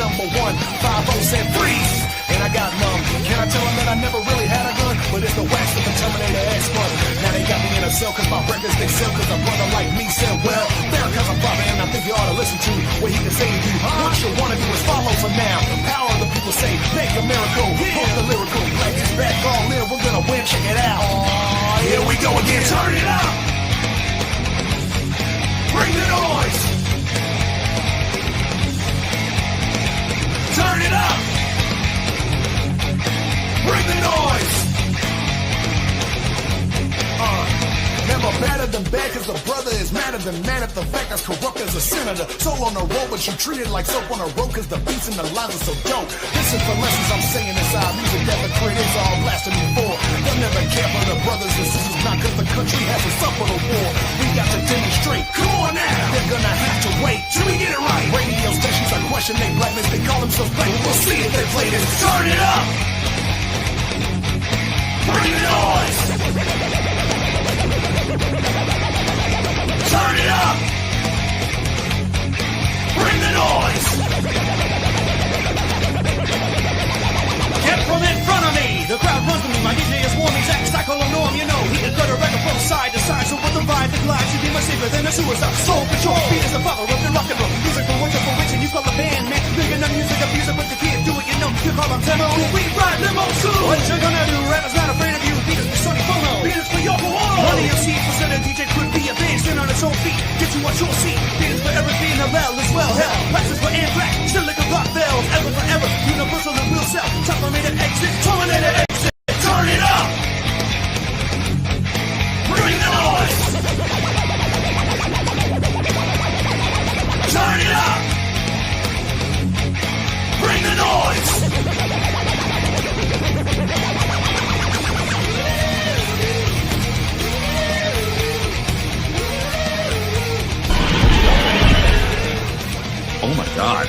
number 150 said freeze, and I got numb. Can I tell them that I never really had a gun? But it's the wax with the Terminator X one. Now they got me in a cell cause my records they sell, cause a brother like me said, well, there cause I'm popping, and I think you ought to listen to what he can say to you. What you wanna do is follow for now. Power of the people say, make a miracle. Hold the lyrical, black is back, all in, we're gonna win, check it out. Here we go again, turn it up. Bring the noise. Turn it up. Bring the noise. Never better than bad, cause the brother is madder than mad at the fact that's corrupt as a senator. Soul on the road, but you treat it like soap on a road, cause the beats and the lines are so dope. Listen for lessons I'm saying inside music that the critics all blasting me for. They'll never care for the brothers and sisters, not cause the country hasn't suffered a war. We got to demonstrate, come on now. They're gonna have to wait till we get it right. Radio stations are questioning blackness, they call themselves black. We'll see if they play this. Turn it up. Bring the noise. Turn it up! Bring the noise! Get from in front of me! The crowd runs with me, my DJ is warm, exact cycle of norm, you know. He can cut a record from side to side, so with the vibe that glides, you be much safer than a suicide. Soul control, beat is the power of the rock and roll. Music for worship, for which, and you call a band, man. Big enough music, abuser, but you can't do it, you know. You call them demo, we ride limo too. What you gonna do? Rapper's not afraid of you. Beat is for Sonny Phono. Beat is for Yoko Ono. One of your seats, percent of DJ could be a band, stand on its own feet. Get you what you'll see. Beat is for everything, L as well. Hell, Wax is for Anthrax, Silicon Rock Bells, ever forever, universal and real self. Terminator exit, Terminator exit. Turn it up! Bring the noise! Turn it up! Bring the noise! Oh my God.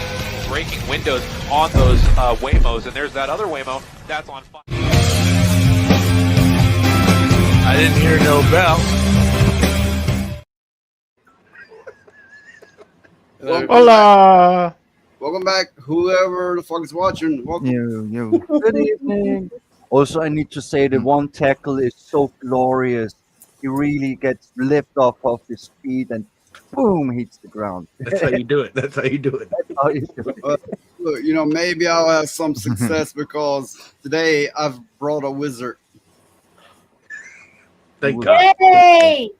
Breaking windows on those Waymos, and there's that other Waymo that's on fire. I didn't hear no bell. Hola! Welcome back, whoever the fuck is watching. Welcome. Yo. Good evening. Also, I need to say the one tackle is so glorious. He really gets lift off of his feet and boom, hits the ground. That's how you do it. That's how you do it. That's how you do it. Look, maybe I'll have some success because today I've brought a wizard. Thank God. Yay!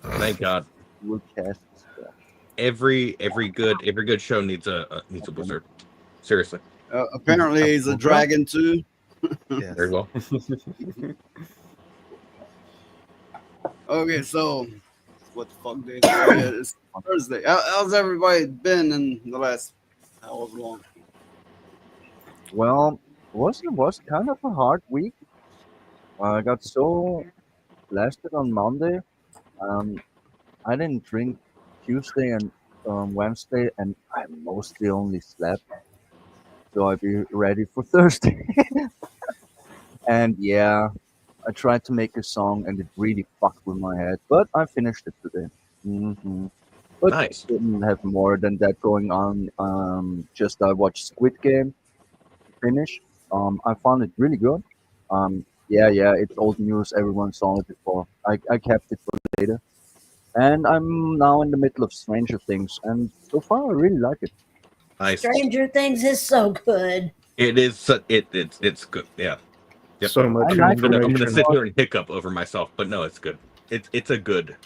Thank God. We'll cast. Every good show needs a wizard. Seriously. Apparently, he's a dragon too. Very well. Okay, so what the fuck day is it? It's Thursday. How's everybody been in the last however long? Well, it was kind of a hard week. I got so blasted on Monday. I didn't drink Tuesday and Wednesday, and I mostly only slept. So I'll be ready for Thursday. And yeah, I tried to make a song, and it really fucked with my head. But I finished it today. But Nice. didn't have more than that going on. Just I watched Squid Game finish. I found it really good. Yeah, it's old news. Everyone saw it before. I kept it for later. And I'm now in the middle of Stranger Things, and so far I really like it. Nice. Stranger Things is so good. It is. It's good. Yeah. Yep. So much I like I'm gonna information. sit here and hiccup over myself, but no, it's good. It's a good.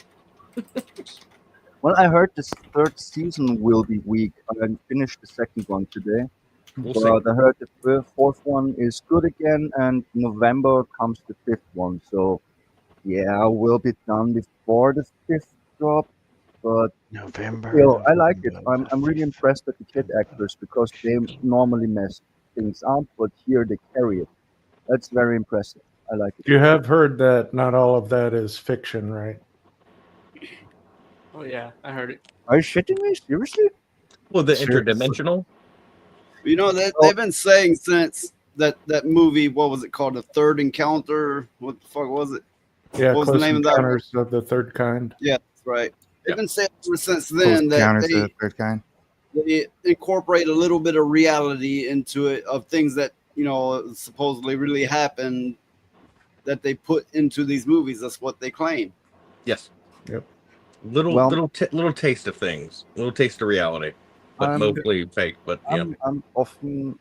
Well, I heard this third season will be weak. I finished the second one today. We'll But I heard the fourth one is good again, and November comes the fifth one. So, yeah, we'll be done before the fifth drop. But November. still, I like it. I'm really impressed with the kid actors because they normally mess things up, but here they carry it. That's very impressive. I like it. You have heard that not all of that is fiction, right? Oh yeah, I heard it. Are you shitting me? Seriously? Well, the Seriously. interdimensional. They've been saying since that movie, what was it called? The Third Encounter? What the fuck was it? Yeah, What was the Close name of that? Encounters of the Third Kind. Yeah, that's right. They've Yeah. been saying ever since then that Counters they, of the third kind. they incorporate a little bit of reality into it of things that supposedly really happened that they put into these movies. That's what they claim. Yes. Yep. Well, Little taste of things, little taste of reality, but I'm mostly fake. But yeah, I'm often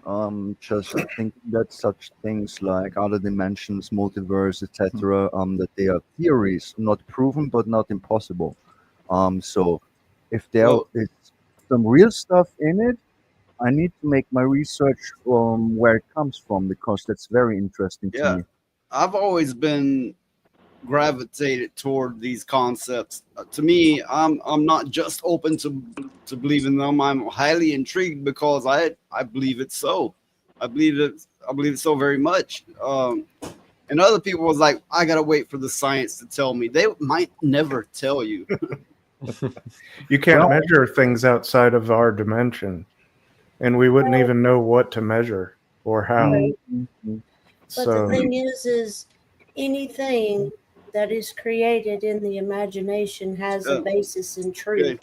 just thinking that such things like other dimensions, multiverse, etc. That they are theories, not proven but not impossible. So if there Well, is some real stuff in it, I need to make my research from where it comes from because that's very interesting to yeah, me. I've always been gravitated toward these concepts. To me, I'm not just open to believing them. I'm highly intrigued because I believe it so. I believe it so very much. And other people was like, I gotta wait for the science to tell me. They might never tell you. You can't Well, measure things outside of our dimension, and we wouldn't even know what to measure or how. Right. mhm. But the So thing is anything that is created in the imagination has a Yeah. basis in truth. Okay.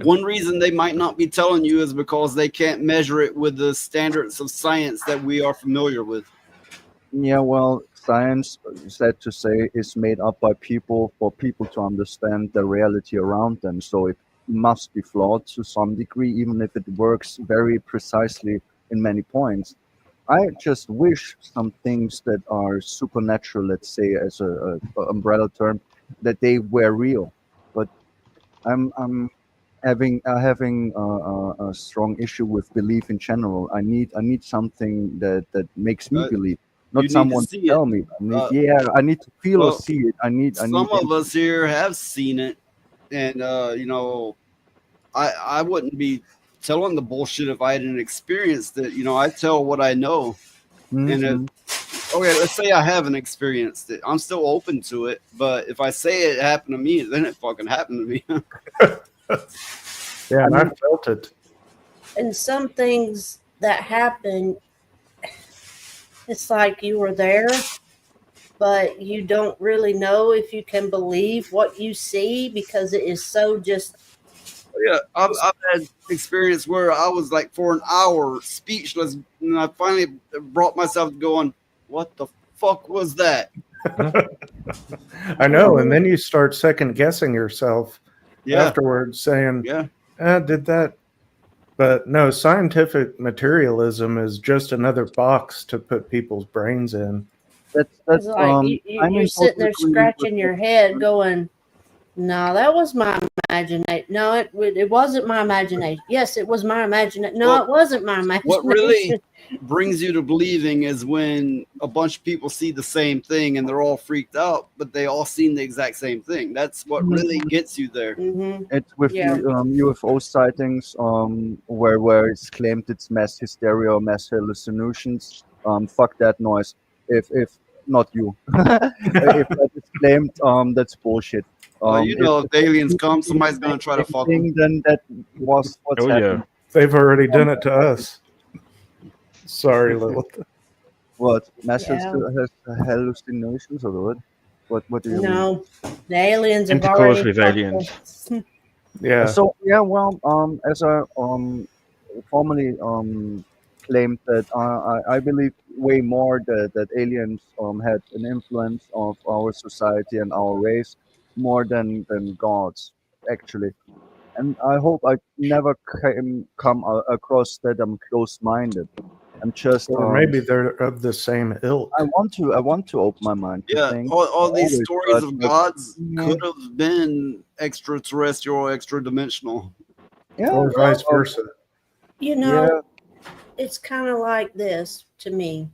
One reason they might not be telling you is because they can't measure it with the standards of science that we are familiar with. Yeah, well, science, sad to say, is made up by people for people to understand the reality around them. So it must be flawed to some degree, even if it works very precisely in many points. I just wish some things that are supernatural, let's say, as a umbrella term, that they were real. But I'm having a strong issue with belief in general. I need something that makes me Uh, believe, you not need to someone to see it. tell me. Uh, I need to feel or well, see it. I need some of us here have seen it, and I wouldn't be telling the bullshit if I hadn't experienced it. I tell what I know, and Mhm. okay, let's say I haven't experienced it. I'm still open to it, but if I say it happened to me, then it fucking happened to me. yeah, I and I mean, felt it. And some things that happen, it's like you were there, but you don't really know if you can believe what you see because it is so just. Yeah, I've had experience where I was like for an hour speechless, and I finally brought myself going, "What the fuck was that?" I know, and then you start second guessing yourself Yeah, afterwards, saying, yeah. Did that?" But no, scientific materialism is just another box to put people's brains in. It's like I'm you're in sitting total there agreement with scratching what your you head, said. going, "No, that was my imagination. No, it wasn't my imagination. Yes, it was my imagination. No, Well, it wasn't my what really imagination." brings you to believing is when a bunch of people see the same thing and they're all freaked out, but they all seen the exact same thing. That's what really gets you there. Mm-hmm. It's with Yeah. the UFO sightings, where it's claimed it's mass hysteria or mass hallucinations. Fuck that noise. If not you, if that is claimed, that's bullshit. If If aliens people come, see the somebody's gonna try to same fuck them. thing, then that was what's Oh, yeah. happened. They've already done it to Um, us. Sorry, Lilith. what mass Yeah. hallucinations or what? What do you mean? No, the aliens have Tentacles already with fucked aliens. us. Yeah. So yeah, well, as I formerly claimed that I believe way more that aliens had an influence of our society and our race more than gods actually, and I hope I never come across that I'm close-minded. I'm just Or maybe they're of the same ilk. I want to open my mind to Yeah, things. all these Always, stories of but gods yeah, could have been extraterrestrial, extra dimensional. yeah, Or Well, vice versa. you yeah. know, it's kind of like this to me.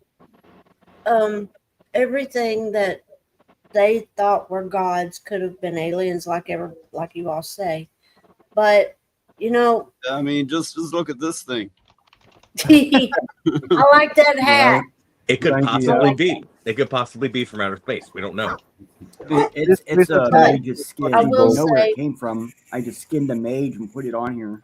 Um, Everything that they thought were gods could have been aliens, like you all say. But you know, I mean, just look at this thing. I like that hat. Right. it could Good I idea. possibly like be. It could possibly be from outer space. We don't know. This It's lizard a head But mage's is skin. I fucking will We gold. know where it say, came from. I just skinned a mage and put it on here.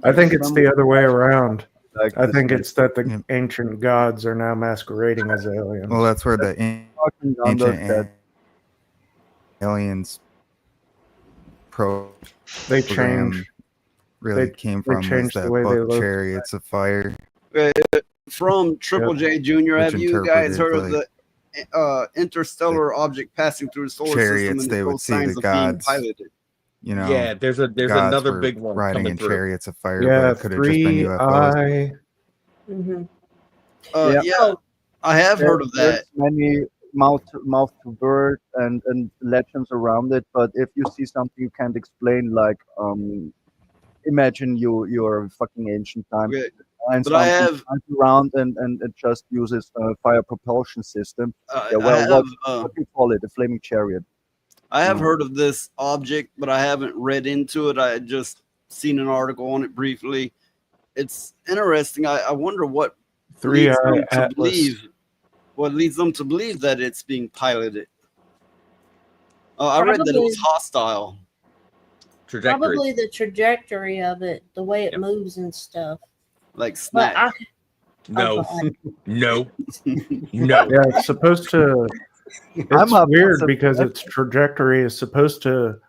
I think it's Some the other way around. Like I this think it's that the Yeah. ancient gods are now masquerading as aliens. Well, that's where That's the fucking ancient does that. aliens pro They program changed. really They- came they from was changed the that way they book looked. Chariots of Fire. From Triple J Jr., Which have you guys interpreted, heard of like, the interstellar object passing through the solar chariots, system and they it would shows see signs the of being gods. piloted? You know, Yeah, there's gods another were big one riding coming in through. chariots of fire, Yeah, but it could have just been 3I. UFOs. Mm-hmm. Yeah. Yeah, I have heard of that. There's many mouth to word and legends around it, but if you see something you can't explain, like imagine you're a fucking ancient time. Okay. And But I something have- flies around and it just uses a fire propulsion system. I Well, have, what do you call it? A flaming chariot. I have heard of this object, but I haven't read into it. I had just seen an article on it briefly. It's interesting. I wonder what leads 3I them to Atlas. believe. What leads them to believe that it's being piloted? I read that it was Probably- hostile. Trajectory. Probably the trajectory of it, the way it moves and stuff. Like But snack. No. God. No. No. Yeah, it's supposed to. It's a weird massive- because its trajectory is supposed to,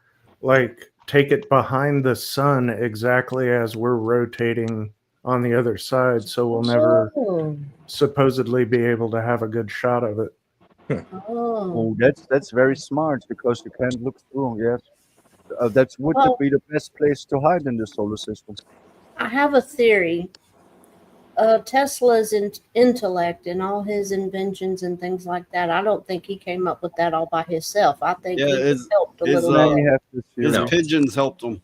like, take it behind the sun exactly as we're rotating on the other side, so we'll never Oh. supposedly be able to have a good shot of it. Oh. Oh, that's very smart because you can't look through. Yes, that would Well- be the best place to hide in the solar system. I have a theory. Tesla's intellect and all his inventions and things like that, I don't think he came up with that all by himself. I think Yeah, he his- helped a his, little uh, bit. have this His No. pigeons helped him.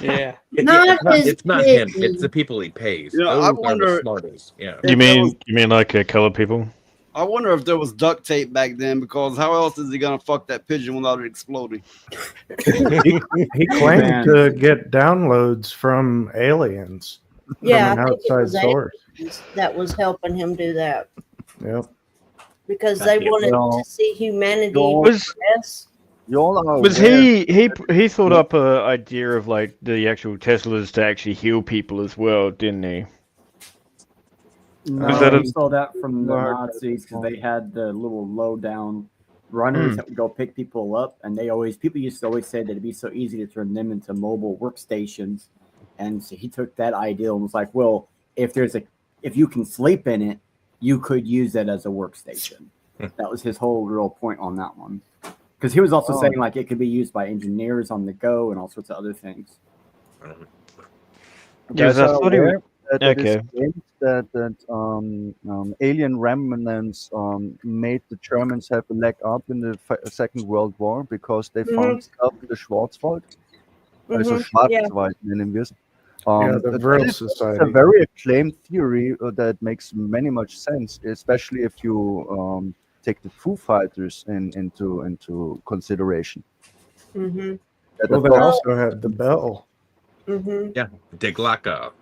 Yeah. Not his it's not him. pigeon. It's the people he pays. You know, Those I are the wonder- smartest. Yeah. If You there was- mean like colored people? I wonder if there was duct tape back then, because how else is he gonna fuck that pigeon without it exploding? He claimed Man. to get downloads from aliens, Yeah, from I an think it outside was source. aliens that was helping him do that Yep. because they wanted Well, to see humanity Was progress. You all are was aware- he thought up a idea of like the actual Teslas to actually heal people as well, didn't he? No, Was that we a- saw that from the Large Nazis because they had the little low down runners that would go pick people up, and people used to always say that it'd be so easy to turn them into mobile workstations, and so he took that idea and was like, well, if you can sleep in it, you could use it as a workstation. That was his whole real point on that one, because he was also saying like it could be used by engineers on the go and all sorts of other things. Yes, I thought he was. that Okay. it's claimed that alien remnants made the Germans have a leg up in the Second World War because they found stuff in the Schwarzwald. Also Yeah. Schwarzwald nennen wir es. Yeah, the Vril It's Society. a very acclaimed theory that makes many much sense, especially if you take the Foo Fighters into consideration. Mm-hmm. That Well, the they thought- also had the bell. Mm-hmm. Yeah. Diglaka.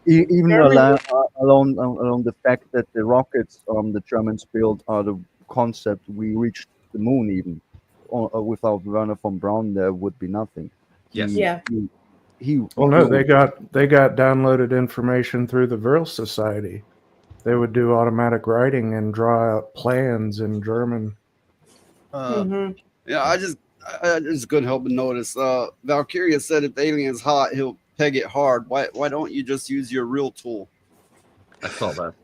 Even Germany- along the fact that the rockets the Germans built are the concept we reached the moon even. Without Werner von Braun, there would be nothing. Yes. Yeah. Well, no, they got downloaded information through the Vril Society. They would do automatic writing and draw out plans in German. Mm-hmm. Yeah, I just couldn't help but notice. Valkyria said if the alien's hot, he'll peg it hard. Why don't you just use your real tool? I saw that.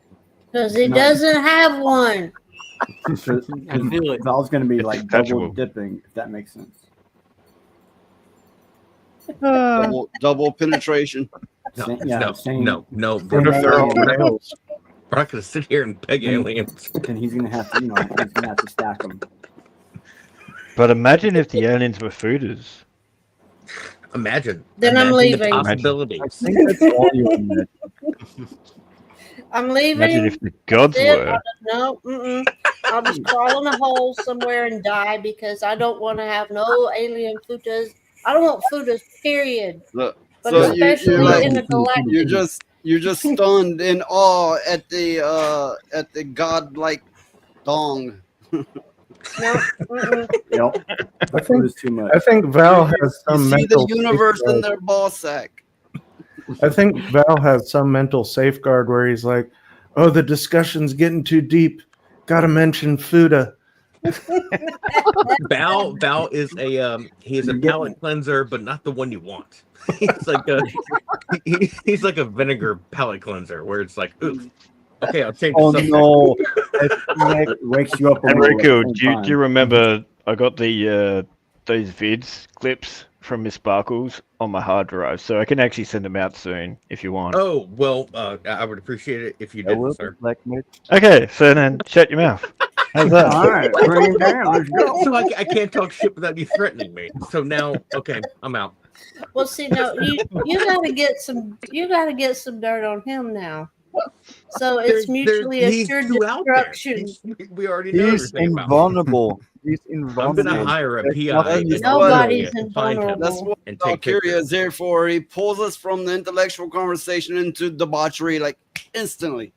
Because he doesn't have one. I knew it. Val's going to be like double detachable. dipping, if that makes sense. Double penetration. No, Yeah, no, same. no, no. What if they're all males? We're not going to sit here and peg aliens. Then he's going to have to, he's going to have to stack them. But imagine if the aliens were fooders. Imagine. Then I'm Imagine the leaving. possibilities. I think that's all you admit. I'm Imagine leaving. if the gods That's it. were. No, I'll just crawl in a hole somewhere and die because I don't want to have no alien futas. I don't want futas, period. Look, But so especially you're like, in a galactic. you're just stunned in awe at the godlike dong. No, Yep. That food is too much. I think Val has You some see mental the universe in safeguard. their ball sack. I think Val has some mental safeguard where he's like, "Oh, the discussion's getting too deep. Got to mention Fuda." Val is he is a palate cleanser, but not the one you want. He's like he's like a vinegar palate cleanser where it's like, ooh, okay, I'll change Oh the subject. no! It wakes you up a little. Enrico, at the do same you time. remember I got the those vids clips from Miss Sparkles on my hard drive, so I can actually send them out soon if you want. Oh well, I would appreciate it if you That will didn't, be sir. blackmail. Okay, so then shut your mouth. How's that? All right, bring him down. Let's go. So I can't talk shit without you threatening me. So now, okay, I'm out. Well, see, no, you got to get some dirt on him now. So it's mutually he's assured too out there. destruction. We already know He's everything about him. invulnerable. He's I'm invulnerable. gonna hire a There's PI nothing and Nobody's and find him That's what and take Valkyria pictures. is here for. He pulls us from the intellectual conversation into debauchery like instantly.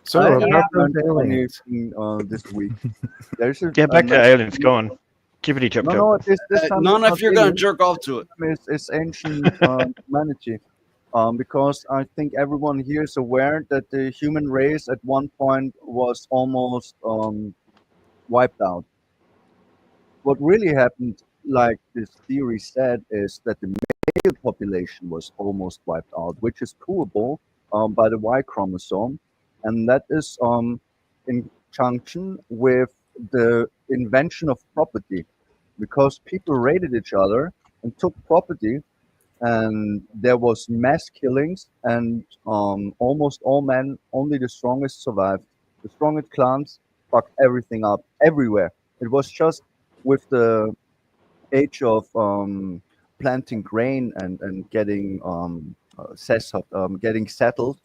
So I about have those learned aliens. anything this week. There's a, Get back to aliens. Go on. Keepity chop No, chop. no, this time None it's if not you're gonna aliens. jerk off to it. It's ancient humanity. Because I think everyone here is aware that the human race at one point was almost wiped out. What really happened, like this theory said, is that the male population was almost wiped out, which is provable by the Y chromosome, and that is in conjunction with the invention of property, because people raided each other and took property, and there was mass killings, and almost all men, only the strongest survived. The strongest clans fucked everything up everywhere. It was just with the age of planting grain and getting getting settled.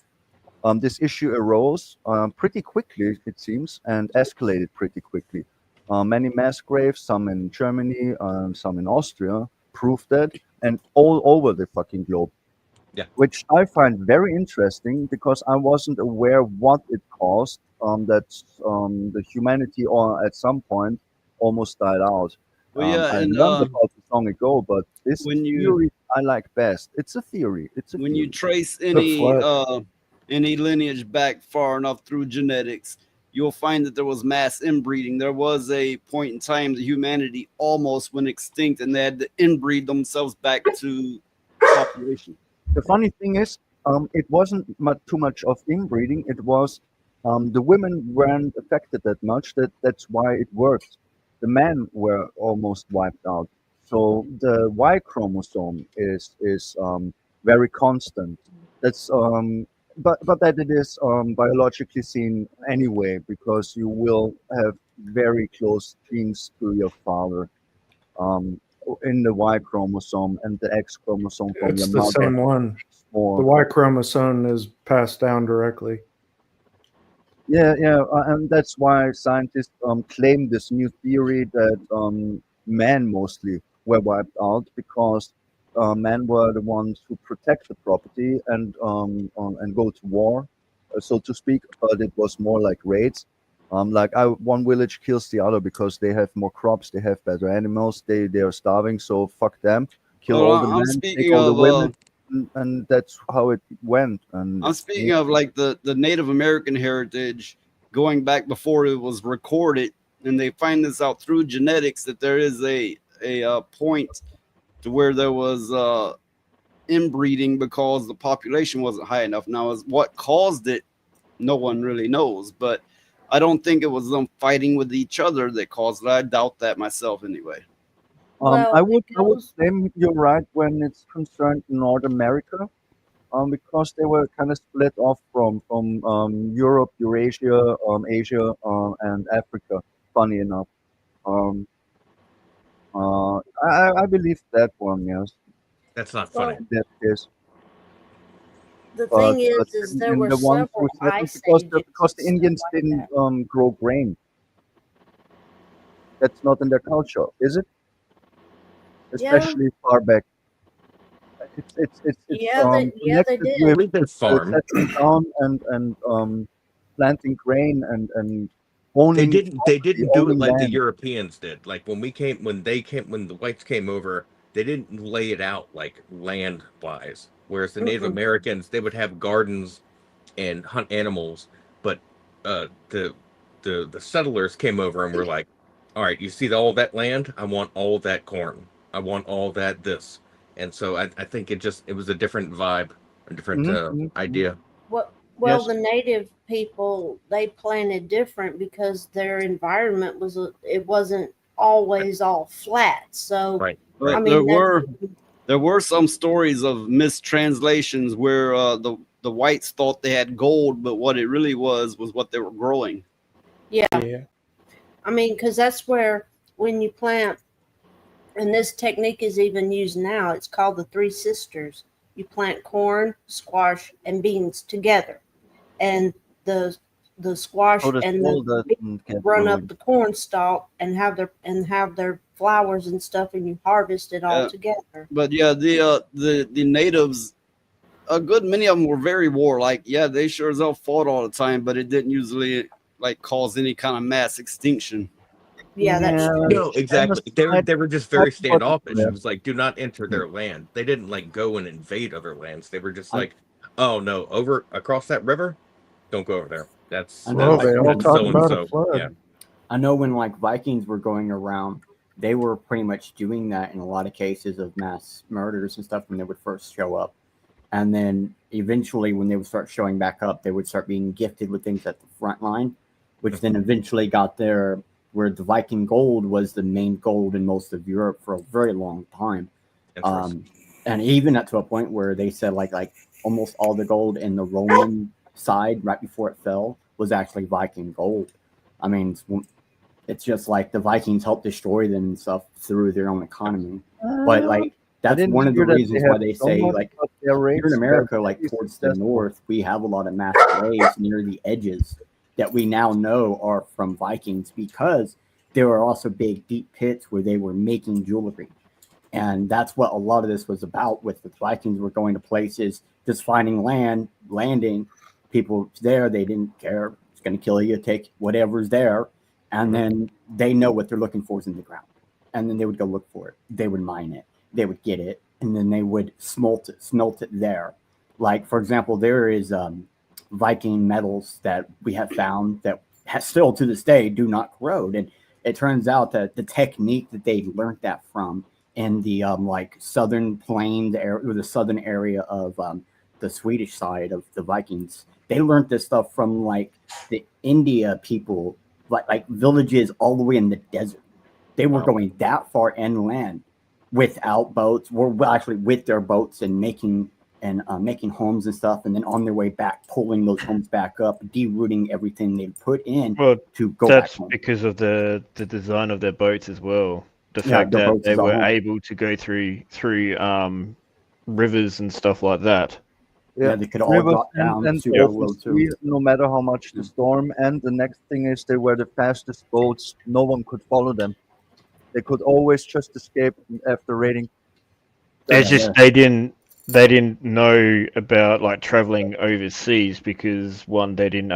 This issue arose pretty quickly, it seems, and escalated pretty quickly. Many mass graves, some in Germany, some in Austria, proved that, and all over the fucking globe. Yeah. Which I find very interesting because I wasn't aware what it caused. That the humanity, or at some point, almost died out. Well, yeah, I and learned about it long ago, but this when you- theory I like best. It's a theory. It's a when theory. you trace flood. any lineage back far enough through genetics, you'll find that there was mass inbreeding. There was a point in time that humanity almost went extinct, and they had to inbreed themselves back to population. The funny thing is, it wasn't too much of inbreeding. It was the women weren't affected that much. That's why it worked. The men were almost wiped out. So the Y chromosome is very constant. That's but that it is biologically seen anyway, because you will have very close genes to your father in the Y chromosome, and the X chromosome from It's your the mother. same one. More. The Y chromosome is passed down directly. Yeah, and that's why scientists claim this new theory that men mostly were wiped out, because men were the ones who protect the property and go to war, so to speak. But it was more like raids. One village kills the other because they have more crops, they have better animals, they are starving, so fuck them, kill Well, all the I'm men, take speaking all the of, women, and that's how it went. And I'm speaking of like the Native American heritage going back before it was recorded, and they find this out through genetics that there is a point to where there was inbreeding because the population wasn't high enough. Now, as what caused it, no one really knows, but I don't think it was them fighting with each other that caused it. I doubt that myself anyway. Well, I it would goes- claim you're right when it's concerned North America, because they were kind of split off from Europe, Eurasia, Asia, and Africa. Funny enough, um, I believe that one. Yes, That's not funny. that is. The But, thing but is in, there in were the ones several who settled, ice because ages because the and Indians stuff like didn't that. grow grain. That's not in their culture, is it? Yeah. Especially far back. It's Yeah, they connected did. with We can farm. settling down and planting grain and They owning didn't property, do it owning like the land. Europeans did. Like when the whites came over, they didn't lay it out like land wise. Whereas the Native Mm-mm. Americans, they would have gardens and hunt animals, but the settlers came over and were like, all right, you see all that land? I want all that corn. I want all that this. And so I think it was a different vibe, a different idea. Well, the native people, they planted different because their environment it wasn't always all flat. So right. I mean, there were some stories of mistranslations where the whites thought they had gold, but what it really was what they were growing. Yeah. I mean, because that's where when you plant, and this technique is even used now, it's called the Three Sisters. You plant corn, squash, and beans together, and the squash and the beans run up the corn stalk and have their flowers and stuff, and you harvest it all together. But yeah, the natives, a good many of them were very warlike. Yeah, they sure as hell fought all the time, but it didn't usually like cause any kind of mass extinction. Yeah, that's true. No, exactly. They were just very standoffish. It was like, do not enter their land. They didn't like go and invade other lands. They were just like, oh no, over across that river, don't go over there. That's they all talk about a flood. Yeah. I know when like Vikings were going around, they were pretty much doing that in a lot of cases of mass murders and stuff when they would first show up. And then eventually when they would start showing back up, they would start being gifted with things at the front line, which then eventually got there where the Viking gold was the main gold in most of Europe for a very long time. And even up to a point where they said like almost all the gold in the Roman side right before it fell was actually Viking gold. I mean, it's just like the Vikings helped destroy them and stuff through their own economy. But like that's one of the reasons why they say like here in America, like towards the north, we have a lot of mass graves near the edges that we now know are from Vikings because there are also big deep pits where they were making jewelry. And that's what a lot of this was about with the Vikings were going to places, just finding landing, people there, they didn't care. It's going to kill you, take whatever's there. And then they know what they're looking for is in the ground. And then they would go look for it. They would mine it. They would get it. And then they would smelt it there. Like, for example, there is Viking metals that we have found that still to this day do not corrode. And it turns out that the technique that they learned that from in the like southern plains or the southern area of the Swedish side of the Vikings, they learned this stuff from like the India people, like villages all the way in the desert. They were going that far inland without boats, or actually with their boats and making homes and stuff, and then on their way back, pulling those homes back up, derooting everything they put in to go back home. Because of the design of their boats as well. The fact that they were able to go through rivers and stuff like that. Yeah, they could all drop down no matter how much the storm. And the next thing is they were the fastest boats. No one could follow them. They could always just escape after raiding. It's just they didn't know about like traveling overseas because one, they didn't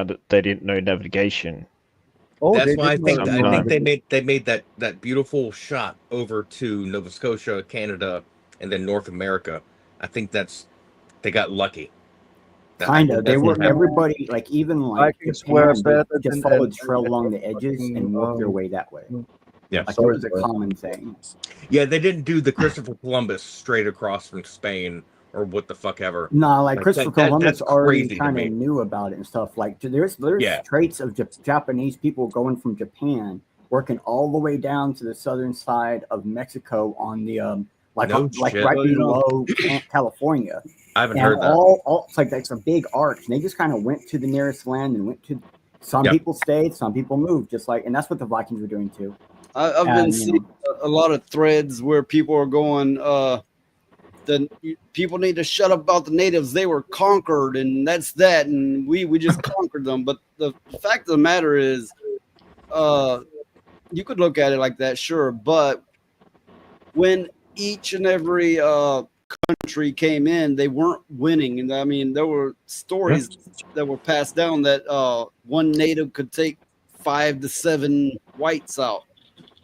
know navigation. That's why I think they made that beautiful shot over to Nova Scotia, Canada, and then North America. I think they got lucky. Kind of. They were everybody like even like Japan, just followed trail along the edges and worked their way that way. Yeah, like it was a common thing. Yeah, they didn't do the Christopher Columbus straight across from Spain or what the fuck ever. No, like Christopher Columbus already kind of knew about it and stuff. Like there's traits of Japanese people going from Japan, working all the way down to the southern side of Mexico on the right below California. I haven't heard that. All it's like that's a big arch. And they just kind of went to the nearest land and went to. Some people stayed, some people moved. Just like, and that's what the Vikings were doing too. I've been seeing a lot of threads where people are going, the people need to shut up about the natives. They were conquered, and that's that, and we just conquered them. But the fact of the matter is, you could look at it like that, sure. But when each and every country came in, they weren't winning. And I mean, there were stories that were passed down that one native could take 5 to 7 whites out.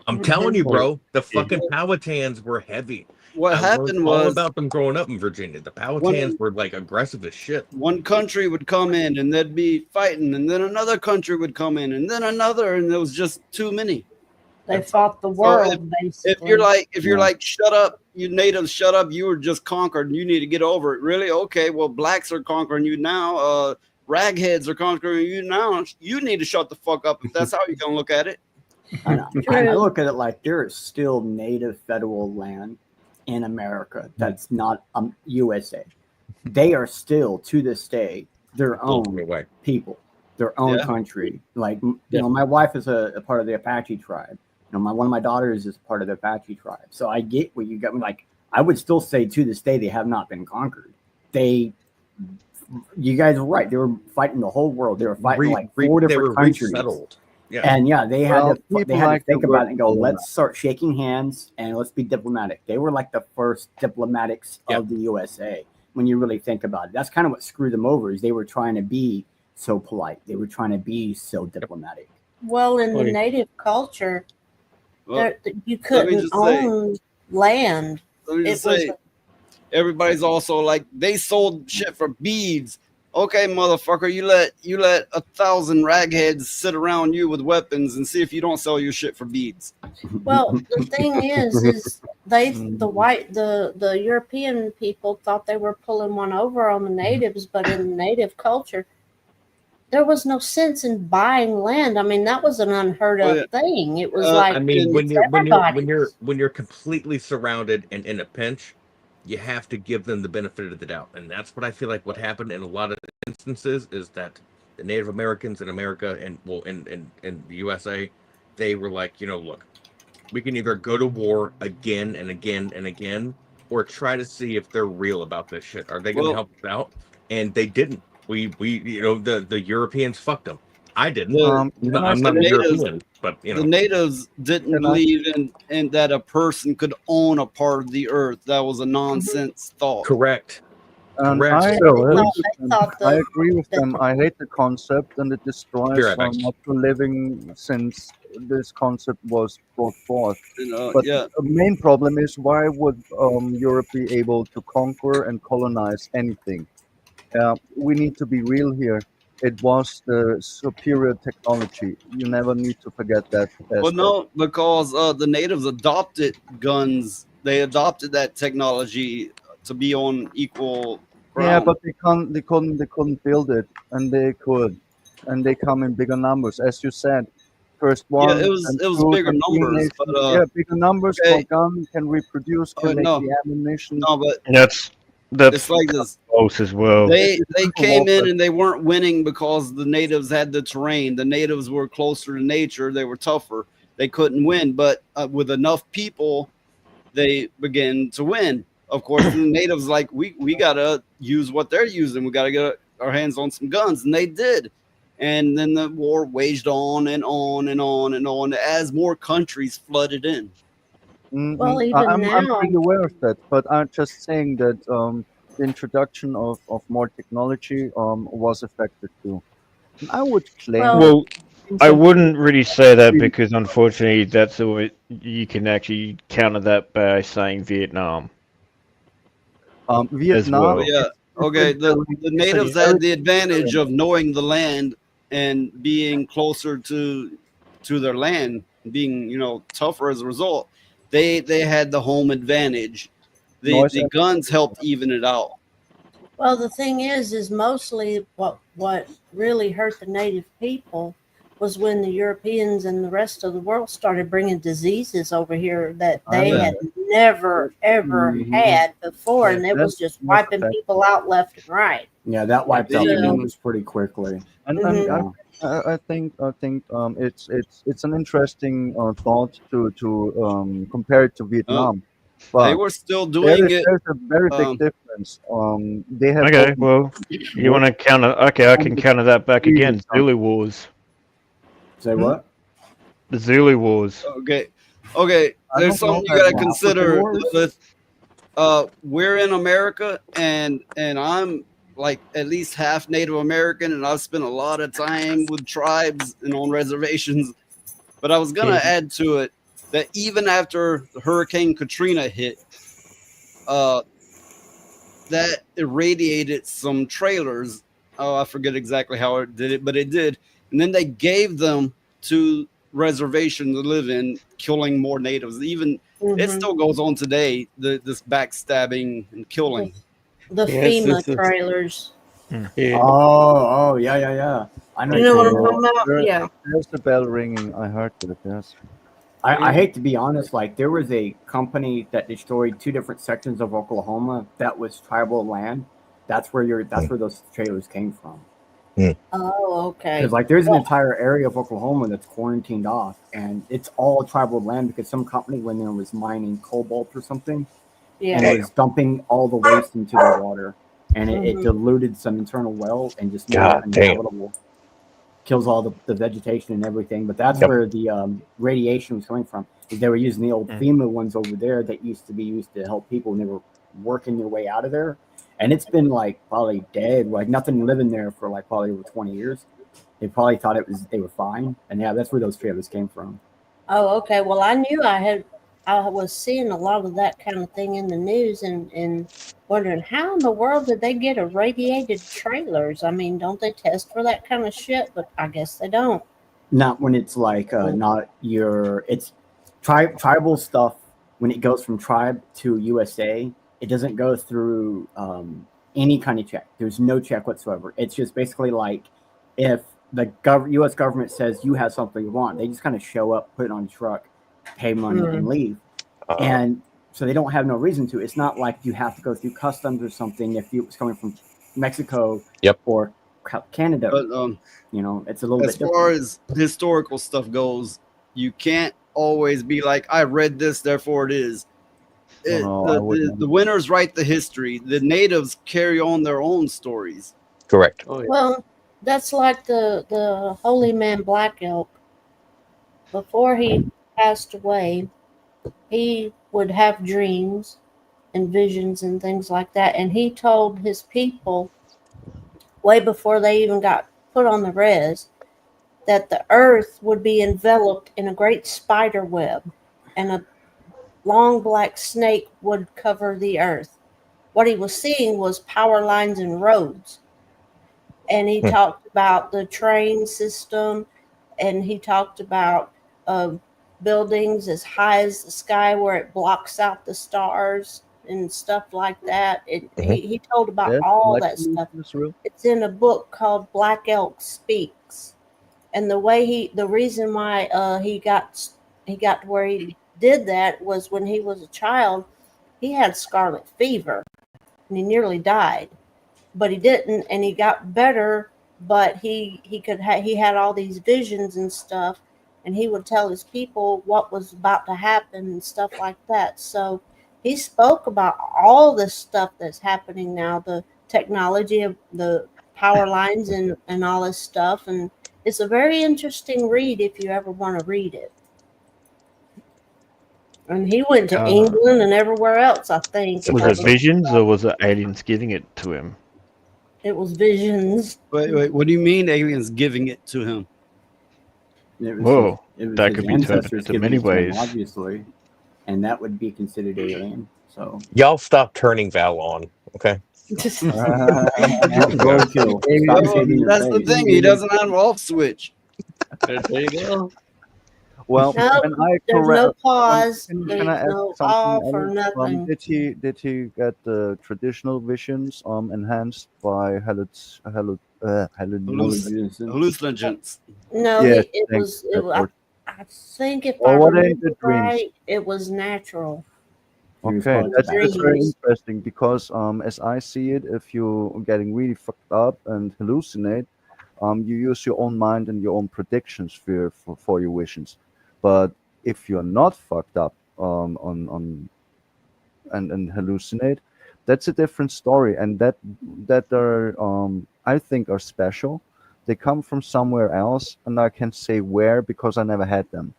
I'm telling you, bro, the fucking Powhatans were heavy. what I learned happened all was about them growing up in Virginia. The Powhatans were like aggressive as shit. one country would come in and they'd be fighting, and then another country would come in, and then another, and there was just too many. They fought the So world, basically. if you're like, shut up, you natives, shut up, you were just conquered, and you need to get over it. Really? Okay, well, blacks are conquering you now. Ragheads are conquering you now. You need to shut the fuck up if that's how you're gonna look at it. I look at it like there is still native federal land in America that's not USA. They are still to this day their own people, their own country. Like you know, my wife is a part of the Apache tribe. You know, one of my daughters is part of the Apache tribe. So I get what you got. Like I would still say to this day they have not been conquered. You guys were right. They were fighting the whole world. They were fighting like 4 different countries. Yeah. And yeah, they had to think about it and go, colonize. let's start shaking hands and let's be diplomatic. They were like the first diplomatics of the USA when you really think about it. That's kind of what screwed them over is they were trying to be so polite. They were trying to be so diplomatic. Well, in the native culture, you couldn't own land. Let me just say, everybody's also like they sold shit for beads. Okay, motherfucker, you let 1,000 ragheads sit around you with weapons and see if you don't sell your shit for beads. Well, the thing is the European people thought they were pulling one over on the natives, but in native culture, there was no sense in buying land. I mean, that was an unheard of thing. It was like, I mean, when you're completely surrounded and in a pinch, you have to give them the benefit of the doubt, and that's what I feel like what happened in a lot of instances is that the Native Americans in America and in the USA, they were like, look, we can either go to war again and again and again, or try to see if they're real about this shit. Are they going to help us out? And they didn't. The Europeans fucked them. I didn't. I'm not a European, but the natives didn't believe in that a person could own a part of the earth. That was a nonsense thought. Correct. I agree with them. I hate the concept, and it destroys natural living since this concept was brought forth. But the main problem is, why would Europe be able to conquer and colonize anything? We need to be real here. It was the superior technology. You never need to forget that. Well, no, because the natives adopted guns. They adopted that technology to be on equal ground. Yeah, but they couldn't build it, and they could, and they come in bigger numbers, as you said. First one. Yeah, it was bigger numbers. But, bigger numbers. Okay. For gun can reproduce, can make the ammunition. No, but that's it's like this. Close as well. They came in and they weren't winning because the natives had the terrain. The natives were closer to nature. They were tougher. They couldn't win, but with enough people, they began to win. Of course, the natives like we gotta use what they're using. We gotta get our hands on some guns, and they did. And then the war waged on and on and on and on as more countries flooded in. Well, even I'm now, pretty aware of that, but I'm just saying that the introduction of more technology was affected too. I would claim. Well, I wouldn't really say that because unfortunately, that's all you can actually counter that by saying Vietnam. Vietnam. Well. Yeah. Okay. The natives had the advantage of knowing the land and being closer to their land, being tougher as a result. They had the home advantage. The guns helped even it out. well, the thing is mostly what really hurt the native people was when the Europeans and the rest of the world started bringing diseases over here that they had never ever had before, and it was just wiping people out left and right. Yeah, that wiped out the numbers pretty quickly. And I think it's an interesting thought to compare it to Vietnam. But they were still doing it. There's a very big difference. They have okay. Well, you want to counter? Okay, I can counter that back again. Zulu Wars. Say what? The Zulu Wars. Okay. There's something you got to consider. We're in America, and I'm like at least half Native American, and I've spent a lot of time with tribes and on reservations. But I was gonna add to it that even after Hurricane Katrina hit, that irradiated some trailers. Oh, I forget exactly how it did it, but it did. And then they gave them to reservation to live in, killing more natives. Even it still goes on today. This backstabbing and killing. The Yes, FEMA it's a- trailers. Yeah. Oh, yeah. I know You know what I'm exactly. talking about? There- Yeah. There's the bell ringing. I heard that. Yes. I hate to be honest, like there was a company that destroyed 2 different sections of Oklahoma that was tribal land. That's where those trailers came from. Oh, okay. Because like there's an Well, entire area of Oklahoma that's quarantined off, and it's all tribal land because some company went in and was mining cobalt or something, and yeah. it was dumping all the waste into the water, and it Mhm. diluted some internal well and just made God it damn. uninhabitable. Kills all the vegetation and everything. But that's Yep. where the radiation was coming from. Is they were using the old FEMA ones over there that used to be used to help people when they were working their way out of there. And it's been like probably dead, like nothing living there for like probably over 20 years. They probably thought they were fine, and yeah, that's where those trailers came from. Oh, okay. Well, I knew I was seeing a lot of that kind of thing in the news and wondering how in the world did they get irradiated trailers? I mean, don't they test for that kind of shit? But I guess they don't. Not when it's like not your it's tribal stuff. When it goes from tribe to USA, it doesn't go through any kind of check. There's no check whatsoever. It's just basically like if the U.S. government says you have something you want, they just kind of show up, put it on a truck, pay money, and leave. And so they don't have no reason to. It's not like you have to go through customs or something if it was coming from Mexico or Canada. But you know, it's a little as bit far different. as historical stuff goes, you can't always be like, I read this, therefore it is. The winners write the history. The natives carry on their own stories. Correct. Oh, yeah. Well, that's like the holy man Black Elk. Before he passed away, he would have dreams and visions and things like that. And he told his people way before they even got put on the res that the earth would be enveloped in a great spider web and a long black snake would cover the earth. What he was seeing was power lines and roads. And he talked about the train system, and he talked about buildings as high as the sky where it blocks out the stars and stuff like that. He told about all that stuff. It's in a book called Black Elk Speaks. And the reason why he got to where he did that was when he was a child, he had scarlet fever and he nearly died, but he didn't, and he got better. But he had all these visions and stuff, and he would tell his people what was about to happen and stuff like that. So he spoke about all this stuff that's happening now, the technology of the power lines and all this stuff. And it's a very interesting read if you ever want to read it. And he went to England and everywhere else, I think. Was it visions or was it aliens giving it to him? It was visions. Wait, what do you mean aliens giving it to him? Whoa, that could be interpreted in giving many it to him, ways. obviously, and that would be considered alien. So Y'all stop turning Val on, okay? roadkill. Stop saving your That's the face. thing. He doesn't have an off switch. There you go. Well, No, can I there's correct? no pause. Can There's I ask no something off or else? nothing. Did he get the traditional visions enhanced by Hallucinogens. No, Yes, it thank was. you, that word. I think if Or I what ain't remember the dreams? right, it was natural. Okay, Dreams. that's very interesting because as I see it, if you're getting really fucked up and hallucinate, you use your own mind and your own predictions for your visions. But if you're not fucked up and hallucinate, that's a different story, and that are I think are special. They come from somewhere else, and I can't say where because I never had them.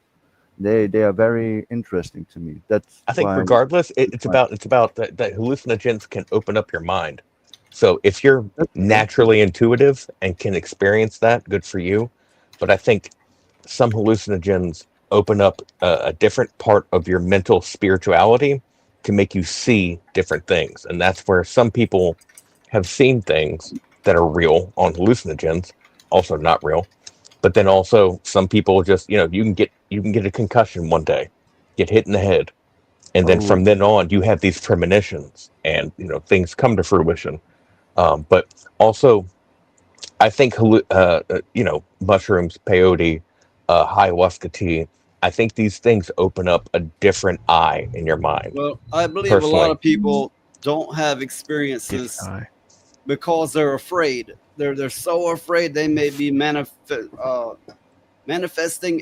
They are very interesting to me. That's I think why regardless, it's about that hallucinogens can open up your mind. So if you're naturally intuitive and can experience that, good for you. But I think some hallucinogens open up a different part of your mental spirituality can make you see different things, and that's where some people have seen things that are real on hallucinogens, also not real. But then also some people just, you can get a concussion one day, get hit in the head, and then from then on you have these premonitions, and things come to fruition. But also, I think mushrooms, peyote, ayahuasca tea. I think these things open up a different eye in your mind. Well, I believe a Personally. lot of people don't have experiences because they're afraid. They're so afraid they may be manifesting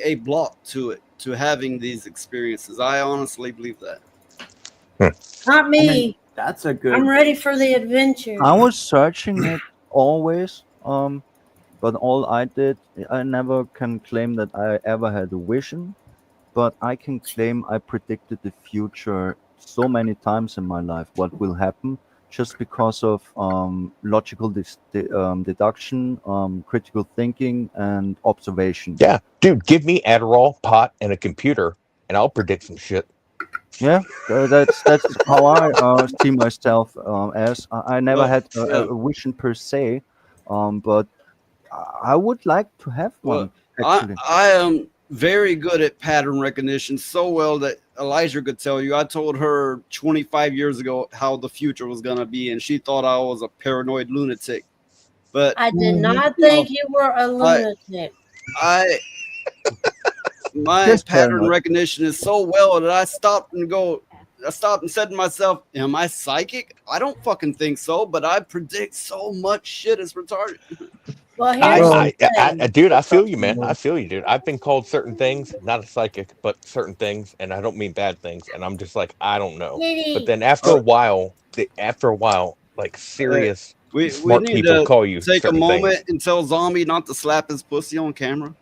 a block to having these experiences. I honestly believe that. Not me. I mean, that's a good. I'm ready for the adventure. I was searching it always, but all I did, I never can claim that I ever had a vision, but I can claim I predicted the future so many times in my life, what will happen, just because of logical deduction, critical thinking, and observation. Yeah, dude, give me Adderall, pot, and a computer, and I'll predict some shit. Yeah, that's how I see myself as. I never had a vision per se, but I would like to have one. Actually, I am very good at pattern recognition, so well that Elijah could tell you. I told her 25 years ago how the future was going to be, and she thought I was a paranoid lunatic. But I did not think you were a lunatic. My pattern recognition is so well that I stopped and said to myself, am I psychic? I don't fucking think so, but I predict so much shit is retarded. Well, here's dude, I feel you, man. I feel you, dude. I've been called certain things, not a psychic, but certain things, and I don't mean bad things. And I'm just like, I don't know. But then after a while, like serious smart we need people to call you. Take a certain moment things. and tell Zombie not to slap his pussy on camera.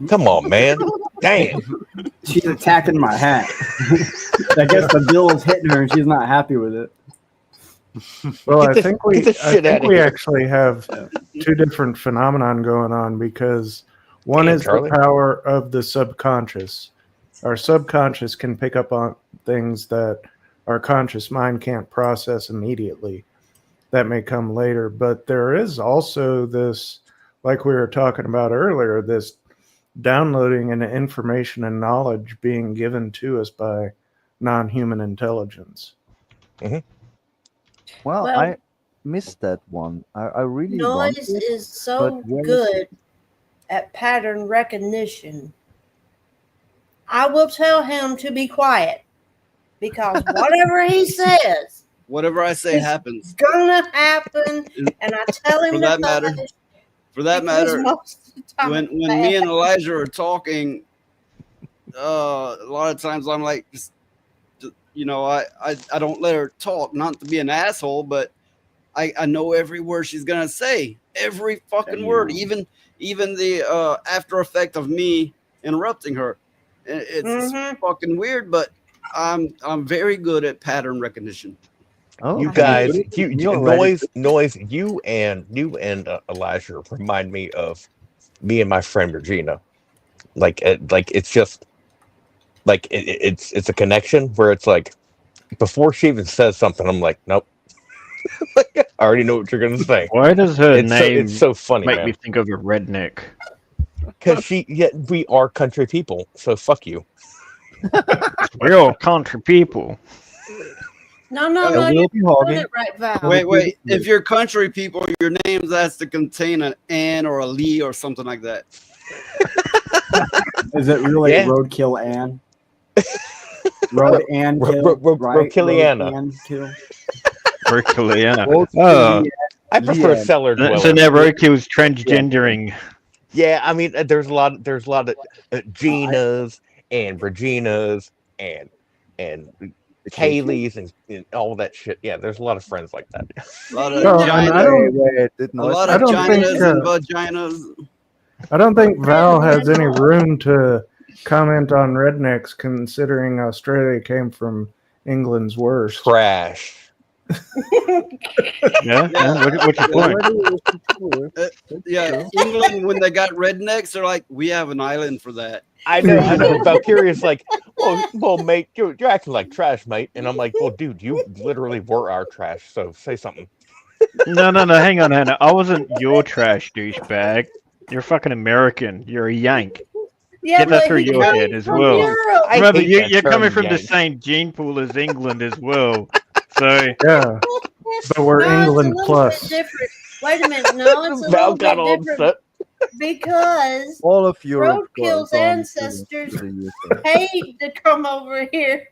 Come on, man. Damn. She's attacking my hat. I guess the bill is hitting her and she's not happy with it. Well, I think we actually have two different phenomenon going on, because one is the power of the subconscious. Our subconscious can pick up on things that our conscious mind can't process immediately. That may come later, but there is also this, like we were talking about earlier, this downloading and information and knowledge being given to us by non-human intelligence. Mm-hmm. Well, I missed that one. I really want Noise it, is so good at pattern recognition. I will tell him to be quiet, because whatever he says, whatever I say happens. Gonna happen, and I tell him For that matter, when me and Elijah are talking, a lot of times I'm like, I don't let her talk, not to be an asshole, but I know every word she's gonna say, every fucking word, even the after effect of me interrupting her. It's fucking weird, but I'm very good at pattern recognition. Oh, you guys, noise. You and Elijah remind me of me and my friend Regina. Like it's just like it's a connection where it's like before she even says something, I'm like, nope. I already know what you're gonna say. Why does her name it's so funny, make man. me think of a redneck? Because we are country people, so fuck you. We're all country people. No, you're doing it right, Val. Wait. If you're country people, your names has to contain an Ann or a Lee or something like that. Is it really Roadkill Ann? Road Ann kill, right? Roadkilliana. Roadkilliana. Oh, I prefer cellar dweller. So now Roadkill's transgendering. Yeah, I mean, there's a lot of Ginas and Reginas and Kaylee's and all that shit. Yeah, there's a lot of friends like that. A lot of vaginas and vaginas. I don't think Val has any room to comment on rednecks, considering Australia came from England's worst. Trash. Yeah. What's your point? Yeah, England, when they got rednecks, they're like, we have an island for that. I know. Valkyria's like, well, mate, you're acting like trash, mate. And I'm like, well, dude, you literally were our trash. So say something. No. Hang on. I wasn't your trash douchebag. You're fucking American. You're a Yank. Yeah, Get that but through he your came head as from well. Europe. Remember, hate that you're coming term, from the Yank. same gene pool as England as well. So Yeah, but we're No, England it's a little plus. bit different. Wait a minute. No, it's a Val little got bit all different upset. All because of Europe Roadkill's gone to ancestors the UK. paid to come over here.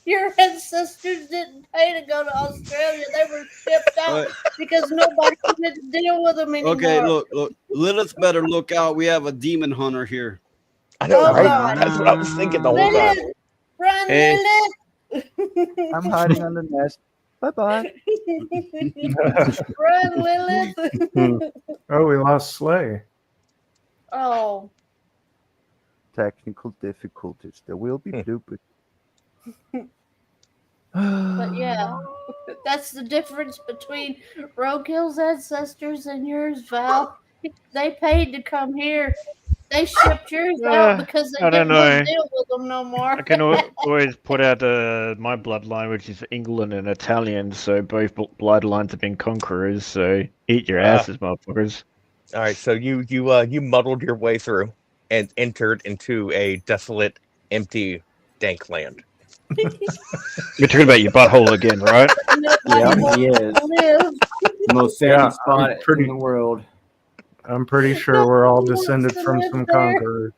Your ancestors didn't pay to go to Australia. They were shipped out because nobody wanted to deal with them anymore. Okay, look. Lilith better look out. We have a demon hunter here. I know, Oh, right? God. That's what I was thinking the whole time. Lilith! Run, Hey. Lilith! I'm hiding on the nest. Bye-bye. Run, Lilith! Oh, we lost Slay. Oh, Technical difficulties. There will be bloopers. but yeah, that's the difference between Roadkill's ancestors and yours, Val. They paid to come here. They shipped yours out because they I don't didn't want to know. deal with them no more. I can always put out my bloodline, which is England and Italian. So both bloodlines have been conquerors. So eat your asses, motherfuckers. All right, so you muddled your way through and entered into a desolate, empty, dank land. You're talking about your butthole again, right? Yeah, he is. Live. Most sandy spot in the world. I'm pretty sure we're all descended from some conquerors.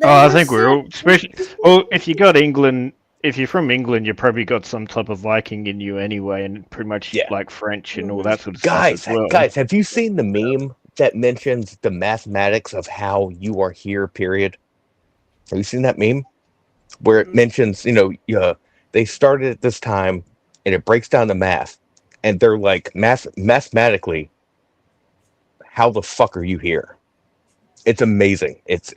I think we're all, especially. Well, if you got England, if you're from England, you probably got some type of Viking in you anyway, and pretty much like French and all that sort of stuff as well. Guys, have you seen the meme that mentions the mathematics of how you are here? Period. Have you seen that meme where it mentions, they started at this time, and it breaks down the math, and they're like, mathematically, how the fuck are you here? It's amazing. It's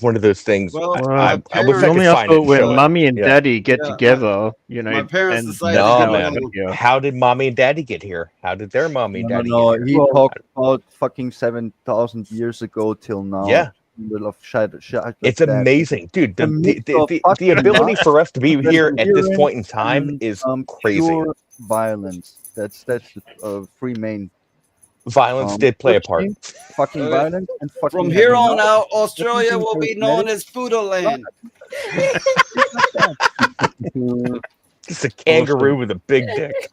one of those things. Well, I wish I could find it. When So, mommy and daddy get together, my parents decided no, to man. How did mommy and daddy get here? How did their mommy and daddy No, get he here? talked about fucking 7,000 years ago till now. Yeah. Middle of shadow, It's amazing, dude. The ability for us to be here at this point in time is crazy. Pure violence. That's the three main. Violence did play a part. Fucking violence and fucking. From here on out, Australia will be known as Fooderland. It's a kangaroo with a big dick.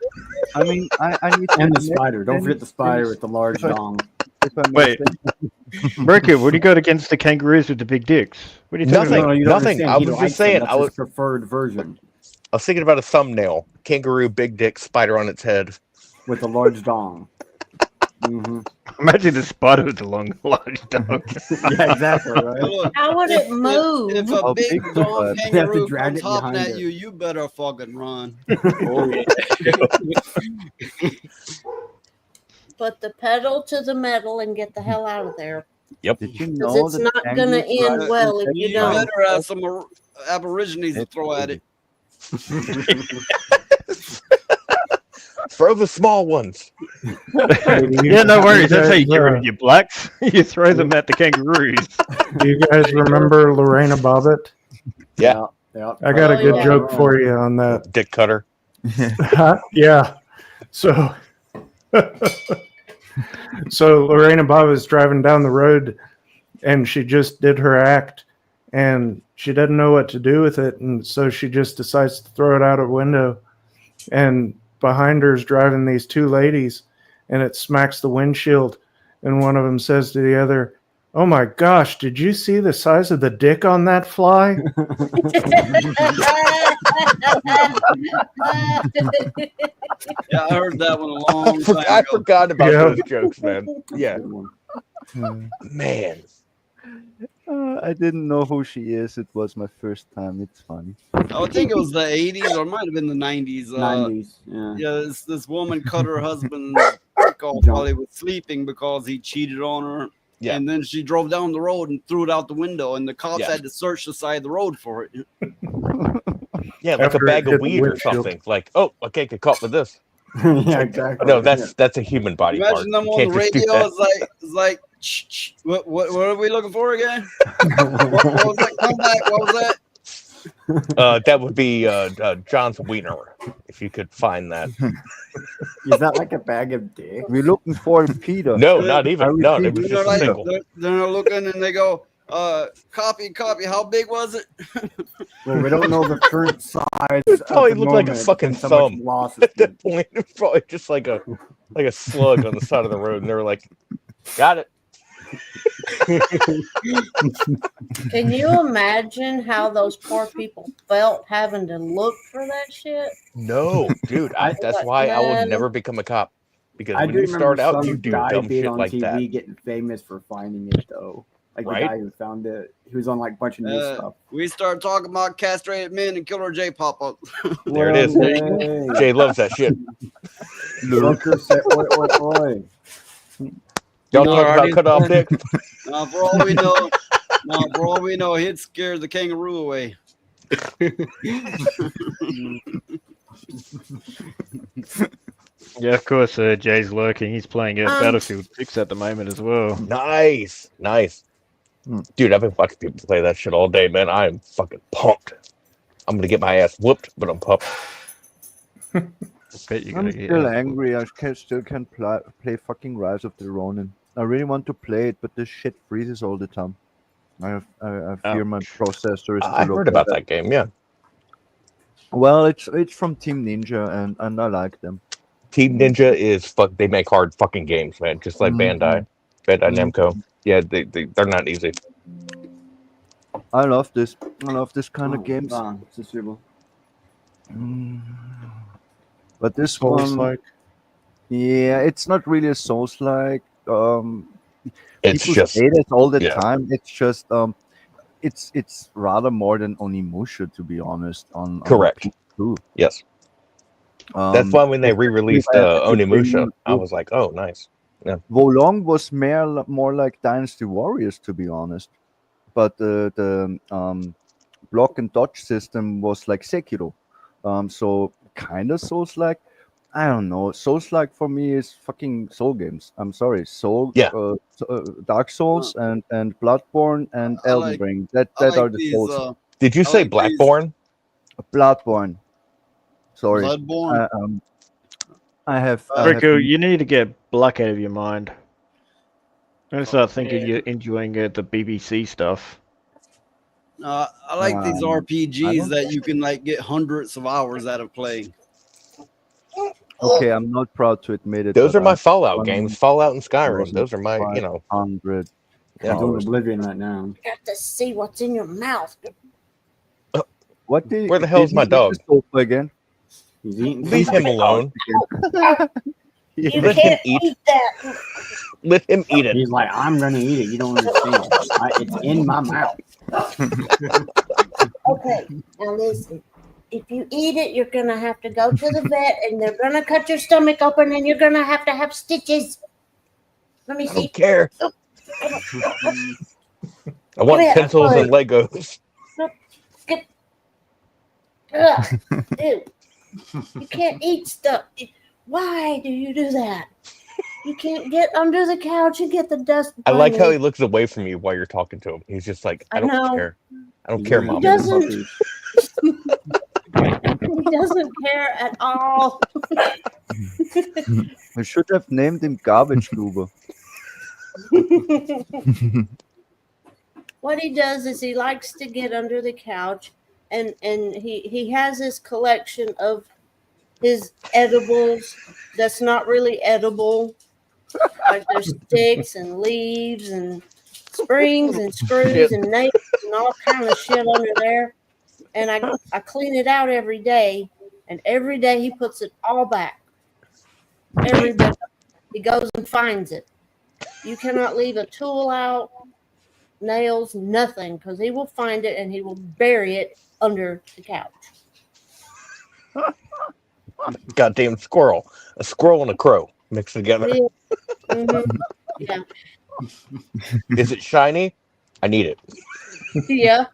I mean, I need to. And the spider. Don't forget the spider with the large dong. Wait, Mercury, what do you got against the kangaroos with the big dicks? What are you talking about? Nothing. I was just saying. That's his preferred version I was thinking about a thumbnail: kangaroo, big dick, spider on its head, with a large dong. Mm-hmm. Imagine the spider with the large dog. Yeah, exactly. Right. How would it move? If a big dog kangaroo drag comes it hopping behind at it. you, you better fucking run. Put the pedal to the metal and get the hell out of there. Yep. Did you Because know it's that not going to end well if you You don't. better have some aborigines to throw at it. throw the small ones. Yeah, no worries. That's how you get rid of your blacks. You throw them at the kangaroos. Do you guys remember Lorena Bobbitt? Yeah. I got a good joke for you on that. Dick cutter. Yeah. So Lorena Bobbitt's driving down the road and she just did her act and she doesn't know what to do with it. And so she just decides to throw it out a window. And behind her is driving these two ladies and it smacks the windshield. And one of them says to the other, "Oh my gosh, did you see the size of the dick on that fly?" Yeah, I heard that one a long time ago. I forgot about those jokes, man. Yeah. Man. I didn't know who she is. It was my first time. It's funny. I think it was the 80s or it might have been the 90s. 90s, yeah. Yeah, this woman cut her husband's dick off while he was sleeping because he cheated on her. Yeah. And then she drove down the road and threw it out the window, and the cops Yeah. had to search the side of the road for it. Yeah, like a After bag it hit of the weed or windshield. something. Like, oh, okay, get caught with this. Yeah, exactly. No, that's a human body part. Imagine them You on the can't just do radio. that. It's like, shh, what are we looking for again? What was that comeback? What was that? That would be John's wiener, if you could find that. Is that like a bag of dicks? We're looking for Peter. No, not even. No, it was They're just a like, single. they're looking and they go, copy. How big was it? Well, we don't know the current size. It probably of the looked like a moment, fucking and so much thumb. loss At is that point, it was probably just like a slug on the side of the road, and they were like, "Got it." Can you imagine how those poor people felt having to look for that shit? No, dude. That's why I would never become a cop, because I when do you remember start out, some you do guy dumb being shit on like TV that. getting famous for finding it though. Like Right? the guy who found it, he was on like a bunch of news stuff. We start talking about castrated men and Killer J pop up. There it is. Jay loves that shit. Lurker said, "Oi, oi, oi." Y'all talk about cut off dick. For all we know, he'd scare the kangaroo away. Yeah, of course. Jay's lurking. He's playing Battlefield 6 at the moment as well. Nice. Dude, I've been fucking people play that shit all day, man. I am fucking pumped. I'm gonna get my ass whooped, but I'm pumped. I'm still angry. I still can't play fucking Rise of the Ronin. I really want to play it, but this shit freezes all the time. I fear my processor is. I heard about that game. Yeah. Well, it's from Team Ninja, and I like them. Team Ninja is they make hard fucking games, man. Just like Bandai Namco. Yeah, they're not easy. I love this. I love this kind of games. But this one, yeah, it's not really a Souls-like. It's people just say this all the yeah. time. It's just it's rather more than Onimusha, to be honest. On Correct. On yes. That's why when they re-released Onimusha, I was like, oh, nice. Yeah. Wolong was more like Dynasty Warriors, to be honest. But the block and dodge system was like Sekiro. So kind of Souls-like. I don't know. Souls-like for me is fucking Soul games. I'm sorry. Dark Souls and Bloodborne and Elden Ring. That are the Souls. Did you say Blackborne? Bloodborne. Sorry. Bloodborne. I have. Rico, you need to get Black out of your mind. Don't start thinking you're enjoying the BBC stuff. I like these RPGs that you can like get hundreds of hours out of playing. Okay, I'm not proud to admit it. Those are my Fallout games. Fallout and Skyrim. Those are my, 100. I'm doing Oblivion right now. You got to see what's in your mouth. Where the hell's my dog? Again? He's eating. Leave him alone. You Let can't him eat that. Let him eat it. He's like, I'm gonna eat it. You don't understand. It's in my mouth. Okay, now listen. If you eat it, you're gonna have to go to the vet, and they're gonna cut your stomach open, and you're gonna have to have stitches. Let me I see. don't care. I want pencils and Legos. Get. Ugh. Ew. You can't eat stuff. Why do you do that? You can't get under the couch and get the dust. I like how he looks away from you while you're talking to him. He's just like, I don't care. I don't care, Mom. He doesn't. He doesn't care at all. I should have named him Garbage Goober. What he does is he likes to get under the couch, and he has this collection of his edibles that's not really edible. Like there's sticks and leaves and springs and screws and nails and all kind of shit under there. And I clean it out every day, and every day he puts it all back. Every day he goes and finds it. You cannot leave a tool out, nails, nothing, because he will find it and he will bury it under the couch. Goddamn squirrel. A squirrel and a crow mixed together. Yeah. Mm-hmm. Yeah. Is it shiny? I need it. Yeah.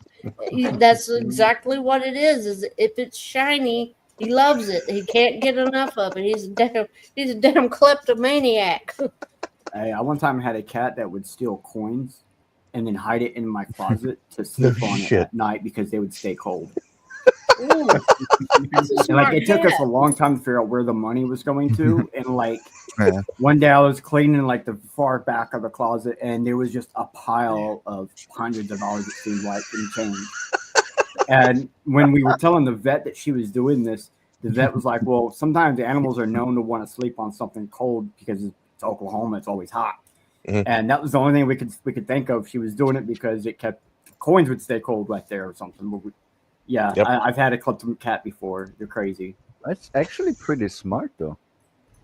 That's exactly what it is. Is if it's shiny, he loves it. He can't get enough of it. He's a damn kleptomaniac. I one time had a cat that would steal coins and then hide it in my closet to sleep on it at night because they would stay cold. Ooh, that's a And smart it took us a cat. long time to figure out where the money was going to. And one day I was cleaning the far back of the closet, and there was just a pile of hundreds of dollars, it seemed like, in change. And when we were telling the vet that she was doing this, the vet was like, well, sometimes the animals are known to want to sleep on something cold because it's Oklahoma, it's always hot. Mm-hmm. And that was the only thing we could think of. She was doing it because coins would stay cold right there or something. But I've had a kleptom cat before. They're crazy. That's actually pretty smart, though.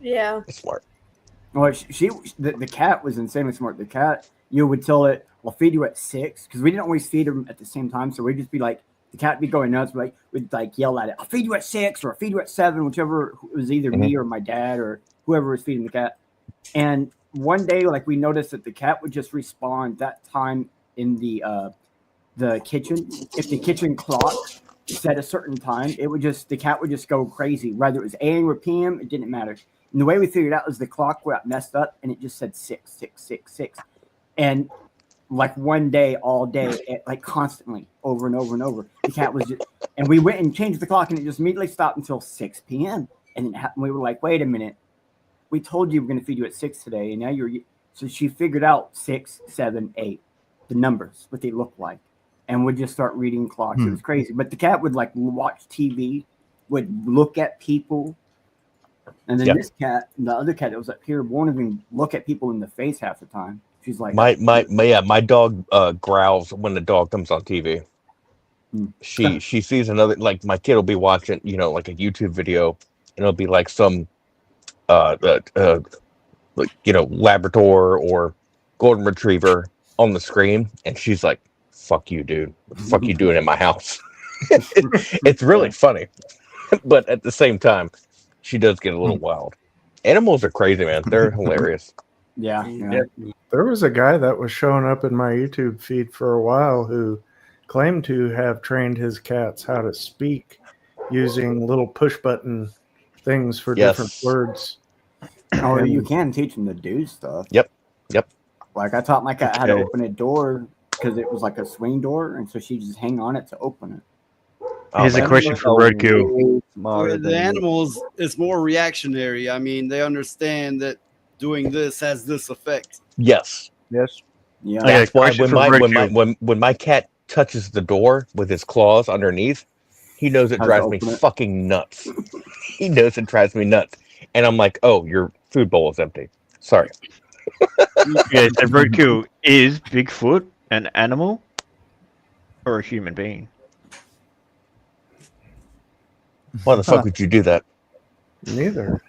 Yeah, It's smart. Well, the cat was insanely smart. The cat, you would tell it, "I'll feed you at 6," because we didn't always feed them at the same time. So we'd just be like, the cat be going nuts. We'd yell at it, "I'll feed you at 6," or "I'll feed you at 7," whichever. It was either me or my dad or whoever was feeding the cat. And one day, we noticed that the cat would just respond that time in the kitchen. If the kitchen clock set a certain time, the cat would just go crazy. Whether it was AM or PM, it didn't matter. And the way we figured out was the clock got messed up and it just said 6, 6, 6, 6. And one day, all day, constantly, over and over and over, the cat was just, and we went and changed the clock and it just immediately stopped until 6 PM. And we were like, wait a minute. We told you we're going to feed you at 6 today. And now so she figured out 6, 7, 8, the numbers, what they look like. And would just start reading clocks. It was crazy. But the cat would watch TV, would look at people. And then this cat, the other cat that was up here, won't even look at people in the face half the time. She's like, my dog growls when the dog comes on TV. She sees another, my kid will be watching, a YouTube video, and it'll be some Labrador or golden retriever on the screen, and she's like, "Fuck you, dude! What the fuck you doing in my house?" It's really funny, but at the same time, she does get a little wild. Animals are crazy, man. They're hilarious. Yeah. There was a guy that was showing up in my YouTube feed for a while who claimed to have trained his cats how to speak using little push button things for different words. Oh, you can teach them to do stuff. Yep. I taught my cat how to open a door because it was a swing door, and so she just hang on it to open it. Here's a question for Roadkill. The animals, it's more reactionary. I mean, they understand that doing this has this effect. Yes. Yeah. That's why when my cat touches the door with his claws underneath, he knows it drives me fucking nuts. He knows it drives me nuts. And I'm like, oh, your food bowl is empty. Sorry. Yeah, so Roadkill, is Bigfoot an animal or a human being? Why the fuck would you do that? Neither.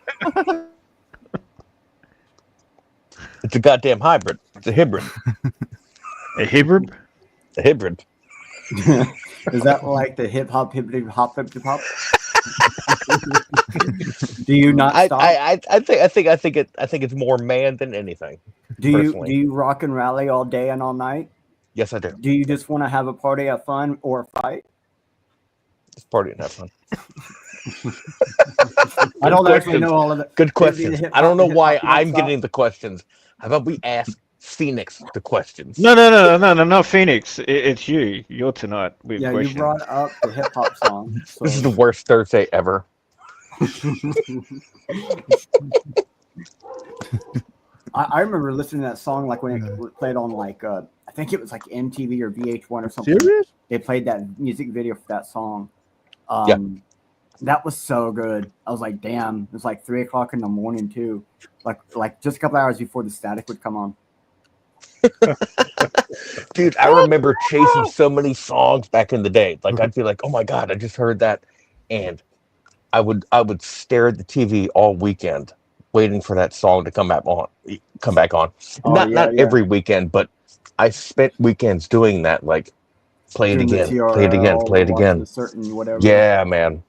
It's a goddamn hybrid. It's a hybrid. A hybrid? A hybrid. Is that like the hip hop, hippity hop, hippity hop? Do you not stop? I think it's more man than anything. Do you rock and rally all day and all night? Yes, I do. Do you just want to have a party, have fun, or fight? Just party and have fun. I don't actually know all of it. Good questions. I don't know why I'm getting the questions. How about we ask Phoenix the questions? No, not Phoenix. It's you. You're tonight with questions. You brought up the hip hop song. So. This is the worst Thursday ever. I remember listening to that song when it played on I think it was MTV or VH1 or something. Serious? They played that music video for that song. That was so good. I was like, damn. It was 3:00 in the morning too. Like just a couple hours before the static would come on. Dude, I remember chasing so many songs back in the day. I'd be like, oh my God, I just heard that. And I would stare at the TV all weekend waiting for that song to come back on. Not every weekend, but I spent weekends doing that, play it again, play it again, play it again. Certain whatever. Yeah, man.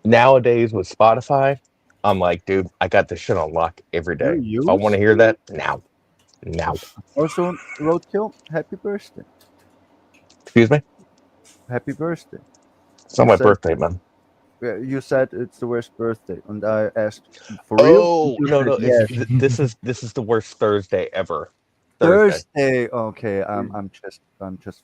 Nowadays with Spotify, I'm like, dude, I got this shit on lock every day. If I want to hear that, now. Also, Roadkill, happy birthday. Excuse me? happy birthday. It's not You my said- birthday, man. Yeah, you said it's the worst birthday, and I asked for real. Oh You no, said no! yes. This is the worst Thursday ever. Thursday. Okay, I'm just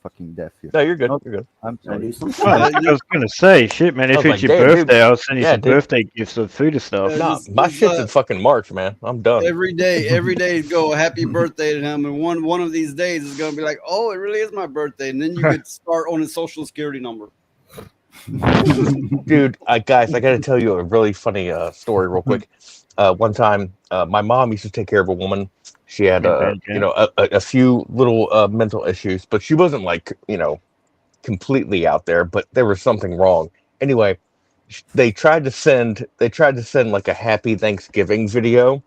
fucking deaf here. No, you're good. No, You're good. I'm Can I sorry. do some Well, I was gonna say, shit, man. I If was it's like, your damn, dude. birthday, I'll send you Yeah, some dude. birthday gifts of food and stuff. Nah, Just- my just, shit's in fucking March, man. I'm done. every day go happy birthday to him, and one of these days is gonna be like, oh, it really is my birthday, and then you could start on his social security number. Dude, guys, I got to tell you a really funny story real quick. One time, my mom used to take care of a woman. She had, a few little mental issues, but she wasn't like, completely out there. But there was something wrong. Anyway, they tried to send like a Happy Thanksgiving video,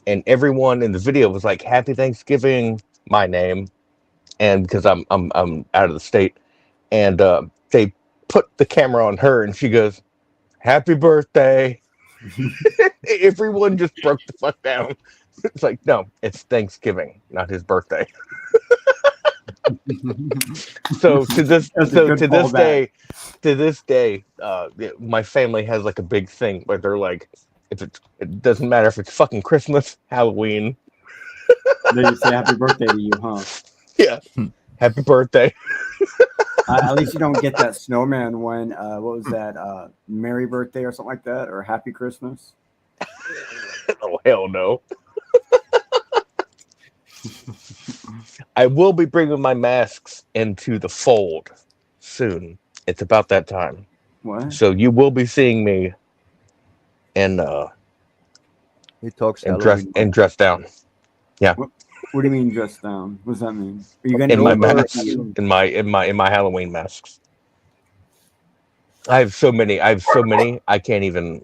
and everyone in the video was like, "Happy Thanksgiving," my name, and because I'm out of the state, and they put the camera on her, and she goes, "Happy birthday." Everyone just broke the fuck down. It's like, no, it's Thanksgiving, not his birthday. So to this day, my family has like a big thing where they're like, it doesn't matter if it's fucking Christmas, Halloween. They just say happy birthday to you, huh? Yeah, happy birthday. At least you don't get that snowman when what was that? Merry birthday or something like that, or Happy Christmas. Oh hell no. I will be bringing my masks into the fold soon. It's about that time. What? So you will be seeing me in He talks dressed down. Yeah. What do you mean dressed down? What does that mean? Are you gonna In go my over masks, to- in my Halloween masks. I have so many. I can't even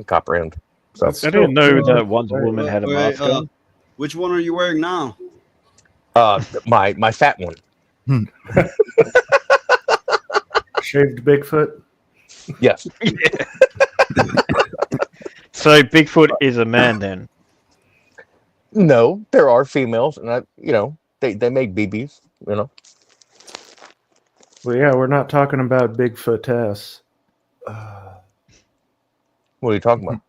comprehend. So I didn't know that Wonder Woman had a Wait, mask on. which one are you wearing now? my fat one. Shaved Bigfoot. Yes. So Bigfoot is a man then. No, there are females, and they make BBs. Well, yeah, we're not talking about Bigfootess. What are you talking about?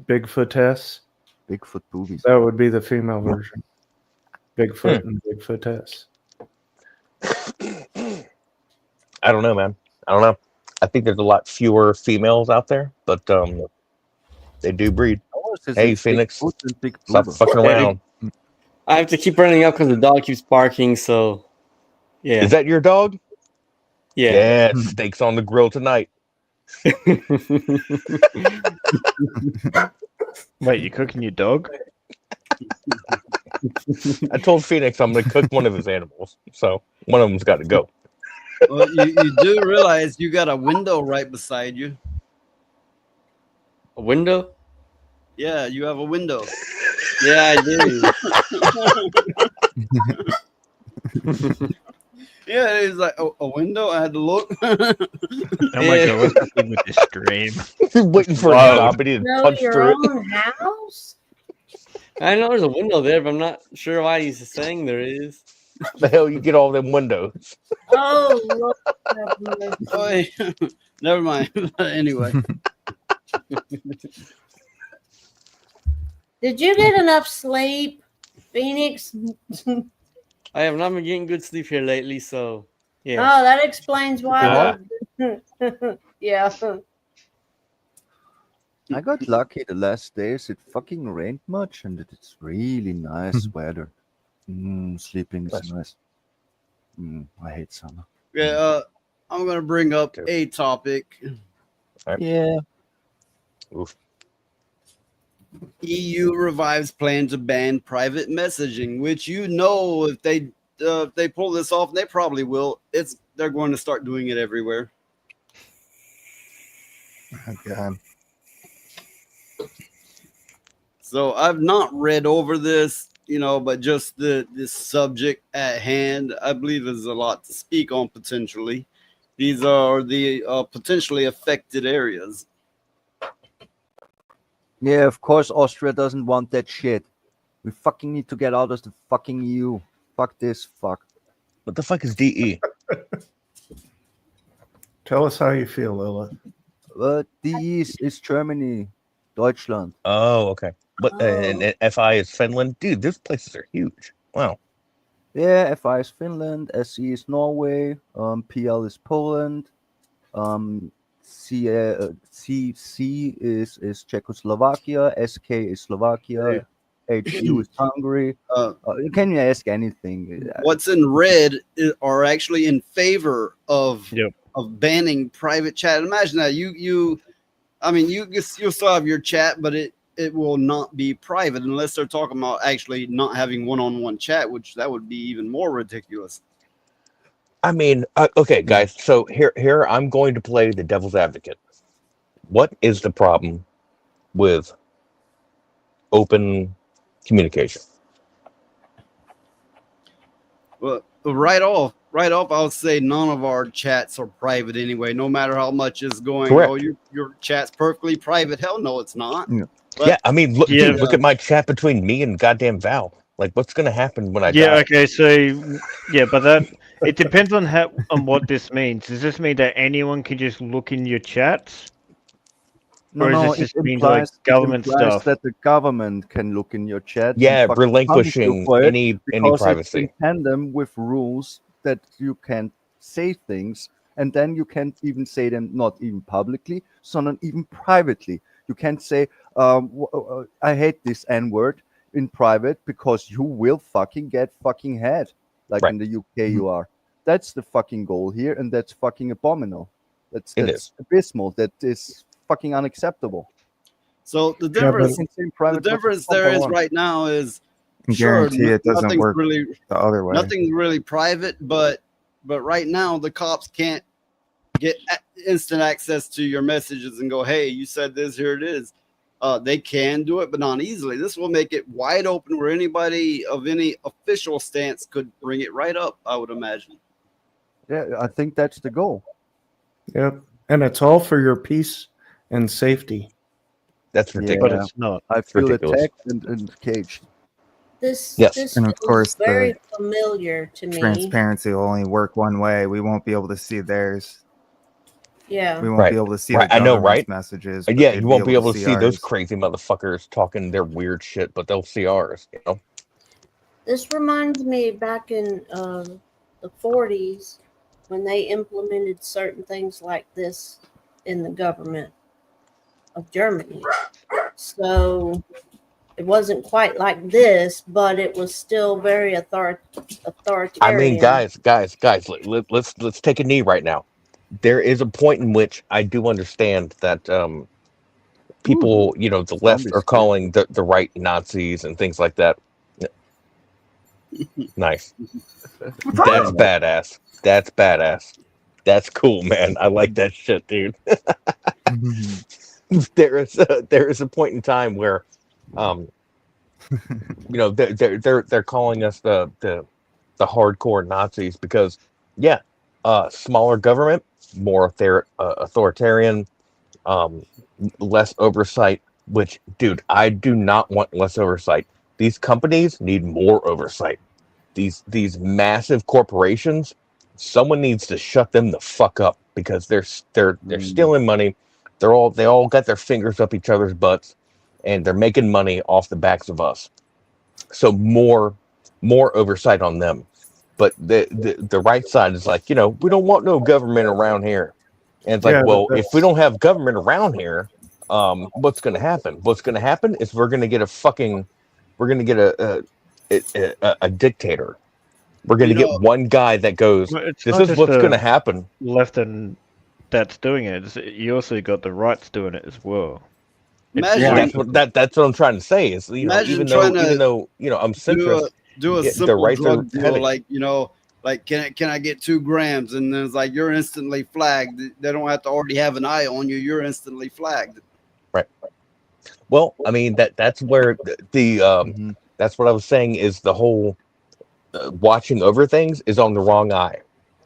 Bigfootess. Bigfoot boobies. That would be the female version. Bigfoot and Bigfootess. I don't know, man. I don't know. I think there's a lot fewer females out there, but they do breed. Hey, Phoenix, stop fucking around. I have to keep running up because the dog keeps barking. So, yeah. Is that your dog? Yeah. Yeah, steaks on the grill tonight. Wait, you cooking your dog? I told Phoenix I'm going to cook one of his animals, so one of them's got to go. Well, you do realize you got a window right beside you. A window? Yeah, you have a window. Yeah, I do. Yeah, it's like a window. I had to look. Oh my god, what's happening with this stream? Waiting for a zombie to punch your through it. own house? I know there's a window there, but I'm not sure why he's saying there is. The hell you get all them windows? Oh, Lord. Oh, wait. Never mind. Anyway. Did you get enough sleep, Phoenix? I have not been getting good sleep here lately, so yeah. Oh, that explains why. Yeah. I got lucky the last days. It fucking rained much, and it's really nice weather. Sleeping is nice. I hate summer. Yeah, I'm gonna bring up a topic. Yeah. Oof. EU revives plan to ban private messaging, which if they pull this off, and they probably will. They're going to start doing it everywhere. Okay. So I've not read over this, but just this subject at hand, I believe there's a lot to speak on potentially. These are the potentially affected areas. Yeah, of course Austria doesn't want that shit. We fucking need to get out of the fucking EU. Fuck this, fuck. What the fuck is DE? Tell us how you feel, Lila. The East is Germany, Deutschland. Oh, okay. But Oh. and FI is Finland. Dude, those places are huge. Wow. Yeah, FI is Finland, SE is Norway, PL is Poland, CC is Czechoslovakia, SK is Slovakia, HU is Hungary. Can you ask anything? What's in red are actually in favor of Yep. of banning private chat. Imagine that you you'll still have your chat, but it will not be private unless they're talking about actually not having one-on-one chat, which that would be even more ridiculous. I mean, okay, guys. So here I'm going to play the devil's advocate. What is the problem with open communication? Well, right off, I would say none of our chats are private anyway. No matter how much is going, Correct. oh, your chat's perfectly private. Hell no, it's not. Yeah. But, Yeah, I mean, look, Yeah. dude, look at my chat between me and goddamn Val. Like, what's gonna happen when I Yeah. die? Okay. So yeah, but that it depends on what this means. Does this mean that anyone can just look in your chats? Or No, does this it just mean like implies, government stuff? that the government can look in your chat. Yeah, and fucking punish you relinquishing for it any because it's privacy. in tandem with rules that you can't say things, and then you can't even say them not even publicly, sondern even privately. You can't say, I hate this N-word in private because you will fucking get fucking head, like Right. in the UK you are. That's the fucking goal here, and that's fucking abominable. That's It is. abysmal. That is fucking unacceptable. So the Yeah, but- difference there is right now is I sure guarantee it doesn't nothing's work really the other way. nothing's really private, but right now the cops can't get instant access to your messages and go, hey, you said this, here it is. They can do it, but not easily. This will make it wide open where anybody of any official stance could bring it right up, I would imagine. Yeah, I think that's the goal. Yep. And it's all for your peace and safety. That's Yeah, ridiculous. But it's not. I feel ridiculous. attacked and caged. This Yes. this And of feels course, the very familiar to me. Transparency will only work one way. We won't be able to see theirs. Yeah. We won't Right. be able to see Right, the I know, government's right? messages. but Yeah, they'd you won't be able to see those ours. crazy motherfuckers talking their weird shit, but they'll see ours. You know. This reminds me back in the 40s when they implemented certain things like this in the government of Germany. So it wasn't quite like this, but it was still very authoritarian. I mean, guys, let's take a knee right now. There is a point in which I do understand that people, you know, the left Zombies, are calling the right Nazis and things like that. Nice. That's badass. That's badass. That's cool, man. I like that shit, dude. there is a point in time where, you know, they're calling us the hardcore Nazis because, yeah, smaller government, more authoritarian, less oversight. Which, dude, I do not want less oversight. These companies need more oversight. These massive corporations, someone needs to shut them the fuck up because they're stealing money. They all got their fingers up each other's butts, and they're making money off the backs of us. So more oversight on them. But the right side is like, you know, we don't want no government around here. And it's like, Yeah, well, that's- if we don't have government around here, what's going to happen? What's going to happen is we're going to get a dictator. We're going to get one guy that goes, Well, it's this not is just what's the going to happen. Left and that's doing it. You also got the rights doing it as well. Imagine, That's what I'm trying to say is, you know, Imagine even trying to though you know I'm centrist, do a the simple rights are drug deal, heavy. like, you know, like can I get 2 grams, and then it's like you're instantly flagged. They don't have to already have an eye on you. You're instantly flagged. Right. Well, I mean that's where the that's what I was saying is the whole watching over things is on the wrong eye,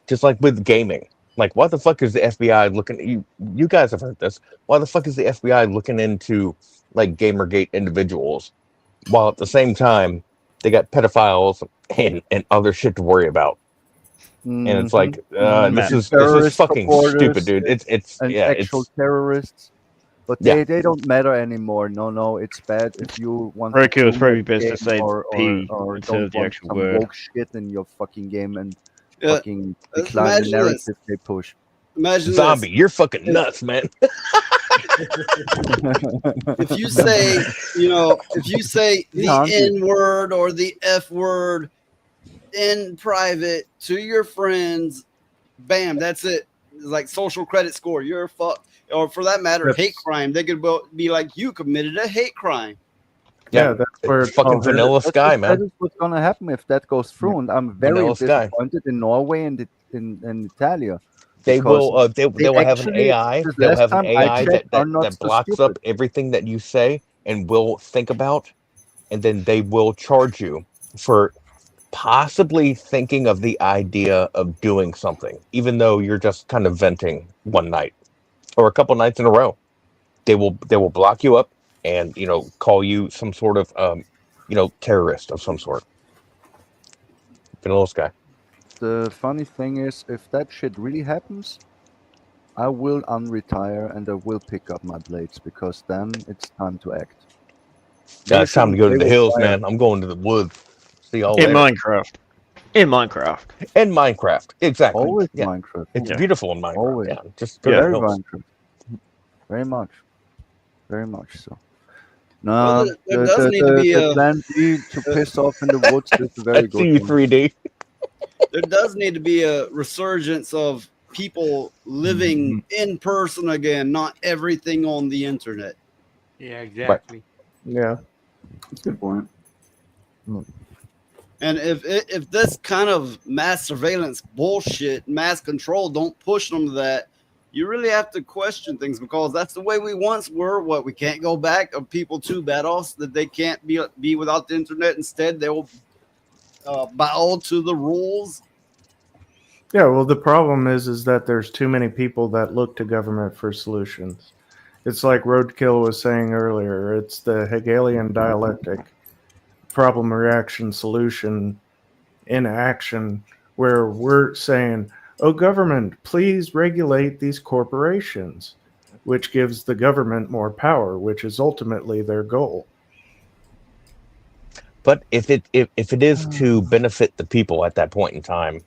just like with gaming. Like, why the fuck is the FBI looking? You guys have heard this. Why the fuck is the FBI looking into like Gamergate individuals, while at the same time they got pedophiles and other shit to worry about? and it's like this is terrorist fucking stupid, dude. It's and yeah, actual it's terrorists. But Yeah. they don't matter anymore. No, it's bad if you want Ricky, to it's probably promote best to game say P or instead don't of the want actual some word. woke shit in your fucking game and Yeah, fucking decline the imagine narrative this. they push. Imagine zombie. this. You're fucking nuts, man. If you say, if you say Be the hungry. N word or the F word in private to your friends, bam, that's it. It's like social credit score. You're fucked. Or for that matter, hate crime. They could be like, you committed a hate crime. Yeah, that's where it's fucking Vanilla Sky, That man. is what's gonna happen if that goes through, and I'm very Vanilla Sky. disappointed in Norway and in Italia. They because will. They will have an actually, AI. the They'll last have an time I AI checked, are not that so blocks stupid. up everything that you say and will think about, and then they will charge you for possibly thinking of the idea of doing something, even though you're just kind of venting one night or a couple nights in a row. They will block you up and call you some sort of terrorist of some sort. Vanilla Sky. The funny thing is, if that shit really happens, I will unretire and I will pick up my blades because then it's time to act. It's time to go to the hills, fire. man. I'm going to the woods. See y'all In later. Minecraft. In Minecraft. In Minecraft, exactly. Always Yeah. Minecraft. It's Yeah. beautiful in Minecraft. Always. Yeah, just go to the Very hills. Minecraft. Very much. Very much so. Well, No, there does need to be the a plan B to piss off in the woods is a very I good see you one. 3D. there does need to be a resurgence of people living in person again, not everything on the internet. Yeah, exactly. Yeah. That's a good point. And if this kind of mass surveillance bullshit, mass control don't push them to that, you really have to question things because that's the way we once were. What, we can't go back? Are people too bad off that they can't be without the internet? Instead, they will bow to the rules. Yeah, well, the problem is that there's too many people that look to government for solutions. It's like Roadkill was saying earlier. It's the Hegelian dialectic, problem, reaction, solution in action, where we're saying, oh, government, please regulate these corporations, which gives the government more power, which is ultimately their goal. But if it is to benefit the people at that point in time,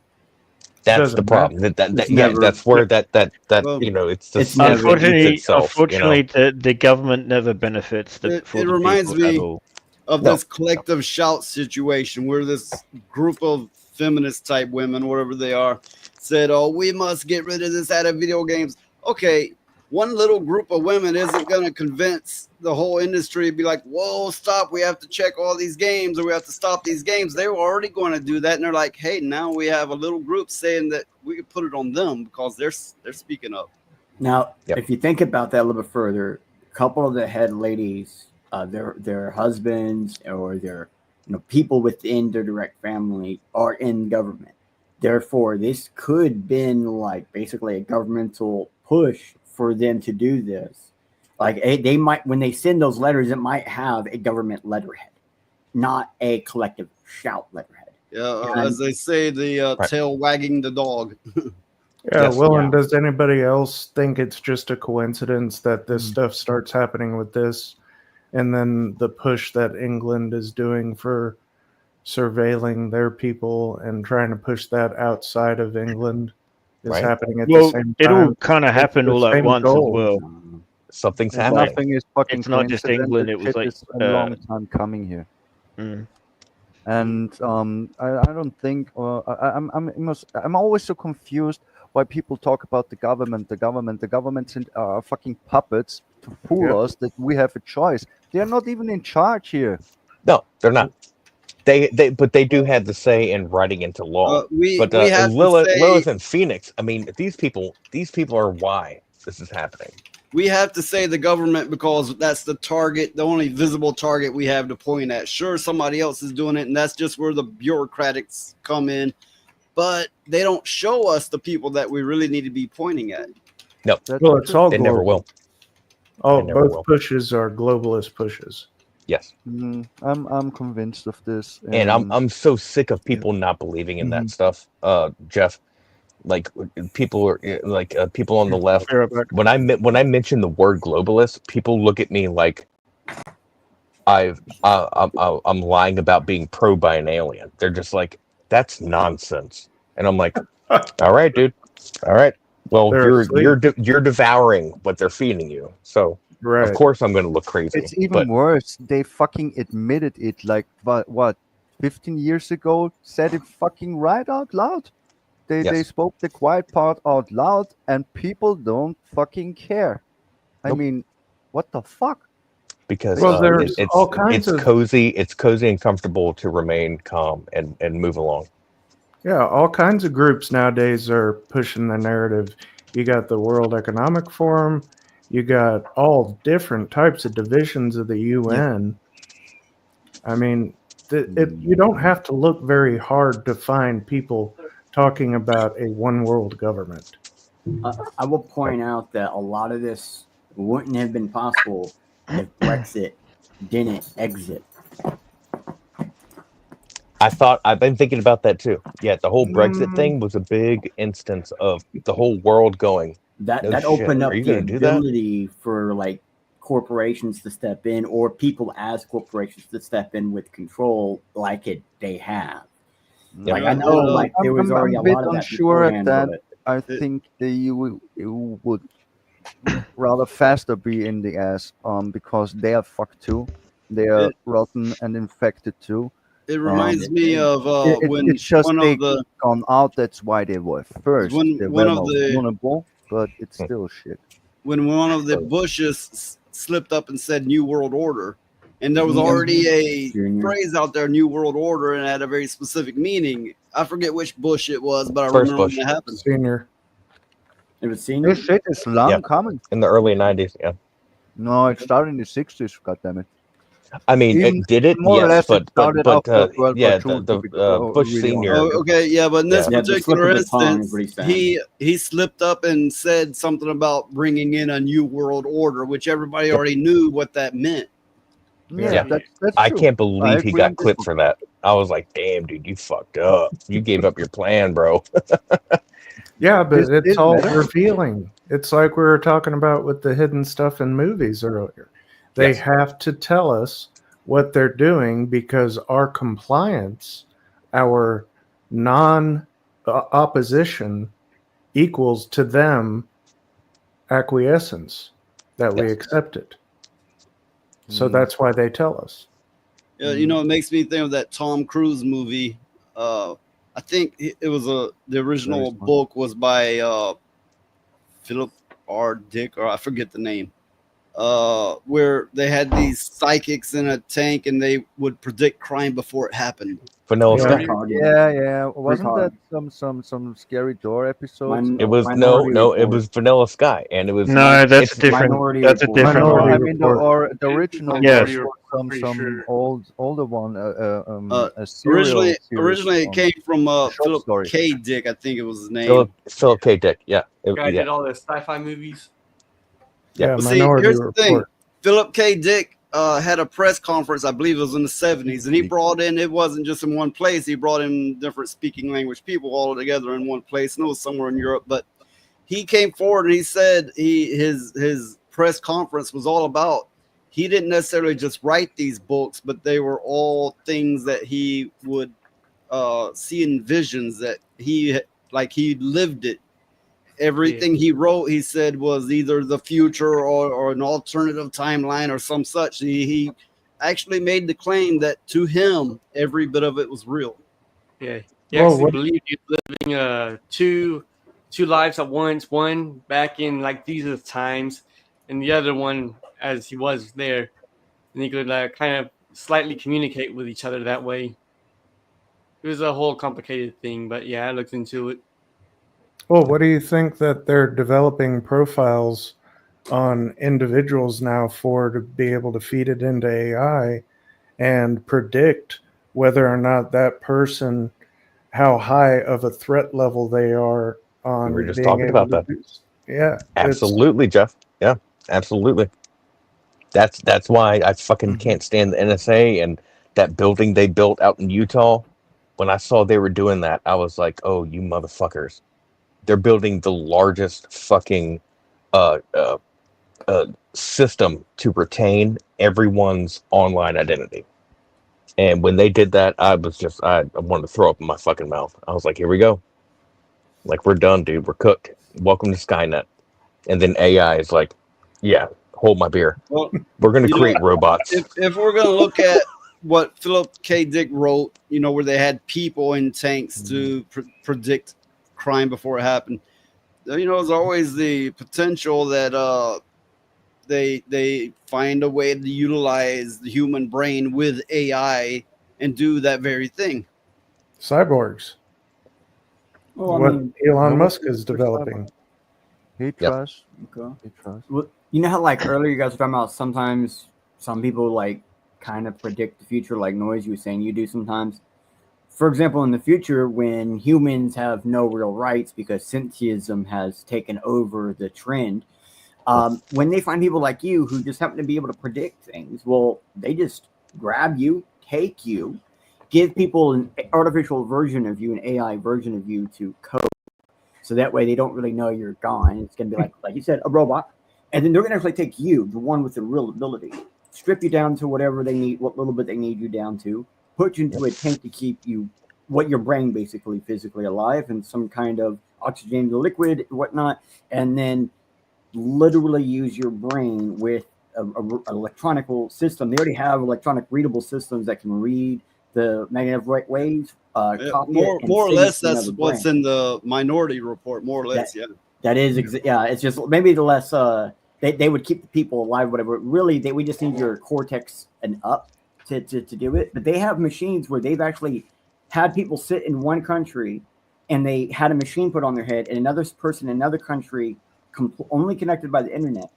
that's the problem. That's where that it's the snake that eats itself. Unfortunately, the government never benefits the It reminds people at me all. of this collective shout situation where this group of feminist type women, whatever they are, said, oh, we must get rid of this out of video games. Okay, one little group of women isn't going to convince the whole industry to be like, whoa, stop, we have to check all these games or we have to stop these games. They were already going to do that, and they're like, hey, now we have a little group saying that we could put it on them because they're speaking up. Now, if you think about that a little bit further, a couple of the head ladies, their husbands or their people within their direct family are in government. Therefore, this could been like basically a governmental push for them to do this. Like they might, when they send those letters, it might have a government letterhead, not a collective shout letterhead. Yeah, as they say, the tail wagging the dog. Yeah, and does anybody else think it's just a coincidence that this stuff starts happening with this, and then the push that England is doing for surveilling their people and trying to push that outside of England is happening at the same time? It all kind of happened all at once as well. Something's happening. Nothing is fucking. It's not just England. It was like a long time coming here. And I don't think I'm always so confused why people talk about the government. The government's fucking puppets to fool us that we have a choice. They're not even in charge here. No, they're not. But they do have the say in writing into law. Lilith and Phoenix, I mean, these people are why this is happening. We have to say the government because that's the target, the only visible target we have to point at. Sure, somebody else is doing it, and that's just where the bureaucrats come in. But they don't show us the people that we really need to be pointing at. No, well, it's all they never will. Both pushes are globalist pushes. Yes, I'm convinced of this, and I'm so sick of people not believing in that stuff, Jeff. like people are like people on the left. Be right back. When I mention the word globalist, people look at me like I'm lying about being probed by an alien. They're just like, that's nonsense. And I'm like, all right, dude. All right. Well, They're you're devouring what they're feeding you. So of course I'm going to look crazy. It's even worse. They fucking admitted it. Like what 15 years ago, said it fucking right out loud. They spoke the quiet part out loud, and people don't fucking care. I mean, what the fuck? Because there's all kinds of cozy. It's cozy and comfortable to remain calm and move along. Yeah, all kinds of groups nowadays are pushing the narrative. You got the World Economic Forum. You got all different types of divisions of the UN. I mean, you don't have to look very hard to find people talking about a one world government. I will point out that a lot of this wouldn't have been possible if Brexit didn't exit. I've been thinking about that too. Yeah, the whole Brexit thing was a big instance of the whole world going. That opened up the ability for like corporations to step in, or people as corporations to step in with control, like they have. Yeah. Like I know, like there was already a lot of that. Unsure at that. I think the EU would rather faster be in the ass, because they are fucked too. They are rotten and infected too. It reminds me of when it's just one they of the gone out. That's why they were first. They one were of the vulnerable, but it's still shit. When one of the Bushes slipped up and said "New World Order," and there was already a phrase out there, "New World Order," and it had a very specific meaning. I forget which Bush it was, but I remember when it happened. Senior. It was senior. This shit is long coming. In the early 90s, yeah. No, it started in the 60s. Goddammit. I mean, Even it did it? more or Yes, less it but after World War yeah, II the to be Bush really Senior. Oh, okay, yeah, but in this Yeah, the slip particular of the tongue instance, is what he's saying. he slipped up and said something about bringing in a new world order, which everybody already knew what that meant. Yeah, that's I true. can't believe he agree got on this clipped one. for that. I was like, damn, dude, you fucked up. You gave up your plan, bro. Yeah, but This it's did all matter. revealing. It's like we were talking about with the hidden stuff in movies earlier. They Yes. have to tell us what they're doing because our compliance, our non-opposition equals to them acquiescence that we accept it. So that's why they tell us. Yeah, you know, it makes me think of that Tom Cruise movie. I think it was the original book was by Philip R. Dick, or I forget the name. Where they had these psychics in a tank and they would predict crime before it happened. Vanilla Sky. Yeah. Wasn't that some scary door episode? It was it was Vanilla Sky, and it was That's it's different. That's a different Minority one. I mean, the original Yes. was some older one. A serial Originally, it came from Philip story. K. Dick, I think it was his name. Philip K. Dick. Yeah, Guy did all the sci-fi movies. Yeah, But see, Minority here's the thing. Report. Philip K. Dick had a press conference, I believe it was in the 70s, and he brought in, it wasn't just in one place, he brought in different speaking language people all together in one place, and it was somewhere in Europe. But he came forward and he said his press conference was all about, he didn't necessarily just write these books, but they were all things that he would see in visions, that he lived it. Everything he wrote, he said, was either the future or an alternative timeline or some such. He actually made the claim that to him, every bit of it was real. Yeah, he actually believed he was living two lives at once. One back in like these are the times, and the other one as he was there, and he could kind of slightly communicate with each other that way. It was a whole complicated thing, but yeah, I looked into it. Well, what do you think that they're developing profiles on individuals now for to be able to feed it into AI and predict whether or not that person, how high of a threat level they are on we were just being talking able about to that. Yeah, Absolutely, Jeff. Yeah, absolutely. That's why I fucking can't stand the NSA and that building they built out in Utah. When I saw they were doing that, I was like, "Oh, you motherfuckers! they're building the largest fucking system to retain everyone's online identity. And when they did that, I wanted to throw up in my fucking mouth. I was like, here we go. Like, we're done, dude. We're cooked. Welcome to Skynet. And then AI is like, yeah, hold my beer. Well, we're going to create robots. If we're going to look at what Philip K. Dick wrote, where they had people in tanks to predict crime before it happened, there's always the potential that they find a way to utilize the human brain with AI and do that very thing. Cyborgs. Well, what Elon Musk is developing. He trusts. Okay. He trusts. Well, you know how like earlier you guys were talking about sometimes some people like kind of predict the future, like Noise, you were saying you do sometimes. For example, in the future, when humans have no real rights because syntheism has taken over the trend, when they find people like you who just happen to be able to predict things, well, they just grab you, take you, give people an artificial version of you, an AI version of you to code. So that way they don't really know you're gone. It's going to be like you said, a robot. And then they're going to actually take you, the one with the real ability, strip you down to whatever they need, what little bit they need you down to, put you into a tank to keep you, what your brain basically physically alive and some kind of oxygenated liquid, whatnot, and then literally use your brain with an electronical system. They already have electronic readable systems that can read the magnetic waves. More or less, that's what's in the Minority Report. More or less, That is, it's just maybe the less. They would keep the people alive, whatever. Really, we just need your cortex and up to do it. But they have machines where they've actually had people sit in one country, and they had a machine put on their head, and another person in another country, only connected by the internet,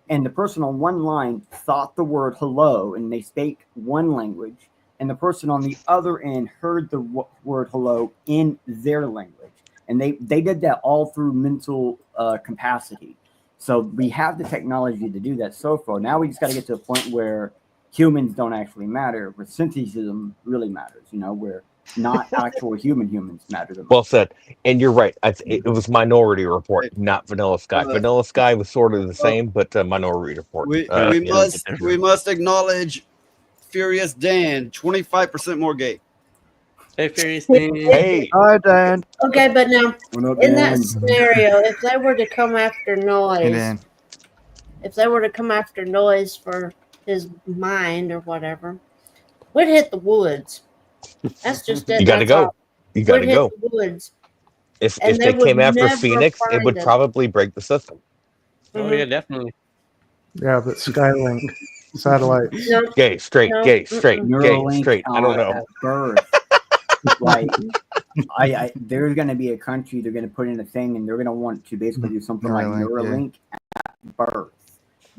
and the person on one line thought the word hello, and they spake one language. And the person on the other end heard the word hello in their language. And they did that all through mental capacity. So we have the technology to do that so far. Now we just got to get to a point where humans don't actually matter, where synthetism really matters, where not actual humans matter the most. Well said. And you're right. It was Minority Report, not Vanilla Sky. Vanilla Sky was sort of the same, but Minority Report. We must acknowledge Furious Dan, 25% more gay. Hey, Furious Dan. Hey. Hi, Dan. Okay, but now, in that scenario, if they were to come after Noise, for his mind or whatever, we'd hit the woods. That's just it. You got to go. You got to go. Hit the woods. If they came after Phoenix, it would probably break the system. Oh, yeah, definitely. Yeah, but Skylink satellite. Gay, straight. I don't know. Birth. Like, there's going to be a country, they're going to put in a thing, and they're going to want to basically do something like Neuralink at birth,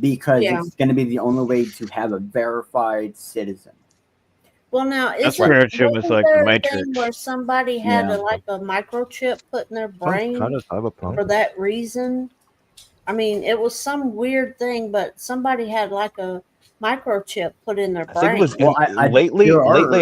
because it's going to be the only way to have a verified citizen. Well, now that's like the Matrix, where somebody had a microchip put in their brain for that reason. I mean, it was some weird thing, but somebody had like a microchip put in their brain. I think it was lately,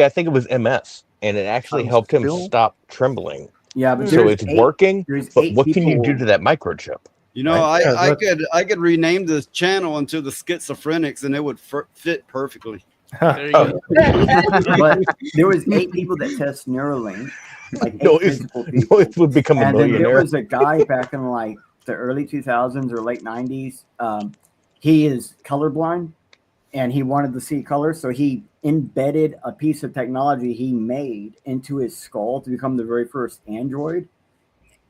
I think it was MS, and it actually helped him stop trembling. Yeah, but so it's working. But what can you do to that microchip? I could rename this channel into the Schizophrenics, and it would fit perfectly. But there was 8 people that test Neuralink. Like Noise would become a millionaire. There was a guy back in like the early 2000s or late 90s. He is colorblind, and he wanted to see color, so he embedded a piece of technology he made into his skull to become the very first android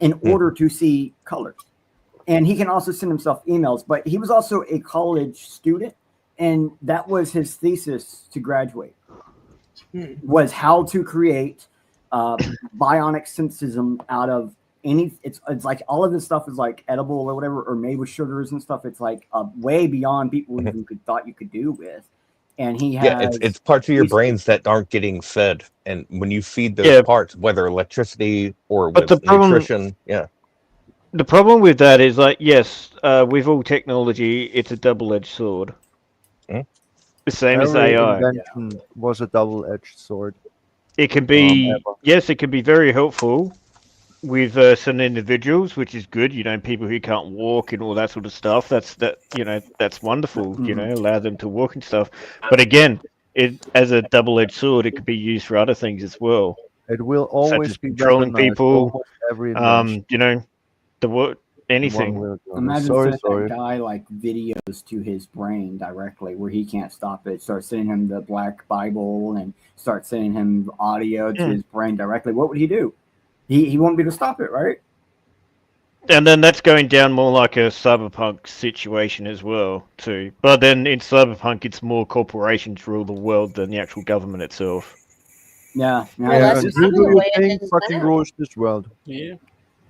in order to see colors. And he can also send himself emails, but he was also a college student, and that was his thesis to graduate, was how to create bionic synthetism out of any. It's like all of this stuff is like edible or whatever, or made with sugars and stuff. It's like way beyond people even thought you could do with. And he has it's parts of your brains that aren't getting fed, and when you feed those parts, whether electricity or with nutrition, the problem with that is like, yes, with all technology, it's a double-edged sword. The same as AI. Invention was a double-edged sword. It can be, yes, it can be very helpful, with certain individuals, which is good. People who can't walk and all that sort of stuff. That's wonderful. Allow them to walk and stuff. But again, it as a double-edged sword, it could be used for other things as well. It will such always as be controlling weaponized. people. Almost every invention. Anything. Imagine Sorry. sending that guy like videos to his brain directly where he can't stop it. Start sending him the Black Bible and start sending him audio to his brain directly. What would he do? He won't be able to stop it, right? And then that's going down more like a cyberpunk situation as well, too. But then in cyberpunk, it's more corporations rule the world than the actual government itself. Yeah. That's Who kind of do the you way it think is fucking now. rules this world? Yeah.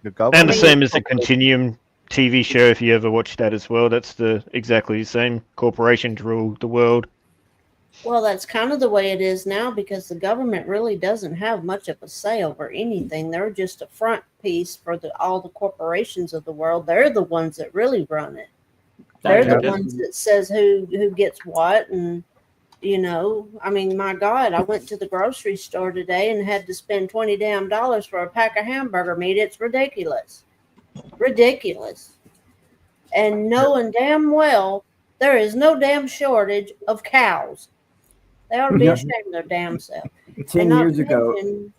The And government. the same as the Continuum TV show, if you ever watched that as well. That's exactly the same. Corporations rule the world. Well, that's kind of the way it is now because the government really doesn't have much of a say over anything. They're just a front piece for all the corporations of the world. They're the ones that really run it. They're the ones that says who gets what. And, my God, I went to the grocery store today and had to spend $20 damn for a pack of hamburger meat. It's ridiculous. Ridiculous. And knowing damn well there is no damn shortage of cows. They ought to be ashamed of their damn self. 10 years ago,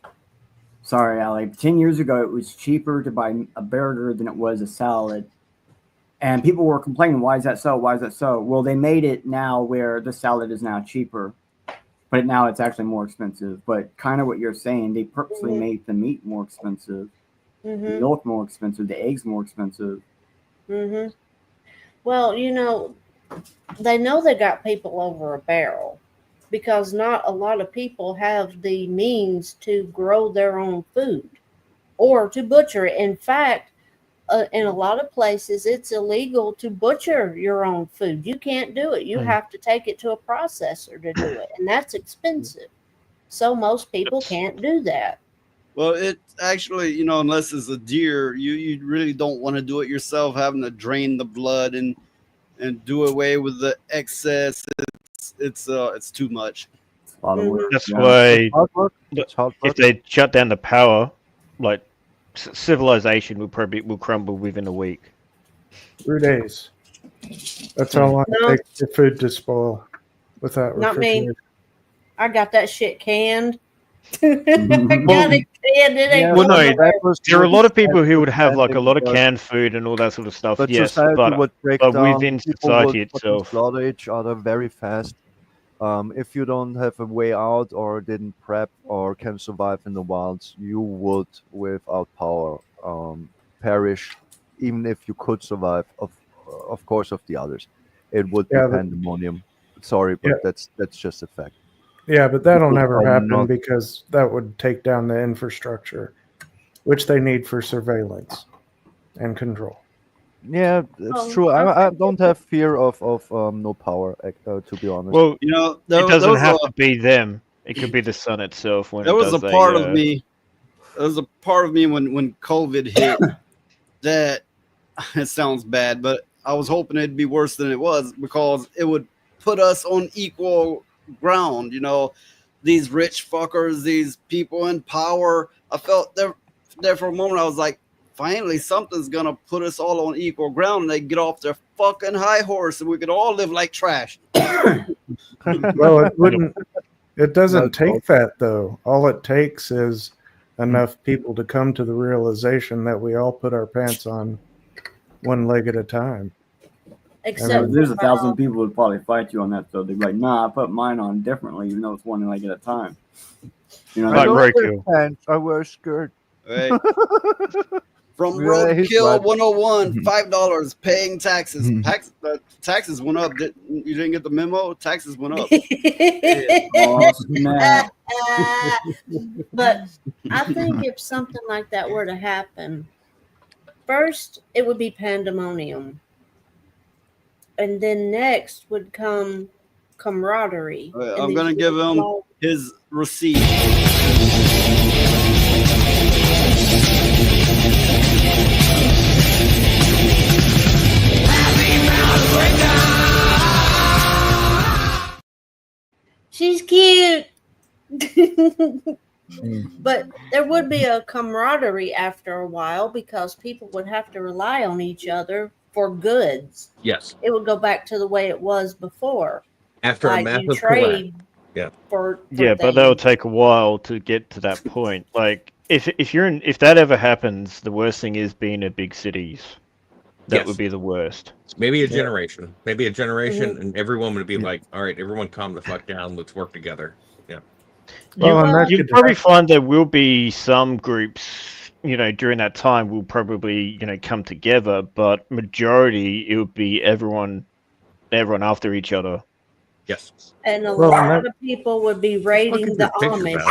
sorry, Allie. 10 years ago, it was cheaper to buy a burger than it was a salad. And people were complaining, why is that so? Why is that so? Well, they made it now where the salad is now cheaper. But now it's actually more expensive. But kind of what you're saying, they purposely made the meat more expensive, the milk more expensive, the eggs more expensive. Well, they know they got people over a barrel because not a lot of people have the means to grow their own food or to butcher it. In fact, in a lot of places, it's illegal to butcher your own food. You can't do it. You have to take it to a processor to do it, and that's expensive. So most people can't do that. Well, it actually, unless it's a deer, you really don't want to do it yourself, having to drain the blood and do away with the excess. It's too much. A lot of work. That's why if they shut down the power, like civilization will crumble within a week. 3 days. That's how long it takes for food to spoil without Not me. refrigeration. I got that shit canned. I got it canned. It ain't Well, no, going there are a lot of people who would have like a lot of canned food and all that sort of stuff. But Yes, society would break but down. within People society would fucking itself. slaughter each other very fast. If you don't have a way out or didn't prep or can survive in the wilds, you would, without power, perish. Even if you could survive, of course, of the others, it would be pandemonium. Sorry, but that's just a fact. Yeah, but that'll People never are happen not- because that would take down the infrastructure, which they need for surveillance and control. Yeah, it's true. I don't have fear of no power, to be honest. Well, it doesn't have to be them. It could be the sun itself. When There it was a does part of me. There was a part of me when COVID hit that it sounds bad, but I was hoping it'd be worse than it was because it would put us on equal ground. These rich fuckers, these people in power. I felt there for a moment. I was like, finally, something's gonna put us all on equal ground, and they get off their fucking high horse, and we could all live like trash. Well, it wouldn't. It doesn't take that though. All it takes is enough people to come to the realization that we all put our pants on one leg at a time. Except there's 1,000 people who would probably fight you on that, though. They'd be like, "Nah, I put mine on differently, even though it's one leg at a time." I don't wear pants. I wear a skirt. Right. From Roadkill 101, $5 paying taxes. Taxes went up. You didn't get the memo? Taxes went up. Oh, snap. But I think if something like that were to happen, first it would be pandemonium. And then next would come camaraderie. I'm going to give him his receipt. She's cute. But there would be a camaraderie after a while because people would have to rely on each other for goods. Yes. It would go back to the way it was before. After a like you massive trade collapse. for Yeah, but that'll take a while to get to that point. Like if that ever happens, the worst thing is being in big cities. That would be the worst. Maybe a generation. Maybe a generation, Mhm. and everyone would be like, "All right, everyone, calm the fuck down. Let's work together." Yeah. You'll probably find there will be some groups, during that time will probably, come together, but majority it would be everyone after each other. Yes. And a lot of people would be raiding the Amish.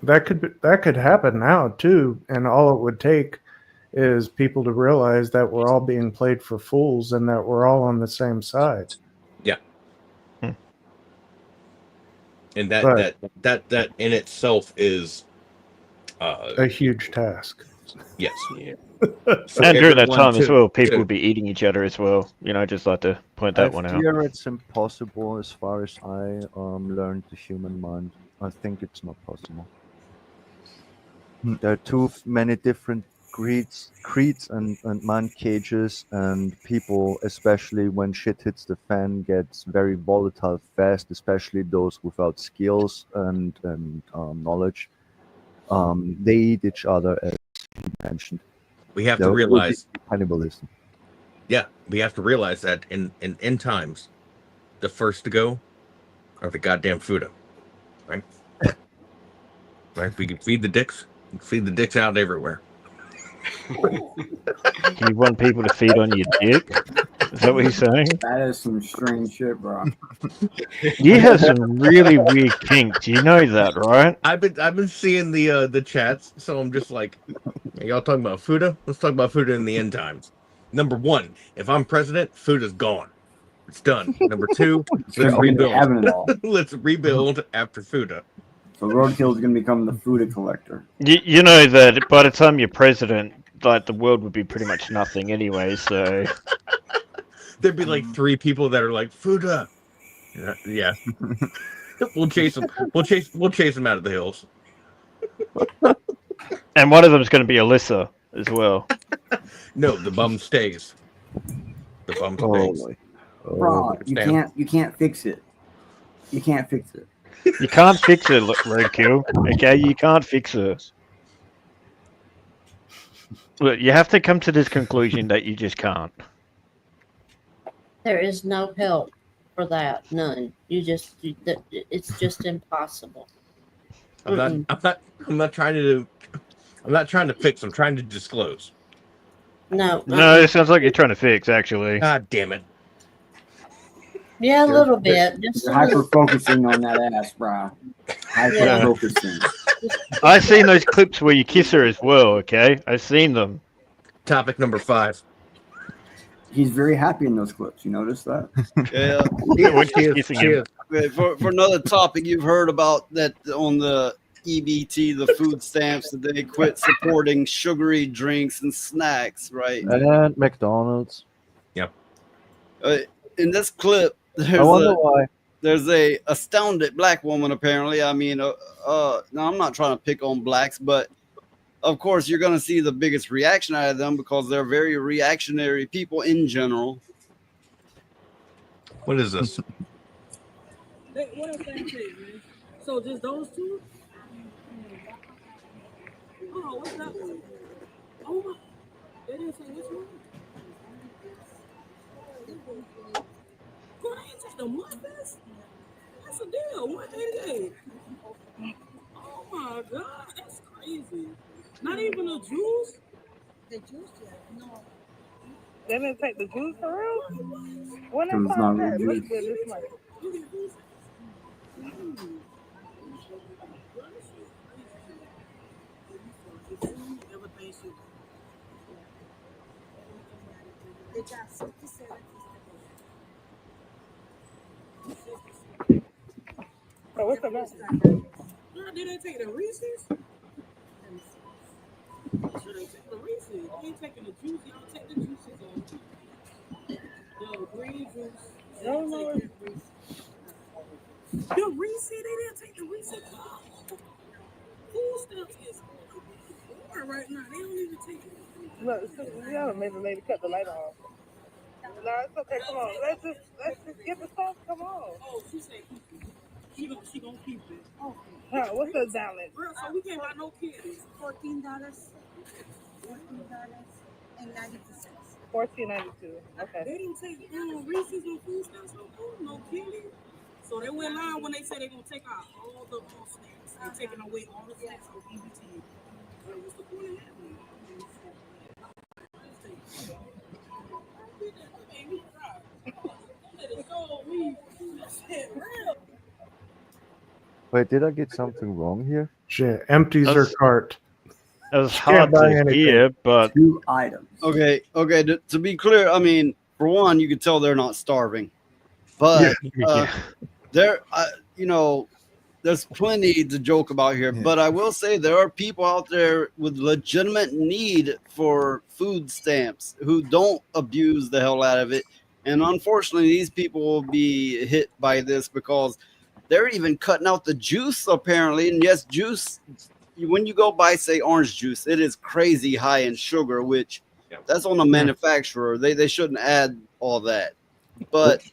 That could happen now too, and all it would take is people to realize that we're all being played for fools and that we're all on the same side. Yeah. And that in itself is a huge task. Yes. Yeah. And during that time as well, people would be eating each other as well. I'd just like to point that one out. Here it's impossible as far as I learned the human mind. I think it's not possible. There are too many different creeds and man cages, and people, especially when shit hits the fan, gets very volatile fast, especially those without skills and knowledge. They eat each other, as you mentioned. We have to realize cannibalism. Yeah, we have to realize that in end times, the first to go are the goddamn Fuda, right? Right? We can feed the dicks. We can feed the dicks out everywhere. You want people to feed on your dick? Is that what you're saying? That is some strange shit, bro. You have some really weird kinks. You know that, right? I've been seeing the chats, so I'm just like, hey, y'all talking about Fuda? Let's talk about Fuda in the end times. Number one, if I'm president, Fuda's gone. It's done. Number two, let's rebuild. Let's rebuild after Fuda. So Roadkill is going to become the Fuda collector. You know that by the time you're president, like the world would be pretty much nothing anyway. So there'd be like 3 people that are like Fuda. Yeah. We'll chase them. We'll chase them out of the hills. And one of them is going to be Alyssa as well. No, the bum stays. The bum stays. Bro, you can't fix it. You can't fix it. You can't fix it, Roadkill. Okay, you can't fix it. Look, you have to come to this conclusion that you just can't. There is no help for that. None. It's just impossible. I'm not trying to fix. I'm trying to disclose. No. No, it sounds like you're trying to fix, actually. God damn it. Yeah, a little bit. Just hyper focusing on that ass, bro. Hyper focusing. I've seen those clips where you kiss her as well, okay? I've seen them. Topic number 5. He's very happy in those clips. You notice that? Yeah. For another topic, you've heard about that on the EBT, the food stamps, that they quit supporting sugary drinks and snacks, right? And McDonald's. Yep. In this clip, there's a astounded black woman, apparently. I mean, now I'm not trying to pick on blacks, but of course you're going to see the biggest reaction out of them because they're very reactionary people in general. What is this? What else they say, man? So just those two? Oh, what's that one? Oh my! They didn't say which one. Girl, they ain't just the muffins. That's a deal. 188. Oh my God, that's crazy. Not even a juice. The juice, no. They didn't take the juice for real? When It's they not found that, really look good this much. So what's the best? Did they take the Reese's? Sure they take the Reese's. They ain't taking the juice. Y'all take the juices off. The green juice. No. The Reese's, they didn't take the Reese's off. Who stamps is hard right now. They don't even take it. Look, yeah, maybe cut the light off. No, it's okay. Come on, let's just get the stuff. Come on. Oh, she said keep it. She gonna keep it. Okay. What's the balance? Girl, so we can't buy no kids. $14. $14.92. $14.92. Okay. They didn't take Reese's and food stamps no more, no candy. So they went live when they said they're gonna take out all the snacks. They're taking away all the snacks from EBT. Well, what's the point of having Wait, did I get something wrong here? She empties her cart. It was She hard can't buy to anything. hear, but 2 items. Okay. To be clear, I mean, for one, you can tell they're not starving, but there, there's plenty to joke about here. But I will say there are people out there with legitimate need for food stamps who don't abuse the hell out of it, and unfortunately, these people will be hit by this because they're even cutting out the juice apparently. And yes, juice. When you go buy, say, orange juice, it is crazy high in sugar, which that's on the manufacturer. They shouldn't add all that. But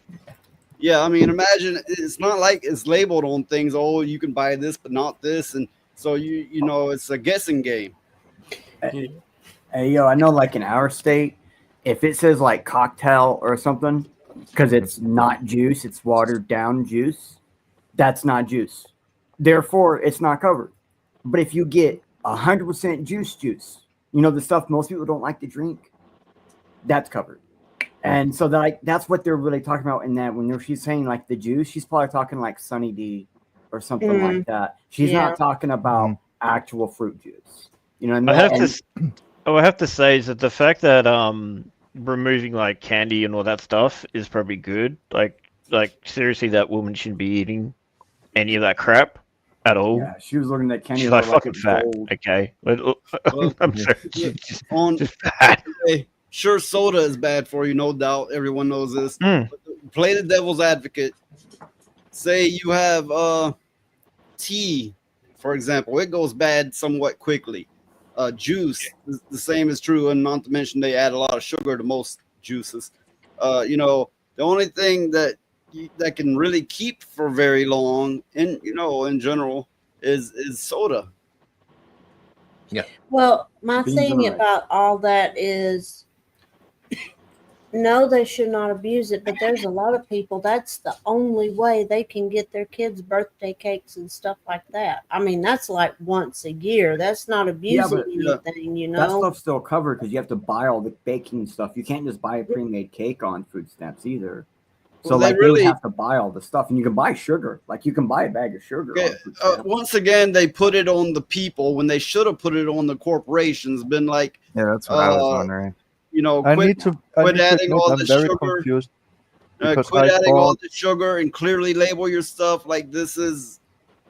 yeah, I mean, imagine it's not like it's labeled on things. Oh, you can buy this, but not this, and so you know it's a guessing game. Hey, yo, I know, like in our state, if it says like cocktail or something, because it's not juice, it's watered down juice. That's not juice. Therefore, it's not covered. But if you get 100% juice, the stuff most people don't like to drink, that's covered. And so that's what they're really talking about in that. When she's saying like the juice, she's probably talking like Sunny D or something like that. She's not talking about actual fruit juice. You know what I mean? I have to say is that the fact that removing like candy and all that stuff is probably good. Like seriously, that woman shouldn't be eating any of that crap at all. Yeah, she was looking at candy. She's like fucking fat. Okay, I'm sorry. Just sure, soda is bad for you, no doubt. Everyone knows this. Play the devil's advocate. Say you have tea, for example, it goes bad somewhat quickly. Juice, the same is true, and not to mention they add a lot of sugar to most juices. The only thing that can really keep for very long, in general, is soda. Yeah. Well, my thing about all that is, no, they should not abuse it, but there's a lot of people, that's the only way they can get their kids birthday cakes and stuff like that. I mean, that's like once a year. That's not abusing anything, That stuff's still covered because you have to buy all the baking stuff. You can't just buy a pre-made cake on food stamps either. So they would have to buy all the stuff, and you can buy sugar. Like you can buy a bag of sugar. Okay. Once again, they put it on the people when they should have put it on the corporations. Been like, that's what I was wondering. Quit adding all the sugar. Confused quit adding all the sugar and clearly label your stuff like this is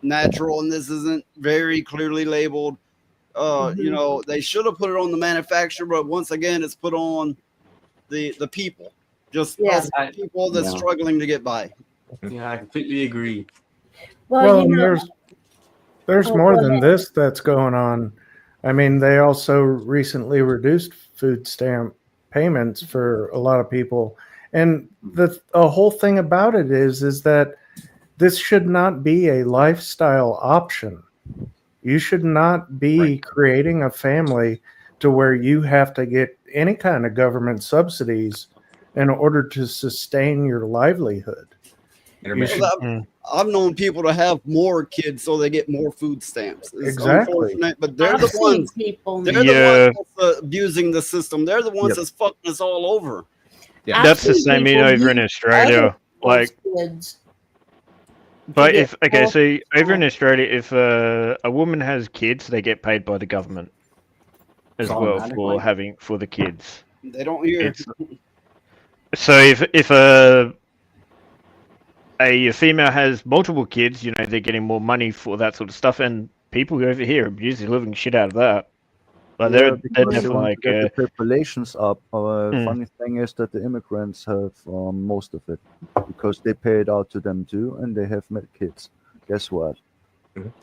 natural and this isn't very clearly labeled. They should have put it on the manufacturer, but once again, it's put on the people. Just people that's struggling to get by. Yeah, I completely agree. Well, there's more than this that's going on. I mean, they also recently reduced food stamp payments for a lot of people. And the whole thing about it is that this should not be a lifestyle option. You should not be creating a family to where you have to get any kind of government subsidies in order to sustain your livelihood. I've known people to have more kids so they get more food stamps. It's exactly. unfortunate, but they're the ones. The ones that's abusing the system. They're the ones that's fucking us all over. Yeah, that's the same over in Australia. Like, but so over in Australia, if a woman has kids, they get paid by the government as well for the kids. They don't hear. So if a female has multiple kids, they're getting more money for that sort of stuff, and people over here abuse the living shit out of that. But they're definitely like the population's up. Funny thing is that the immigrants have most of it because they pay it out to them too, and they have met kids. Guess what?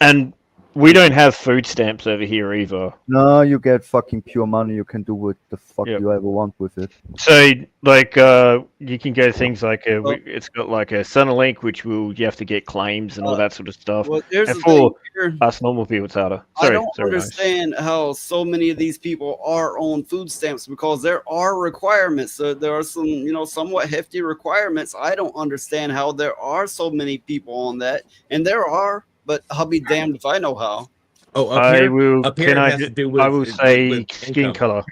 And We don't have food stamps over here either. No, you get fucking pure money. You can do what the fuck you ever want with it. So, like, you can go things like it's got like a Centrelink, which you have to get claims and all that sort of stuff. Well, here's And the for thing here. us normal people, it's harder. I Sorry, don't understand how so many of these people are on food stamps because there are requirements. So there are some, somewhat hefty requirements. I don't understand how there are so many people on that, and there are, but I'll be damned if I know how. Oh, I here will. it has to do with I will say with skin income. color.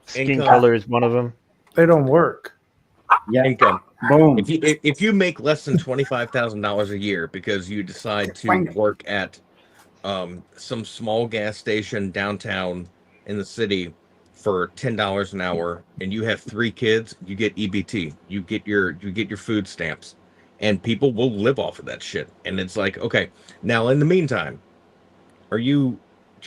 Skin Income. color is one of them. They don't work. Yeah. Income. Boom. If you make less than $25,000 a year because you decide to work at some small gas station downtown in the city for $10 an hour, and you have 3 kids, you get EBT. You get your food stamps, and people will live off of that shit. And it's like, okay, now in the meantime, do you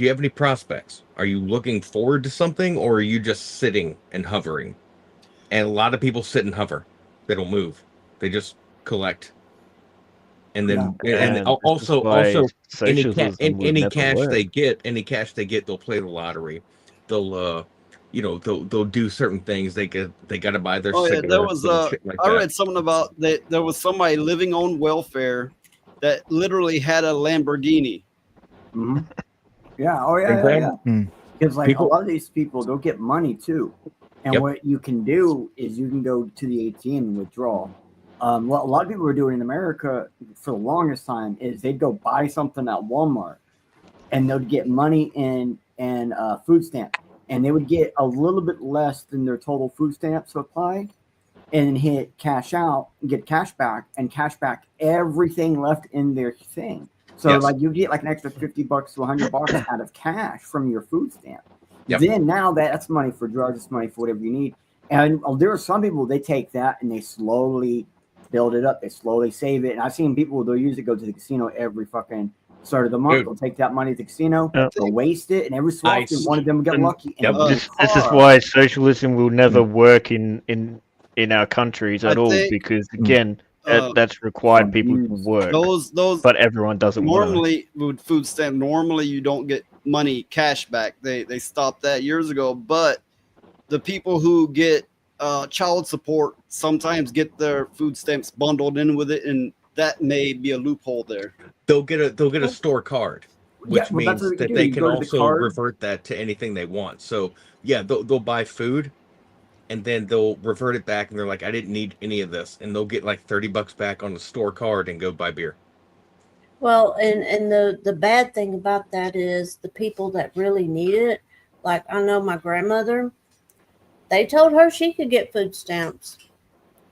have any prospects? Are you looking forward to something, or are you just sitting and hovering? And a lot of people sit and hover. They don't move. They just collect. And then also any cash they get, they'll play the lottery. They'll they'll do certain things. They got to buy their cigarettes. There was and shit like I that. read something about that there was somebody living on welfare that literally had a Lamborghini. Mm-hmm. Yeah. Oh yeah. Because like a lot of these people, they'll get money too, and what you can do is you can go to the ATM and withdraw. What a lot of people were doing in America for the longest time is they'd go buy something at Walmart, and they'd get money and food stamp, and they would get a little bit less than their total food stamp supply, and hit cash out, get cash back, and cash back everything left in their thing. So like you get like an extra $50 to $100 out of cash from your food stamp. Then now that's money for drugs, it's money for whatever you need. And there are some people, they take that and they slowly build it up. They slowly save it. And I've seen people, they'll use it, go to the casino every fucking start of the month. They'll take that money to the casino, they'll waste it, and every so often one of them will get lucky. This is why socialism will never work in our countries at all, because again, that's required people to work. But everyone doesn't normally with food stamp. Normally, you don't get money cash back. They stopped that years ago. But the people who get child support sometimes get their food stamps bundled in with it, and that may be a loophole there. They'll get a store card, which means that they can also revert that to anything they want. So they'll buy food, and then they'll revert it back, and they're like, I didn't need any of this, and they'll get like $30 back on the store card and go buy beer. Well, and the bad thing about that is the people that really need it, like I know my grandmother, they told her she could get food stamps,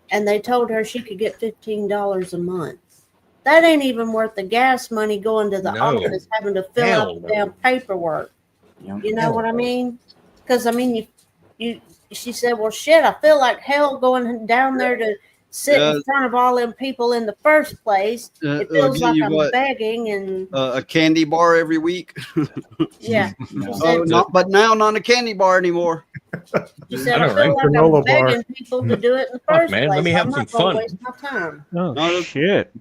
and they told her she could get $15 a month. That ain't even worth the gas money going to the office, having to fill out the damn paperwork. You know what I mean? Because I mean, she said, well, shit, I feel like hell going down there to sit in front of all them people in the first place. It feels like I'm begging and a candy bar every week. Yeah. But now not a candy bar anymore. She said, I feel like I'm begging people to do it in the first place. Let me have some fun. Waste my time. Oh, shit.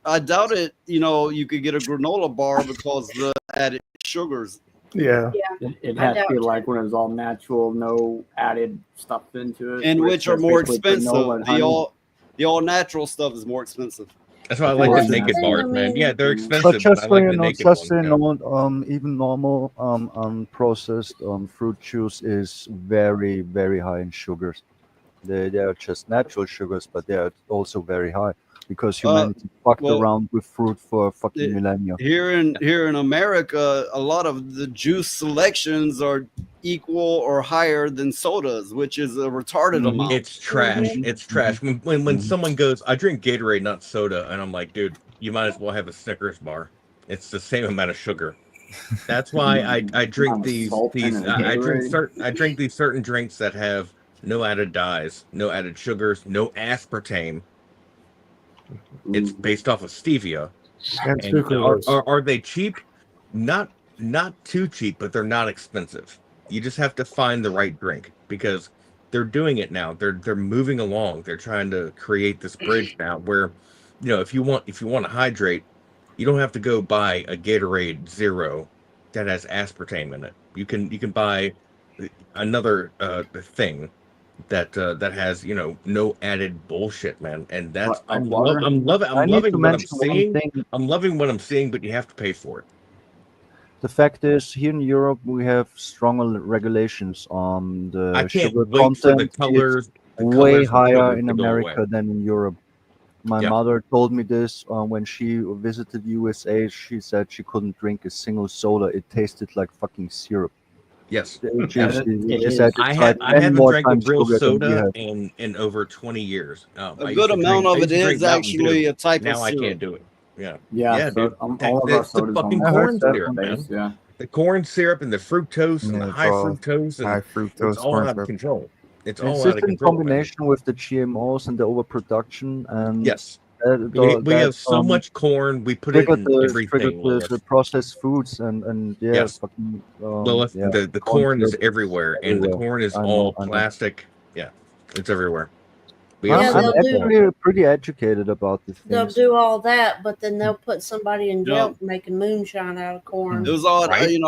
I doubt it. You could get a granola bar because the added sugars. Yeah. It has to be like when it's all natural, no added stuff into it. And which are more expensive. The all natural stuff is more expensive. That's why I like the naked bars, man. Yeah, they're expensive. But just I so like you the know, naked just ones, even normal processed fruit juice is very, very high in sugars. They are just natural sugars, but they are also very high because humanity fucked around with fruit for a fucking millennia. Here in America, a lot of the juice selections are equal or higher than sodas, which is a retarded amount. It's trash. It's trash. When someone goes, I drink Gatorade, not soda, and I'm like, dude, you might as well have a Snickers bar. It's the same amount of sugar. That's why I drink I drink these certain drinks that have no added dyes, no added sugars, no aspartame. It's based off of stevia. And are they cheap? Not too cheap, but they're not expensive. You just have to find the right drink because they're doing it now. They're moving along. They're trying to create this bridge now where, if you want to hydrate, You don't have to go buy a Gatorade Zero that has aspartame in it. You can buy another thing that has no added bullshit, man. And that's Like I'm water. loving To what I'm mention one seeing. thing. I'm loving what I'm seeing, but you have to pay for it. The fact is, here in Europe, we have stronger regulations on the I can't sugar wait for the content. colors. It's The way colors of higher sugar in to go away. America than in Europe. My Yeah. mother told me this when she visited USA. She said she couldn't drink a single soda. It tasted like fucking syrup. Yes. She said I it's like 10 haven't more drank a times real sugar than we soda have. in over 20 years. A I good used to amount drink. I of used it to drink is Mountain actually Dew. a type of Now I syrup. can't do it. Yeah. Yeah, dude. all of our It's the sodas fucking almost corn syrup syrup, man. based. Yeah. The corn syrup and the fructose and Yeah, the it's high all fructose, and high it's fructose all corn out of syrup. control. It's It's all just out of in control, man. combination with the GMOs and the overproduction, and Yes. We have so much corn. We put it triggered in everything, the Lilith. processed foods and yeah, Yes. fucking Lilith, yeah, the corn is syrup everywhere, and the everywhere. corn is I all know, I know. plastic. Yeah, it's everywhere. We Yeah, have I'm so much corn. actually pretty educated about the They'll things. do all that, but then they'll put somebody in You jail know, for making moonshine out of corn. it was odd. Right?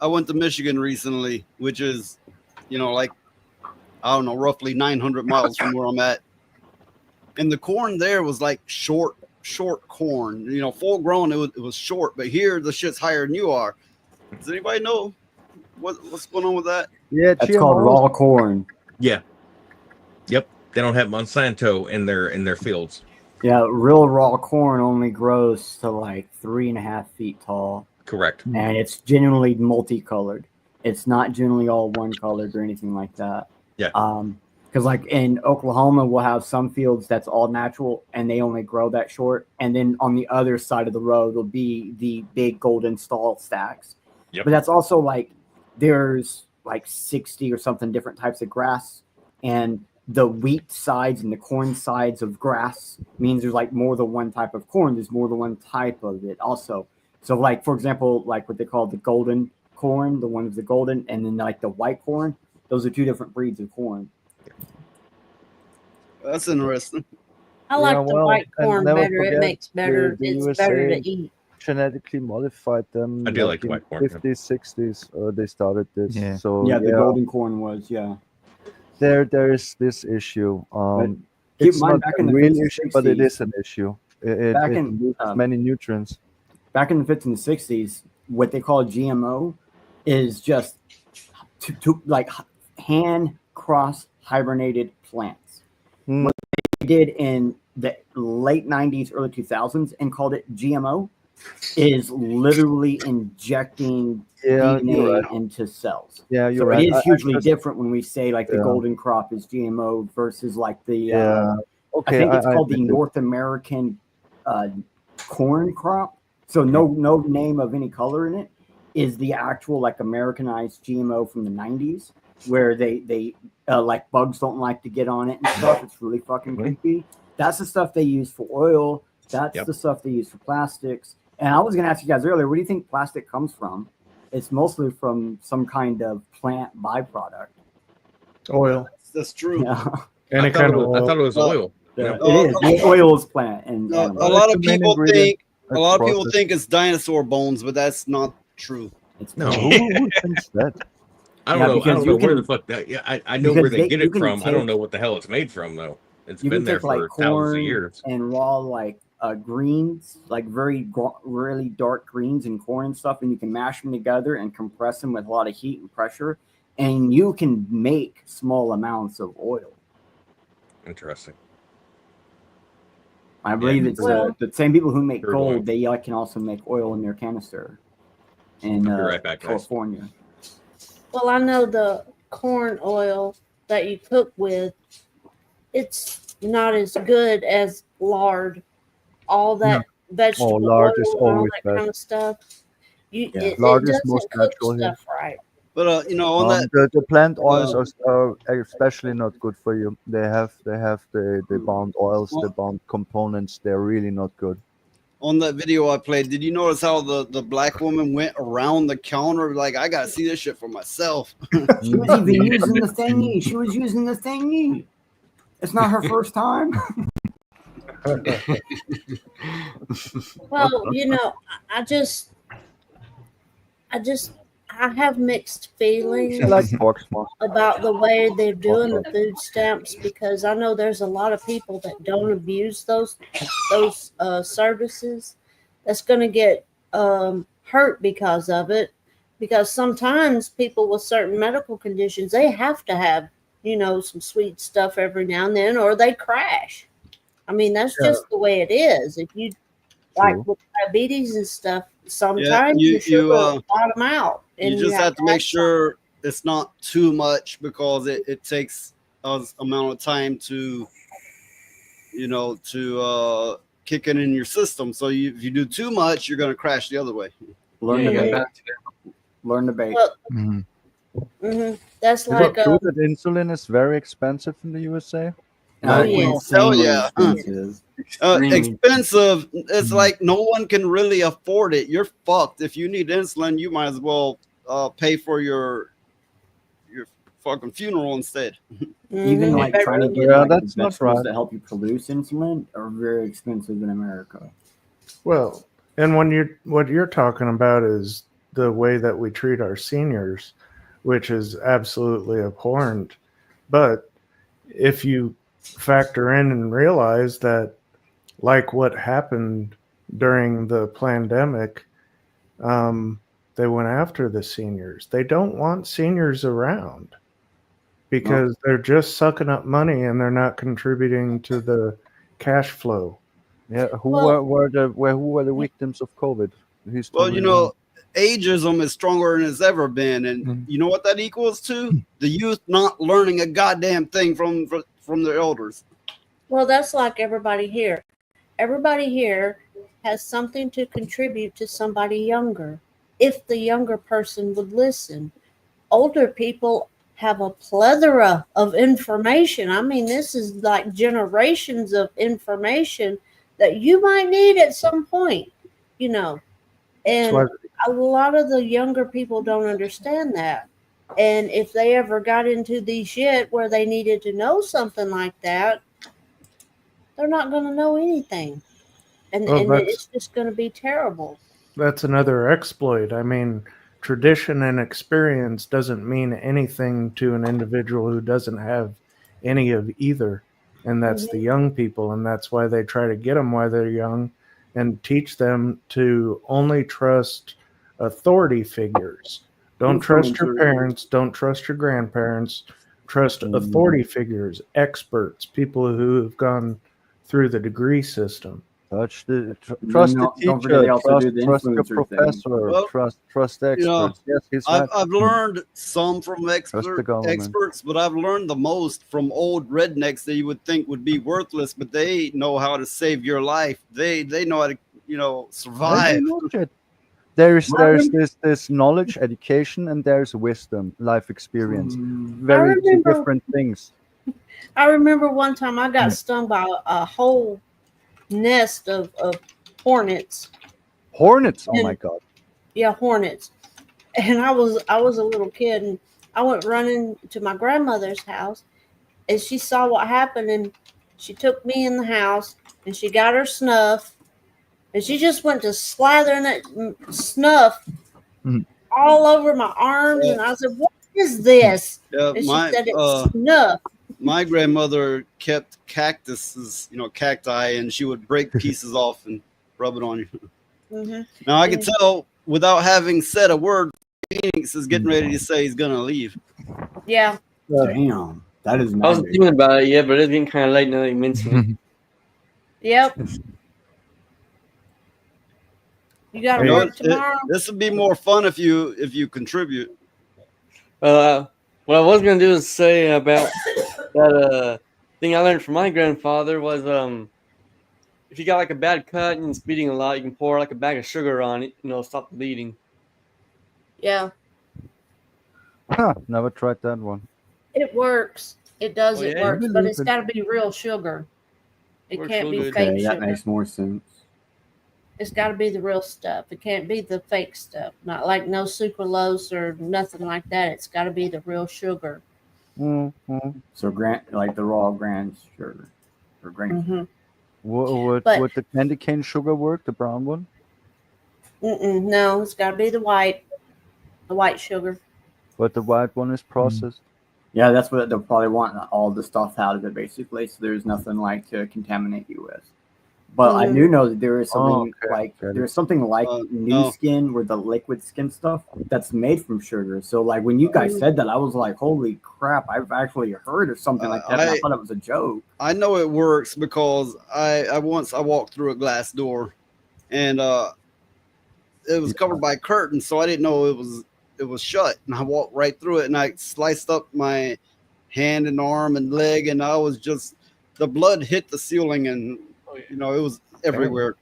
I went to Michigan recently, which is, like, I don't know, roughly 900 miles from where I'm at. And the corn there was like short corn. Full grown, it was short. But here, the shit's higher than you are. Does anybody know what's going on with that? Yeah, That's called raw corn. Yeah. Yep. They don't have Monsanto in their fields. Yeah, real raw corn only grows to like 3.5 feet tall. Correct. And it's genuinely multicolored. It's not generally all one colored or anything like that. Yeah. Because like in Oklahoma, we'll have some fields that's all natural and they only grow that short. And then on the other side of the road will be the big golden stall stacks. Yep. But that's also like there's like 60 or something different types of grass, and the wheat sides and the corn sides of grass means there's like more than one type of corn. There's more than one type of it also. So like, for example, like what they call the golden corn, the one with the golden, and then like the white corn, those are two different breeds of corn. That's interesting. I like the white and corn never better. It forget makes better. the It's better USA to eat. genetically modified them. I do like the in white corn, yeah. 50s, 60s. They started this. Yeah. So Yeah, the golden corn was, there is this issue. keep It's in mind, not back a in the real 50s, issue, but it 60s, is an issue. It back in, loses many nutrients. Back in the 50s and 60s, what they call GMO is just to like hand cross hibernated plants. What they did in the late 90s, early 2000s and called it GMO is literally injecting DNA into cells. Yeah, you're so right. it is I hugely just- different when we say like the Yeah. golden crop is GMO versus like the Yeah. I Okay, think it's called the get it. North American corn crop. So no name of any color in it is the actual like Americanized GMO from the 90s, where they like bugs don't like to get on it and stuff. It's really fucking creepy. That's the stuff they use for oil. That's the stuff they use for plastics. And I was going to ask you guys earlier, where do you think plastic comes from? It's mostly from some kind of plant byproduct. Oil. That's true. Yeah. Any kind of oil. I thought it was oil. Yeah, it is. The oil is plant. And A animal. lot of the main people ingredient. think a lot of people processed. think it's dinosaur bones, but that's not true. No. Who thinks that? I don't Yeah, know. I because don't know you where can- the fuck that. Yeah, I know because where they get you it can from. I don't take- know what the hell it's made from though. It's You been can there take like for thousands of corn years. and raw like greens, like really dark greens and corn and stuff, and you can mash them together and compress them with a lot of heat and pressure, and you can make small amounts of oil. Interesting. I believe it's Well- the same people who make Sure do. gold. They can also make oil in their canister in I'll be right back, guys. California. Well, I know the corn oil that you cook with, it's not as good as lard. All that vegetable lard oil is and all always that kind best. of stuff. It Lard is doesn't most cook natural here. stuff right. But on that, The plant oils are especially not good for you. They have the bound oils, the bound components. They're really not good. on that video I played, did you notice how the black woman went around the counter like, I gotta see this shit for myself? She was even using the thingy. She was using the thingy. It's not her first time. Well, I have mixed feelings I like pork small. about the way they're doing the food stamps because I know there's a lot of people that don't abuse those services that's going to get hurt because of it. Because sometimes people with certain medical conditions, they have to have some sweet stuff every now and then, or they crash. I mean, that's just the way it is. If you like with diabetes and stuff, Yeah, sometimes your sugar will bottom out, you and just have to make add some. sure it's not too much because it takes us amount of time to kick it in your system. So if you do too much, you're going to crash the other way. Learn Yeah, the you bait. got Learn the bait. Well, that's Is like it true that insulin is very expensive in the USA? Oh yeah, expensive. Expensive. It's like no one can really afford it. You're fucked. If you need insulin, you might as well pay for your fucking funeral instead. Even like trying to get like, that's the not vegetables right. that help you produce insulin are very expensive in America. Well, and what you're talking about is the way that we treat our seniors, which is absolutely abhorrent. But if you factor in and realize that, like what happened during the pandemic, they went after the seniors. They don't want seniors around because they're just sucking up money and they're not contributing to the cash flow. Yeah, who were the victims of COVID? Well, ageism is stronger than it's ever been, and you know what that equals to? The youth not learning a goddamn thing from their elders. Well, that's like everybody here. Everybody here has something to contribute to somebody younger. If the younger person would listen, older people have a plethora of information. I mean, this is like generations of information that you might need at some point, and a lot of the younger people don't understand that. And if they ever got into the shit where they needed to know something like that, they're not going to know anything. And it's just going to be terrible. That's another exploit. I mean, tradition and experience doesn't mean anything to an individual who doesn't have any of either. And that's the young people. And that's why they try to get them while they're young and teach them to only trust authority figures. Don't trust your parents. Don't trust your grandparents. Trust authority figures, experts, people who have gone through the degree system. Trust the teacher, trust your professor, trust experts. Yes, he's right. I've learned some from experts, but I've learned the most from old rednecks that you would think would be worthless, but they know how to save your life. They know how to survive. There's this knowledge, education, and there's wisdom, life experience. Very two different things. I remember one time I got stung by a whole nest of hornets. Hornets? Oh my god. Yeah, hornets. And I was a little kid, and I went running to my grandmother's house, and she saw what happened, and she took me in the house, and she got her snuff, and she just went to slathering that snuff all over my arms, and I said, "What is this?" Yeah, and she said, "It's snuff." My grandmother kept cactuses, cacti, and she would break pieces off and rub it on you. Now I can tell without having said a word, Phoenix is getting ready to say he's gonna leave. Yeah. Damn, that is. I wasn't thinking about it yet, but it's getting kind of late now that you mentioned it. Yep. You got to work tomorrow. This would be more fun if you contribute. What I was gonna do is say about that thing I learned from my grandfather was if you got like a bad cut and it's bleeding a lot, you can pour like a bag of sugar on it, stop the bleeding. Yeah. Huh, never tried that one. It works. It does. Oh, It yeah? works, but it's got to be real sugar. It Works can't real be good. fake Okay, that sugar. makes more sense. It's got to be the real stuff. It can't be the fake stuff. Not like no sucralose or nothing like that. It's got to be the real sugar. So like the raw grain sugar or grain. Would But the candy cane sugar work? The brown one? no, it's got to be the white sugar. But the white one is processed. Yeah, that's what they'll probably want all the stuff out of it, basically. So there's nothing like to contaminate you with. But I do know that there is something there's something like new no. skin or the liquid skin stuff that's made from sugar. So like when you guys said that, I was like, holy crap! I've actually heard of something like that. And I thought it was a joke. I know it works because I once walked through a glass door, and it was covered by curtains, so I didn't know it was shut. And I walked right through it, and I sliced up my hand and arm and leg, and I was just the blood hit the ceiling, and it was everywhere.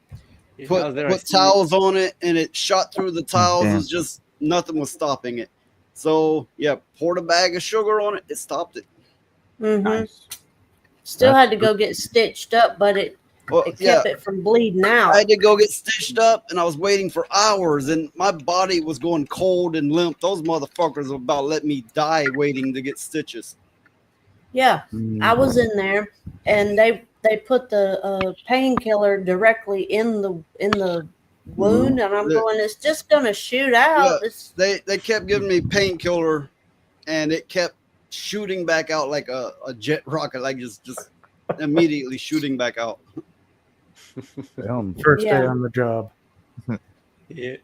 Put towels on it, and it shot through the towels. It was just nothing was stopping it. So yeah, poured a bag of sugar on it. It stopped it. Nice. Still had to go get stitched up, but it kept it from bleeding out. I had to go get stitched up, and I was waiting for hours, and my body was going cold and limp. Those motherfuckers were about to let me die waiting to get stitches. Yeah, I was in there, and they put the painkiller directly in the wound, and I'm going, it's just gonna shoot out. Yeah, they kept giving me painkiller, and it kept shooting back out like a jet rocket, like just immediately shooting back out. First day on the job. Yeah.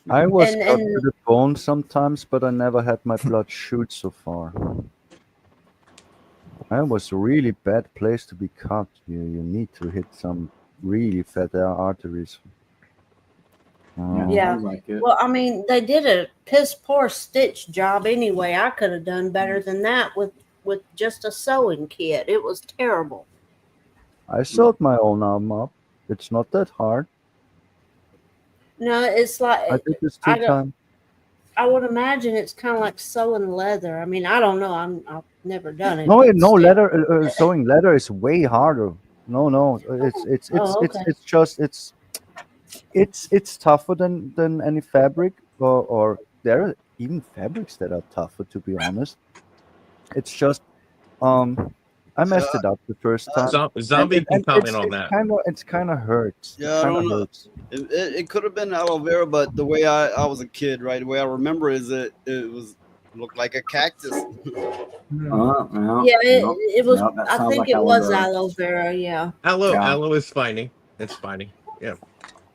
I was cut to the bone sometimes, but I never had my blood shoot so far. That was a really bad place to be cut. You need to hit some really fat arteries. Yeah. Well, I mean, they did a piss poor stitch job anyway. I could have done better than that with just a sewing kit. It was terrible. I sewed my own arm up. It's not that hard. No, it's like I did this 2 times. I would imagine it's kind of like sewing leather. I mean, I don't know. I've never done it. No, leather sewing leather is way harder. No, it's tougher than any fabric, or there are even fabrics that are tougher, to be honest. It's just I messed it up the first time. Zombie can comment on that. It's kind of hurts. Yeah, I don't know. It could have been aloe vera, but the way I was a kid, right? The way I remember is it looked like a cactus. It was. I think it was aloe vera. Yeah. Aloe is spiny. It's spiny. Yeah.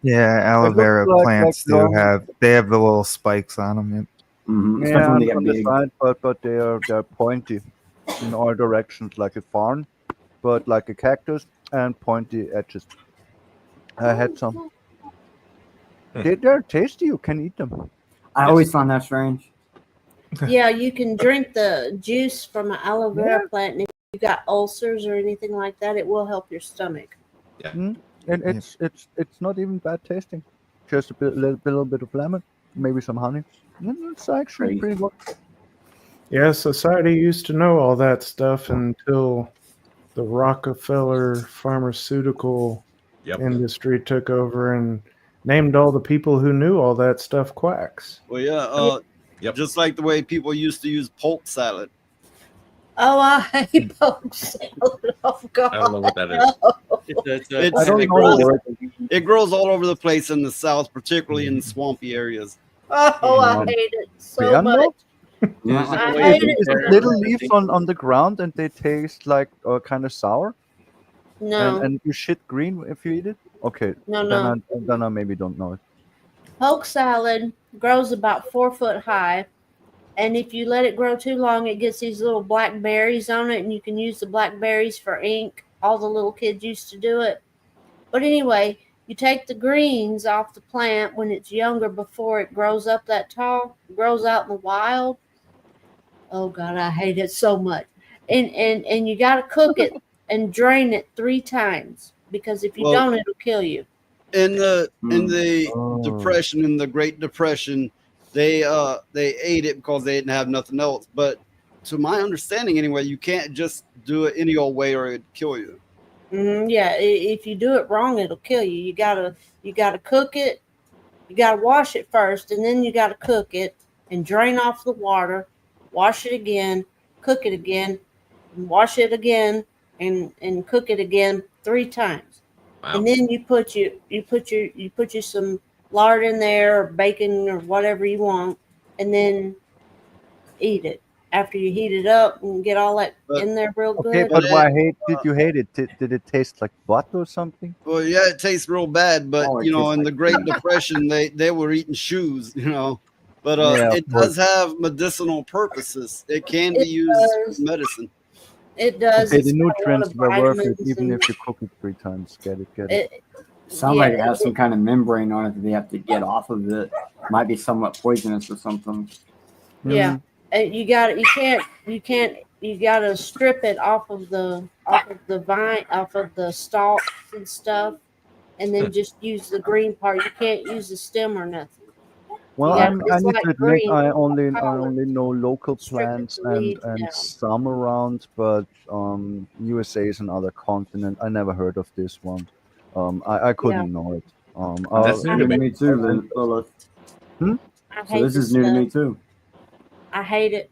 Yeah, aloe vera plants have the little spikes on them. Yeah, on the side, but they're pointy in all directions, like a farn, but like a cactus and pointy edges. I had some. They're tasty. You can eat them. I always found that strange. Yeah, you can drink the juice from an aloe vera plant, and if you got ulcers or anything like that, it will help your stomach. Yeah. And it's not even bad tasting. Just a little bit of lemon, maybe some honey. It's actually pretty good. Yeah, society used to know all that stuff until the Rockefeller pharmaceutical industry took over and named all the people who knew all that stuff quacks. Well, yeah, just like the way people used to use polk salad. Oh, I hate polk salad. Oh, God. I don't know what that is. It grows all over the place in the South, particularly in swampy areas. Oh, I hate it so much. I hate it. Little leaves on the ground, and they taste like kind of sour. No. And you shit green if you eat it? Okay. No. Then I maybe don't know it. Polk salad grows about 4 foot high. And if you let it grow too long, it gets these little black berries on it, and you can use the black berries for ink. All the little kids used to do it. But anyway, you take the greens off the plant when it's younger before it grows up that tall, grows out in the wild. Oh, God, I hate it so much. And you got to cook it and drain it 3 times, because if you don't, it'll kill you. In the Depression, in the Great Depression, they ate it because they didn't have nothing else. But to my understanding, anyway, you can't just do it any old way or it'd kill you. Yeah, if you do it wrong, it'll kill you. You gotta cook it. You gotta wash it first, and then you gotta cook it and drain off the water. Wash it again, cook it again, and wash it again, and cook it again 3 times. And then you put your some lard in there or bacon or whatever you want, and then eat it after you heat it up and get all that in there real Okay, good. but why did you hate it? Did it taste like butter or something? Well, yeah, it tastes real bad, but Oh, it you know, tastes in like the Great Depression, they were eating shoes, you know. But Yeah, it of course. does have medicinal purposes. It can be It used does. as medicine. It does. Okay, It's the got a lot nutrients of were worth it, vitamins even and if you cook it 3 times. Get it. Sounds yeah, like it has some kind of membrane on it that they have to get off of it. Might be somewhat poisonous or something. yeah. You got you got to strip it off of the vine, off of the stalks and stuff, and then just use the green part. You can't use the stem or nothing. Well, I I it's need to like admit, green. I only Pollen. know local Strip it plants to leaves and down. some around, but USA is another continent. I never heard of this one. I couldn't know it. That's new to me. Me too, Lilith. I So hate this is this new to stuff. me too. I hate it.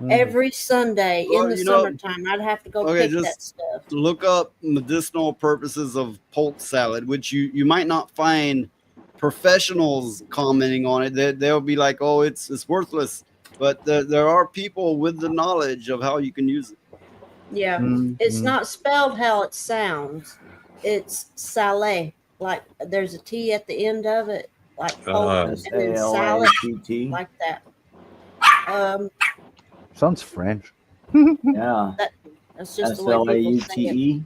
Mm. Every Sunday Well, in the you know- summertime, I'd have to go Okay, pick that just stuff. look up medicinal purposes of poult salad, which you might not find professionals commenting on it. They'll be like, "Oh, it's worthless," but there are people with the knowledge of how you can use it. Yeah, it's not spelled how it sounds. It's salé. Like there's a T at the end of it, like poke, and then salad, SALATT. like that. Sounds French. Yeah. That's just the way people say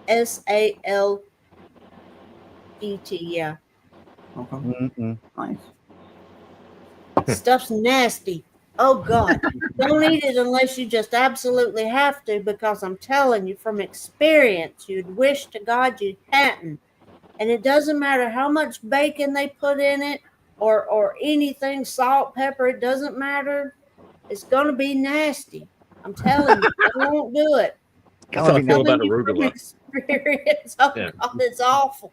it. SALET. Yeah, Okay. Nice. stuff's nasty. Oh God, don't eat it unless you just absolutely have to, because I'm telling you from experience, you'd wish to God you hadn't. And it doesn't matter how much bacon they put in it or anything, salt, pepper, it doesn't matter. It's going to be nasty. I'm telling you, I won't do it. That's how I feel about Telling you from arugula. experience. Oh Yeah. God, it's awful.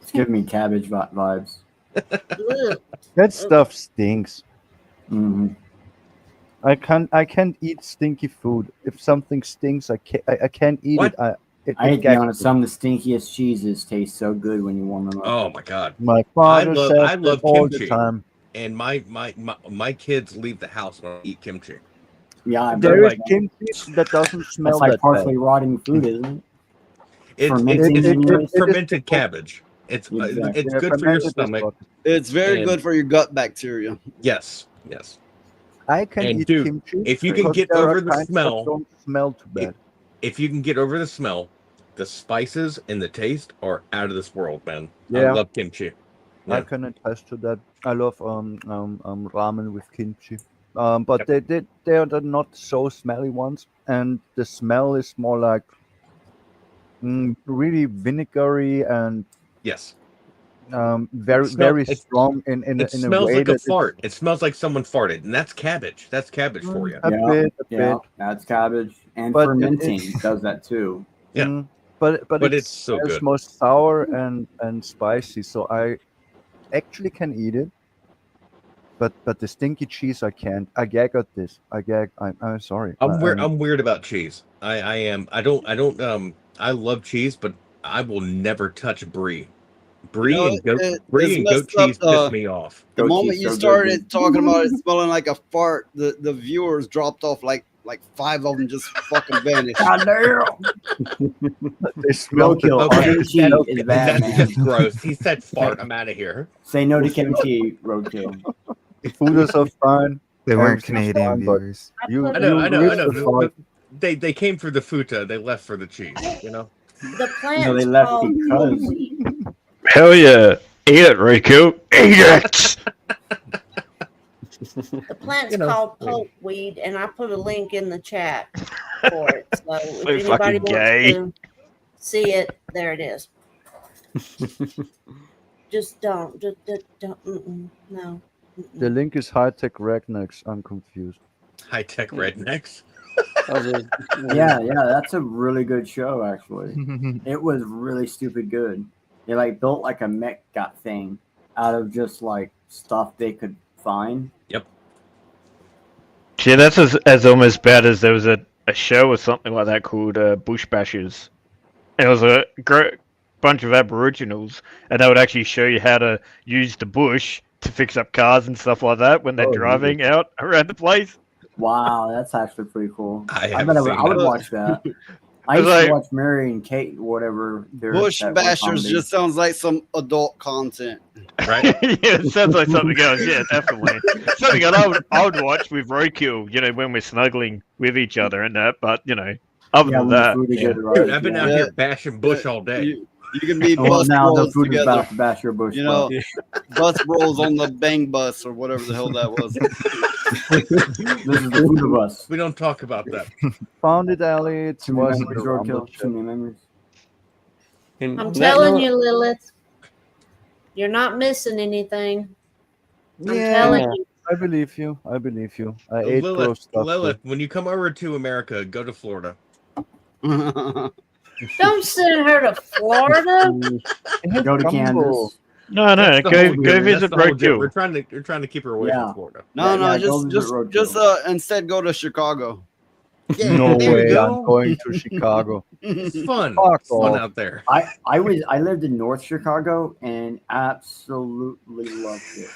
It's giving me cabbage vibes. Ugh. That stuff stinks. Mm-hmm. I can't eat stinky food. If something stinks, I can't eat What? it. I hate to be honest, some of the stinkiest cheeses taste so good when you warm them up. Oh my god. My father says I that love all kimchi. the time. And my kids leave the house when I eat kimchi. Yeah, There is like- kimchi that doesn't smell that's like that partially bad. rotting food, isn't it? It's Fermenting. fermented cabbage. It's Exactly. it's Yeah, good for your fermented is stomach. what- It's very And- good for your gut bacteria. Yes, yes. I can And eat dude, kimchi. if you can because get there over are the kinds that smell, don't smell too bad. if you can get over the smell, the spices and the taste are out of this world, man. I Yeah. love kimchi. I Yeah. can attest to that. I love ramen with kimchi. But they are the not so smelly ones, and the smell is more like really vinegary and Yes. very strong in It a smells way like a that fart. It smells like someone farted, and that's cabbage. That's cabbage for you. a bit. That's cabbage. And But fermenting does that too. Yeah. But But it it's so smells good. most sour and spicy, so I actually can eat it. But the stinky cheese I can't. I gag at this. I'm sorry. I'm weird about cheese. I am. I don't. I love cheese, but I will never touch brie. Brie You know, and goat. it- Brie it's and goat messed up, cheese piss me off. The Goat moment cheese you so good, started dude. talking about it smelling like a fart, the viewers dropped off like 5 of them just fucking vanished. God damn. They smell Roadkill. Okay, Kimchi is bad, that's man. just gross. He said fart. I'm out of here. Say no to kimchi, roadkill. The food is so fine. They weren't Everything's Canadian fine, but viewers. You, I know. you reached the fart. They came for the futa. They left for the cheese. You know. The plant's No, they left called because- pokeweed. Hell yeah. Eat it, Riku. Eat it. The plant's You know. called pokeweed, and I put a link in the chat for it. So if So anybody fucking wants gay. to see it, there it is. Just don't. Just don't. No. The link is high tech rednecks. I'm confused. High tech rednecks. Yeah, that's a really good show, actually. It was really stupid good. They like built like a mech thing out of just like stuff they could find. Yep. Yeah, that's as almost bad as there was a show or something like that called Bush Bashers. It was a bunch of Aboriginals, and they would actually show you how to use the bush to fix up cars and stuff like that when they're driving out around the place. Wow, that's actually pretty cool. I bet haven't I seen would that. watch that. I used to watch Mary and Kate, whatever. Bush that one Bashers comedy. just sounds like some adult content. Right? Yeah, it sounds like something else. Yeah, definitely. Something that I would watch with roadkill, you know, when we're snuggling with each other and that. But, you know, other than that. Dude, I've been out here bashing Bush all day. You can be Well, bus now the bros food is together. about to bash your bush. You know, bro. bus bros on the bang bus or whatever the hell that was. This is the food of us. We don't talk about that. Found it, Ali. It's Too many was memories, roadkill. Too many memories. I'm telling you, Lilith, you're not missing anything. I'm telling you. I believe you. I believe you. I ate gross Lilith, stuff. Lilith, when you come over to America, go to Florida. Don't send her to Florida. Go to Kansas. No, That's the go whole deal. go That's visit the whole deal. roadkill. We're trying to keep her away from Florida. No, go visit just roadkill. instead go to Chicago. Yeah, No there you way. go. I'm going to Chicago. It's fun. Fuck It's fun off. out there. I lived in North Chicago and absolutely loved it.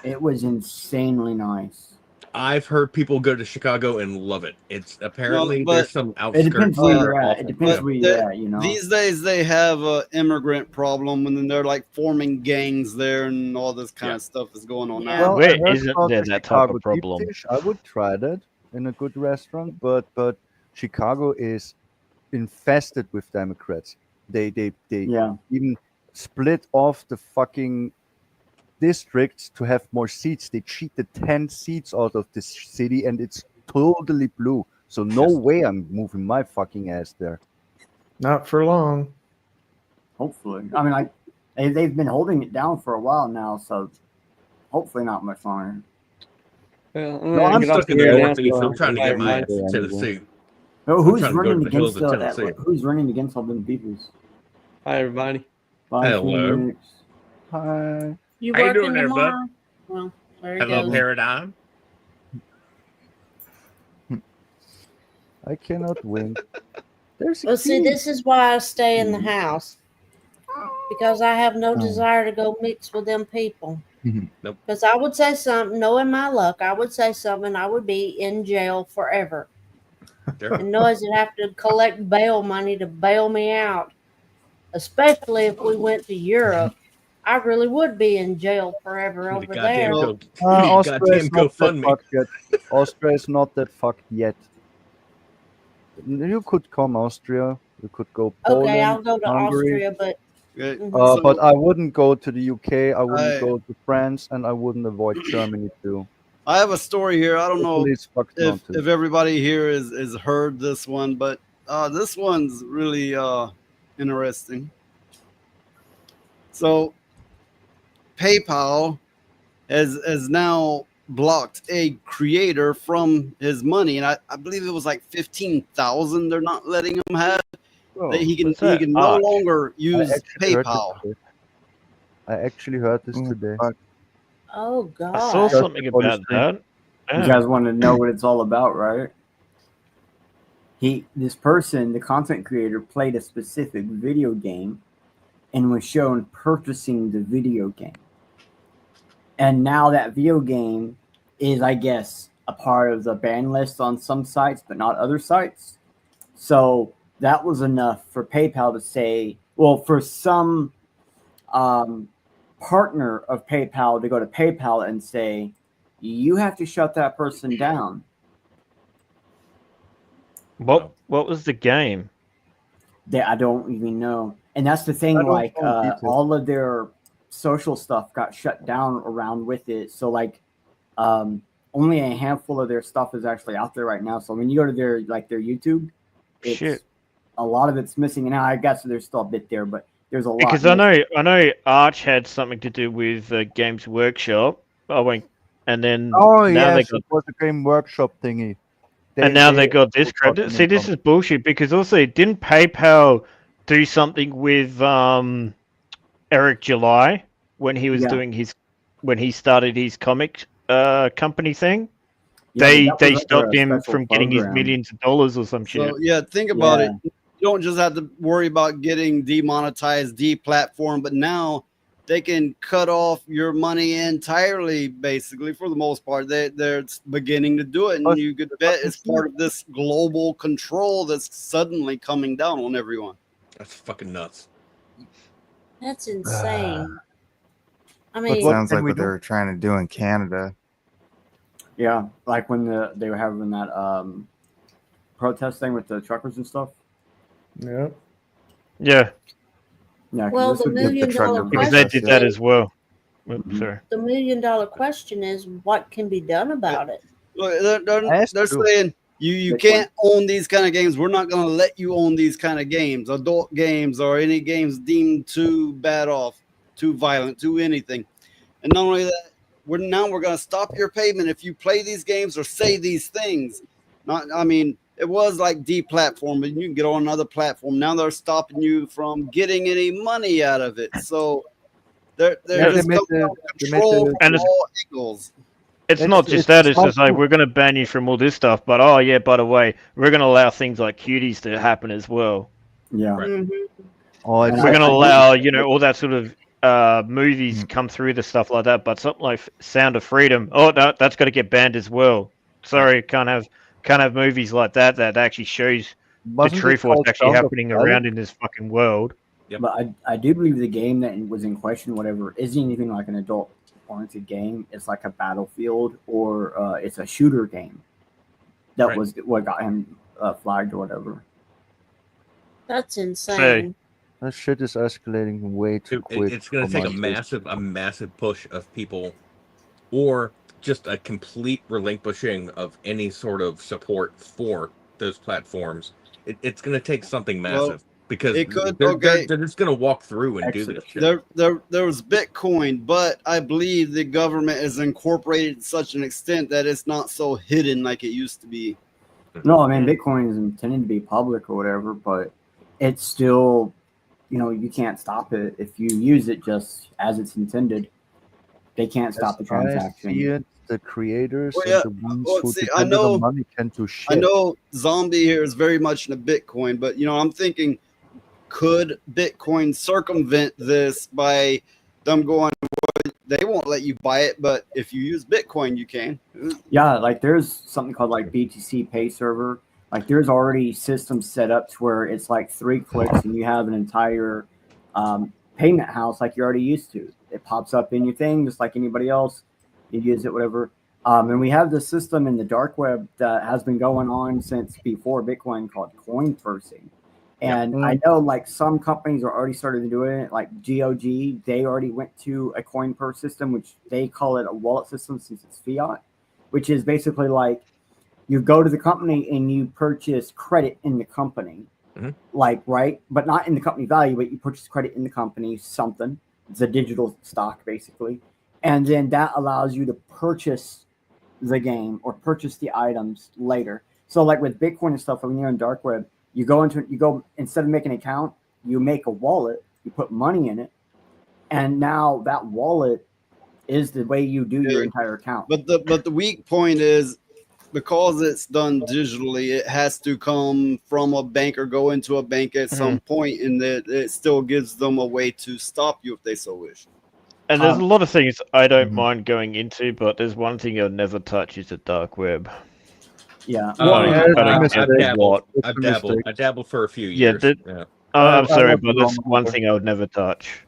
It was insanely nice. I've heard people go to Chicago and love it. It's apparently but there's some outskirts. It depends where you're at. It depends But where you're at, you know. These days they have an immigrant problem, and then they're like forming gangs there, and all this kind of stuff is going on now. Well, Where I heard isn't about there the that type of Chicago deep problem? dish. I would try that in a good restaurant, but Chicago is infested with Democrats. They even split off the fucking districts to have more seats. They cheated 10 seats out of this city, and it's totally blue. So no way I'm moving my fucking ass there. Not for long. Hopefully. I mean, they've been holding it down for a while now, so hopefully not much longer. No, I'm stuck in the Northeast. I'm trying to get my ass to Tennessee. Oh, who's I'm trying to go to running the hills against of that? Tennessee. Who's running against all them peoples? Hi, everybody. Bye, Hello. Phoenix. Hi. You How you working doing there, bud? tomorrow? Well, there you Hello, go. Paradigm. I cannot win. There's a Well, see, key. this is why I stay in the house because I have no Oh. desire to go mix with them people. Nope. Because I would say something, knowing my luck, I would say something, I would be in jail forever. And Noah's would have to collect bail money to bail me out. Especially if we went to Europe, I really would be in jail forever over there. Austria is not that fucked yet. Austria is not that fucked yet. You could come Austria. You could go Poland. Okay, I'll go to Hungary. Austria, but But I wouldn't go to the UK. I wouldn't I- go to France, and I wouldn't avoid Germany too. I have a story here. I don't know Hopefully it's fucked if, not to. if everybody here is heard this one, but this one's really interesting. So PayPal has now blocked a creator from his money, and I believe it was like 15,000 they're not letting him have. Oh, That he can what's that? no longer use I actually heard PayPal. this today. I actually heard this today. oh god. I saw something about that. You guys want to know what it's all about, right? This person, the content creator, played a specific video game and was shown purchasing the video game. And now that video game is, I guess, a part of the ban list on some sites, but not other sites. So that was enough for PayPal to say, well, for some partner of PayPal to go to PayPal and say, you have to shut that person down. What was the game? I don't even know. And that's the thing, like all of their social stuff got shut down around with it. So like only a handful of their stuff is actually out there right now. So when you go to their YouTube, it's a lot of it's missing. And now I guess there's still a bit there, but there's a lot. Because I know Arch had something to do with Games Workshop. And then Oh now yes, they it was a Game Workshop thingy. and now they got this crap. See, this is bullshit because also didn't PayPal do something with Eric July when he was doing when he started his comic company thing? Yeah, they that was under stopped a him special from getting his program. millions of dollars or some shit. So yeah, think about it. don't just have to worry about getting demonetized, deplatformed, but now they can cut off your money entirely, basically, for the most part. They're beginning to do it, and you could bet it's part of this global control that's suddenly coming down on everyone. That's fucking nuts. That's insane. I It mean, sounds like what they're trying to do in Canada. Yeah, like when they were having that protest thing with the truckers and stuff. Yeah. Yeah. Yeah. Well, the $1 million question. Because they did that as well. Sorry. The $1 million question is, what can be done about it? Look, they're saying you can't own these kind of games. We're not going to let you own these kind of games, adult games, or any games deemed too bad off, too violent, too anything. And not only that, we're going to stop your payment if you play these games or say these things. It was like deplatforming. You can get on another platform. Now they're stopping you from getting any money out of it. So they're just control from all angles. It's not just that. It's just like, we're going to ban you from all this stuff. But, oh, yeah, by the way, we're going to allow things like cuties to happen as well. Yeah. Mm-hmm. We're going to allow, all that sort of movies come through the stuff like that. But something like Sound of Freedom, oh, no, that's got to get banned as well. Sorry, can't have movies like that actually shows the truth of what's actually happening around in this fucking world. Yep. But I do believe the game that was in question, whatever, isn't even like an adult-oriented game. It's like a Battlefield or it's a shooter game. That was what got him flagged or whatever. That's insane. That shit is escalating way too quick. It's going to take a massive push of people, or just a complete relinquishing of any sort of support for those platforms. It's going to take something massive, because they're just going to walk through and do this shit. There was Bitcoin, but I believe the government has incorporated to such an extent that it's not so hidden like it used to be. No, I mean, Bitcoin is intended to be public or whatever, but it's still, you can't stop it if you use it just as it's intended. They can't stop the transaction. The creators and the ones who depend on the money can do shit. I know Zombie here is very much into Bitcoin, but I'm thinking, could Bitcoin circumvent this by them going, they won't let you buy it, but if you use Bitcoin, you can. Yeah, like there's something called like BTC Pay Server. Like there's already systems set up to where it's like 3 clicks and you have an entire payment house like you're already used to. It pops up in your thing just like anybody else. You use it, whatever. And we have this system in the dark web that has been going on since before Bitcoin called coin pursing. And I know like some companies are already started doing it, like GOG, they already went to a coin purse system, which they call it a wallet system since it's fiat, which is basically like you go to the company and you purchase credit in the company, but not in the company value, but you purchase credit in the company, something. It's a digital stock, basically. And then that allows you to purchase the game or purchase the items later. So like with Bitcoin and stuff, when you're in dark web, you go instead of making an account, you make a wallet, you put money in it, and now that wallet is the way you do your entire account. But the weak point is, because it's done digitally, it has to come from a bank or go into a bank at some point, and that it still gives them a way to stop you if they so wish. And there's a lot of things I don't mind going into, but there's one thing I'll never touch is the dark web. Yeah. I dabbled for a few years. I'm sorry, but that's one thing I would never touch.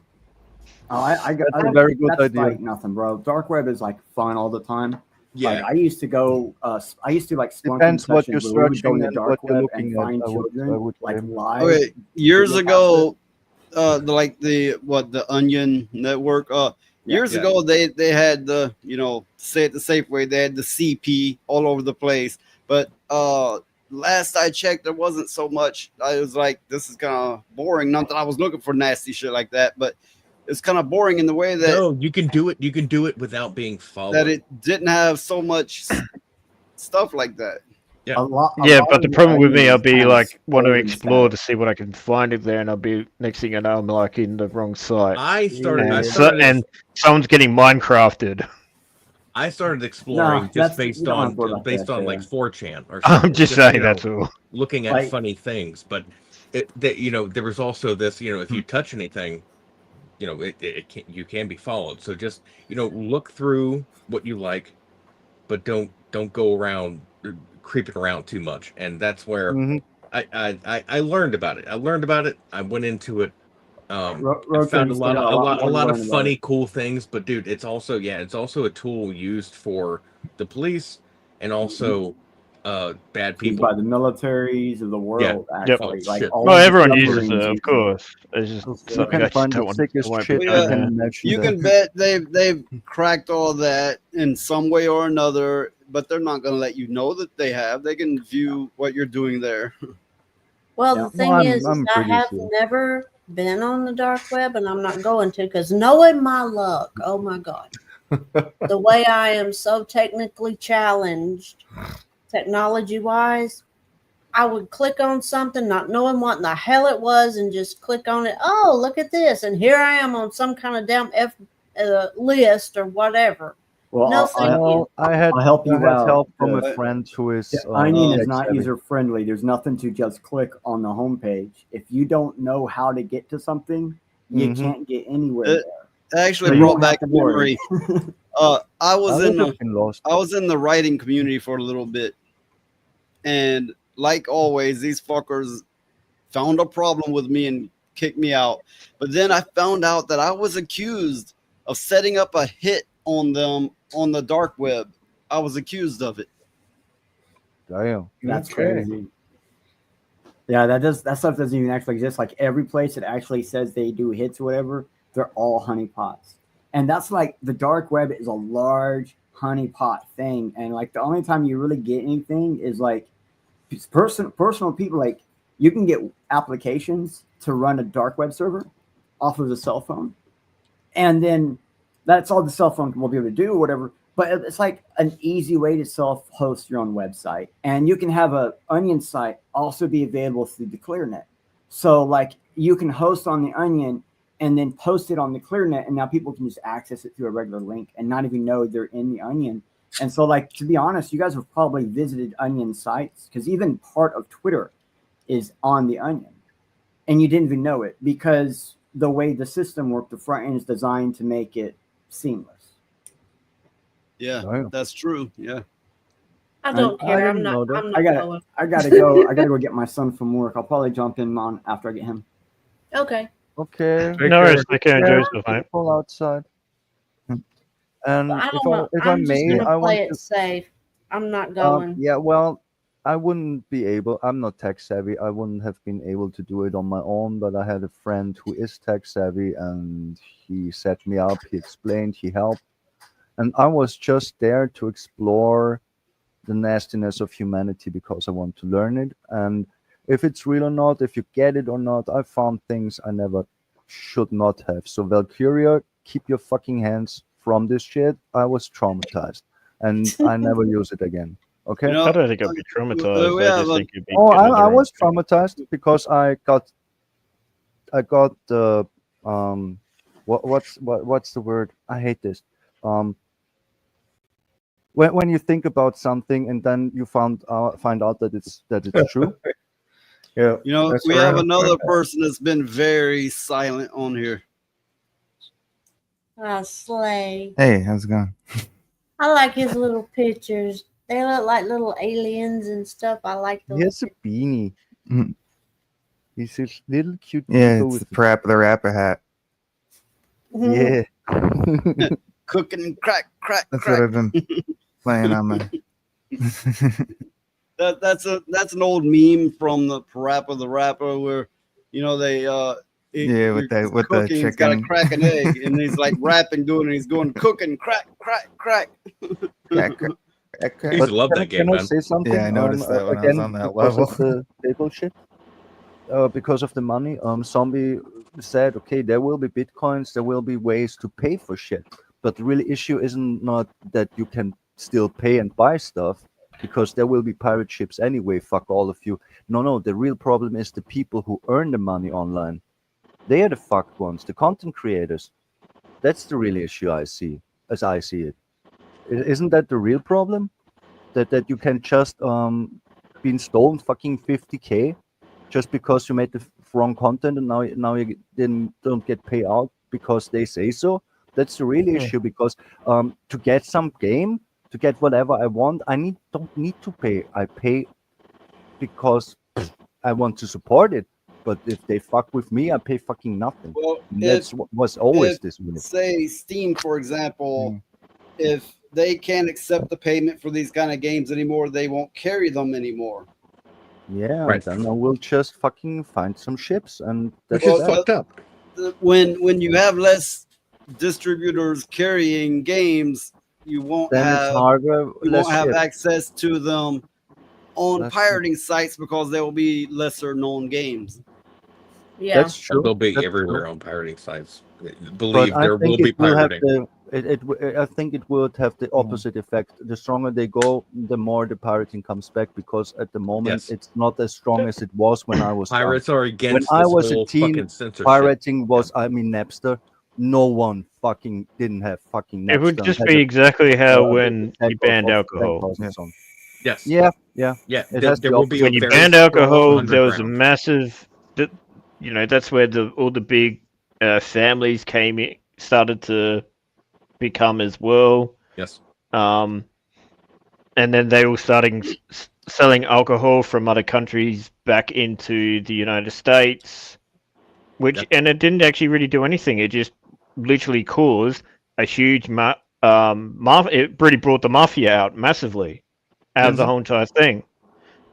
Oh, I got a very good idea. Like nothing, bro. Dark web is like fun all the time. Yeah, like, I used to go. I used to like depends what you're searching and what you're looking at. Find children like live. Okay, years ago, the Onion Network. Years ago, they had the say it the safe way. They had the CP all over the place. But last I checked, there wasn't so much. I was like, this is kind of boring. Not that I was looking for nasty shit like that, but it's kind of boring in the way that you can do it. You can do it without being followed. That it didn't have so much stuff like that. Yeah, but the problem with me, I'll be like, want to explore to see what I can find it there, and I'll be next thing I know, I'm like in the wrong site. And someone's getting Minecrafted. I started exploring just based on like 4chan or something. I'm just saying that's all. Looking at funny things, but there was also this, if you touch anything, you can be followed. So just, look through what you like, but don't go around creeping around too much. And that's where I learned about it. I went into it. I found Rota's still got a lot a more to lot of learn about funny, it. cool things. But dude, it's also a tool used for the police and also bad Used people. by the militaries of the Yeah. world, Yep. actually. Oh, Like shit. all Well, the everyone uses submarines it, of use it. course. It's just You something can I just find the don't want. sickest won't shit be you doing can there. imagine. You can bet they've cracked all that in some way or another, but they're not going to let you know that they have. They can view what you're doing there. Well, Yeah, the thing is I'm I pretty have sure. never been on the dark web, and I'm not going to, because knowing my luck, oh my God, the way I am so technically challenged, technology-wise, I would click on something not knowing what in the hell it was and just click on it. Oh, look at this. And here I am on some kind of damn list or whatever. Well, No, thank you. I had I'll help you out. help from a The- friend who is The Onion is tech not savvy. user friendly. There's nothing to just click on the homepage. If you don't know how to get to something, you can't get anywhere It there. actually So you brought don't have back to a worry. memory. I was I in would have been lost. I was in the writing community for a little bit, and like always, these fuckers found a problem with me and kicked me out. But then I found out that I was accused of setting up a hit on them on the dark web. I was accused of it. Damn. That's Okay. crazy. Yeah, that stuff doesn't even actually exist. Like every place that actually says they do hits or whatever, they're all honeypots. And that's like the dark web is a large honeypot thing. And like the only time you really get anything is like personal people. Like you can get applications to run a dark web server off of the cell phone. And then that's all the cell phone will be able to do or whatever. But it's like an easy way to self-host your own website. And you can have a Onion site also be available through the ClearNet. So like you can host on the Onion and then post it on the ClearNet, and now people can just access it through a regular link and not even know they're in the Onion. And so like, to be honest, you guys have probably visited Onion sites because even part of Twitter is on the Onion. And you didn't even know it because the way the system worked, the front end is designed to make it seamless. Yeah, that's true. Yeah. I don't I care. I'm didn't not. know that. I'm not going. I gotta go. I gotta go get my son from work. I'll probably jump in on after I get him. Okay. Okay. No worries. Take care. Enjoy yourself, mate. People outside. And But I if don't I know. if I I'm just may, gonna I want play it to. safe. I'm not going. Yeah, well, I wouldn't be able. I'm not tech savvy. I wouldn't have been able to do it on my own. But I had a friend who is tech savvy, and he set me up. He explained. He helped, and I was just there to explore the nastiness of humanity because I want to learn it. And if it's real or not, if you get it or not, I found things I never should not have. So Valkyria, keep your fucking hands from this shit. I was traumatized, and I never use it again. Okay. I don't think I'd be traumatized. I just think you'd be. Oh, good in the I wrong was traumatized because I got the what's the word? I hate this. When you think about something and then you find out that it's true. Yeah. You know, we have another person that's been very silent on here. Slay. Hey, how's it going? I like his little pictures. They look like little aliens and stuff. I like He those. has a beanie. Mhm. He's a little cute. Yeah, beagle it's the rapper hat. Yeah. Cooking crack. That's what I've been playing on my. That's an old meme from the rapper where, you know, they Yeah, with the cooking, he's got to chicken. crack an egg and he's like rapping doing it, he's going cooking crack. Crack. I used to love that game, Can I man. say something? Yeah, I noticed that when I was on that because level. of the table shit. Because of the money, Zombie said, okay, there will be bitcoins, there will be ways to pay for shit, but the real issue isn't not that you can still pay and buy stuff, because there will be pirate ships anyway. Fuck all of you. No, the real problem is the people who earn the money online. They are the fucked ones, the content creators. That's the real issue I see, as I see it. Isn't that the real problem? That you can just been stolen fucking 50K just because you made the wrong content and now you don't get paid out because they say so. That's the real issue, because to get some game, to get whatever I want, don't need to pay. I pay because I want to support it. But if they fuck with me, I pay fucking nothing. Well, That's what was always this way. Say Steam, for example, if they can't accept the payment for these kind of games anymore, they won't carry them anymore. Yeah, Right. then I will just fucking find some ships, and that's Which is that. fucked up. When you have less distributors carrying games, you won't Then it's have harder, you less won't have ships. access to them on That's pirating sites because there will be lesser known games. Yeah. That's true. They'll be That's everywhere true. on pirating sites. But Believe I there will think be it will have pirating. I think it would have the opposite effect. The stronger they go, the more the pirating comes back, because at the moment Yes. it's not as strong as it was when I was young. Pirates are When against I this was a whole teen, fucking censorship. pirating was, I mean, Napster. No one fucking didn't have fucking Napster. It would and just has be a exactly how with when a you tank of banned alcohol. 10,000 songs. Yes. Yeah. Yeah. It There, has there the will be opposite. a When you very banned strong alcohol, there was a underground. massive. That's where all the big families started to become as well. Yes. And then they were starting selling alcohol from other countries back into the United States, and it didn't actually really do anything. It just literally caused a huge it really brought the mafia out massively out of the whole entire thing.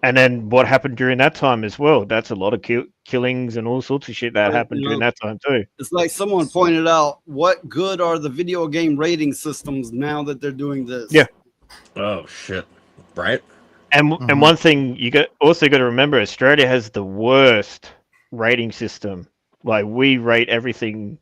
And then what happened during that time as well? That's a lot of killings and all sorts of shit that happened during that time too. It's like someone pointed out, what good are the video game rating systems now that they're doing this? Yeah. Oh shit! Right. And one thing also got to remember, Australia has the worst rating system. Like, we rate everything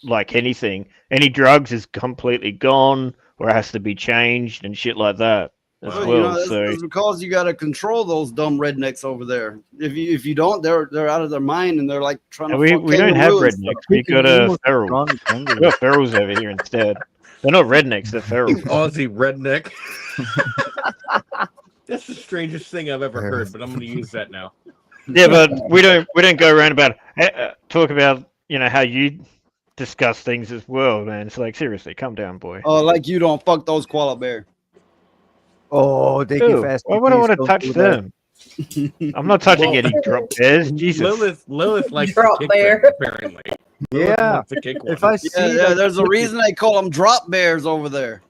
like anything. Any drugs is completely gone, or it has to be changed and shit like that as well. It's because you got to control those dumb rednecks over there. If you don't, they're out of their mind, and they're like trying to. We don't have kangaroo and rednecks. stuff. We got feral. We got ferals over here instead. They're not rednecks. They're ferals. Aussie redneck. That's the strangest thing I've ever heard, but I'm going to use that now. Yeah, but we don't go around about talk about how you discuss things as well, man. It's like, seriously, calm down, boy. Oh, like you don't fuck those koala bear. Oh, they give STDs. Why would I want to don't touch do that. them? I'm not touching any drop bears. Jesus. Lilith likes Drop to kick bear. them, apparently. Lilith Yeah. wants to kick one. If I see them, There's a reason they call them drop bears over there.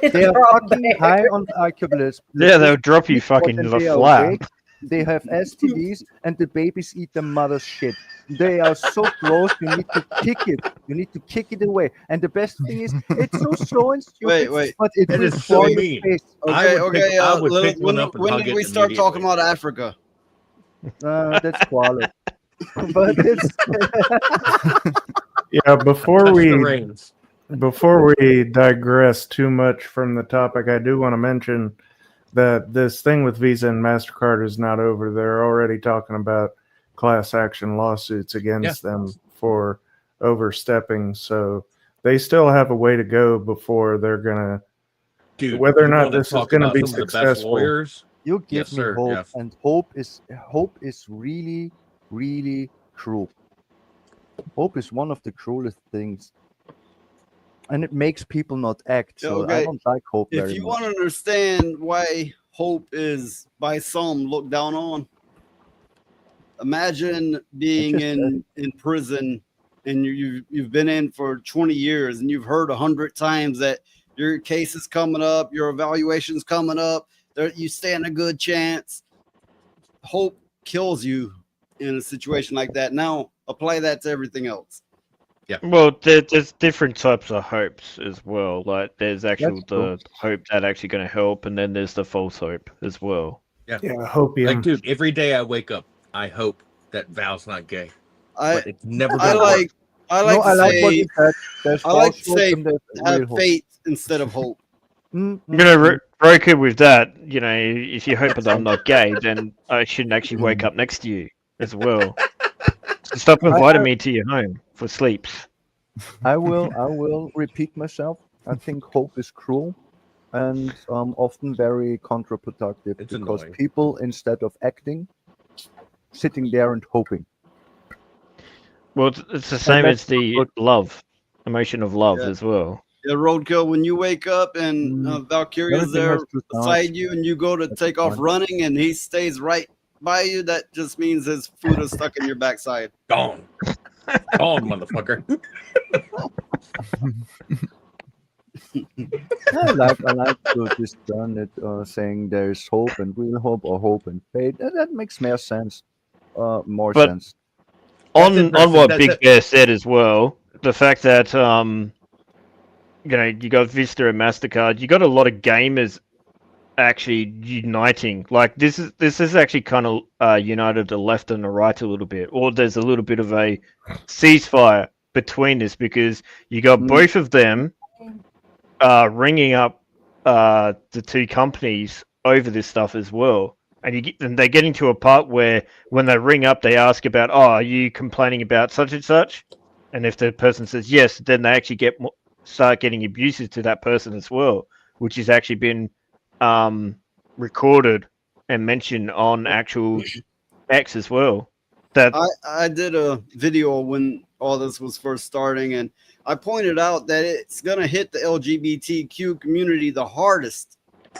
they are fucking high on alcoholism. Yeah, they'll drop you fucking to the They are flat. awake, they have STDs, and the babies eat their mother's shit. They are so gross. You need to kick it. You need to kick it away. And the best thing is, it's so slow and stupid. Wait. But it That will is so fall in mean. your face. I would pick- I would Lilith, pick one up and when hug did it we start talking immediately. about Africa? That's quality. But it's Yeah, before Touch we the reins. Before we digress too much from the topic, I do want to mention that this thing with Visa and MasterCard is not over. They're already talking about class action lawsuits against them for overstepping. So they still have a way to go before they're going to, whether or not this is going to be successful. you give Yes, me sir, hope, Jeff. and hope is really, really cruel. Hope is one of the cruelest things. And it makes people not act. So I don't like hope If very you much. want to understand why hope is by some looked down on, imagine being in prison and you've been in for 20 years and you've heard 100 times that your case is coming up, your evaluation's coming up, you stand a good chance. Hope kills you in a situation like that. Now apply that to everything else. Yeah. Well, there's different types of hopes as well. Like, there's actual the hope that actually going to help, and then there's the false hope as well. Yeah. Hopium. Like, dude, every day I wake up, I hope that Val's not gay. But it's never I gonna like work. what you said. There's I like to false hope say and there's have real hope. faith instead of hope. Very good with that. If you hope that I'm not gay, then I shouldn't actually wake up next to you as well. So stop inviting me to your home for sleeps. I will repeat myself. I think hope is cruel and often very counterproductive because annoying. people, instead of acting, sitting there and hoping. Well, it's the same as the love, emotion of love Yeah. as well. Yeah, Roadkill, when you wake up and Valkyria's Everything there has two sides. beside you and you go to take off running and he stays right by you, that just means his food is stuck in your backside. Gone. Gone, motherfucker. I like to just turn it saying there's hope and real hope or hope and faith. That makes more sense. More But sense. On what Big Bear said as well, the fact that you know, you got Vista and MasterCard, you got a lot of gamers actually uniting. Like this is actually kind of united the left and the right a little bit, or there's a little bit of a ceasefire between this because you got both of them ringing up the two companies over this stuff as well. And they're getting to a part where when they ring up, they ask about, "Oh, are you complaining about such and such?" And if the person says yes, then they actually start getting abuses to that person as well, which has actually been recorded and mentioned on actual X as well. That I did a video when all this was first starting, and I pointed out that it's gonna hit the LGBTQ community the hardest.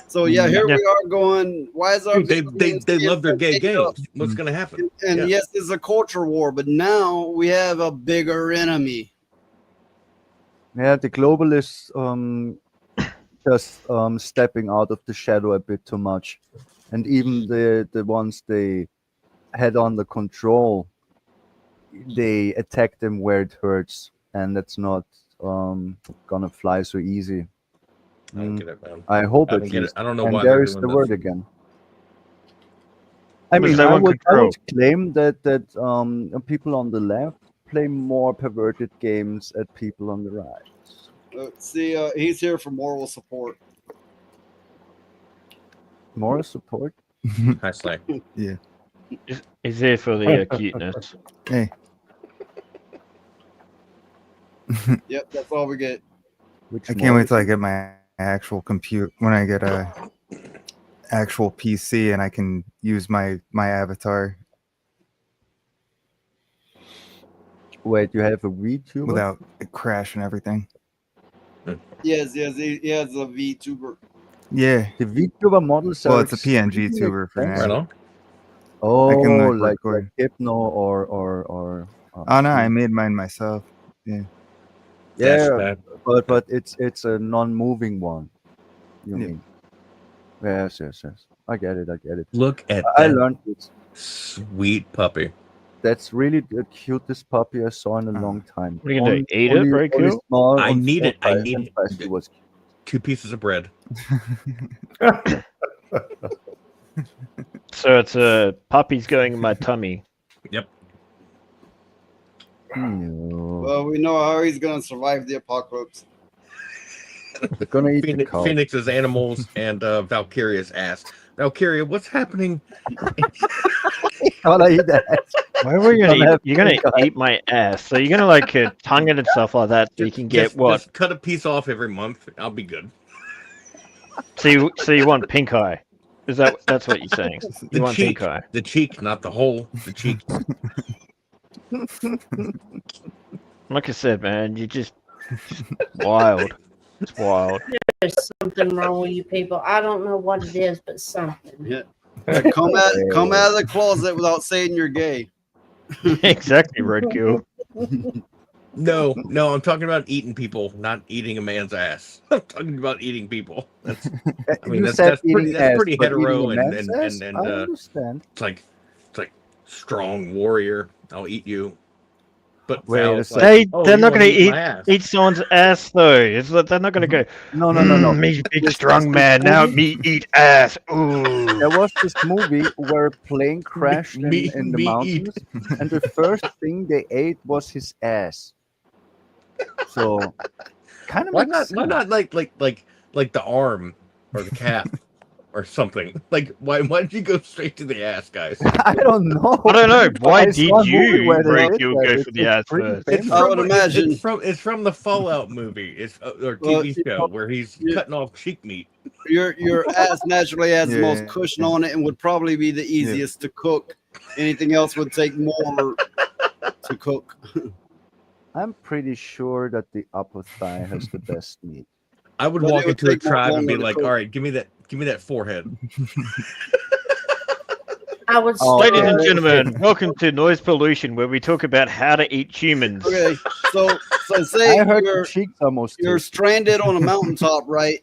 So yeah, here we are going. Why is our they love their gay games? What's gonna happen? And yes, it's a culture war, but now we have a bigger enemy. Yeah, the globalists just stepping out of the shadow a bit too much, and even the ones they had under control, they attack them where it hurts, and that's not gonna fly so easy. I don't get it, man. I hope I at don't get it. least. I don't know and why there they're is doing the this. word again. I mean, I would claim that people on the left play more perverted games at people on the right. See, he's here for moral support. Moral support? Hi, Slay. Yeah. Is there for the cuteness. Hey. Yep, that's all we get. I can't wait till I get my actual compute when I get a actual PC and I can use my avatar. Wait, you have a VTuber? Without it crashing everything. Yes, he has a VTuber. Yeah. The VTuber models Well, are it's a PNG tuber for now. Right on. Oh, I can like record. Hypno or Oh no, I made mine myself. Yeah. yeah, but it's a non-moving one. You Yeah. mean? Yes. I get it. Look at I that learned it. sweet puppy. That's really the cutest puppy I saw in a long time. What are you gonna do, eat it, very cool? Small I and need it. I small need size it was. 2 pieces of bread. So it's a puppy's going in my tummy. Yep. Well, we know how he's gonna survive the apocalypse. They're gonna eat the cow. Phoenix's animals and Valkyria's ass. Valkyria, what's happening? I'll eat that. Why were you gonna eat? You're gonna eat my ass. So you're gonna like tongue it and stuff like that. So you can get what? Just cut a piece off every month. I'll be good. So you want pink eye? Is that's what you're saying? You want cheek, pink eye? the cheek, not the hole. The cheek. Like I said, man, you're just wild. It's wild. There's something wrong with you people. I don't know what it is, but something. Yeah. Come out of the closet without saying you're gay. Exactly, Roadkill. No, I'm talking about eating people, not eating a man's ass. I'm talking about eating people. That's, I mean, that's pretty hetero and I understand. It's like strong warrior. I'll eat you. But Wait a Val's second. like, They're not going eat to eat someone's ass though. It's like they're not going to go. No. Me big strong man. Now me eat ass. Ooh. There was this movie where a plane crashed in the mountains, and the first thing they ate was his ass. So, kind of why not like the arm or the calf or something? Like why did you go straight to the ass, guys? I don't know. I don't know. Why did you, Roadkill, go for the ass first? I would imagine it's from the Fallout movie, or TV show where he's cutting off cheek meat. Your ass naturally has the most cushion on it and would probably be the easiest to cook. anything else would take more to cook. I'm pretty sure that the upper thigh has the best meat. I would But walk it would into a take more tribe and be longer to like, cook. "All right, give me that forehead." I would Ladies and start. gentlemen, welcome to Noise Pollution, where we talk about how to eat humans. Okay, so say I heard you're, the cheeks almost. you're stranded on a mountaintop, right?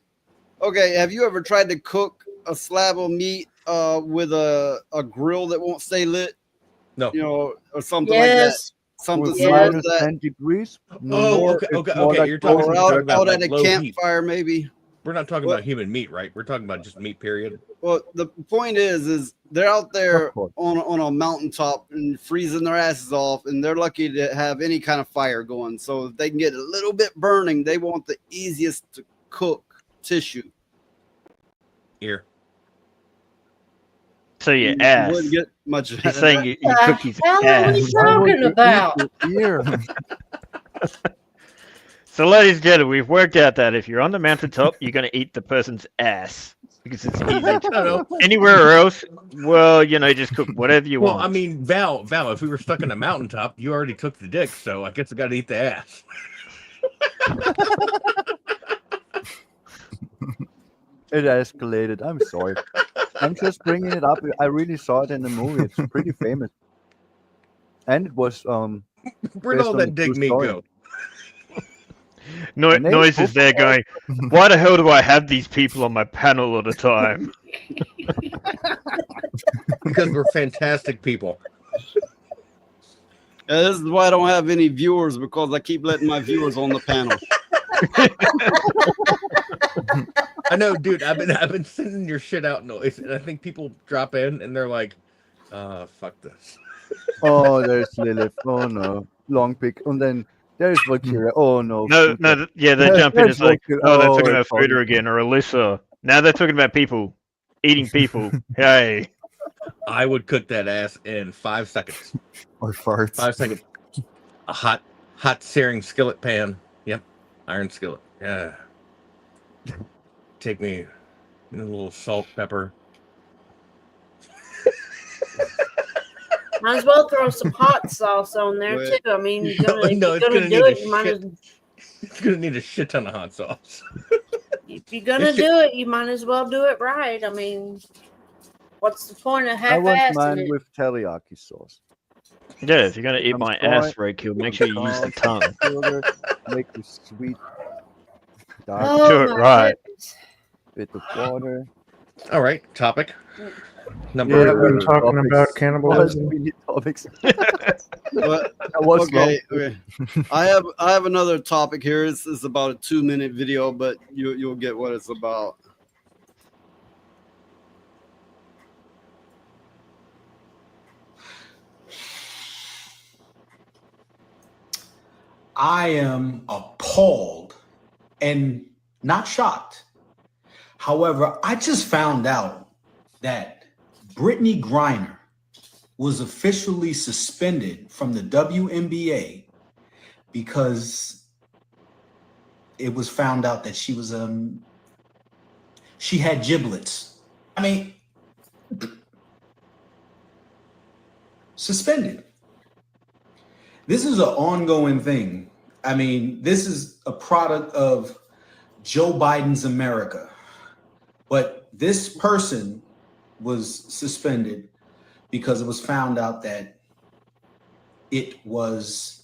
Okay, have you ever tried to cook a slab of meat with a grill that won't stay lit? No. You know, or something like that. Yes. Something With similar to minus that. 10 degrees? Oh, Or okay, it's okay, more okay. like You're talking, Or you're out, talking about out like at a low heat. campfire, maybe. We're not talking What? about human meat, right? We're talking about just meat. Period. Well, the point is they're out there Of course. on a mountaintop and freezing their asses off, and they're lucky to have any kind of fire going. So if they can get a little bit burning, they want the easiest to cook tissue. Ear. So your You ass. wouldn't get much. He's saying you What cook the his hell are we ass. talking about? Ear. So, ladies and gentlemen, we've worked out that if you're on the mountaintop, you're going to eat the person's ass because it's easy. No. Anywhere else, well, just cook whatever you Well, want. I mean, Val, if we were stuck in a mountaintop, you already took the dick, so I guess I got to eat the ass. It escalated. I'm sorry. I'm just bringing it up. I really saw it in the movie. It's pretty famous. And it was Where'd based all on that a dig true meat story. go? And they Noise is both there are- going, why the hell do I have these people on my panel all the time? Because we're fantastic people. This is why I don't have any viewers, because I keep letting my viewers on the panel. I know, dude. I've been sending your shit out, Noise, and I think people drop in and they're like, fuck this." Oh, there's Lilith. Oh no. Long pick. And then there's Valkyria. Oh no. No, Fuka. yeah, they jump in. There's It's like, Valkyria. oh, they're talking it's about Fuda again, or Alyssa. Now they're talking about people, eating people. Hey. I would cook that ass in 5 seconds. Or farts. 5 seconds. A hot searing skillet pan. Yep. Iron skillet. Yeah. Take me a little salt, pepper. Might as well throw some hot sauce on there Wait. too. I mean, you're gonna, if No, you're it's gonna gonna do need it, a you might shit. as It's gonna need a shit ton of hot sauce. if you're gonna It's do it, you might as well do it right. I mean, what's the point of I want half-assing mine it? with teriyaki sauce. Yeah, if you're going to eat I'm my sorry. ass, Roadkill, make sure you use the tongue. Sugar, make the sweet dark Oh, Do it my right. goodness. bit of water. All right, topic Yeah, number. we're talking about Topics. cannibalism. We need topics. But, That was okay, long. okay. I have another topic here. This is about a 2-minute video, but you'll get what it's about. I am appalled and not shocked. However, I just found out that Brittany Griner was officially suspended from the WNBA because it was found out that she was she had giblets. I mean, suspended. This is an ongoing thing. I mean, this is a product of Joe Biden's America. But this person was suspended because it was found out that it was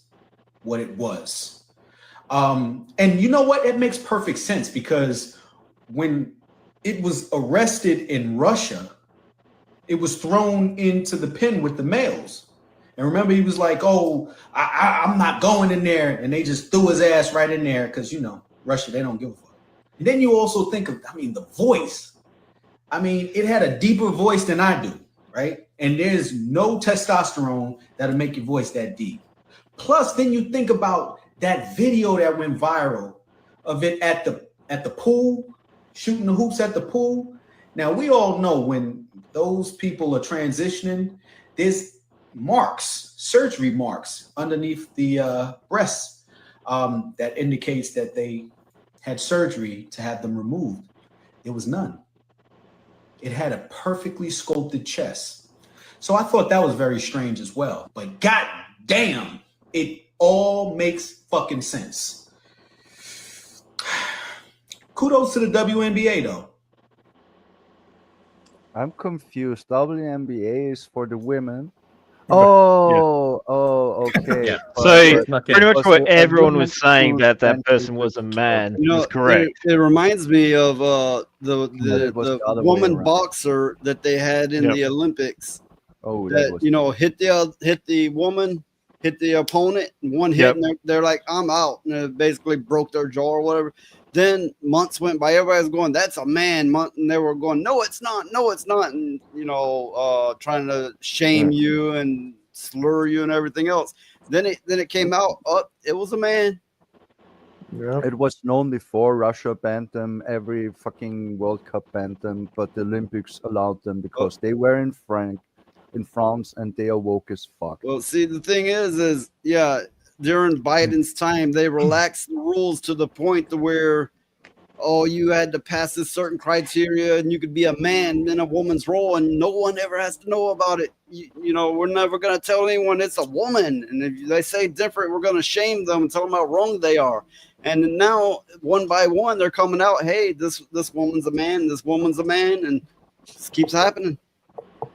what it was. And you know what? It makes perfect sense, because when it was arrested in Russia, it was thrown into the pen with the males. And remember, he was like, oh, I'm not going in there. And they just threw his ass right in there because, you know, Russia, they don't give a fuck. And then you also think of, I mean, the voice. I mean, it had a deeper voice than I do, right? And there's no testosterone that'll make your voice that deep. Plus, then you think about that video that went viral of it at the pool, shooting the hoops at the pool. Now, we all know when those people are transitioning, there's marks, surgery marks underneath the breasts that indicates that they had surgery to have them removed. There was none. It had a perfectly sculpted chest. So I thought that was very strange as well. But god damn, it all makes fucking sense. Kudos to the WNBA though. I'm confused. WNBA is for the women. Yeah. Okay. Yeah. So But- pretty much but what a everyone woman was saying who's that meant to person be- was a man You know, is correct. It reminds me of But it was the other way woman around. boxer that they had in Yep. the Olympics. Oh, that That was hit the woman, hit the opponent, and one hit, Yep. and they're like, "I'm out," and it basically broke their jaw or whatever. Then months went by, everybody was going, "That's a man," and they were going, "No, it's not. No, it's not," and trying to shame you and slur you and everything else. Then it came out, it was a man. Yeah. It was known before. Russia banned them. Every fucking World Cup banned them, but the Olympics allowed them because they were in France, and they are woke as fuck. Well, see, the thing is during Biden's time, they relaxed the rules to the point to where, you had to pass this certain criteria and you could be a man in a woman's role and no one ever has to know about it. We're never going to tell anyone it's a woman. And if they say different, we're going to shame them and tell them how wrong they are. And now, one by one, they're coming out, hey, this woman's a man, this woman's a man, and it just keeps happening.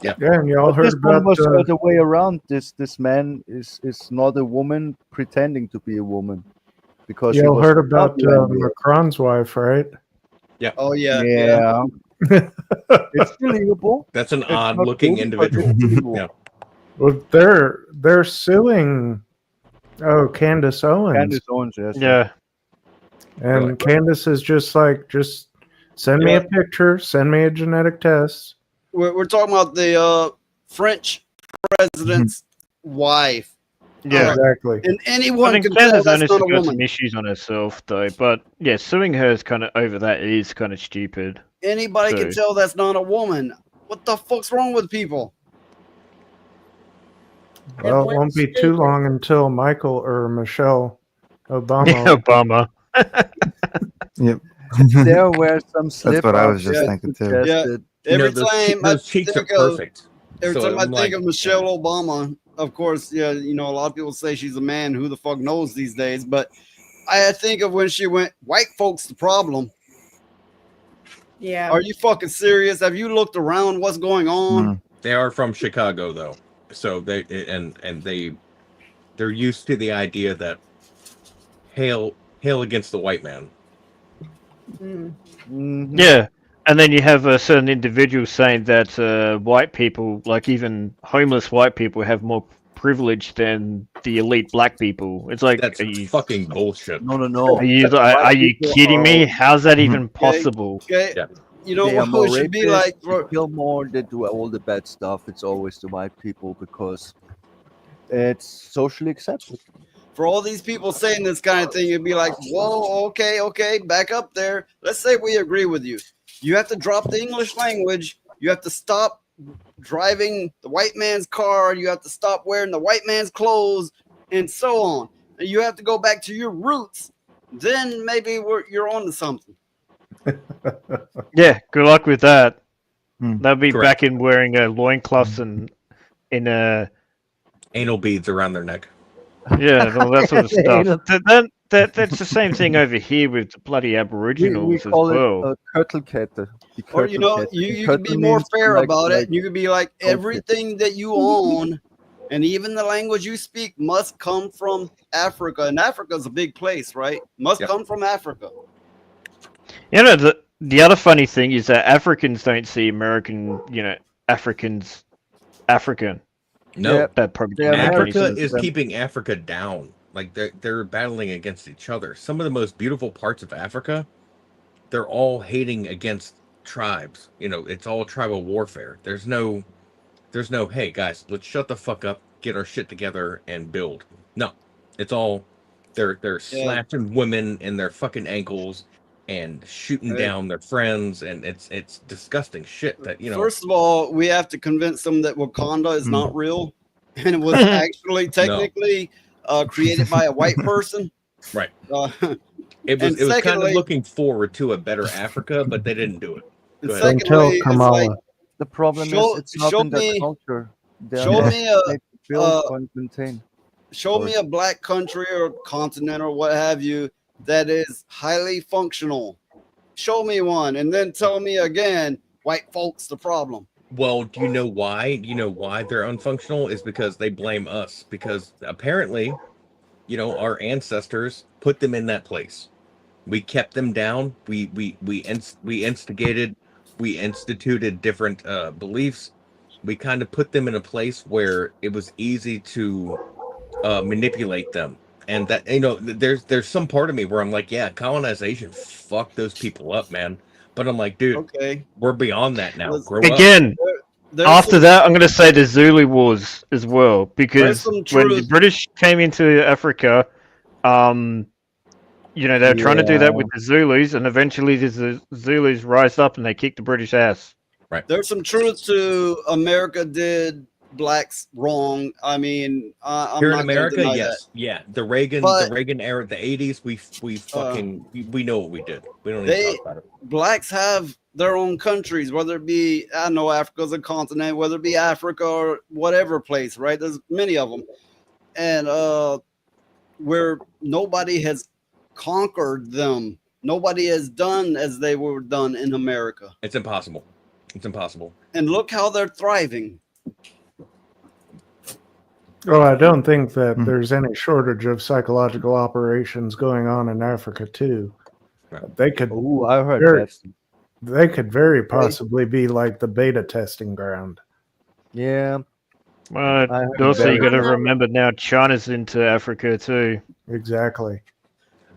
Yeah, and y'all But heard this one about was the way around. This man is not a woman pretending to be a woman, because he y'all was heard about WNBA. Macron's wife, right? Yeah. Oh yeah. It's believable. That's an It's odd not looking cool, but it's individual. believable. Yeah. Well, they're suing. Oh, Candace Owens. Candace Owens, yes. Yeah. And Really? Candace is just like, just send me a picture, send me a genetic test. We're talking about the French president's wife. Yeah. Exactly. And I anyone think can tell Candace that's Owens not has a got woman. some issues on herself though, but yeah, suing her is kind of over that is kind of stupid. Anybody can So- tell that's not a woman. What the fuck's wrong with people? Well, it won't be too long until Michael or Michelle Obama. Yeah, Obama. Yep. There were some slip That's what I was ups just that thinking too. suggested- Every those time I those cheeks are think of- perfect. Every So time I I'm think like, of Michelle Obama, of course, a lot of people say she's a man. Who the fuck knows these days? But I think of when she went, white folks the problem. Yeah. Are you fucking serious? Have you looked around what's going on? They are from Chicago though, so they're used to the idea that hail against the white man. Yeah, and then you have a certain individual saying that white people, like even homeless white people, have more privilege than the elite black people. It's like, That's are you fucking bullshit. No. Are you kidding me? How's that even possible? Okay. Yeah. You know They are what more it should be rapists, like? they kill more, they do all the bad stuff. It's always the white people because it's socially accepted. For all these people saying this kind of thing, it'd be like, whoa, okay, back up there. Let's say we agree with you. You have to drop the English language. You have to stop driving the white man's car. You have to stop wearing the white man's clothes, and so on. And you have to go back to your roots. Then maybe you're on to something. Yeah, good luck with that. Hmm. They'll be Correct. back in wearing loincloths and in a Anal beads around their neck. yeah, all that sort of stuff. That's the same thing over here with the bloody Aboriginals We as call well. it Köttelkette. Or you could be more fair about it. You could be like, everything that you own and even the language you speak must come from Africa. And Africa's a big place, right? Must come from Africa. The other funny thing is that Africans don't see American, Africans African. No, that probably Yeah, doesn't make any Africa sense. is keeping Africa down. Like they're battling against each other. Some of the most beautiful parts of Africa, they're all hating against tribes. It's all tribal warfare. There's no, hey guys, let's shut the fuck up, get our shit together, and build. No, it's all they're slashing women in their fucking ankles and shooting down their friends, and it's disgusting shit that First of all, we have to convince them that Wakanda is not real, and it was actually technically created by a white person. Right. and It was kind of secondly- looking forward to a better Africa, but they didn't do it. And Go ahead. secondly, it's like, The problem Show- is it's not show in their me- culture. Show me maintain. Show me a black country or continent or what have you that is highly functional. Show me one, and then tell me again, white folks the problem. Well, do you know why? Do you know why they're unfunctional? Is because they blame us. Because apparently, our ancestors put them in that place. We kept them down. We instigated. We instituted different beliefs. We kind of put them in a place where it was easy to manipulate them. And that there's some part of me where I'm like, yeah, colonization fucked those people up, man. But I'm like, dude, Okay, we're beyond that now. Grow up. Again, after that, I'm going to say the Zulu Wars as well, because when the British came into Africa, they were trying to do that with the Zulus, and eventually the Zulus rise up and they kick the British ass. Right. There's some truth to America did blacks wrong. I mean, I'm Here in not America, gonna deny yes, that. yeah. The Reagan era, the '80s, we know what we did. We don't need to talk about it. Blacks have their own countries, whether it be, I know Africa's a continent, whether it be Africa or whatever place, right? There's many of them. And where nobody has conquered them. Nobody has done as they were done in America. It's impossible. It's impossible. And look how they're thriving. Well, I don't think that there's any shortage of psychological operations going on in Africa too. They could. Oh, I heard that. They could very possibly be like the beta testing ground. Yeah. Also, you got to remember now, China's into Africa too. Exactly.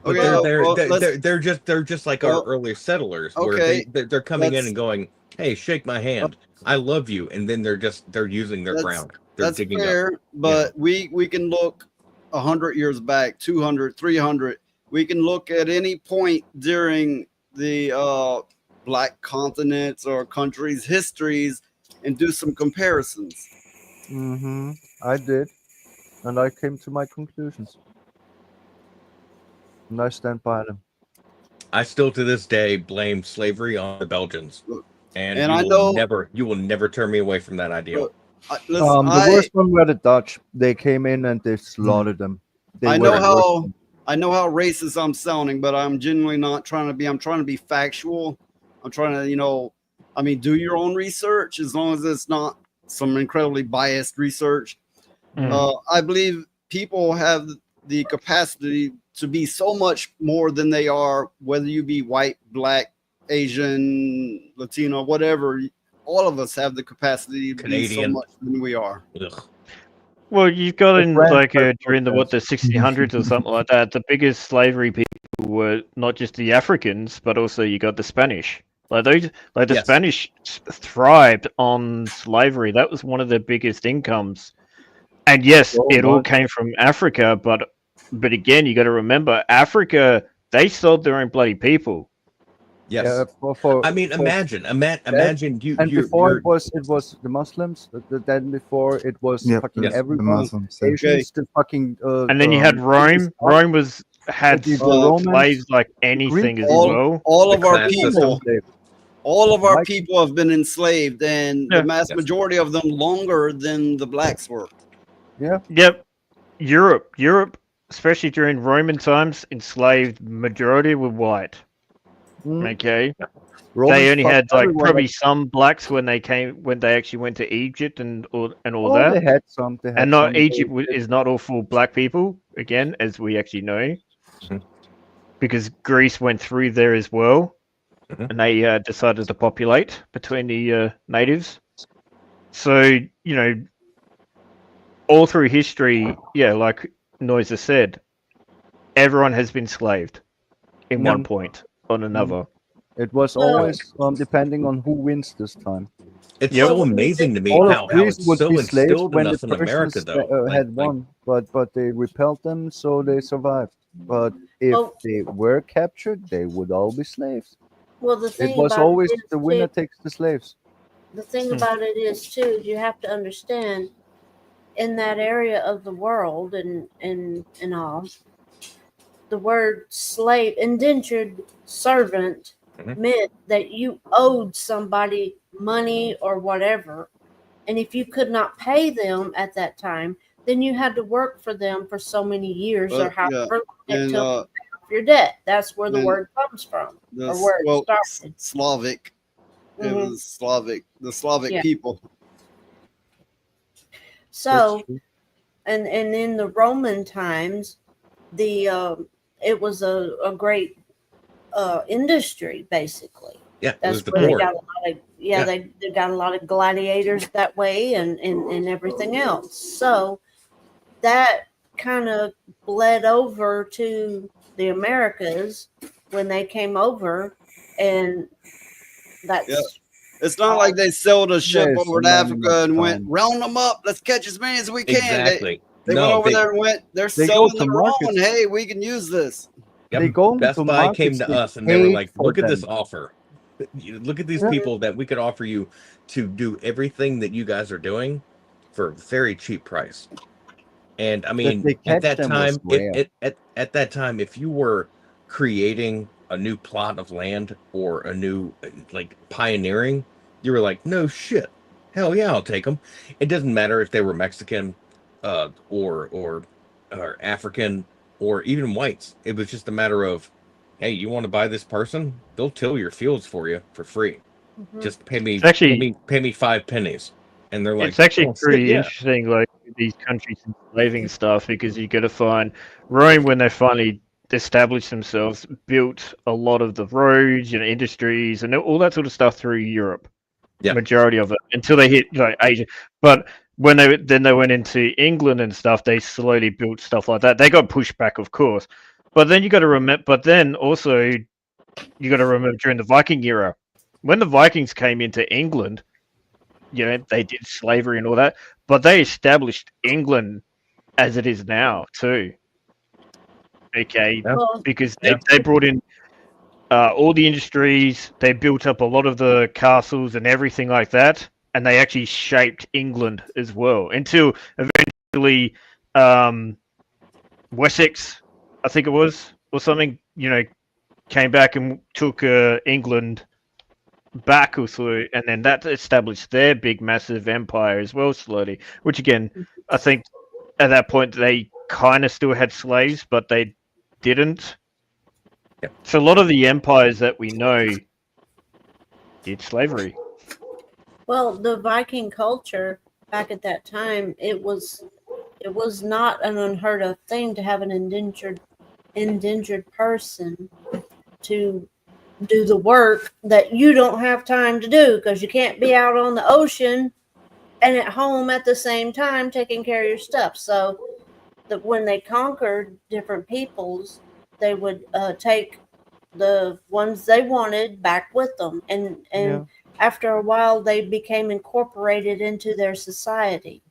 But they're just like our earlier settlers, where they're coming in and going, "Hey, shake my hand, I love you," and then they're using their ground. They're That's digging fair, up. but we can look 100 years back, 200, 300. We can look at any point during the black continents or countries' histories and do some comparisons. Mm-hmm. I did, and I came to my conclusions, and I stand by them. I still to this day blame slavery on the Belgians, and you will never turn me away from that idea. The worst one were the Dutch. They came in and they slaughtered them. I know how racist I'm sounding, but I'm genuinely not trying to be. I'm trying to be factual. I'm trying to, do your own research as long as it's not some incredibly biased research. I believe people have the capacity to be so much more than they are, whether you be white, black, Asian, Latino, whatever. All of us have the capacity to be so much than we are. Well, you've got in during the 1600s or something like that. The biggest slavery people were not just the Africans, but also you got the Spanish. The Spanish thrived on slavery. That was one of their biggest incomes. And yes, it all came from Africa, but again, you got to remember, Africa, they sold their own bloody people. Yes. Imagine you. And before it was the Muslims. Then before it was fucking everyone. The Muslims. Asians, the fucking. And then you had Rome. Rome had slaves like anything as well. All of our people. All of our people have been enslaved, and the mass majority of them longer than the blacks were. Yeah. Yep. Europe, especially during Roman times, enslaved majority were white. Okay. They only had probably some blacks when they actually went to Egypt and all that. They had some. Egypt is not all full black people again, as we actually know, because Greece went through there as well, and they decided to populate between the natives. So all through history, like Noiser said, everyone has been enslaved in one point on another. It was always depending on who wins this time. It's so amazing to me how it's so instilled in us in America, though. Had won, but they repelled them, so they survived. But if they were captured, they would all be slaves. Well, the thing it was about always it is the winner takes the slaves. The thing about it is too, you have to understand, in that area of the world and all, the word slave, indentured servant, meant that you owed somebody money or whatever, And if you could not pay them at that time, then you had to work for them for so many years or however long it took to pay off your debt. That's where the word comes from, or where it started. Slavic. It was Slavic, the Slavic people. So, and in the Roman times, it was a great industry, basically. Yeah, that's where they got a lot of they got a lot of gladiators that way, and everything else. So that kind of bled over to the Americas when they came over, and that's. It's not like they sailed a ship over to Africa and went, round them up, let's catch as many as we can. Exactly. They went over there and went, they're selling their own. Hey, we can use this. Yep. They go Best to Buy came to us and they were like, look at this them. offer. Look at these people that we could offer you to do everything that you guys are doing for a very cheap price. And I mean, at that time, at that time, if you were creating a new plot of land or a new, like, pioneering, you were like, no shit, hell yeah, I'll take them. It doesn't matter if they were Mexican, or African, or even whites. It was just a matter of, hey, you want to buy this person? They'll till your fields for you for free. Just pay me, pay me 5 pennies. And they're like, it's actually pretty interesting, like these countries enslaving stuff, because you got to find Rome, when they finally established themselves, built a lot of the roads, industries, and all that sort of stuff through Europe. Yeah, majority of it until they hit Asia. But when they went into England and stuff, they slowly built stuff like that. They got pushed back, of course. But then you got to remember. But then also you got to remember during the Viking era, when the Vikings came into England, they did slavery and all that, but they established England as it is now too. Okay, because they brought in all the industries, they built up a lot of the castles and everything like that, and they actually shaped England as well until eventually Wessex, I think it was, or something, came back and took England back or so, and then that established their big, massive empire as well slowly, which again, I think at that point they kind of still had slaves, but they didn't. So a lot of the empires that we know did slavery. Well, the Viking culture back at that time, it was not an unheard of thing to have an indentured person to do the work that you don't have time to do, because you can't be out on the ocean and at home at the same time taking care of your stuff. So when they conquered different peoples, they would take the ones they wanted back with them, and after a while they became incorporated into their society.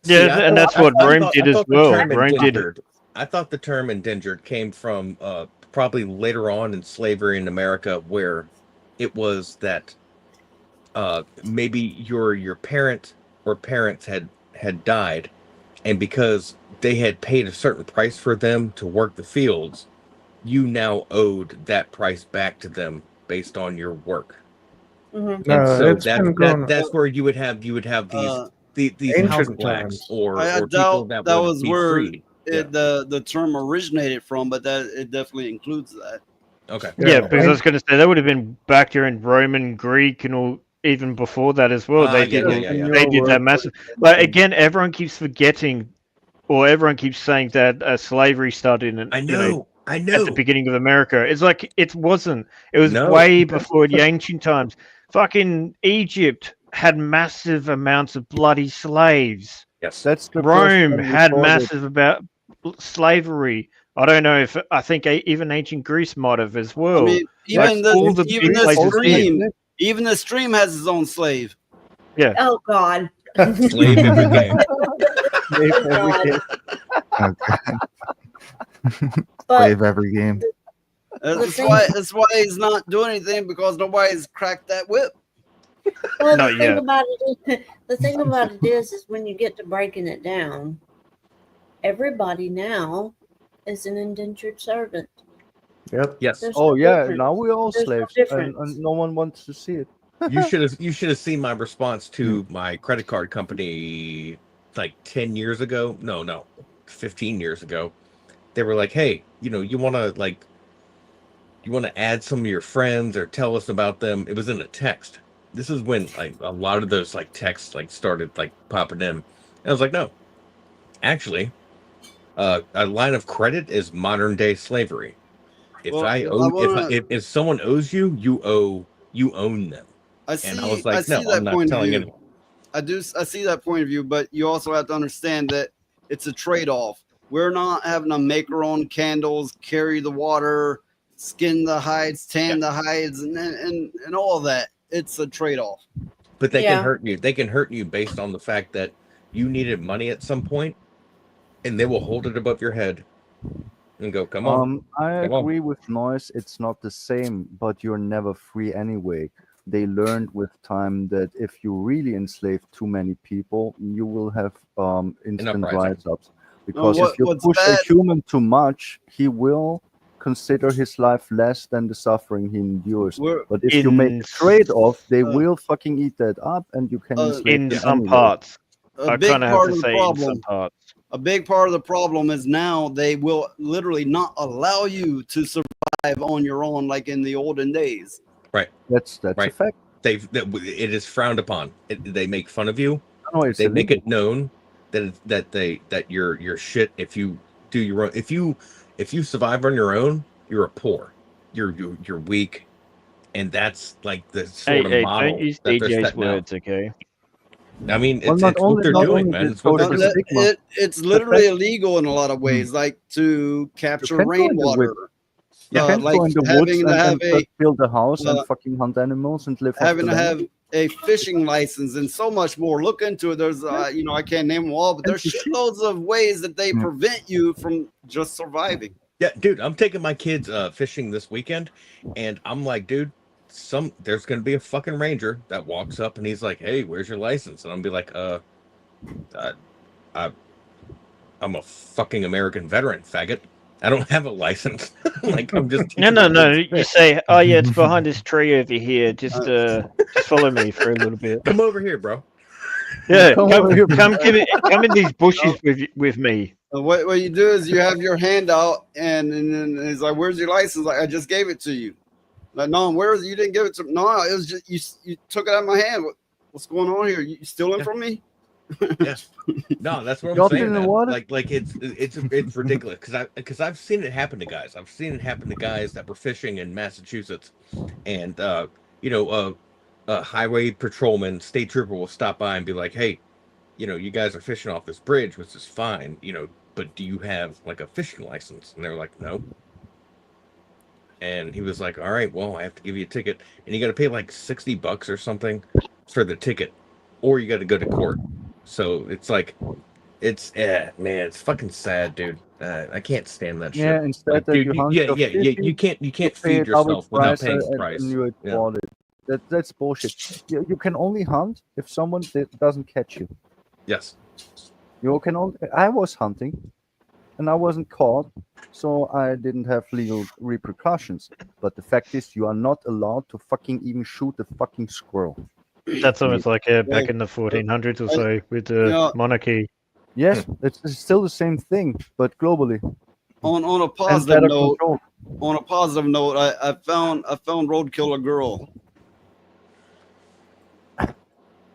And that's what Rome did as well. I thought the term indentured came from probably later on in slavery in America, where it was that maybe your parent or parents had died, and because they had paid a certain price for them to work the fields, you now owed that price back to them based on your work. Mm-hmm. And so that's where you would have these house blacks or people that was be where freed. the term originated from, but that it definitely includes that. Okay. Yeah, because I was going to say that would have been back during Roman, Greek, and all, even before that as well. They did that massive. Like again, everyone keeps forgetting, or everyone keeps saying that slavery started in at the beginning of America. It's like it wasn't. It was way before the ancient times. Fucking Egypt had massive amounts of bloody slaves. Yes, that's the Rome had massive about slavery. I don't know if I think even ancient Greece might have as well. I mean, even the stream has its own slave. Yeah. Oh God. Slave every game. Slave every game. That's why he's not doing anything, because nobody's cracked that whip. Well, the thing about it is when you get to breaking it down, everybody now is an indentured servant. Yep. Yes. Now we're all slaves, and no one wants to see it. You should have seen my response to my credit card company like 10 years ago. No, 15 years ago. They were like, "Hey, you want to add some of your friends or tell us about them?" It was in a text. This is when like a lot of those like texts like started like popping in. And I was like, "No. Actually, a line of credit is modern day slavery. If if someone owes you, you own them." I And I was see like, "No, I'm that not point of telling view. anyone." I see that point of view, but you also have to understand that it's a trade-off. We're not having to make our own candles, carry the water, skin the hides, tan the hides, and all that. It's a trade-off. But they can hurt you. They can hurt you based on the fact that you needed money at some point, and they will hold it above your head and go, "Come on." I come on." agree with Noise. It's not the same, but you're never free anyway. They learned with time that if you really enslave too many people, you will have instant rise ups. Because if you push a human too much, he will consider his life less than the suffering he endures. But if you make a trade-off, they will fucking eat that up, and you can enslave in them some anyway. parts. A big part of the problem. A big part of the problem is now they will literally not allow you to survive on your own like in the olden days. Right. That's right. a fact. It is frowned upon. They make fun of you. No, it's they make illegal. it known that you're shit if you do your own. If you survive on your own, you're a poor. You're weak, and that's like the sort of model. Don't use that they're DJ's setting out. words, okay? I mean, it's what they're doing, man. It's what they're doing. It's literally illegal in a lot of ways, like to capture rainwater. You can like go in the woods and build a house and fucking hunt animals and live. Having to have a fishing license and so much more. Look into it. There's, I can't name them all, but there's shitloads of ways that they prevent you from just surviving. Yeah, dude, I'm taking my kids fishing this weekend, and I'm like, dude, there's gonna be a fucking ranger that walks up and he's like, "Hey, where's your license?" And I'll be like, I'm a fucking American veteran, faggot. I don't have a license." Like, I'm just no. You say, "Oh yeah, it's behind this tree over here. Just follow me for a little bit. Come over here, bro." Yeah, come in these bushes with me. What you do is you have your hand out, and then it's like, "Where's your license?" Like, "I just gave it to you." Like, "No, where is it? You didn't give it to me." "No, it was just you took it out of my hand. What's going on here? You stealing from me?" Yeah. No, that's what I'm saying. Like it's ridiculous because I've seen it happen to guys. I've seen it happen to guys that were fishing in Massachusetts, and a highway patrolman, state trooper will stop by and be like, "Hey, you guys are fishing off this bridge, which is fine, but do you have like a fishing license?" And they're like, "No." And he was like, "All right, well, I have to give you a ticket, and you got to pay like $60 or something for the ticket, or you got to go to court." So it's like, man, it's fucking sad, dude. I can't stand that shit. Yeah, instead like, that dude, you you can't feed yourself without paying the price. That's bullshit. You can only hunt if someone doesn't catch you. Yes. I was hunting, and I wasn't caught, so I didn't have legal repercussions. But the fact is, you are not allowed to fucking even shoot a fucking squirrel. That's almost like back in the 1400s or so with the monarchy. Yes, it's still the same thing, but globally. On a positive note, I found roadkill a girl.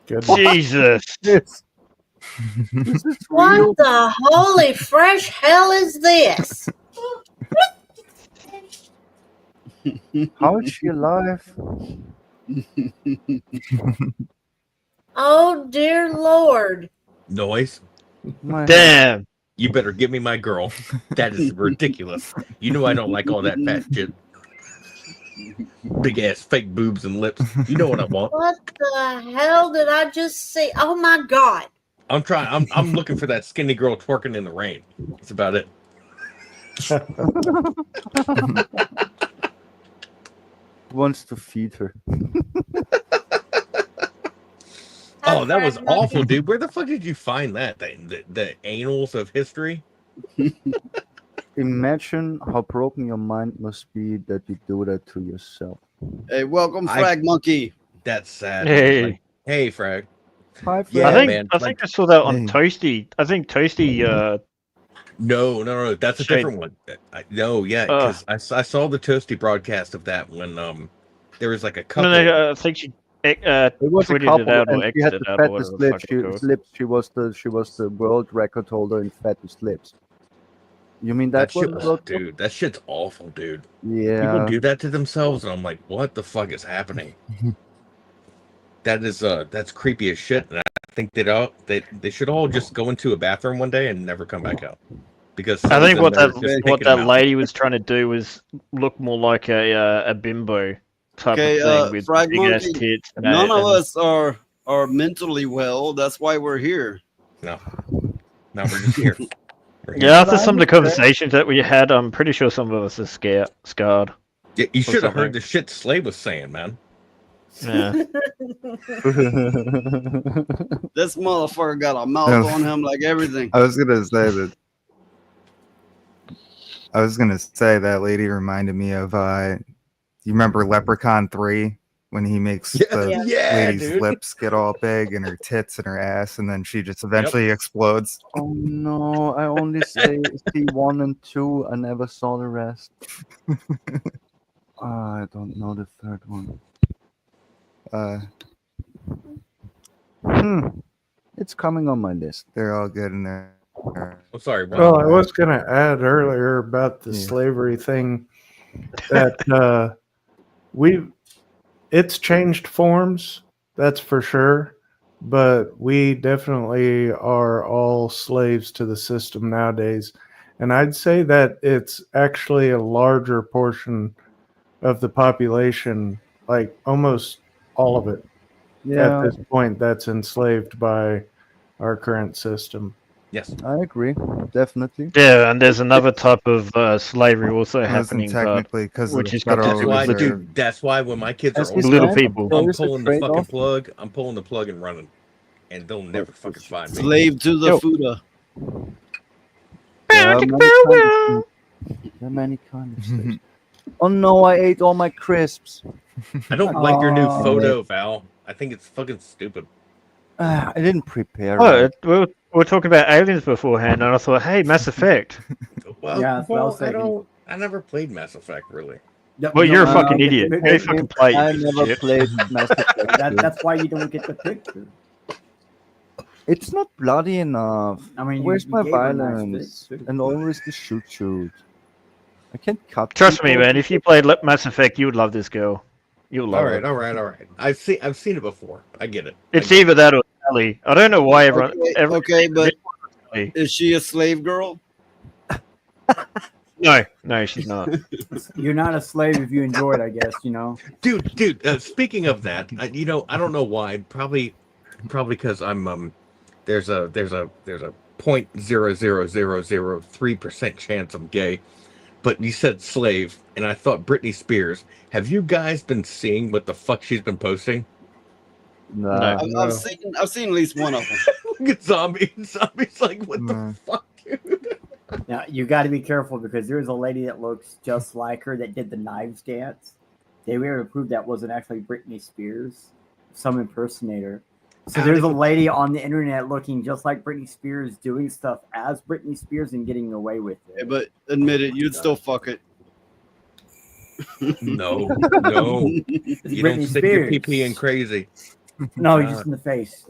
Good. Jesus. Yes. What the holy fresh hell is this? How is she alive? Oh dear Lord. Noise. Damn. You better give me my girl. That is ridiculous. You know I don't like all that fat shit. Big ass fake boobs and lips. You know what I want. What the hell did I just see? Oh my God. I'm looking for that skinny girl twerking in the rain. That's about it. Wants to feed her. Oh, that was awful, dude. Where the fuck did you find that? The annals of history? Imagine how broken your mind must be that you do that to yourself. Hey, welcome, Frag Monkey. That's sad. Hey. Like, hey, Frag. Hi, Yeah, I think man. I saw that on Toasty. I think Toasty. No. That's a Shade. different one. Because I saw the Toasty broadcast of that when there was like a couple. No, I think she It was a tweeted couple, it out and or she had exited the out or whatever fattest the fuck it was. lips. She was the world record holder in fattest lips. You mean that shit, one? dude? That shit's awful, dude. Yeah. People do that to themselves, and I'm like, what the fuck is happening? That's creepy as shit, and I think they should all just go into a bathroom one day and never come back out. Because I think what that out. lady was trying to do was look more like a bimbo type of thing with Frag big ass Monkey, tits. none of us are mentally well. That's why we're here. No, we're just here. Yeah, after some of the conversations that we had, I'm pretty sure some of us are scarred. Yeah, you should have heard the shit Slay was saying, man. Yeah. This motherfucker got a mouth on him like everything. I was gonna say that lady reminded me of you remember Leprechaun 3 when he makes the lady's dude. lips get all big and her tits and her ass, and then she just eventually explodes. Oh no! I only see 1 and 2. I never saw the rest. I don't know the third one. It's coming on my list. They're all good in there. I'm sorry. Well, I was going to add earlier about the slavery thing that it's changed forms, that's for sure, but we definitely are all slaves to the system nowadays. And I'd say that it's actually a larger portion of the population, like almost all of it, at this point, that's enslaved by our current system. Yes, I agree, definitely. Yeah, and there's another type of slavery also happening, technically because which is that's why when my kids are little people, I'm pulling the fucking plug. I'm pulling the plug and running, and they'll never fucking find me. Slave to the Fuda. There are many kinds of slaves. Oh no! I ate all my crisps. I don't like your new photo, Val. I think it's fucking stupid. I didn't prepare. Oh, we were talking about aliens beforehand, and I thought, hey, Mass Effect. I never played Mass Effect, really. Well, you're a fucking idiot. You fucking play. I never played Mass Effect. That's why you don't get the picture. It's not bloody enough. I mean, where's you my gave her a nice violence? bit. And always the shoot. I can't cut. Trust me, people. man. If you played Mass Effect, you would love this girl. You'll love it. All right. I've seen it before. I get it. It's either that or Ellie. I don't know why everyone. Okay, but is she a slave girl? No, she's not. You're not a slave if you enjoy it, I guess. You know, dude. Speaking of that, I don't know why. Probably because I'm there's a 0.00003% chance I'm gay. But you said slave, and I thought Britney Spears. Have you guys been seeing what the fuck she's been posting? No. I've seen at least one of them. Look at Zombie's like, what the fuck, dude? now you got to be careful because there's a lady that looks just like her that did the knives dance. They were able to prove that wasn't actually Britney Spears, some impersonator. So there's a lady on the internet looking just like Britney Spears, doing stuff as Britney Spears and getting away with it. Yeah, but admit it, you'd still fuck it. No. You don't stick your PP in crazy. No, just in the face.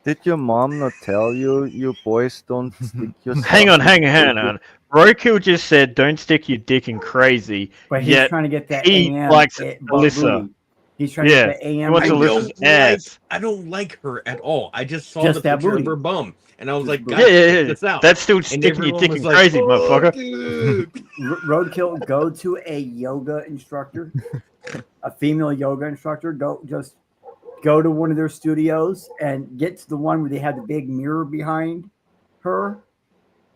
Did your mom not tell you, you boys don't stick your... Hang on. Roku just said, don't stick your dick in crazy. But he's trying to get that he AM likes Alyssa. Alyssa. He's trying to get the AM. I don't like her at all. I just saw Just the that picture booty. of her bum, and I was like, Yeah. check this out. That's still And sticking your everyone dick was in like, crazy, "Oh, motherfucker. dude." Roadkill, go to a yoga instructor, a female yoga instructor. Go to one of their studios and get to the one where they have the big mirror behind her,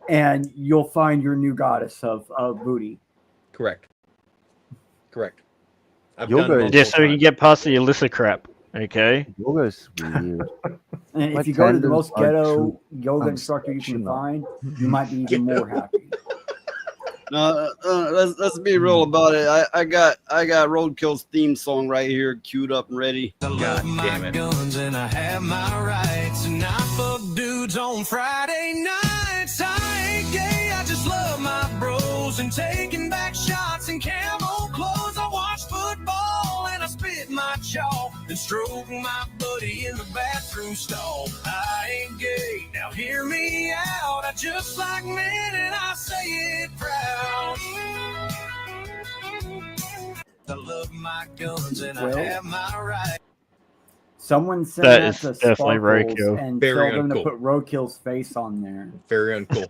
and you'll find your new goddess of booty. Correct. I've Yoga done is- multiple Yeah, so you times. get past the Alyssa crap, okay? Yoga is weird. And My if you go to the tendons most are ghetto too yoga instructor you can unstretching. find, you might be even more happy. Let's be real about it. I got Roadkill's theme song right here queued up and ready. God damn it. Guns and I have my rights, and I fuck dudes on Friday nights. I ain't gay, I just love my bros and taking back shots in camo clothes. I watch football and I spit my jaw and stroke my buddy in the bathroom stall. I ain't gay, now hear me out. I just like men and I say it proud. I love my guns and I have my rights. Someone sent That that is to definitely Sparkles roadkill. and Very told them to uncool. put Roadkill's face on there. Very uncool.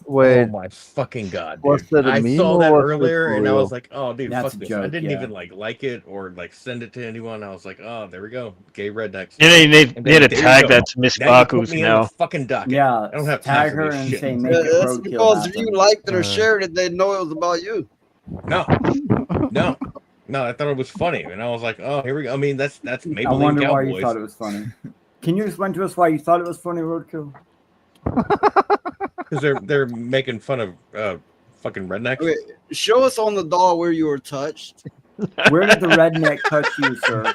Wait, Oh my fucking god, Was dude! that a I meme saw or that was it earlier, for and I real? was like, "Oh, dude, That's fuck a this!" joke, I didn't yeah. even like it or like send it to anyone. I was like, "Oh, there we go, gay rednecks." You know, you need And to there you tag go. that to Miss Now you put Sparkles me in the now. fucking docket. Yeah, I don't have time tag for her this and shit. say make it That's Roadkill because if you happen. liked it or shared it, they'd know it was about you. No, no, I thought it was funny, and I was like, "Oh, here we go." I mean, that's I Maybelline wonder why Cowboys. you thought it was funny. Can you explain to us why you thought it was funny, Roadkill? Because they're making fun of fucking rednecks. Okay, show us on the doll where you were touched. Where did the redneck touch you, sir?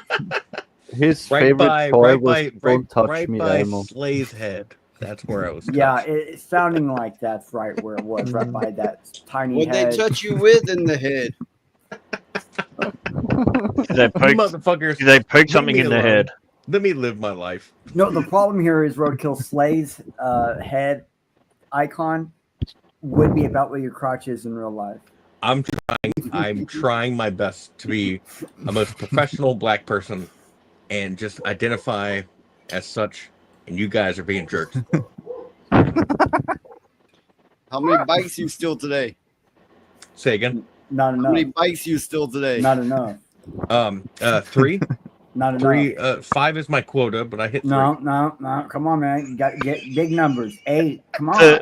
His Right favorite by, toy right was by, "Don't right, touch right me, by Elmo." Slay's head. That's where I was. Yeah, touched. it's sounding like that's right where it was, right by that tiny What head. they touch you with in the head? They poke, Motherfuckers, they poke leave something me in the alone. head. Let me live my life. No, the problem here is Roadkill Slay's head icon would be about where your crotch is in real life. I'm trying my best to be a most professional black person and just identify as such, and you guys are being jerks. How many bikes you steal today? Say again. Not How enough. many bikes you steal today? Not enough. 3. Not enough. 3, 5 is my quota, but I hit 3. No. Come on, man. You got to get big numbers. 8. Come on.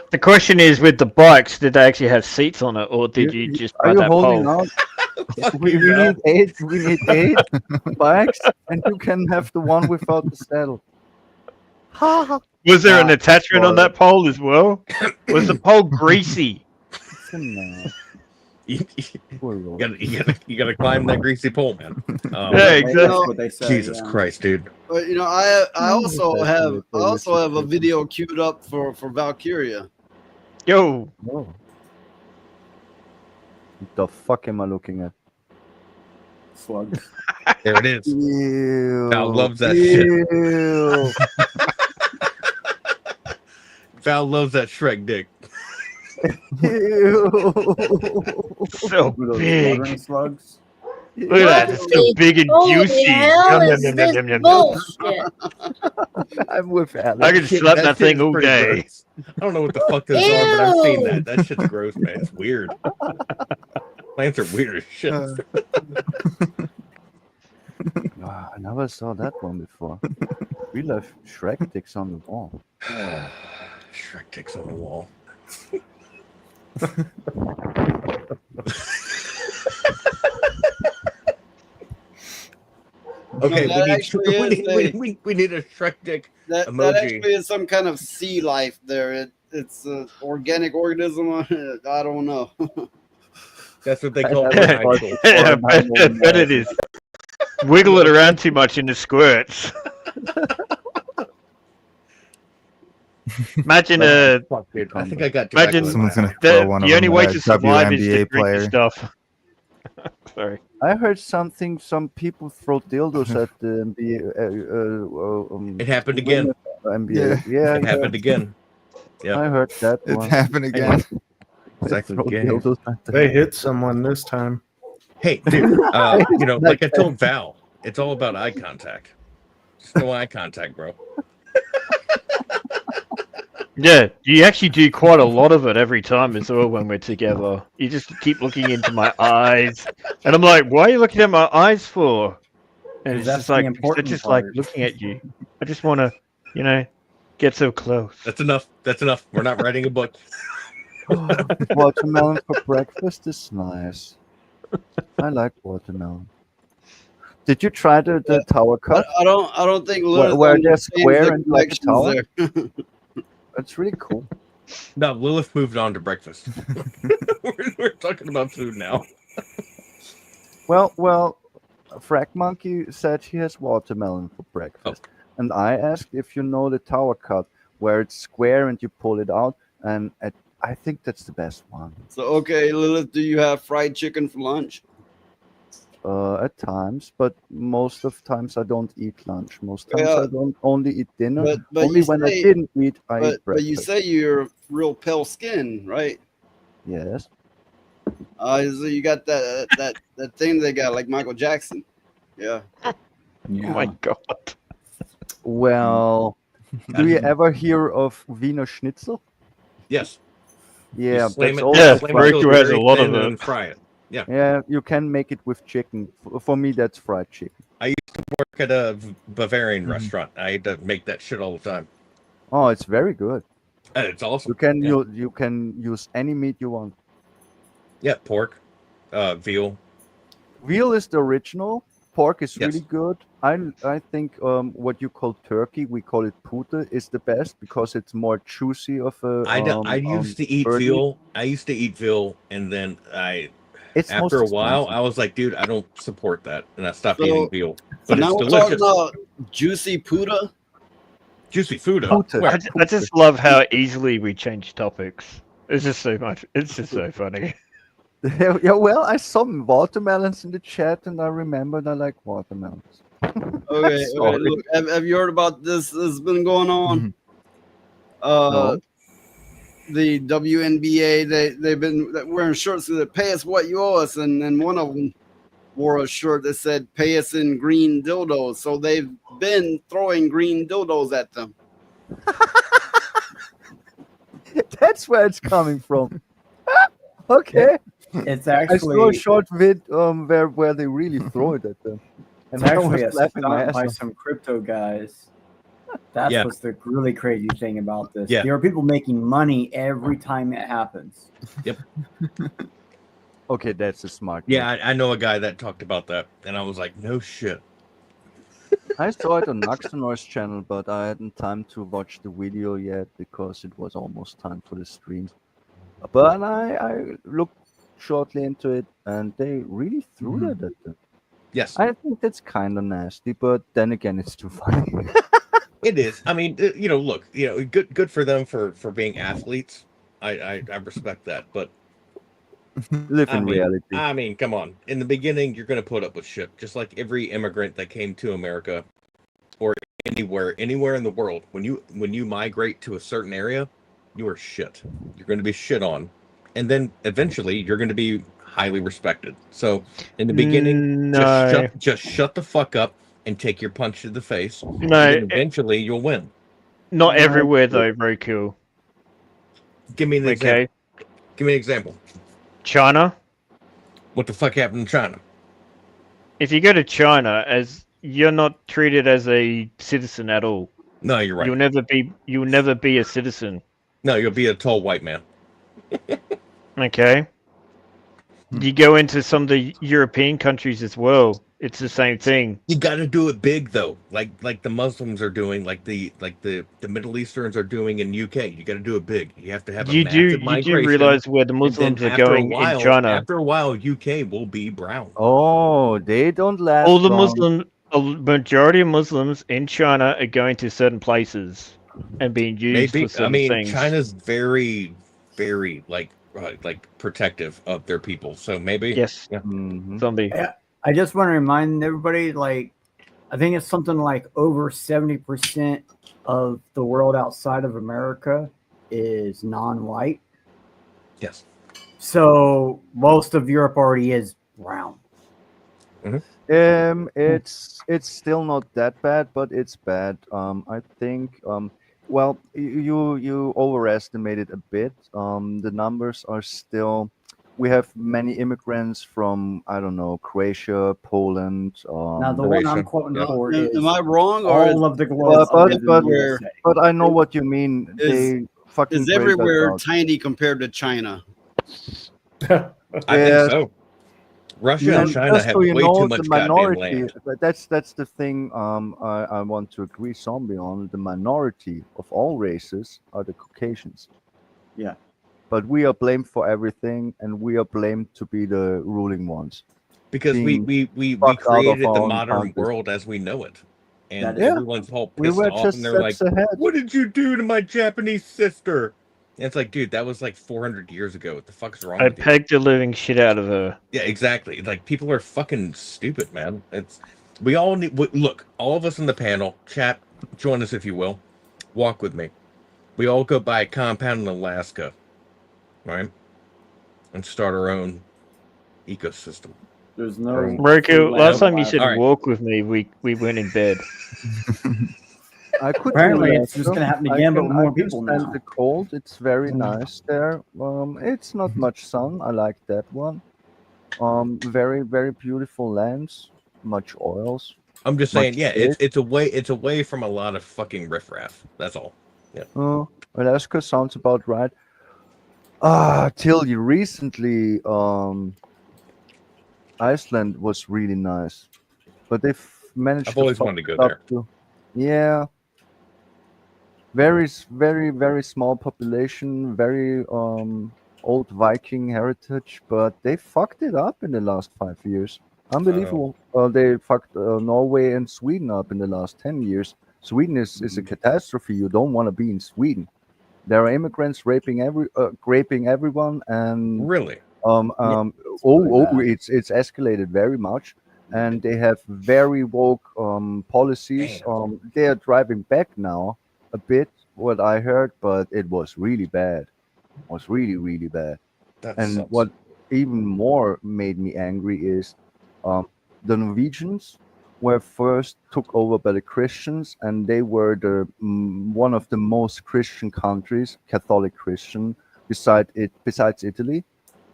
The question is, with the bikes, did they actually have seats on it, or did you just Are buy you that holding pole? on? We need 8. We need 8 bikes, and you can have the one without the saddle. Was there an attachment on that pole as well? Was the pole greasy? You gotta climb that greasy pole, man. Yeah, exactly. What they say, Jesus yeah. Christ, dude. But I also have a video queued up for Valkyria. Yo. What the fuck am I looking at? Slugs. There it is. Ew. Val loves that Ew. shit. Val loves that Shrek dick. Ew. So big. Watering slugs. Look at that. It's so big and Holy juicy. hell Yum, is yum, yum, this yum, yum, yum. bullshit? I'm with Alex. I could slap that shit thing is all pretty day. gross. I don't know what the fuck those are, but I've seen Ew. that. That shit's gross, man. It's weird. Plants are weird as shit. Wow, I never saw that one before. We left Shrek dicks on the wall. Shrek dicks on the wall. Okay, that we actually we need a Shrek dick That emoji. actually is some kind of sea life there. It's an organic organism. I don't know. That's what they call Yeah, I bet it is. Wiggle it around too much in the squirts. Imagine Fuck, dude. I think I got imagine tobacco in my Someone's gonna eye. throw one of the only them way at to survive is to WNBA drink the player. stuff. Sorry. I heard something. Some people throw dildos at the NBA. It happened again. NBA. Yeah, It happened again. Yeah, I heard that It's one. happened again. They exactly. throw Again. dildos at the- They hit someone this time. Hey, dude. Like I told Val, it's all about eye contact. Just no eye contact, bro. Yeah, you actually do quite a lot of it every time as well when we're together. You just keep looking into my eyes, and I'm like, "Why are you looking at my eyes for?" And it's That's just the like important they're just like part. looking at you. I just want to, get so close. That's enough. That's enough. We're not writing a book. Watermelon for breakfast is nice. I like watermelon. Did you try the tower cut? I don't think Where Lilith they're understands square the and like a connections tower? there. It's really cool. No, Lilith moved on to breakfast. we're talking about food now. Well, Frag Monkey said he has watermelon for breakfast, and I asked if you know the tower cut where it's square and you pull it out, and I think that's the best one. So okay, Lilith, do you have fried chicken for lunch? At times, but most of times I don't eat lunch. Most times I don't only eat dinner. But Only when I didn't eat, I eat breakfast. But you say you're real pale skin, right? Yes. So you got that thing they got like Michael Jackson. Yeah. Oh my god. Well, do you ever hear of Wiener Schnitzel? Yes. Yeah, slam that's it- also yeah, fried. Breakthrough has a lot of thin and fry it. Yeah. Yeah, you can make it with chicken. For me, that's fried chicken. I used to work at a Bavarian restaurant. I had to make that shit all the time. Oh, it's very good. It's awesome. You can use any meat you want. Yeah, pork, veal. Veal is the original. Pork is Yes. really good. I think what you call turkey, we call it pute, is the best because it's more juicy of a. I used to eat turkey. veal. I used to eat veal, and then It's after a most while, expensive. I was like, dude, I don't support that, and I stopped So- eating veal. So But now it's we're talking delicious. about juicy puda. Juicy food. I just love how easily we change topics. It's just so much. It's just so funny. Yeah, well, I saw watermelons in the chat, and I remembered I like watermelons. Okay, Sorry. look, have you heard about this? This has been going on. No. The WNBA, they've been wearing shirts that pay us what you owe us, and one of them wore a shirt that said "pay us in green dildos." So they've been throwing green dildos at them. That's where it's coming from. Okay. It's I saw a actually short vid where they really throw it at them. it's I actually was a laughing my stunt ass by off. some crypto guys. That's Yeah. what's the really crazy thing about this. Yeah. There are people making money every time it happens. Yep. Okay, that's a smart. Yeah, I know a guy that talked about that, and I was like, no shit. I saw it on Naxonor's channel, but I hadn't time to watch the video yet because it was almost time for the stream. But I looked shortly into it, and they really threw that at them. Yes, I think that's kind of nasty, but then again, it's too funny. it is. I mean, look, good for them for being athletes. I respect that, but Live in reality. I mean, come on. In the beginning, you're going to put up with shit, just like every immigrant that came to America or anywhere in the world. When you migrate to a certain area, you are shit. You're going to be shit on, and then eventually you're going to be highly respected. So in the beginning, No. just shut the fuck up and take your punch to the face. No, and then eventually you'll win. Not everywhere though, very cool. Give me an example. Give me an example. China. What the fuck happened in China? If you go to China, as you're not treated as a citizen at all. No, you're right. You'll never be a citizen. No, you'll be a tall white man. Okay. You go into some of the European countries as well. It's the same thing. You got to do it big though, like the Muslims are doing, like the Middle Easterns are doing in UK. You got to do it big. You have to have a massive migration. You do realize where the and then Muslims are after a going while- in China. After a while, UK will be brown. Oh, they don't last All the long. a majority of Muslims in China are going to certain places and being used Maybe for certain I mean things. China's very, very like protective of their people. So maybe Yes. Yeah. Zombie. Yeah, I just want to remind everybody, like, I think it's something like over 70% of the world outside of America is non-white. Yes. So most of Europe already is brown. It's still not that bad, but it's bad. I think. Well, you overestimated a bit. The numbers are still. We have many immigrants from, I don't know, Croatia, Poland. Now, the one I'm quoting for is Am I wrong, or all of the globe. But I know what you mean. They fucking is break us everywhere out. tiny compared to China? I think so. Russia and China Just have so you way know, too much the goddamn minority. land. But that's the thing. I want to agree, Zombie, on. The minority of all races are the Caucasians. Yeah. But we are blamed for everything, and we are blamed to be the ruling ones. Because we fucked out of created the our own modern countries. world as we know it, and Yeah. everyone's all We pissed were off, just and they're like, steps ahead. "What did you do to my Japanese sister?" And it's like, dude, that was like 400 years ago. What the fuck's wrong I with you? pegged the living shit out of her. Yeah, exactly. Like, people are fucking stupid, man. We all need. Look, all of us in the panel, chat, join us if you will. Walk with me. We all go buy a compound in Alaska, right, and start our own ecosystem. There's no Roku, last time you said All right. walk with me, we went in bed. I could Apparently, do it's just Alaska. going to happen I again, but can- with I more can people stand now. the cold. It's very nice there. It's not much sun. I like that one. Very very beautiful lands. Much oils. I'm just much saying, yeah, fish. it's away from a lot of fucking riffraff. That's all. Yeah. Alaska sounds about right. Till you recently, Iceland was really nice, but they've managed I've to always fuck wanted to go it up there. too. Yeah. Very small population, very old Viking heritage, but they fucked it up in the last 5 years. Unbelievable. They fucked Norway and Sweden up in the last 10 years. Sweden is a catastrophe. You don't want to be in Sweden. There are immigrants raping everyone, and Really? it's escalated very much, and they have very woke policies. They are driving back now a bit, what I heard, but it was really bad. It was really bad. That And sucks. what even more made me angry is the Norwegians were first took over by the Christians, and they were the one of the most Christian countries, Catholic Christian, besides Italy,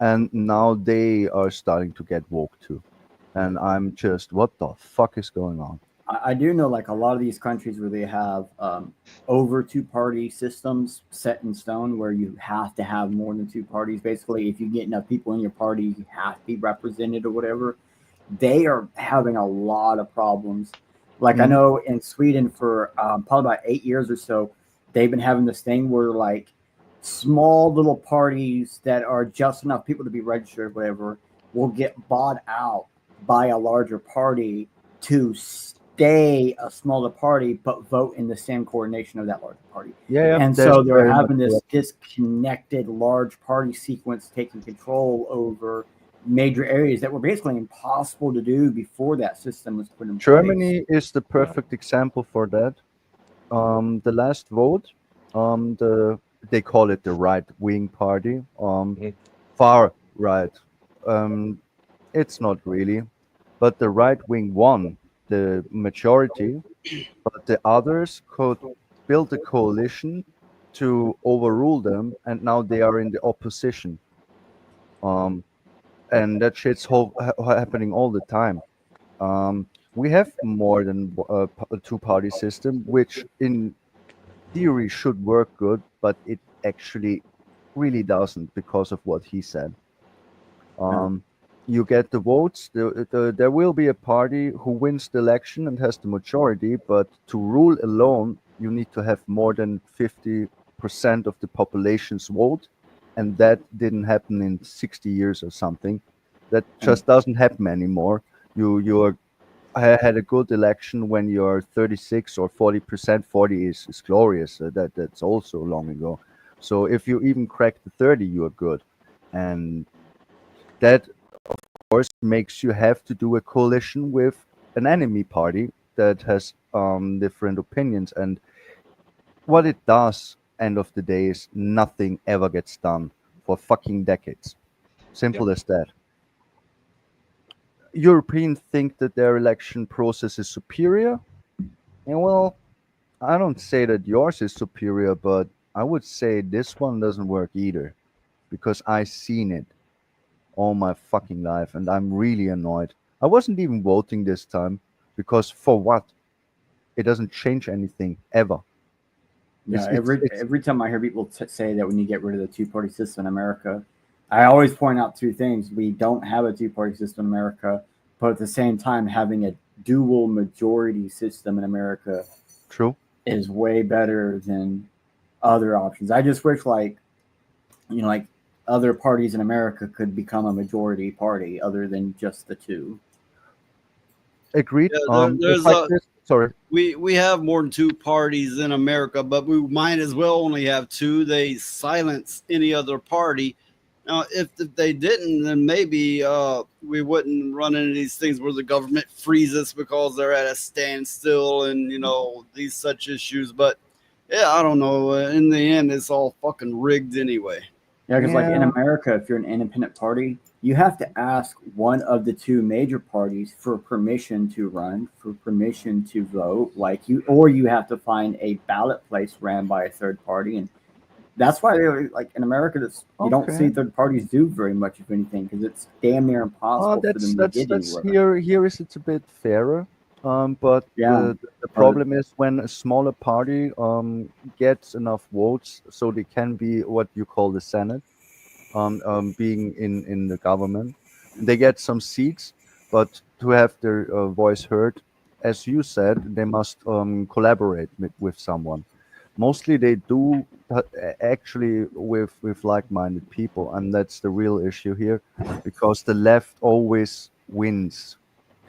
and now they are starting to get woke too. And I'm just, what the fuck is going on? I do know, like, a lot of these countries where they have over two-party systems set in stone, where you have to have more than two parties. Basically, if you get enough people in your party, you have to be represented or whatever. They are having a lot of problems. Like, I know in Sweden for probably about 8 years or so, they've been having this thing where, like, small little parties that are just enough people to be registered or whatever will get bought out by a larger party to stay a smaller party but vote in the same coordination of that larger party. Yeah, And there's so they're very having much this that. disconnected large party sequence taking control over major areas that were basically impossible to do before that system was put in place. Germany is the perfect example for that. The last vote, they call it the right wing party, far right. It's not really, but the right wing won the majority, but the others could build a coalition to overrule them, and now they are in the opposition. And that shit's happening all the time. We have more than a two-party system, which in theory should work good, but it actually really doesn't because of what he said. You get the votes. There will be a party who wins the election and has the majority, but to rule alone, you need to have more than 50% of the population's vote, and that didn't happen in 60 years or something. That just doesn't happen anymore. You had a good election when you're 36 or 40%. 40 is glorious. That's also long ago. So if you even crack the 30, you are good, and that of course makes you have to do a coalition with an enemy party that has different opinions. And what it does, end of the day, is nothing ever gets done for fucking decades. Simple as that. Europeans think that their election process is superior, and well, I don't say that yours is superior, but I would say this one doesn't work either, because I've seen it all my fucking life, and I'm really annoyed. I wasn't even voting this time, because for what? It doesn't change anything ever. Yeah, every time I hear people say that when you get rid of the two-party system in America, I always point out two things. We don't have a two-party system in America, but at the same time, having a dual majority system in America True. is way better than other options. I just wish, like, like other parties in America could become a majority party other than just the two. Agreed. Yeah, It's like this. Sorry. We have more than two parties in America, but we might as well only have two. They silence any other party. Now, if they didn't, then maybe we wouldn't run into these things where the government frees us because they're at a standstill and these such issues. But yeah, I don't know. In the end, it's all fucking rigged anyway. Yeah, because like in America, if you're an independent party, you have to ask one of the two major parties for permission to run, for permission to vote, or you have to find a ballot place ran by a third party, and that's why like in America, you don't see third parties do very much of anything because it's damn near impossible for them to get anywhere. Here is it's a bit fairer, but the problem is when a smaller party gets enough votes, so they can be what you call the Senate, being in the government, they get some seats, but to have their voice heard, as you said, they must collaborate with someone. Mostly they do actually with like-minded people, and that's the real issue here, because the left always wins.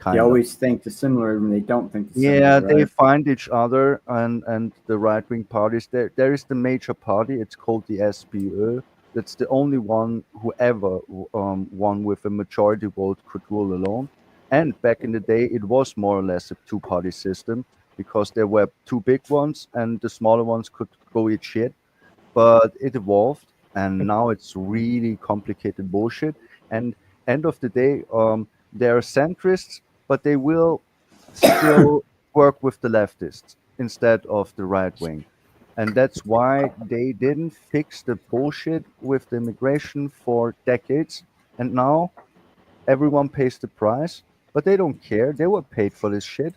They always think the similar when they don't think the similar. Yeah, right? they find each other, and the right-wing parties. There is the major party. It's called the SPÖ. That's the only one who ever won with a majority vote could rule alone. And back in the day, it was more or less a two-party system because there were two big ones and the smaller ones could go eat shit. But it evolved, and now it's really complicated bullshit. And end of the day, they're centrists, but they will still work with the leftists instead of the right wing. And that's why they didn't fix the bullshit with the immigration for decades. And now everyone pays the price, but they don't care. They were paid for this shit.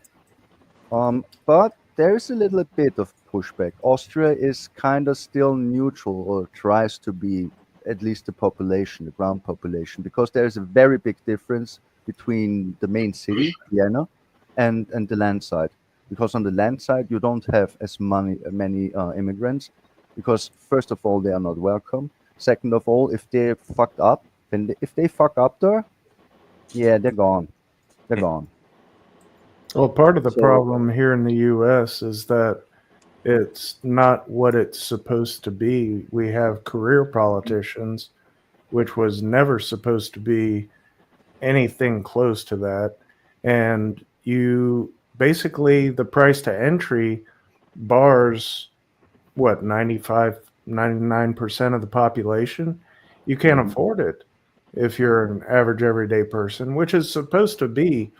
But there's a little bit of pushback. Austria is kind of still neutral, or tries to be, at least the population, the ground population, because there's a very big difference between the main city, Vienna, and the land side. Because on the land side, you don't have as many immigrants, because first of all, they are not welcome. Second of all, if they fucked up, if they fuck up there, yeah, they're gone. They're gone. Well, part of the problem here in the U.S. is that it's not what it's supposed to be. We have career politicians, which was never supposed to be anything close to that. And you basically, the price to entry bars, 99% of the population. You can't afford it if you're an average everyday person, which is supposed to be,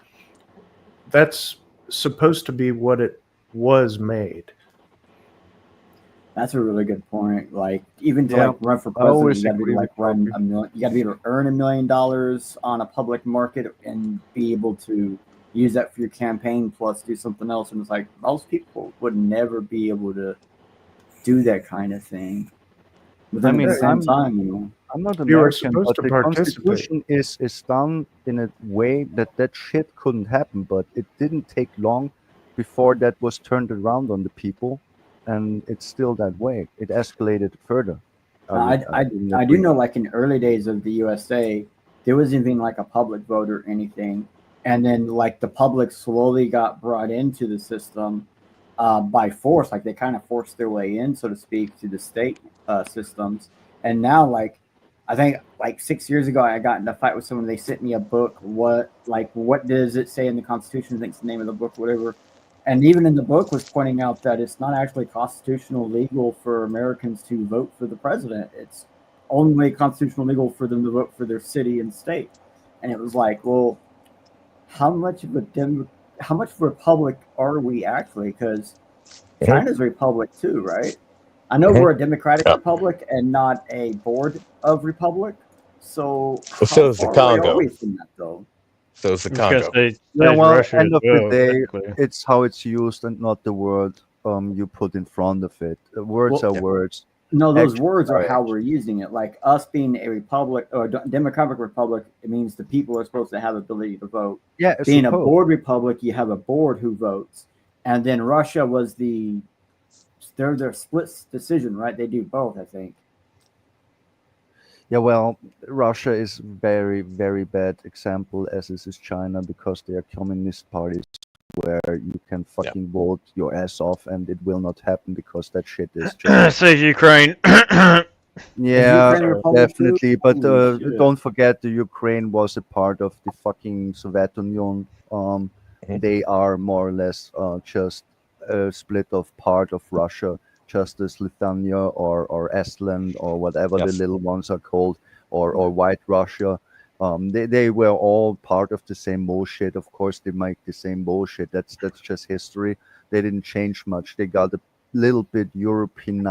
that's supposed to be what it was made. That's a really good point. Like even to run for president, you got to be you got to be able to earn $1 million on a public market and be able to use that for your campaign, plus do something else. And it's like most people would never be able to do that kind of thing. But then at the same time, I'm not American, but the Constitution is done in a way that shit couldn't happen. But it didn't take long before that was turned around on the people, and it's still that way. It escalated further. I do know, like in early days of the USA, there wasn't even like a public vote or anything, and then like the public slowly got brought into the system by force. Like they kind of forced their way in, so to speak, to the state systems. And now, like I think like 6 years ago, I got in a fight with someone. They sent me a book. What does it say in the Constitution? I think it's the name of the book, whatever. And even in the book was pointing out that it's not actually constitutional legal for Americans to vote for the president. It's only constitutional legal for them to vote for their city and state. And it was like, well, how much of a republic are we actually? Because China's a republic too, right? I know we're a democratic republic and not a board of republic. So so is the Congo. Are we from that, though? So it's the Congo. End of the day, it's how it's used and not the word you put in front of it. Words are words. No, those words are how we're using it. Like us being a republic or a democratic republic, it means the people are supposed to have ability to vote. Yeah, being a board republic, you have a board who votes. And then Russia was their split decision, right? They do both, I think. Yeah, well, Russia is very, very bad example, as is China, because they are communist parties where you can fucking vote your ass off, and it will not happen because that shit is just. Says Ukraine. Yeah, Ukraine Republic too? definitely. But Holy shit. don't forget, the Ukraine was a part of the fucking Soviet Union. They are more or less just a split of part of Russia, just as Lithuania or Estland or whatever the Yes. little ones are called, or White Russia. They were all part of the same bullshit. Of course, they make the same bullshit. That's just history. They didn't change much. They got a little bit European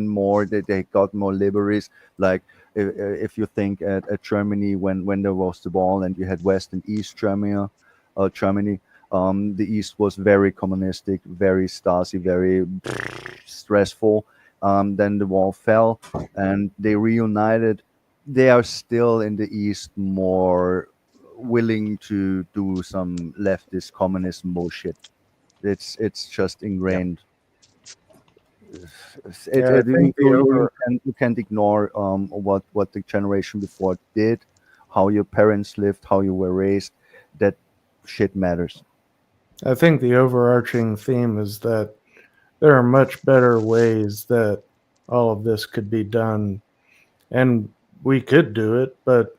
more. They got more liberties. Like if you think at Germany when there was the wall and you had West and East Germany, the East was very communistic, very Stasi, very stressful. Then the wall fell and they reunited. They are still in the East more willing to do some leftist communism bullshit. It's just ingrained. Yeah, I think You can't ignore what the generation before did, how your parents lived, how you were raised. That shit matters. I think the overarching theme is that there are much better ways that all of this could be done, and we could do it, but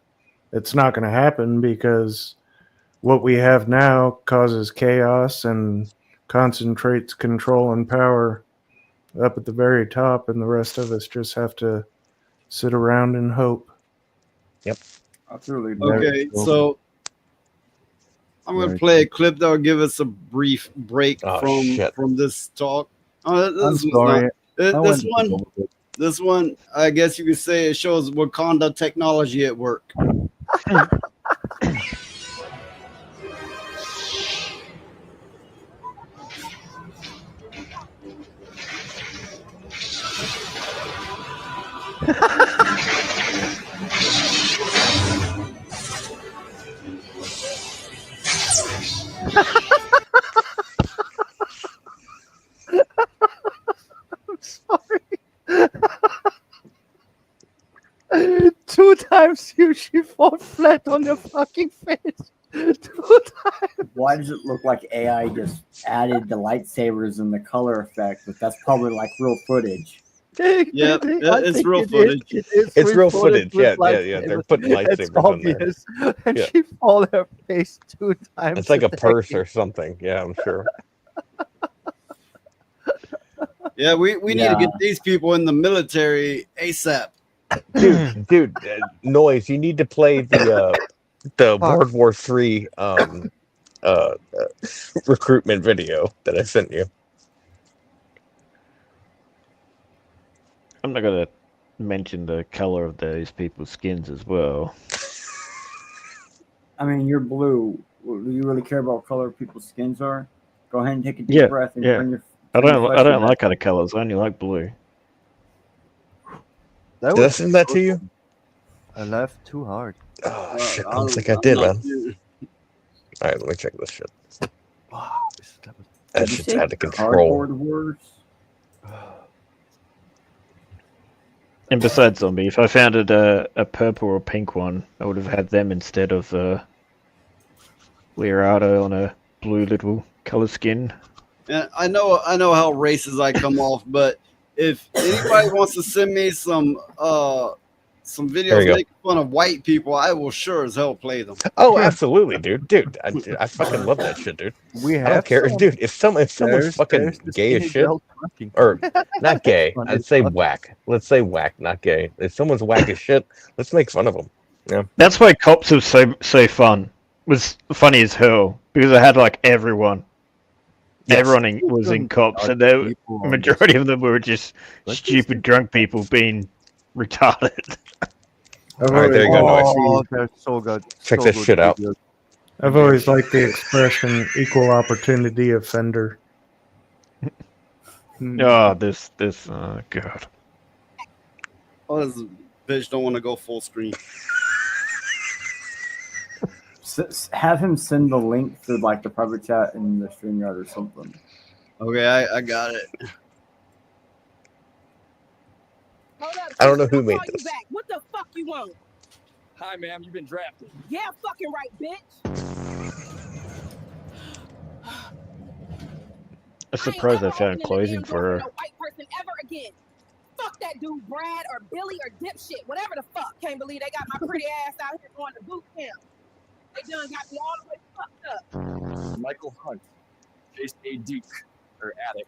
it's not going to happen because what we have now causes chaos and concentrates control and power up at the very top, and the rest of us just have to sit around and hope. Yep. Absolutely. Okay, so I'm going to play a clip that will give us a brief break from this talk. I'm sorry. This one, I guess you could say it shows Wakanda technology at work. I'm sorry. 2 times she fall flat on your fucking face. 2 times. Why does it look like AI just added the lightsabers and the color effect? But that's probably like real footage. Yeah, it's real footage. It's real footage. Yeah. They're putting lightsabers in there. It's obvious. And she fall her face 2 times. It's like a purse or something. Yeah, I'm sure. Yeah, we need to get these people in the military ASAP. Dude, Noise, you need to play the World War III recruitment video that I sent you. I'm not gonna mention the color of these people's skins as well. I mean, you're blue. Do you really care about what color people's skins are? Go ahead and take a deep breath and bring your. I don't like other colors. I only like blue. Did I send that to you? I laughed too hard. Oh shit! I don't think I did, man. All right, let me check this shit. That shit's out of control. And besides zombie, if I found it a purple or pink one, I would have had them instead of Leonardo on a blue little color skin. And I know how racist I come off, but if anybody wants to send me some videos making fun of white people, I will sure as hell play them. Oh, absolutely, dude. I fucking love that shit, dude. I don't care, dude. If someone's fucking gay as shit, or not gay, I'd say whack. Let's say whack, not gay. If someone's whack as shit, let's make fun of them. Yeah. That's why Cops was so fun. It was funny as hell because I had like everyone. Yes. Everyone was in Cops, and the majority of them were just stupid drunk people being retarded. All right, there you go, Noise. Oh, they're so good. Check this shit out. I've always liked the expression "equal opportunity offender." Oh, this, oh god. Oh, this bitch don't want to go full screen. Have him send the link to like the private chat in the StreamYard or something. Okay, I got it. Hold up, I don't know who made this. Back. What the fuck you want? Hi, ma'am. You've been drafted. Yeah, fucking right, bitch. I'm surprised I found clothing for her. No white person ever again. Fuck that dude, Brad or Billy or dipshit, whatever the fuck. Can't believe they got my pretty ass out here going to boot camp. They done got me all the way fucked up. Michael Hunt, J.A. Duke, or Attic.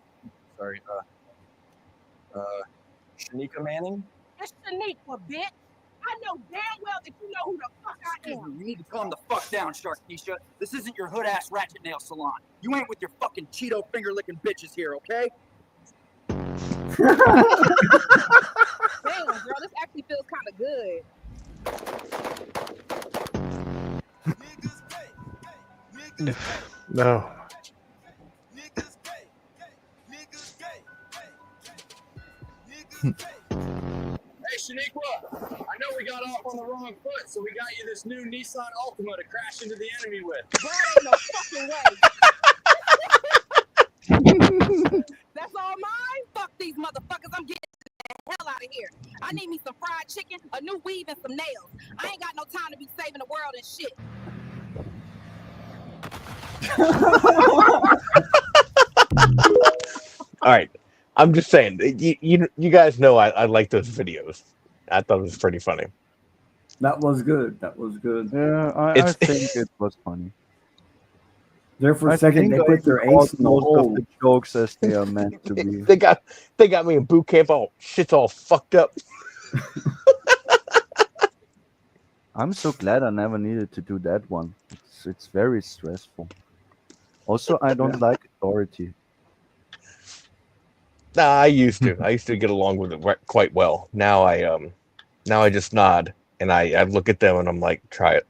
Sorry, Shanika Manning. It's Shaniqua, bitch. I know damn well that you know who the fuck I am. You need to calm the fuck down, Sharkeisha. This isn't your hood-ass ratchet nail salon. You ain't with your fucking Cheeto finger-licking bitches here, okay? Damn, girl, this actually feels kind of good. No. Hey, Shaniqua, I know we got off on the wrong foot, so we got you this new Nissan Altima to crash into the enemy with. Bro, ain't no fucking way. That's all mine? Fuck these motherfuckers. I'm getting the hell out of here. I need me some fried chicken, a new weave, and some nails. I ain't got no time to be saving the world and shit. All right. I'm just saying, you guys know I like those videos. I thought it was pretty funny. That was good. That was good. Yeah, I think it was funny. There for a second, they put their ace in the most hole. of the jokes as they are meant to be. They got me in boot camp. All shit's all fucked up. I'm so glad I never needed to do that one. It's very stressful. Also, I don't like authority. Nah, I used to. I used to get along with it quite well. Now I just nod and I look at them and I'm like, try it.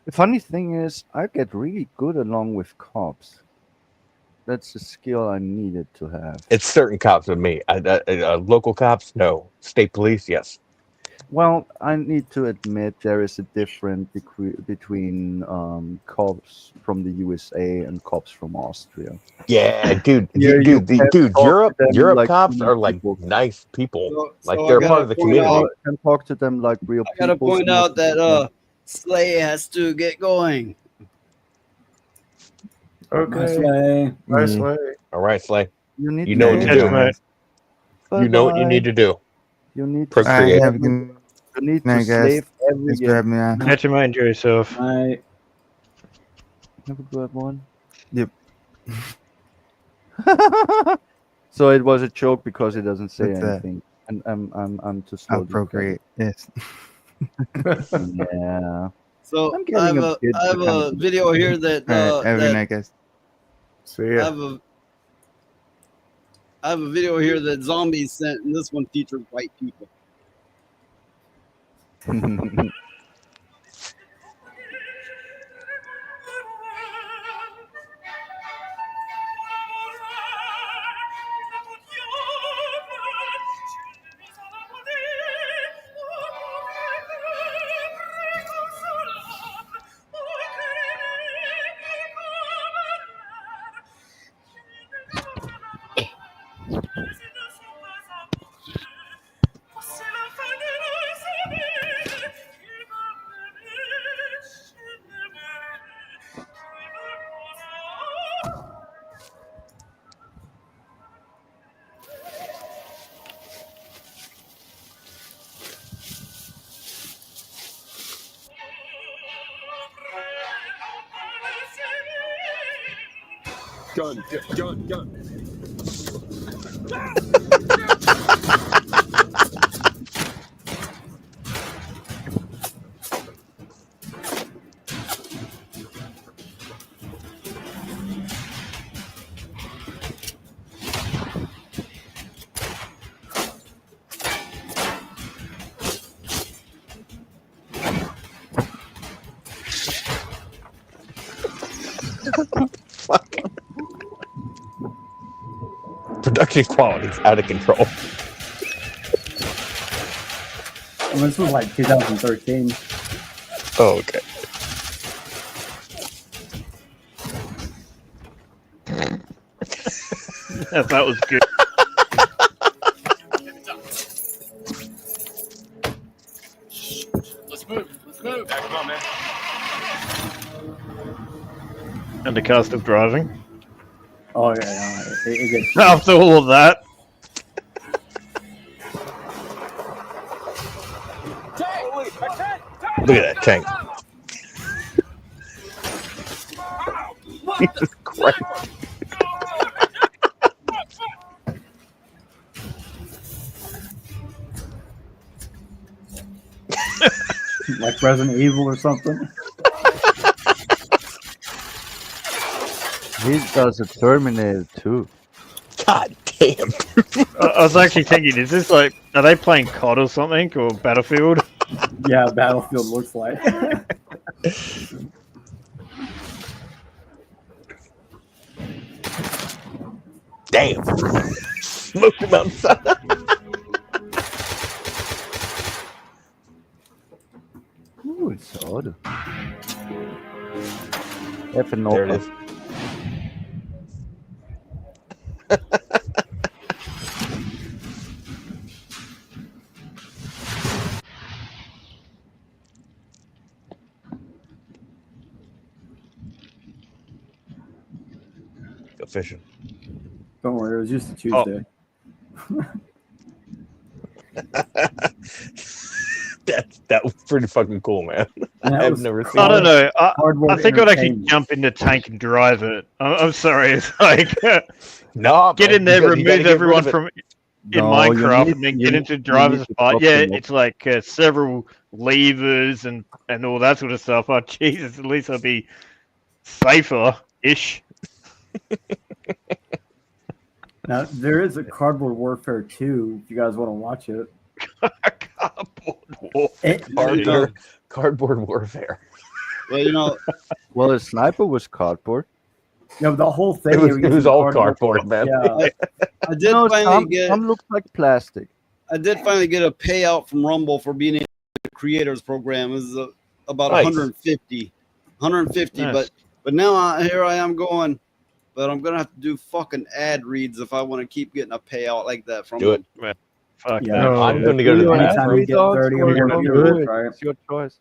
The funny thing is, I get really good along with cops. That's a skill I needed to have. It's certain cops with me. Local cops, no. State police, yes. Well, I need to admit there is a difference between cops from the USA and cops from Austria. Yeah, dude, Here you dude, can talk to them Europe like cops real are like people. nice people. So Like I they're gotta part of the point community. out- You can talk to them like real I gotta people. point out that Slay has to get going. Okay. Nice Slay. All right, Slay. You need You know what to do. Bye-bye. You know what you need to do. You need to Procreate. you need to night, guys. slave every Thanks for having me on. Catch your mind, enjoy yourself. I Have a good one. Yep. So it was a joke because it doesn't say What's that? anything, and I'm too slow. I'll procreate. Yes. Yeah. So I'm I getting have a a, bit I have a video here that All right. Have a good that night, guys. See I ya. have a video here that Zombies sent, and this one features white people. Gun. Production quality is out of control. Well, this was like 2013. Oh, okay. That was good. Let's move. Yeah, come on, man. And the car still driving. Oh yeah, it gets After all of that. Look at that tank. Jesus Christ. like Resident Evil or something. He does a Terminator too. God damn. I was actually thinking, is this like, are they playing COD or something, or Battlefield? Yeah, Battlefield looks like. Damn. Smoked him outside. Ooh, it's odd. Even There it is. Go fishing. Don't worry, it was just a Tuesday. That was pretty fucking cool, man. I've never seen. I don't know. I think I'd actually entertainment. jump in the tank and drive it. I'm sorry. It's like No, get man, in there, you gotta remove get rid everyone of it. from in No, Minecraft, you and then need- get you into need- driver's you need to spot. top Yeah, them up. it's like several levers and all that sort of stuff. Oh Jesus! At least I'll be safer-ish. Now there is a Cardboard Warfare 2. If you guys want to watch it. Cardboard warfare. Well, Well, the sniper was cardboard. No, the whole thing. It they were was using all cardboard, man. Yeah. I did finally get. Some looks like plastic. I did finally get a payout from Rumble for being in the creators program. It was about Nice. 150, Nice. but now here I am going. But I'm gonna have to do fucking ad reads if I want to keep getting a payout like that from Do it. them. Fuck Yeah. that. No, I'm going to go to the Anytime bathroom. you get 30 You're on your gonna computer, do it? right? It's your choice.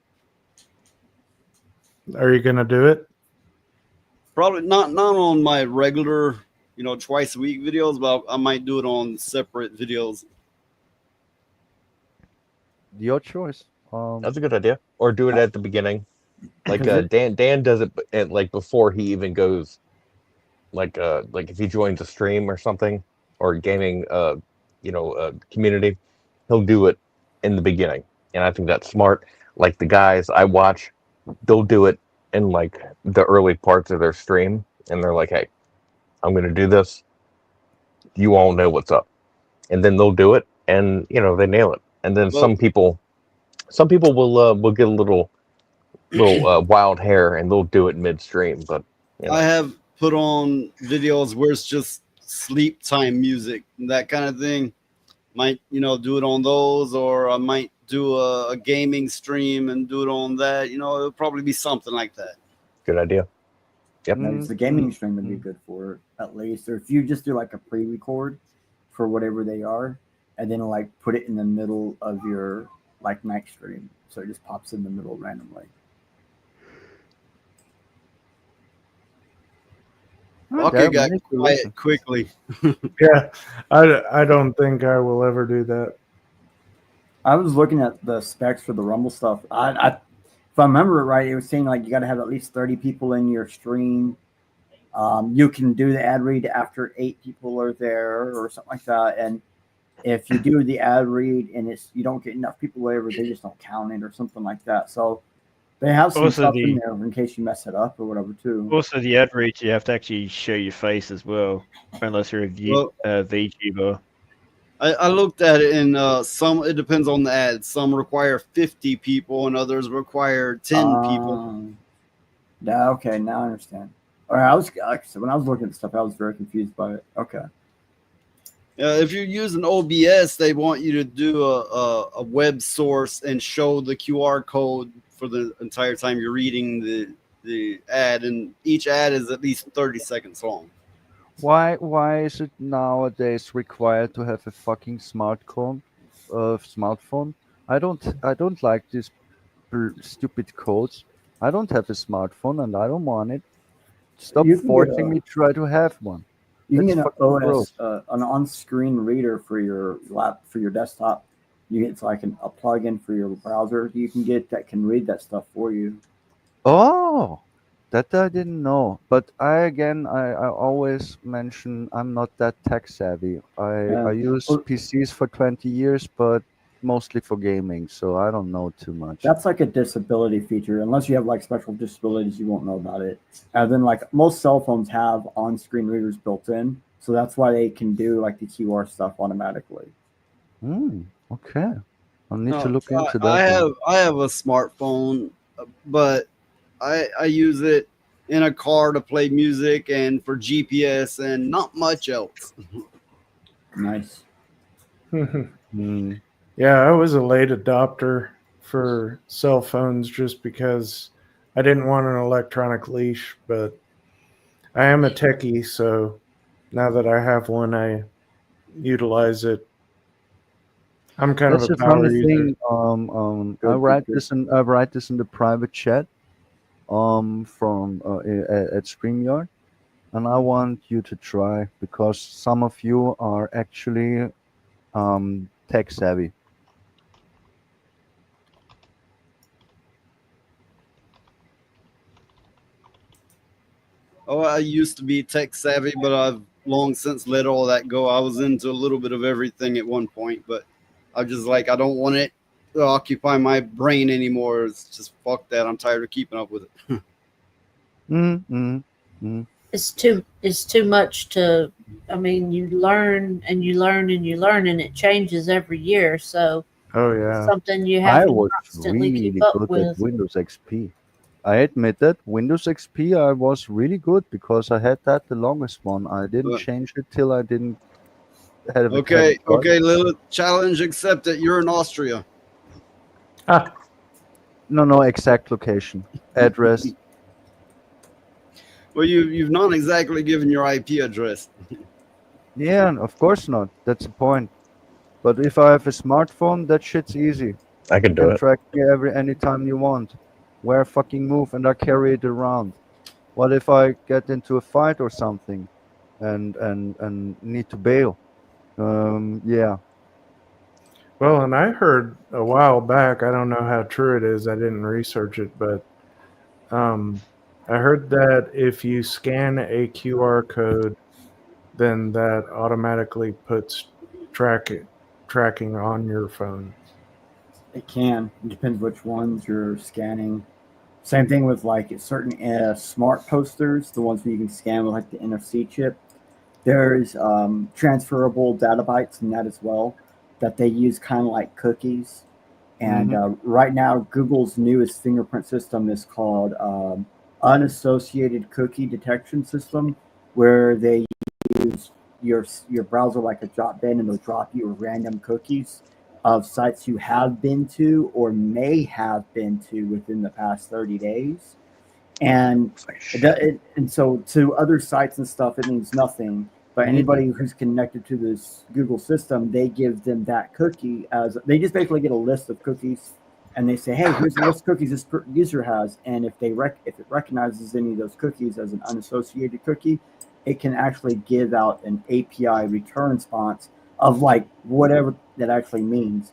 Are you gonna do it? Probably not on my regular, twice a week videos, but I might do it on separate videos. Your choice. That's a good idea. Or do it at the beginning. Like Is it- Dan does it like before he even goes. Like if he joins a stream or something or gaming community, he'll do it in the beginning. And I think that's smart. Like the guys I watch, they'll do it in like the early parts of their stream and they're like, "Hey, I'm going to do this. You all know what's up." And then they'll do it and they nail it. And then Well- some people will get a little wild hair and they'll do it midstream, but I have put on videos where it's just sleep time music, that kind of thing. Might do it on those, or I might do a gaming stream and do it on that. It'll probably be something like that. good idea. Yep. Nice. The gaming stream would be good for it, at least. Or if you just do like a pre-record for whatever they are, and then like put it in the middle of your like night stream, so it just pops in the middle randomly. Okay, got quiet quickly. Yeah, I don't think I will ever do that. I was looking at the specs for the Rumble stuff. If I remember it right, it was saying like you got to have at least 30 people in your stream. You can do the ad read after 8 people are there or something like that. And if you do the ad read and you don't get enough people, whatever, they just don't count it or something like that. So they have some Also stuff in there in case you mess it up or whatever too. Also, the ad reads, you have to actually show your face as well, unless you're a VTuber. I looked at it, and it depends on the ad. Some require 50 people, and others require 10 people. Yeah, okay, now I understand. All right, when I was looking at stuff, I was very confused by it. Okay. If you're using OBS, they want you to do a web source and show the QR code for the entire time you're reading the ad, and each ad is at least 30 seconds long. Why is it nowadays required to have a fucking smartphone? I don't like this stupid codes. I don't have a smartphone and I don't want it. Stop You can forcing me to try to have one. You can That's get an fucking gross. OS, an on-screen reader for your desktop. It's like a plug-in for your browser. You can get that can read that stuff for you. Oh, that I didn't know. But I always mention I'm not that tech savvy. I use PCs for 20 years, but mostly for gaming, so I don't know too much. That's like a disability feature. Unless you have like special disabilities, you won't know about it. And then like most cell phones have on-screen readers built in, so that's why they can do like the QR stuff automatically. Okay. I'll need to No, look into that. I have a smartphone, but I use it in a car to play music and for GPS and not much else. Nice. Yeah, I was a late adopter for cell phones just because I didn't want an electronic leash, but I am a techie, so now that I have one, I utilize it. I'm kind That's of a a funny power user. thing. I write this in the private chat from at StreamYard, and I want you to try because some of you are actually tech savvy. Oh, I used to be tech savvy, but I've long since let all that go. I was into a little bit of everything at one point, but I'm just like, I don't want it to occupy my brain anymore. It's just fuck that. I'm tired of keeping up with it. It's too much to. I mean, you learn and you learn and you learn, and it changes every year. So, oh yeah, something you have I to was constantly really keep up good with. at Windows XP. I admit that Windows XP I was really good because I had that the longest one. I didn't change it till I didn't have a Okay, Lilith, challenge accepted. You're in Austria. No, exact location, address. Well, you've not exactly given your IP address. Yeah, of course not. That's the point. But if I have a smartphone, that shit's easy. I can You do can it. track me anytime you want. Where I fucking move and I carry it around. What if I get into a fight or something and need to bail? Yeah. Well, and I heard a while back, I don't know how true it is, I didn't research it, but I heard that if you scan a QR code, then that automatically puts tracking on your phone. It can. It depends which ones you're scanning. Same thing with like certain smart posters, the ones where you can scan with like the NFC chip. There's transferable data bytes in that as well that they use kind of like cookies. And right now, Google's newest fingerprint system is called unassociated cookie detection system, where they use your browser like a drop bin, and they'll drop you random cookies of sites you have been to or may have been to within the past 30 days. And and so to other sites and stuff, it means nothing. But anybody who's connected to this Google system, they give them that cookie as they just basically get a list of cookies, and they say, "Hey, here's the list of cookies this user has." And if if it recognizes any of those cookies as an unassociated cookie, it can actually give out an API return response of like whatever that actually means.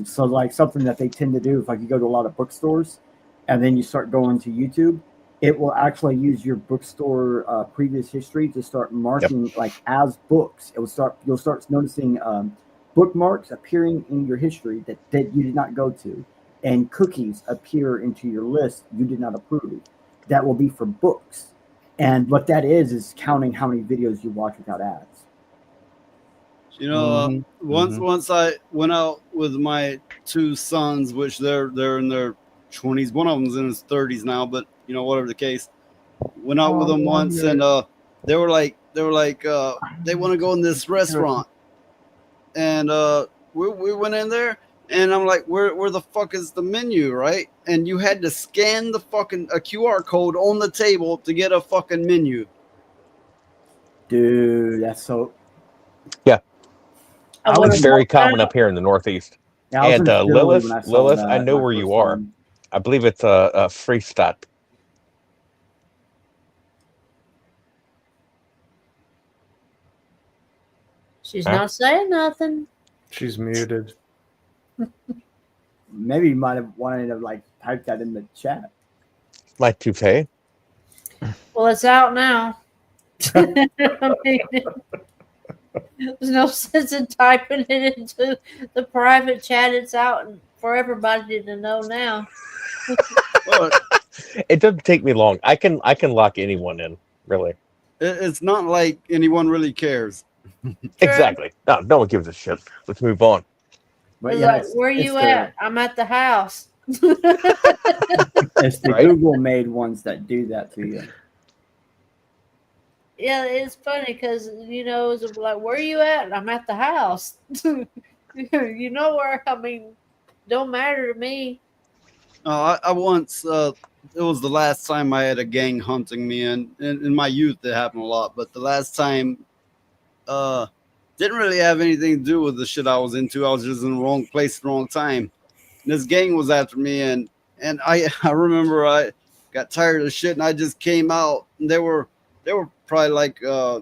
So like something that they tend to do is like you go to a lot of bookstores, and then you start going to YouTube. It will actually use your bookstore previous history to start marking like as books. You'll start noticing bookmarks appearing in your history that you did not go to, and cookies appear into your list you did not approve. That will be for books, and what that is counting how many videos you watch without ads. You know, once I went out with my two sons, which they're in their 20s. One of them's in his 30s now, but you know, whatever the case. Went out with them once, and they were like, they want to go in this restaurant, and we went in there, and I'm like, where the fuck is the menu, right? And you had to scan the fucking a QR code on the table to get a fucking menu. Dude, that's so. Yeah. I was It's very common up here in the Northeast. Yeah, I was And in Philly when I saw Lilith, that I know my where you first are. time. I believe it's a Freestadt. She's Huh? not saying nothing. She's muted. Maybe you might have wanted to like type that in the chat. My toupee. Well, it's out now. I mean, there's no sense in typing it into the private chat. It's out for everybody to know now. It doesn't take me long. I can lock anyone in, really. It's not like anyone really cares. Exactly. No one gives a shit. Let's move on. But It's yeah, like, where you at? I'm at the house. It's the Right? Google made ones that do that to you. Yeah, it's funny because it's like, where you at? I'm at the house. You know where? I mean, don't matter to me. I once, it was the last time I had a gang hunting me, and in my youth it happened a lot, but the last time didn't really have anything to do with the shit I was into. I was just in the wrong place at the wrong time. And this gang was after me, and I remember I got tired of shit and I just came out, and they were probably like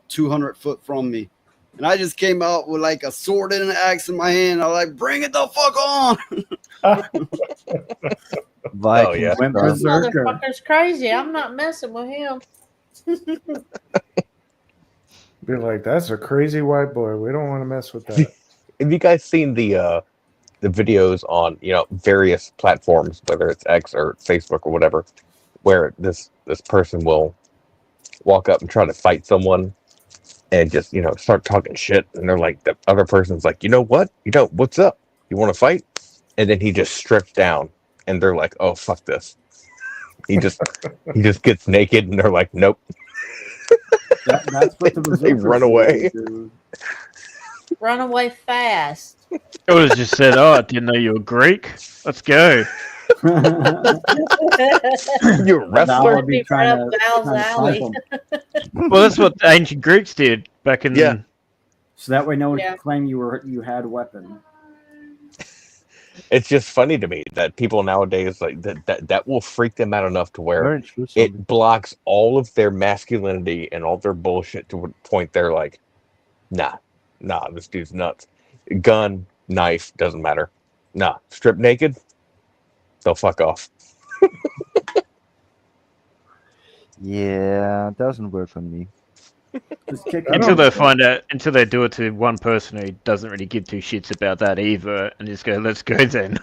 200 foot from me. And I just came out with like a sword and an axe in my hand. I was like, bring it the fuck on. Viking yeah. went This berserker. motherfucker's crazy. I'm not messing with him. Be like, that's a crazy white boy. We don't want to mess with that. Have you guys seen the videos on various platforms, whether it's X or Facebook or whatever, where this person will walk up and try to fight someone and just start talking shit, and they're like, the other person's like, what? What's up? You want to fight? And then he just strips down, and they're like, oh fuck this. He just gets naked, and they're like, nope. That's what the They run away. Run away fast. I would have just said, "Oh, I didn't know you were Greek. Let's go." You're a wrestler. Be right up Val's alley. Well, that's what the ancient Greeks did back in. Yeah. So that way, no one can claim you had a weapon. It's just funny to me that people nowadays like that will freak them out enough to where it blocks all of their masculinity and all their bullshit to a point they're like, nah, this dude's nuts. Gun, knife, doesn't matter. Nah, strip naked, they'll fuck off. Yeah, it doesn't work for me. Until they do it to one person who doesn't really give two shits about that either, and just go, "Let's go then."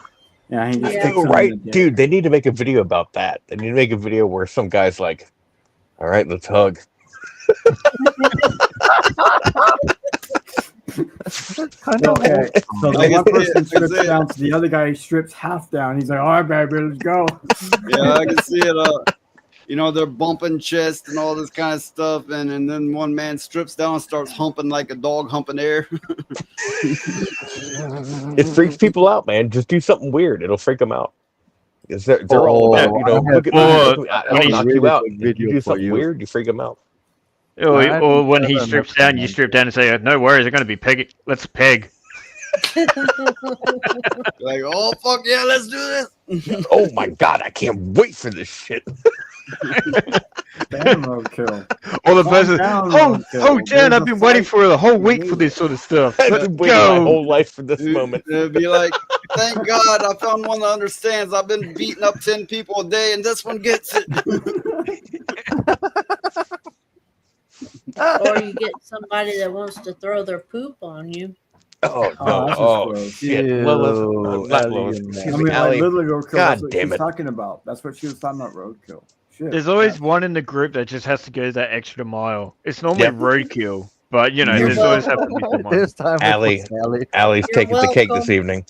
Yeah, he just I know, right, dude. They need to make a video about that. They need to make a video where some guy's like, "All right, let's hug." Okay, so the one person strips down, so the other guy strips half down. He's like, "All right, baby, let's go." Yeah, I can see it. They're bumping chest and all this kind of stuff, and then one man strips down and starts humping like a dog humping air. It freaks people out, man. Just do something weird; it'll freak them out. Because they're all about, look at me, I'll knock you out. If you do something weird, you freak them out. Or when he strips down, you strip down and say, "No worries, they're going to be pegging. Let's peg." Like, oh fuck yeah, let's do this. Oh my god, I can't wait for this shit. Damn, roadkill. Or the person, Dan, I've been waiting for the whole week for this sort of stuff. I've Let's been waiting go. my whole life for this moment. It'd be like, thank God I found one that understands. I've been beating up 10 people a day, and this one gets it. Or you get somebody that wants to throw their poop on you. Oh no! Oh shit! Lilith, not Lilith. Excuse me, Allie. Roadkill, God that's what damn she was it! talking about. That's what she was talking about. Roadkill. Shit. There's always one in the group that just has to go that extra mile. It's normally roadkill, but there's always have to be someone. Allie's taking the cake this evening.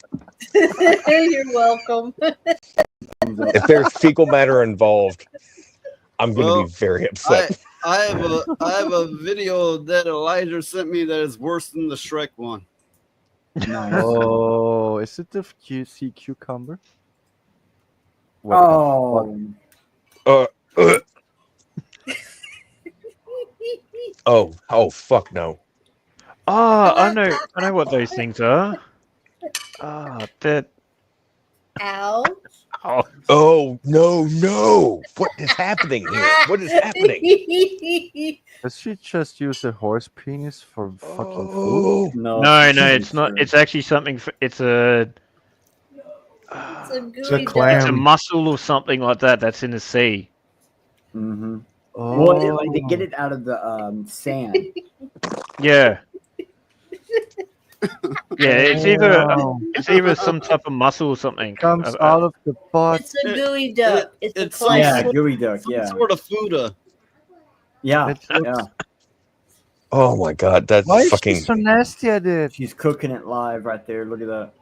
You're welcome. If there's fecal matter involved, I'm going to be very upset. I have a video that Elijah sent me that is worse than the Shrek one. Nice. Oh, is it the sea cucumber? Oh. Oh, fuck no. I know what those things are. That. Ouch. Oh no! What is happening here? What is happening? Does she just use a horse penis for fucking Oh. food? No, it's not. It's actually something. It's a. It's a It's a gooey duck. It's a clam. mussel or something like that. That's in the sea. Mm-hmm. Oh. Well, like they get it out of the sand. Yeah. Yeah, Wow. it's either some type of mussel or something. Comes out of the butt. It's a gooey duck. It's a It's clam. Yeah, gooey duck. some Yeah, sort of Fuda. yeah, It's- yeah. Oh my god, that's Why is fucking. she so nasty at it? She's cooking it live right there. Look at that.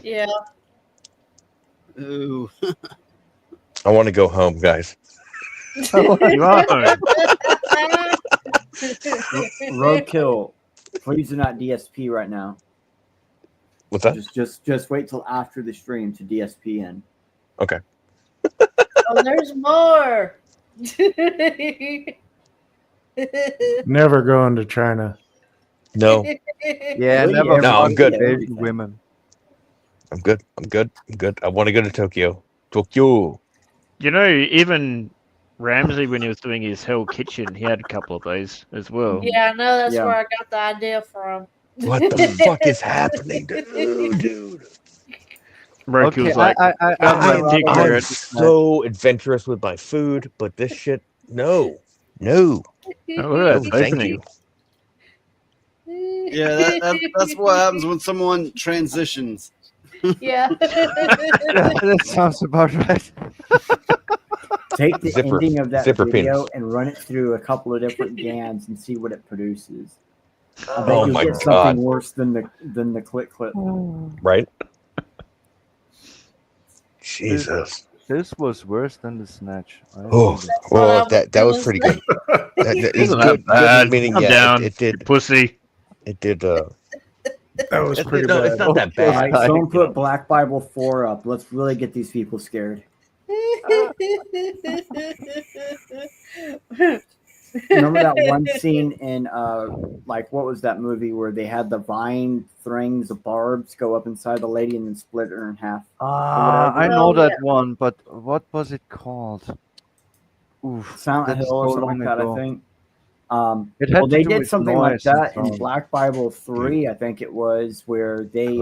Yeah. Ooh. I want to go home, guys. You are. Roadkill. Please do not DSP right now. What's that? Just wait till after the stream to DSP in. Okay. Oh, there's more. Never going to China. No, Yeah, Really? never. No, I'm good. Asian women. I'm good. I'm good. I'm good. I want to go to Tokyo. Tokyo. You know, even Ramsey, when he was doing his Hell Kitchen, he had a couple of those as well. Yeah, I know. That's Yeah. where I got the idea from. What the fuck is happening, dude? Roki was like, I I'm so adventurous with my food, but this shit, no. oh, No, that's thank opening. you. Yeah, that's what happens when someone transitions. Yeah. That sounds about right. Take the Zipper- ending of that zipper video penis. and run it through a couple of different GANs and see what it produces. I bet Oh you'll my get something God. worse than the click clip. Right? Jesus. This was worse than the snatch. Oh, well, that was pretty good. That is Wasn't good. that bad? Meaning, Calm yeah, down, it did. Pussy. It did. That was pretty no, bad. it's not that All bad. right, someone put Black Bible 4 up. Let's really get these people scared. Remember that one scene in like what was that movie where they had the vine things, the barbs go up inside the lady and then split her in half? I know that one, but what was it called? Oof, Silent that's Hill or so something like long that, ago. I think. It had Well, to they do did with something like noise and that in sound. Black Bible 3, I think it was, where they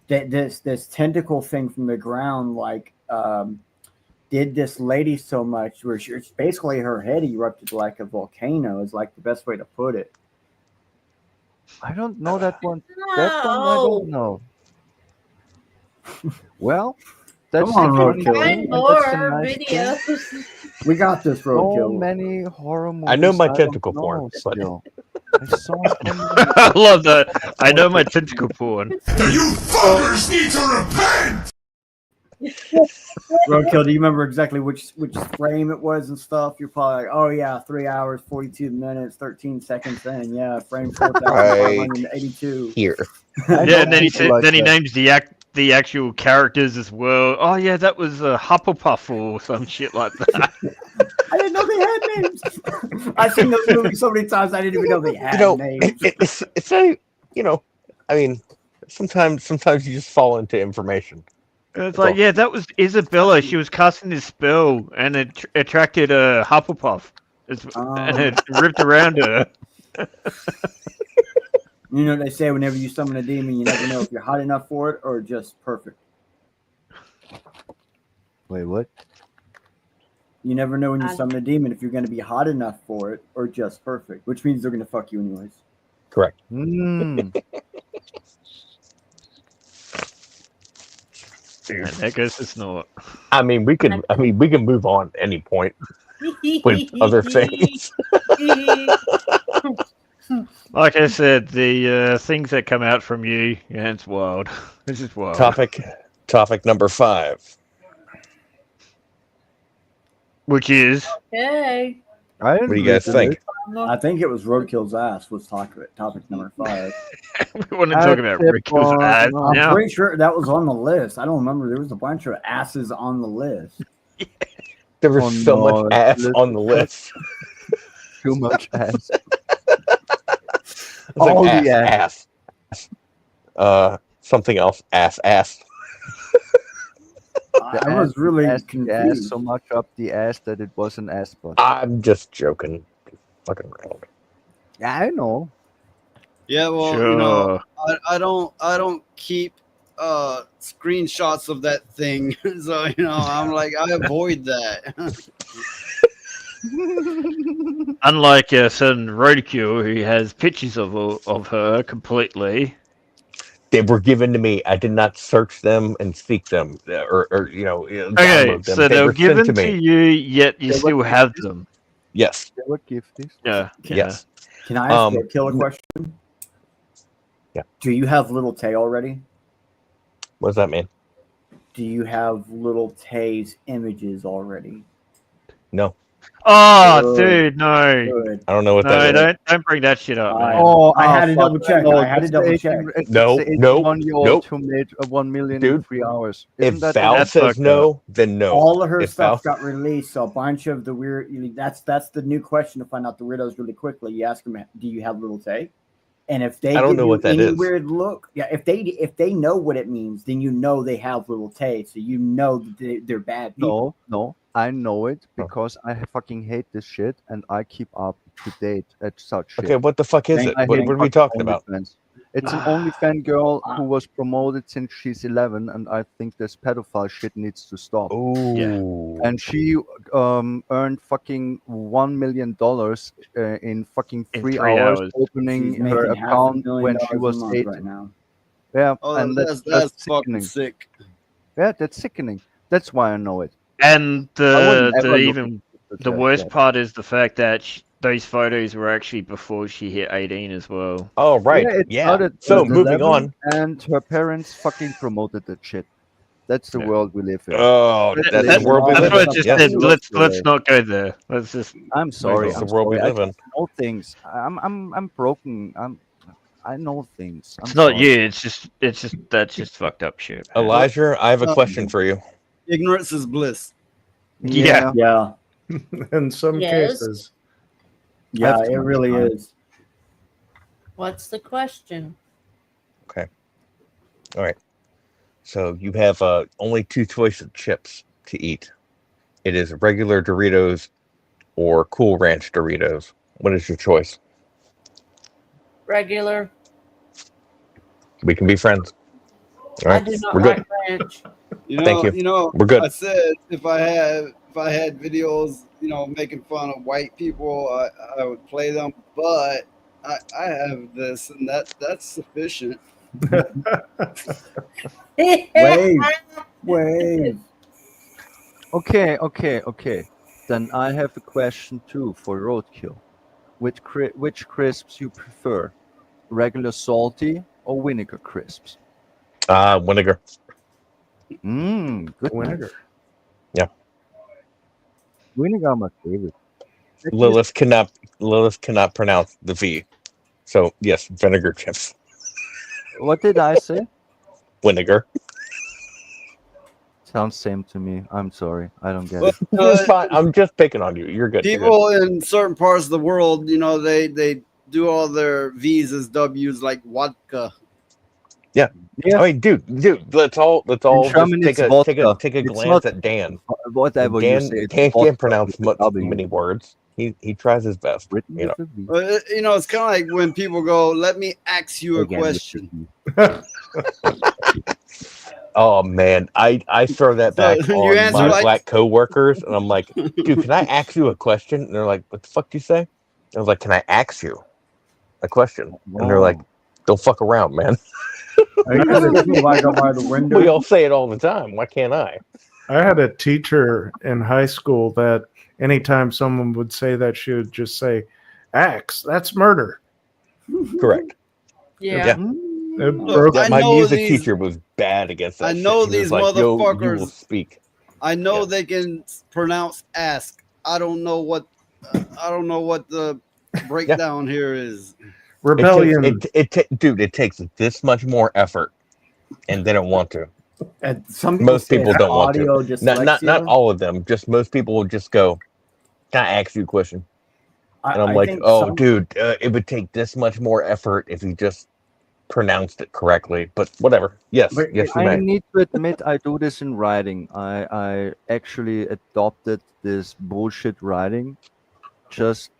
this tentacle thing from the ground like did this lady so much where it's basically her head erupted like a volcano is like the best way to put it. I don't know that one. That one I don't know. Well, that's Come on, the funny Roadkill. thing, Find and more that's the nice thing. videos. We got this, So Roadkill. many horror movies. I know my don't tentacle know porn, but- still. I saw so many. I love that. I know my tentacle porn. You fuckers need to repent! Roadkill, do you remember exactly which frame it was and stuff? You're probably like, oh yeah, 3 hours, 42 minutes, 13 seconds in. Yeah, frame 4,582. Here. Yeah, and then he said, like then he that. names the actual characters as well. Oh yeah, that was Hufflepuff or some shit like that. I didn't know they had names. I've seen those movies so many times I didn't even know they had names. It's a, I mean, sometimes you just fall into information. And it's like, yeah, that was Isabella. She was casting this spell, and it attracted a Hufflepuff, and it ripped around her. You know what they say, whenever you summon a demon, you never know if you're hot enough for it or just perfect. Wait, what? You never know when you summon a demon if you're going to be hot enough for it or just perfect, which means they're going to fuck you anyways. Correct. And there goes the snort. I mean, we can move on at any point with other things. Like I said, the things that come out from you, yeah, it's wild. This is wild. Topic number 5. Which is? Okay. What do you guys think? I think it was Roadkill's ass was topic number 5. We want to talk about Roadkill's ass now. I'm pretty sure that was on the list. I don't remember. There was a bunch of asses on the list. There was so much ass on the list. Too much ass. It's like All ass, the ass. Something else. Ass. The I was ass, really ass, the ass confused. so much up the ass that it was an ass butt. I'm just joking. Fucking around. Yeah, I know. Yeah, well, you know, I don't keep screenshots of that thing, so you know, I'm like I avoid that. Unlike a certain roadkill who has pictures of her completely. They were given to me. I did not search them and seek them, or you know, Okay, download them. so They they were were sent given to to me. you, yet you They were still have gifted. them. Yes. They were gifted. Yeah. Yes. Can I ask you a killer question? Yeah. Do you have Little Tay already? What does that mean? Do you have Little Tay's images already? No. Oh, Good. dude, no. Good. I don't know what that is. Don't bring that shit up, man. Oh, I had to fuck. double check. No, I had to that's double the check. 18, it's No, the nope, 81-year-old nope. who made 1 million in Dude, 3 hours. If Isn't that Val That's says fucked no, then no. All of her If stuff Val, got released, so a bunch of the weird. That's the new question to find out the weirdos really quickly. You ask them, "Do you have Little Tay?" And if they I don't give know you what that any is. weird look, yeah, if they know what it means, then you know they have Little Tay, so you know that they're bad people. No, I know it because I fucking hate this shit and I keep up to date at such shit. okay, what the fuck is it? I What hate are we fucking talking about? OnlyFans. It's an OnlyFans girl who was promoted since she's 11, and I think this pedophile shit needs to stop. Ooh. And she earned fucking $1 million in fucking In 3 3 hours hours. opening She's her making account $500,000 when she a was month 8. right now. Yeah, Oh, and that's fucking sickening. sick. Yeah, that's sickening. That's why I know it. And I wouldn't the ever look even at the that, worst yeah. part is the fact that those photos were actually before she hit 18 as well. Oh, right. Yeah, it Yeah. started So at moving 11, on. and her parents fucking promoted that shit. That's the world we live in. Oh, that's the world we That's live what I in. just Yes. said. Let's not go there. Let's just. I'm sorry. That's the I'm world we sorry. live I in. just know things. I'm broken. I know things. I'm It's not sorry. you. It's just that's just fucked up shit. Man. Elijah, I have a question for you. Ignorance is bliss. Yeah. Yeah. In some Yes. cases. Yeah, it really is. What's the question? Okay. All right. So you have only two choices of chips to eat. It is regular Doritos or Cool Ranch Doritos. What is your choice? Regular. We can be friends. All right. I do not We're like good. ranch. You know, Thank you. You know, We're good. I said if I had videos, you know, making fun of white people, I would play them. But I have this, and that's sufficient. Wave. Okay. Then I have a question too for Roadkill. Which crisps you prefer? Regular salty or vinegar crisps? Vinegar. Good Vinegar. Yeah. Vinegar are my favorite. Lilith cannot pronounce the V. So yes, vinegar chips. What did I say? Vinegar. Sounds same to me. I'm sorry. I don't get But, it. It's fine. I'm just picking on you. You're good. You're good. People in certain parts of the world, you know, they do all their V's as W's like vodka. Yeah. I mean, dude, let's all just German, take it's a vodka. glance not at Dan. whatever you Dan say. It's can't vodka pronounce with a W. many words. He tries his best. Written You know. with a V. You know, it's kind of like when people go, "Let me ask you a Again, with question." Oh man, I throw that So, back you on answer my like- black coworkers, and I'm like, dude, can I ask you a question? And they're like, what the fuck do you say? I was like, can I ask you a question? And they're like, don't fuck around, man. Are you gonna see why I go by the window? We all say it all the time. Why can't I? I had a teacher in high school that anytime someone would say that, she would just say, "Axe, that's murder." Correct. Yeah. It broke Yeah, I my know music these- teacher was bad against that. I shit. know He was these like, "Yo, you will motherfuckers. speak." I know they can pronounce "ask." I don't know what the breakdown here is. Rebellion. Dude, it takes this much more effort, and they don't want to. And some people Most say people it's don't want audio to. Not dyslexia. all of them. Just most people will just go, "Can I ask you a question?" And I'm I like, think "Oh, some- dude, it would take this much more effort if you just pronounced it correctly, but whatever. Yes, But yes, you I may. need to admit, I do this in writing. I actually adopted this bullshit writing just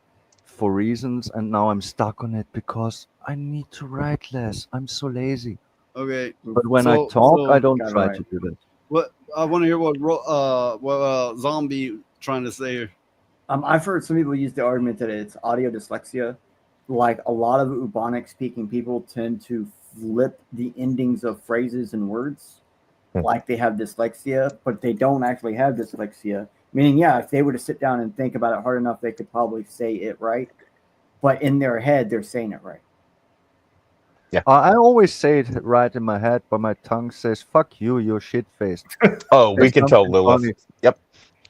for reasons, and now I'm stuck on it because I need to write less. I'm so lazy. Okay. But when I talk, I don't try to do that. What I want to hear what zombie trying to say here. I've heard some people use the argument that it's audio dyslexia. Like a lot of Ubonic speaking people tend to flip the endings of phrases and words like they have dyslexia, but they don't actually have dyslexia. Meaning, yeah, if they were to sit down and think about it hard enough, they could probably say it right. But in their head, they're saying it right. Yeah. I always say it right in my head, but my tongue says, "Fuck you, you're shit-faced." Oh, we can tell Lilith. funny. Yep.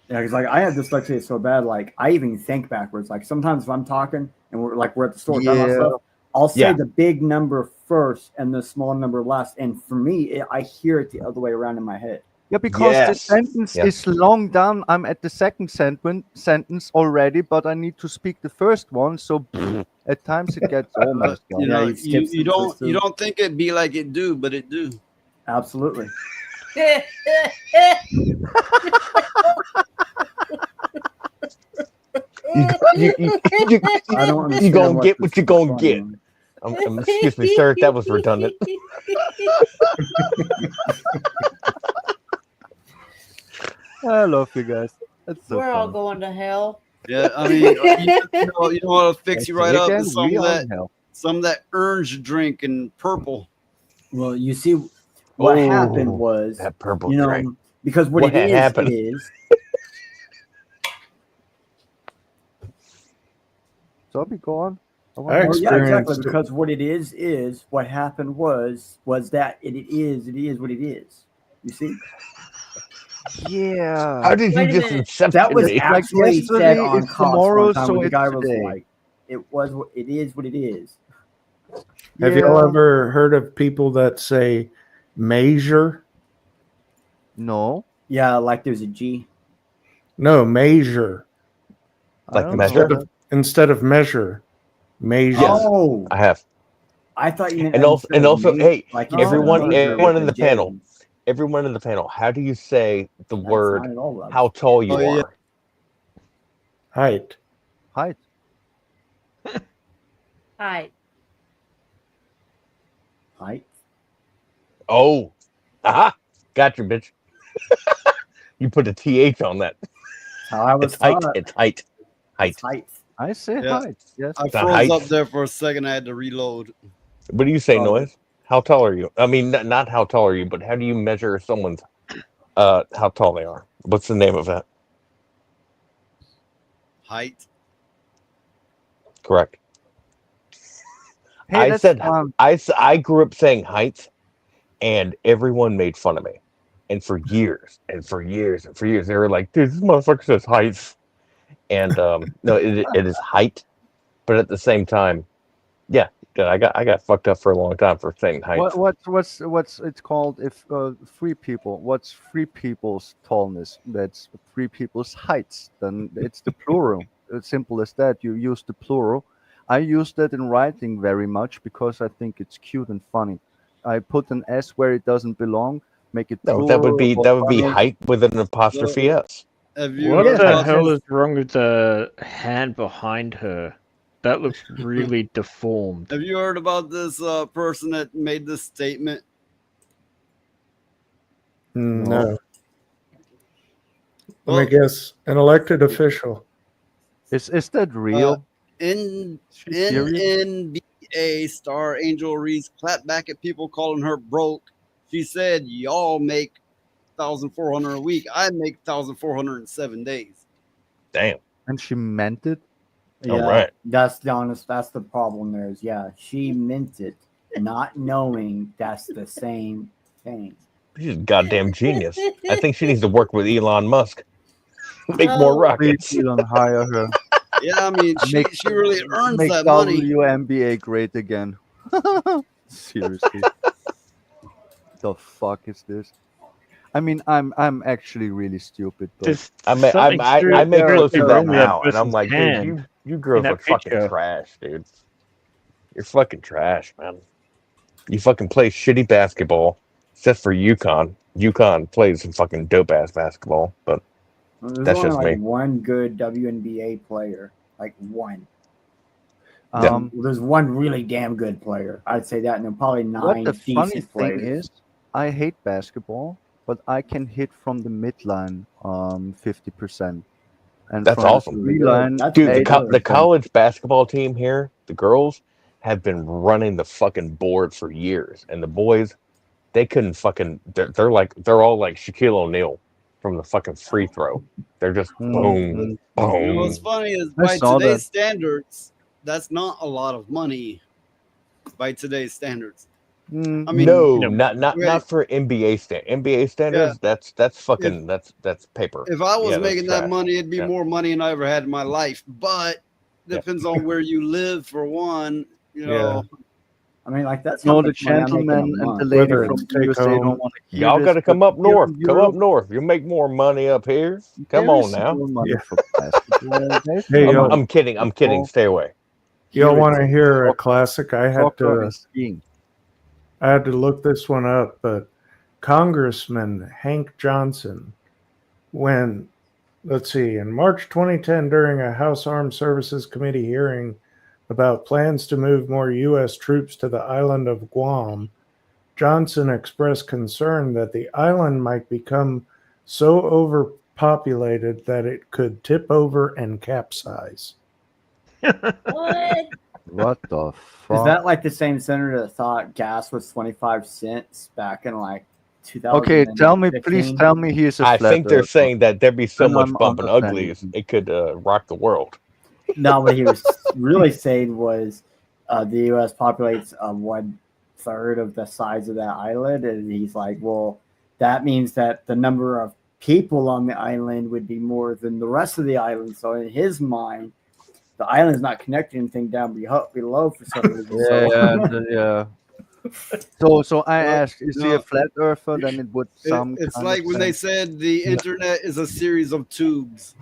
Yeah, because like I have dyslexia so bad, like I even think backwards. Like sometimes if I'm talking and we're at the store talking about stuff, I'll say the big number first and the small number last. And for me, I hear it the other way around in my head. Yeah, because the sentence is long down. I'm at the second sentence already, but I need to speak the first one. So at times it gets almost gone. You know, you don't think it be like it do, but it do. Absolutely. You gonna get what you gonna get. Excuse me, sir. That was redundant. I love you guys. That's so We're all fun. going to hell. Yeah, I mean, you know what'll fix you right up Again, is some we of are in that, hell. some of that orange drink in purple. Well, you see, what happened was that purple you know, drink. because what it is. Zombie, go on. Yeah, exactly. Because what it is what happened was that it is what it is. You see? Yeah. How did you just incept that was me? actually said on is Cops tomorrow, one time so when the it's guy was today. like, it is what it is. Have y'all ever heard of people that say measure? No. Yeah, like there's a G. No, measure. Like measure? Instead of measure. Measure. Oh, I have. I thought you meant And also, hey, like everyone in the panel, everyone in the panel, how do you say the word not at all what I how tall you Oh, yeah. are? Height. Height. Height. Height. Oh, aha, got you, bitch. You put a TH on that. How I was It's height. taught. It's height. Height. Height. I say Yeah. height. Yes. I It's not froze height. up there for a second. I had to reload. What do you say, Noise? How tall are you? I mean, not how tall are you, but how do you measure someone's how tall they are? What's the name of that? Height. Correct. Hey, I that's, said I grew up saying height, and everyone made fun of me. And for years, they were like, "Dude, this motherfucker says heights." And no, it is height, but at the same time, yeah, I got fucked up for a long time for saying height. What's it's called if three people? What's three people's tallness? That's three people's heights. Then it's the plural. It's simple as that. You use the plural. I use that in writing very much because I think it's cute and funny. I put an S where it doesn't belong. Make it plural. No, that would be funny. height with an apostrophe S. Have you What heard the about hell this? is wrong with the hand behind her? That looks really deformed. Have you heard about this person that made this statement? No. Let me guess. An elected official. Is that real? NBA star Angel Reese clapped back at people calling her broke. She said, "Y'all make 1,400 a week. I make 1,400 in 7 days." Damn. And she meant it. Yeah, All right. that's the problem there is, yeah, she meant it, not knowing that's the same thing. She's a goddamn genius. I think she needs to work with Elon Musk. Make more rockets. Please, Elon, hire her. Yeah, I mean, she really earns make that money. WNBA great again. Seriously. The fuck is this? I mean, I'm actually really stupid. But I make close to that now, and I'm like, dude, you girls are fucking trash, dude. You're fucking trash, man. You fucking play shitty basketball, except for UConn. UConn plays some fucking dope ass basketball, but There's that's only just like me. one good WNBA player, like one. Yeah. There's one really damn good player. I'd say that, and then probably What 9 the funny decent thing players. is, I hate basketball, but I can hit from the midline 50%. And That's from awesome. the three line, Dude, the 80%. college basketball team here, the girls have been running the fucking board for years, and the boys, they couldn't fucking. They're all like Shaquille O'Neal from the fucking free throw. They're just boom, boom. You know what's funny is I by saw today's that. standards, that's not a lot of money. By today's standards, I mean, no, wait, not for NBA standards. That's fucking that's paper. if I was Yeah, that's making that trash. money, it'd be Yeah. more money than I ever had in my life. But depends on where you live, for one. You know, I mean, like that's No, how the much money I make in a gentleman and the month. lady Whether from it's the take USA don't home. want to hear Y'all this, got to come but up here north. in Come up Europe, north. You make more money up here. Come there on is now. more money for basketball. There's Hey, more y'all, money I'm kidding. I'm kidding. for Stay away. y'all Here want it's to hear a soccer, classic? soccer and skiing. I had to look this one up, but Congressman Hank Johnson, when, let's see, in March 2010, during a House Armed Services Committee hearing about plans to move more U.S. troops to the island of Guam, Johnson expressed concern that the island might become so overpopulated that it could tip over and capsize. What? What the Is fuck? that like the same senator that thought gas was 25 cents back in like 2000? Okay, please tell me he's a I flat think they're earther. saying that there'd be so Then much I'm bumping understanding. uglies, it could rock the world. No, what he was really saying was the U.S. populates 1/3 of the size of that island, and he's like, well, that means that the number of people on the island would be more than the rest of the island. So in his mind, the island's not connecting anything down below for some reason. Yeah. So I asked, is he a flat earther? Then it would some. it's kind like of when they sense. said the internet is a series of tubes.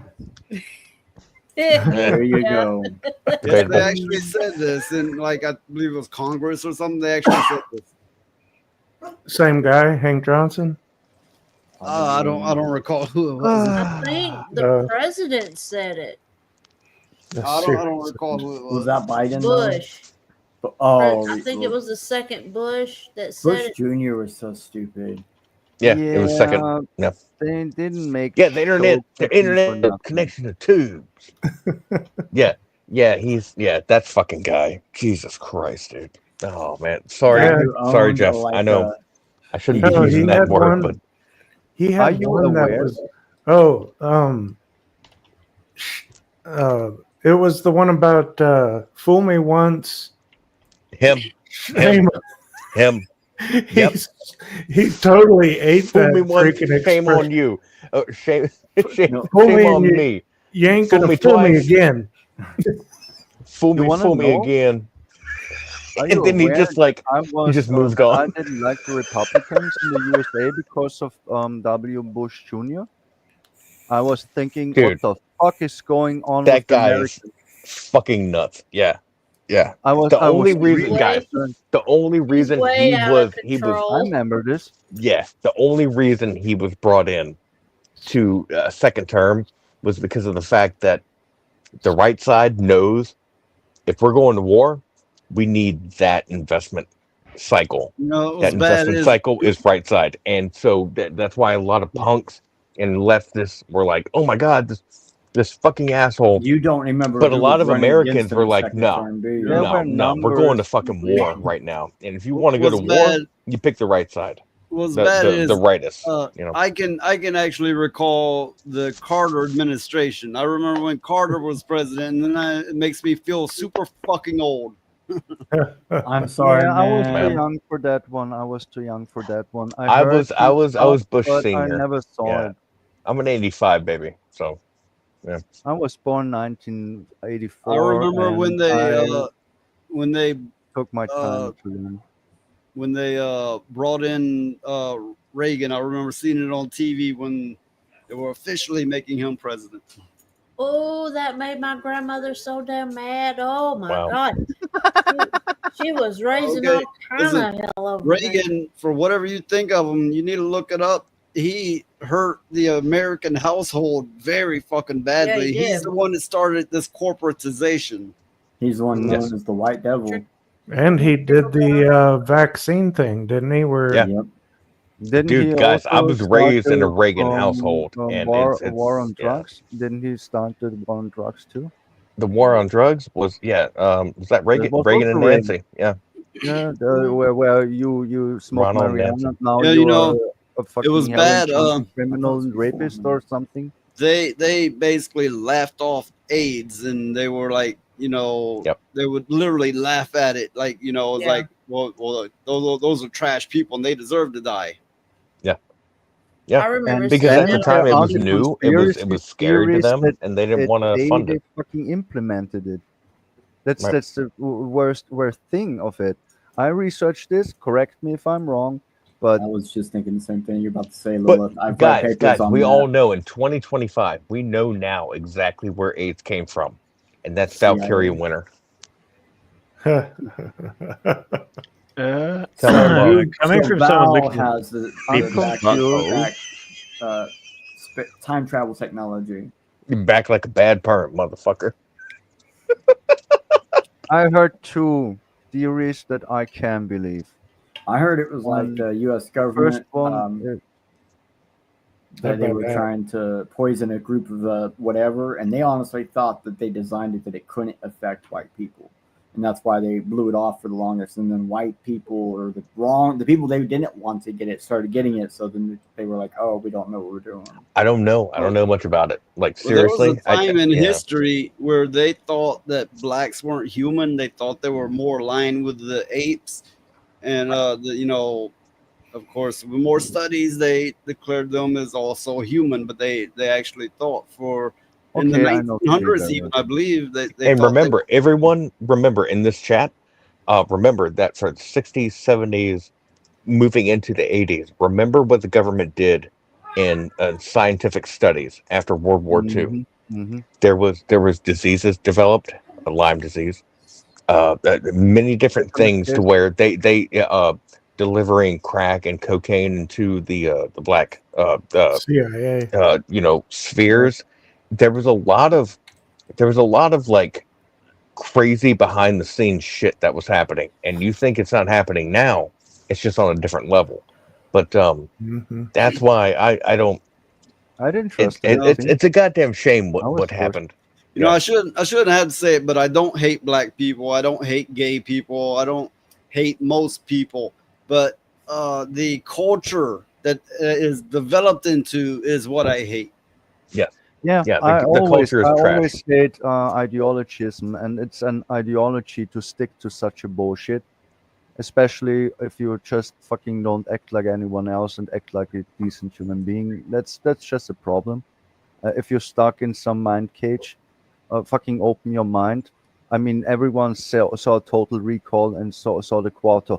There you go. Yes, they actually said this in, like, I believe it was Congress or something. They actually said this. Same guy, Hank Johnson? I don't recall who it was. I think the president said it. I don't recall who it was. Was that Biden? Bush. Oh, I think it was the second Bush that said Bush it. Jr. was so stupid. Yeah, it was second. Yeah. They didn't make. Yeah, the internet show for nothing. connection to tubes. yeah, that's fucking guy. Jesus Christ, dude. Oh man, sorry, sorry, Jeff. I know I shouldn't be using that word, but he Are had you one that aware? was it was the one about fool me once. him. Yep. He totally ate Fool that me once, freaking shame expression. on you. Shame Fool me on and me. You ain't Fool gonna me fool me twice. again. Fool You wanna me know? again. Are And you then he aware just like I he just moved I on. didn't like the Republicans in the USA because of W. Bush Jr. I was thinking, Dude, what the fuck is going on that with guy America? is fucking nuts. Yeah. I was The only reason, really guys, concerned. the only reason way he out of was control. I remember this. yes, the only reason he was brought in to second term was because of the fact that the right side knows if we're going to war, we need that investment cycle. You know, it was That bad investment is cycle is right side, and so that's why a lot of punks and leftists were like, "Oh my god, this fucking asshole." You don't remember But a who lot was of running against Americans him were in like, second "No, term, do you? There were no, we're going to numbers. fucking war right now." And if you want to go to What's war, bad- you pick the right side. What's The bad the is rightist. You know, I can actually recall the Carter administration. I remember when Carter was president, and then it makes me feel super fucking old. I'm sorry, Yeah, I was too man. young for that one. I was I heard was some Bush stuff, but senior. I never saw Yeah. it. I'm an 85 baby, so yeah. I was born I 1984. remember when and they I took my time to learn. when they brought in Reagan. I remember seeing it on TV when they were officially making him president. Oh, that made my grandmother so damn mad. Oh my Wow. God. She was raising Okay, all kind listen, of hell over Reagan, for whatever you think of him, you need to look it up. He hurt the American household very fucking badly. Yeah, he He's did. the one that started this corporatization. He's the one known as the White Devil. And he did the vaccine thing, didn't he? Where Yeah. Yep. Didn't Dude, he guys, I also was raised in a started Reagan household, and war it's war on yeah. drugs? Didn't he start the war on drugs too? The war on drugs was was that It Reagan was Reagan also and Reagan. Nancy? Yeah. Yeah, where you smoke Ronald and marijuana, Nancy. now Yeah, you you are know, a it fucking was heroin bad. junkie, criminal, and rapist or something. They basically laughed off AIDS, and they were like, you know, Yep. they would literally laugh at it, like, you know, it's Yeah. like, well, those are trash people, and they deserve to die. Yeah. Yeah. I remember Because seeing at the that time on it was TV. new, it was scary to them, and they didn't want to fund They it. fucking implemented it. That's Right. that's the worst thing of it. I researched this. Correct me if I'm wrong, but I was just thinking the same thing you're about to say, But Lilith. I've read papers guys, on we that. all know in 2025, we know now exactly where AIDS came from, and that's Valkyrie CIA. Winter. So So from someone Val looking at has the people's buttholes. time travel technology. You're back like a bad parent, motherfucker. I heard two theories that I can believe. I heard it was like the U.S. government First one, that they were trying to poison a group of whatever, and they honestly thought that they designed it that it couldn't affect white people, and that's why they blew it off for the longest. And then white people or the people they didn't want to get it started getting it, so then they were like, "Oh, we don't know what we're doing." I don't know. I don't know much about it. Like Well, there seriously, was a time in history where they thought that blacks weren't human. They thought they were more aligned with the apes, and you know, of course, with more studies, they declared them as also human. But they actually thought in the Okay, I know 1900s, even I believe they and thought remember, everyone, remember in this chat, remember that for the 60s, 70s, moving into the 80s, remember what the government did in scientific studies after World War II. Mm-hmm. There was diseases developed, Lyme disease, many different things to where they delivering crack and cocaine into the black CIA. spheres. There was a lot of like crazy behind the scenes shit that was happening, and you think it's not happening now. It's just on a different level. But that's why I don't. I didn't trust it's a goddamn shame what happened. You know, I shouldn't have to say it, but I don't hate black people. I don't hate gay people. I don't hate most people. But the culture that is developed into is what I hate. Yeah. Yeah, Yeah, I the always culture is trash. always hate ideologism, and it's an ideology to stick to such a bullshit, especially if you just fucking don't act like anyone else and act like a decent human being. That's just a problem. If you're stuck in some mind cage, fucking open your mind. I mean, everyone saw Total Recall and saw the quarter.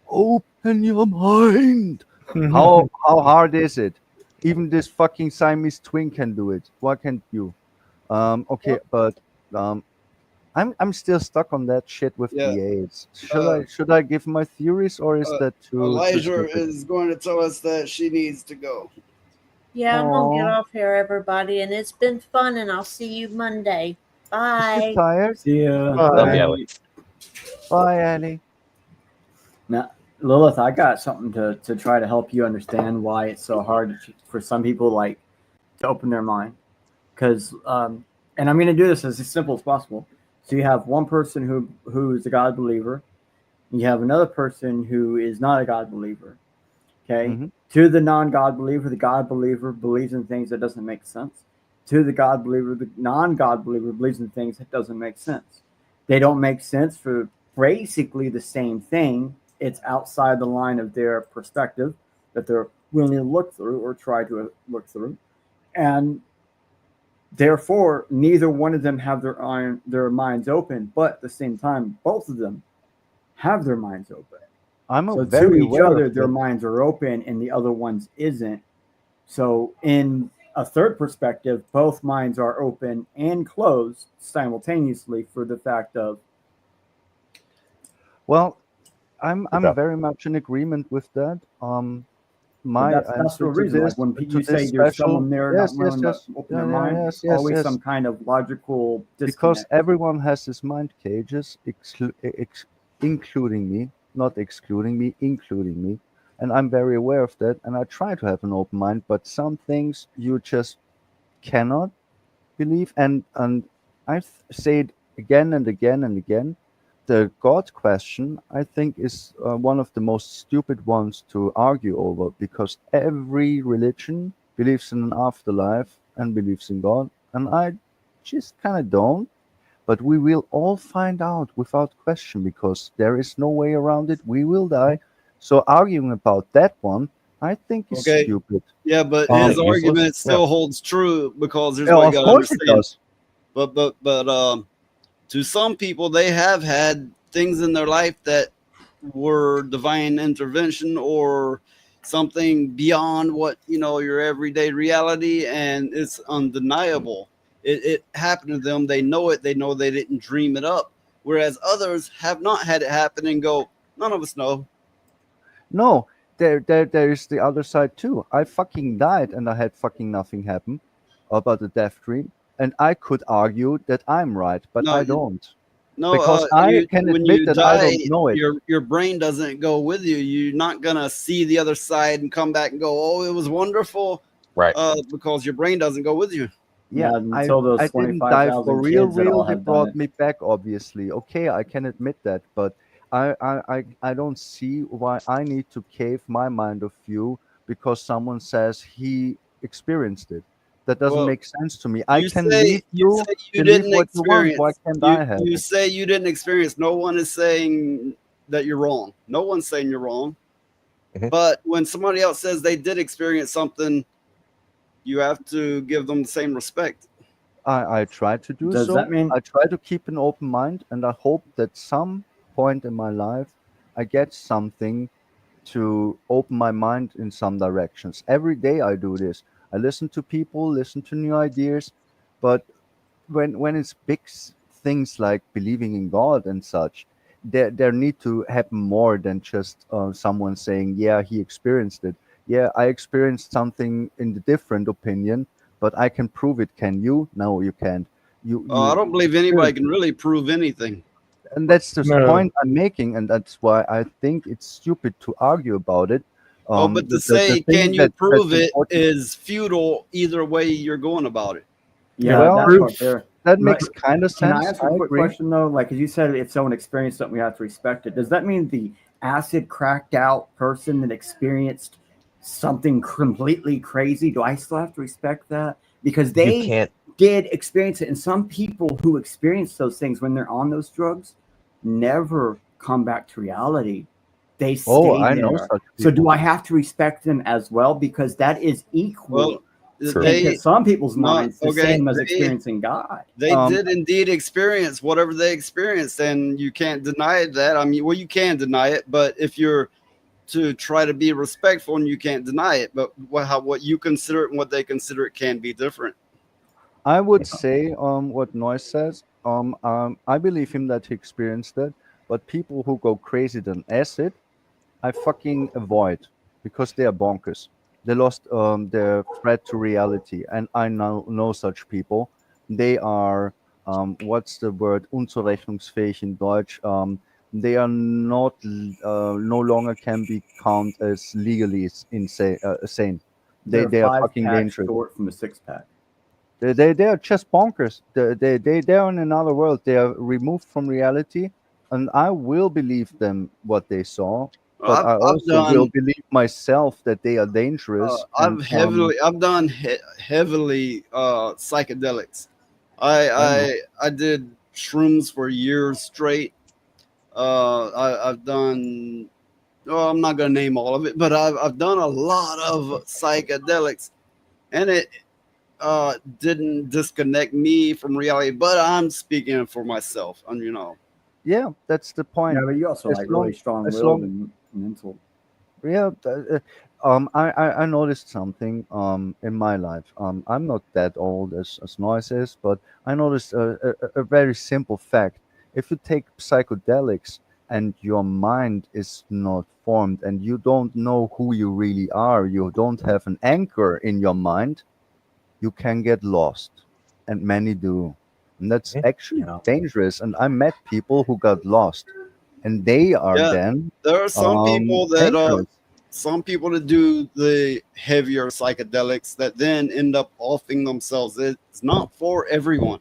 Open your mind. How hard is it? Even this fucking Siamese twin can do it. Why can't you? Okay, but I'm still stuck on that shit with the AIDS. Should I give my theories, or is that too Elijah stupid? is going to tell us that she needs to go. Yeah, I'm gonna get Aw. off here, everybody, and it's been fun. And I'll see you Monday. Bye. Tired? See ya. Love you, Ellie. Bye, Annie. Now, Lilith, I got something to try to help you understand why it's so hard for some people like to open their mind. Because, and I'm going to do this as simple as possible. So you have one person who's a God believer. You have another person who is not a God believer. Okay. To the non-God believer, the God believer believes in things that doesn't make sense. To the God believer, the non-God believer believes in things that doesn't make sense. They don't make sense for basically the same thing. It's outside the line of their perspective that they're willing to look through or try to look through. And therefore, neither one of them have their minds open, but at the same time, both of them have their minds open. So to each other, their minds are open and the other one's isn't. So in a third perspective, both minds are open and closed simultaneously for the fact of Well, I'm Okay. very much in agreement with that. But My that's answer the to reason. Like this when to you say this there's special, someone there not yes, yes, willing to yes, open yeah, their yeah, mind, yes, it's yes, always yes. some kind of logical Because disconnect. everyone has his mind cages, including me, not excluding me, including me, and I'm very aware of that. And I try to have an open mind, but some things you just cannot believe. And say it again and again and again. The God question, I think, is one of the most stupid ones to argue over because every religion believes in an afterlife and believes in God, and I just kind of don't. But we will all find out without question because there is no way around it. We will die. So arguing about that one, I think, is Okay. stupid. Yeah, but Um, his argument still holds true because here's Yeah, what you of gotta course it understand. does. But to some people, they have had things in their life that were divine intervention or something beyond what your everyday reality, and it's undeniable. It happened to them. They know it. They know they didn't dream it up. Whereas others have not had it happen and go, none of us know. No, there is the other side too. I fucking died and I had fucking nothing happen about the death dream, and I could argue that I'm right, but No, I don't no. because I can When admit you that I die, don't know it. your brain doesn't go with you. You're not gonna see the other side and come back and go, "Oh, it was wonderful," Right. Because your brain doesn't go with you. Yeah, until those I didn't die for 25,000 real. kids that all They have done brought it. me back, obviously. Okay, I can admit that, but I don't see why I need to cave my mind of view because someone says he experienced it. That doesn't Well, make sense to me. I can leave you you say you believe didn't what you want. Why experience. can't You I have you it? say you didn't experience. No one is saying that you're wrong. No one's saying you're wrong. But when somebody else says they did experience something, you have to give them the same respect. I try to do Does that so. mean I try to keep an open mind, and I hope that some point in my life I get something to open my mind in some directions. Every day I do this. I listen to people, listen to new ideas, but when it's things like believing in God and such, there need to happen more than just someone saying, "Yeah, he experienced it." Yeah, I experienced something in the different opinion, but I can prove it. Can you? No, you can't. I You don't believe anybody can really prove anything. and that's the No. point I'm making, and that's why I think it's stupid to argue about it. Oh, but to The say, thing can you that's prove it important. is futile either way you're going about it. Yeah, Well, that part there. that But makes kind of can I sense. ask a I quick agree. question though? Like, as you said, if someone experienced something, we have to respect it. Does that mean the acid cracked out person that experienced something completely crazy? Do I still have to respect that because You they can't. did experience it? And some people who experience those things when they're on those drugs never come back to reality. They Oh, stay I know there. such So do people. I have to respect them as well? Because that is equal Well, True. into they some people's not minds the okay. same as experiencing God. They did indeed experience whatever they experienced, and you can't deny that. I mean, well, you can deny it, but if you're to try to be respectful, and you can't deny it, but what you consider it and what they consider it can be different. I would say what Noise says. I believe him that he experienced it, but people who go crazy than acid, I fucking avoid because they are bonkers. They lost their threat to reality, and I know such people. They are what's the word? Unzurechnungsfähig in Deutsch. They are not no longer can be counted as legally insane. Sane. They're They are five fucking packs dangerous. short from a six pack. They are just bonkers. They're in another world. They are removed from reality, and I will believe them what they saw, but I I've also will done believe myself that they are dangerous. And I've done heavily psychedelics. I know. I did shrooms for years straight. I've done. Oh, I'm not gonna name all of it, but I've done a lot of psychedelics, and it didn't disconnect me from reality. But I'm speaking for myself, and Yeah, that's the Yeah, point. but you also As like long really strong as willed long and mental. Yeah, I noticed something in my life. I'm not that old as Noise is, but I noticed a very simple fact. If you take psychedelics and your mind is not formed, and you don't know who you really are, you don't have an anchor in your mind, you can get lost, and many do. And that's actually dangerous. And I met people who got lost, and they are Yeah, then there are dangerous. some people that do the heavier psychedelics that then end up offing themselves. It's not for everyone.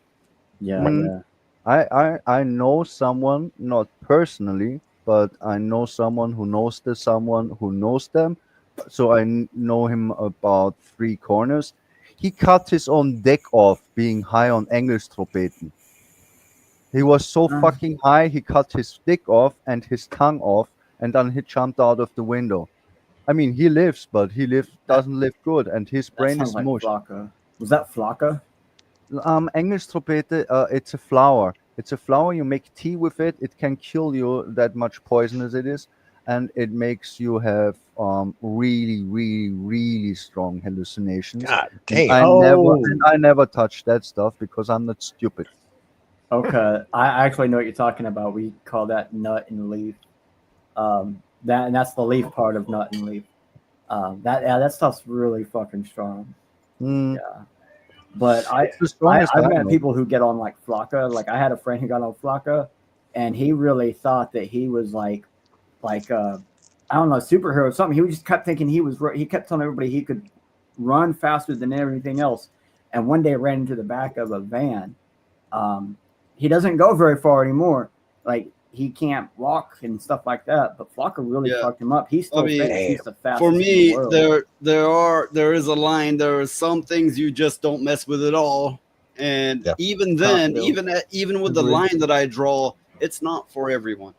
Mm, I know someone, not personally, but I know someone who knows the someone who knows them. So I know him about 3 corners. He cut his own dick off being high on Engelstropeten. He was so fucking high, he cut his dick off and his tongue off, and then he jumped out of the window. I mean, he lives, but doesn't live good, and his That brain sounds is like mush. Flocka. Was that Flocka? Engelstropete, it's a flower. It's a flower. You make tea with it. It can kill you, that much poison as it is, and it makes you have really, really, really strong hallucinations. God And damn. I never touch that stuff because I'm not stupid. Okay, I actually know what you're talking about. We call that nut and leaf. That's the leaf part of nut and leaf. That stuff's really fucking strong. Mm. Yeah, but It's the strongest I've I met know. people who get on like Flocka. Like I had a friend who got on Flocka, and he really thought that he was like I don't know, superhero or something. He just kept thinking he kept telling everybody he could run faster than everything else. And one day ran into the back of a van. Um, he doesn't go very far anymore. Like he can't walk and stuff like that. But Flocka really Yeah. fucked him up. He still thinks he's the fastest For in the me, world. there is a line. There are some things you just don't mess with at all. And even then, Cocktails. even with the Agreed. line that I draw, it's not for everyone.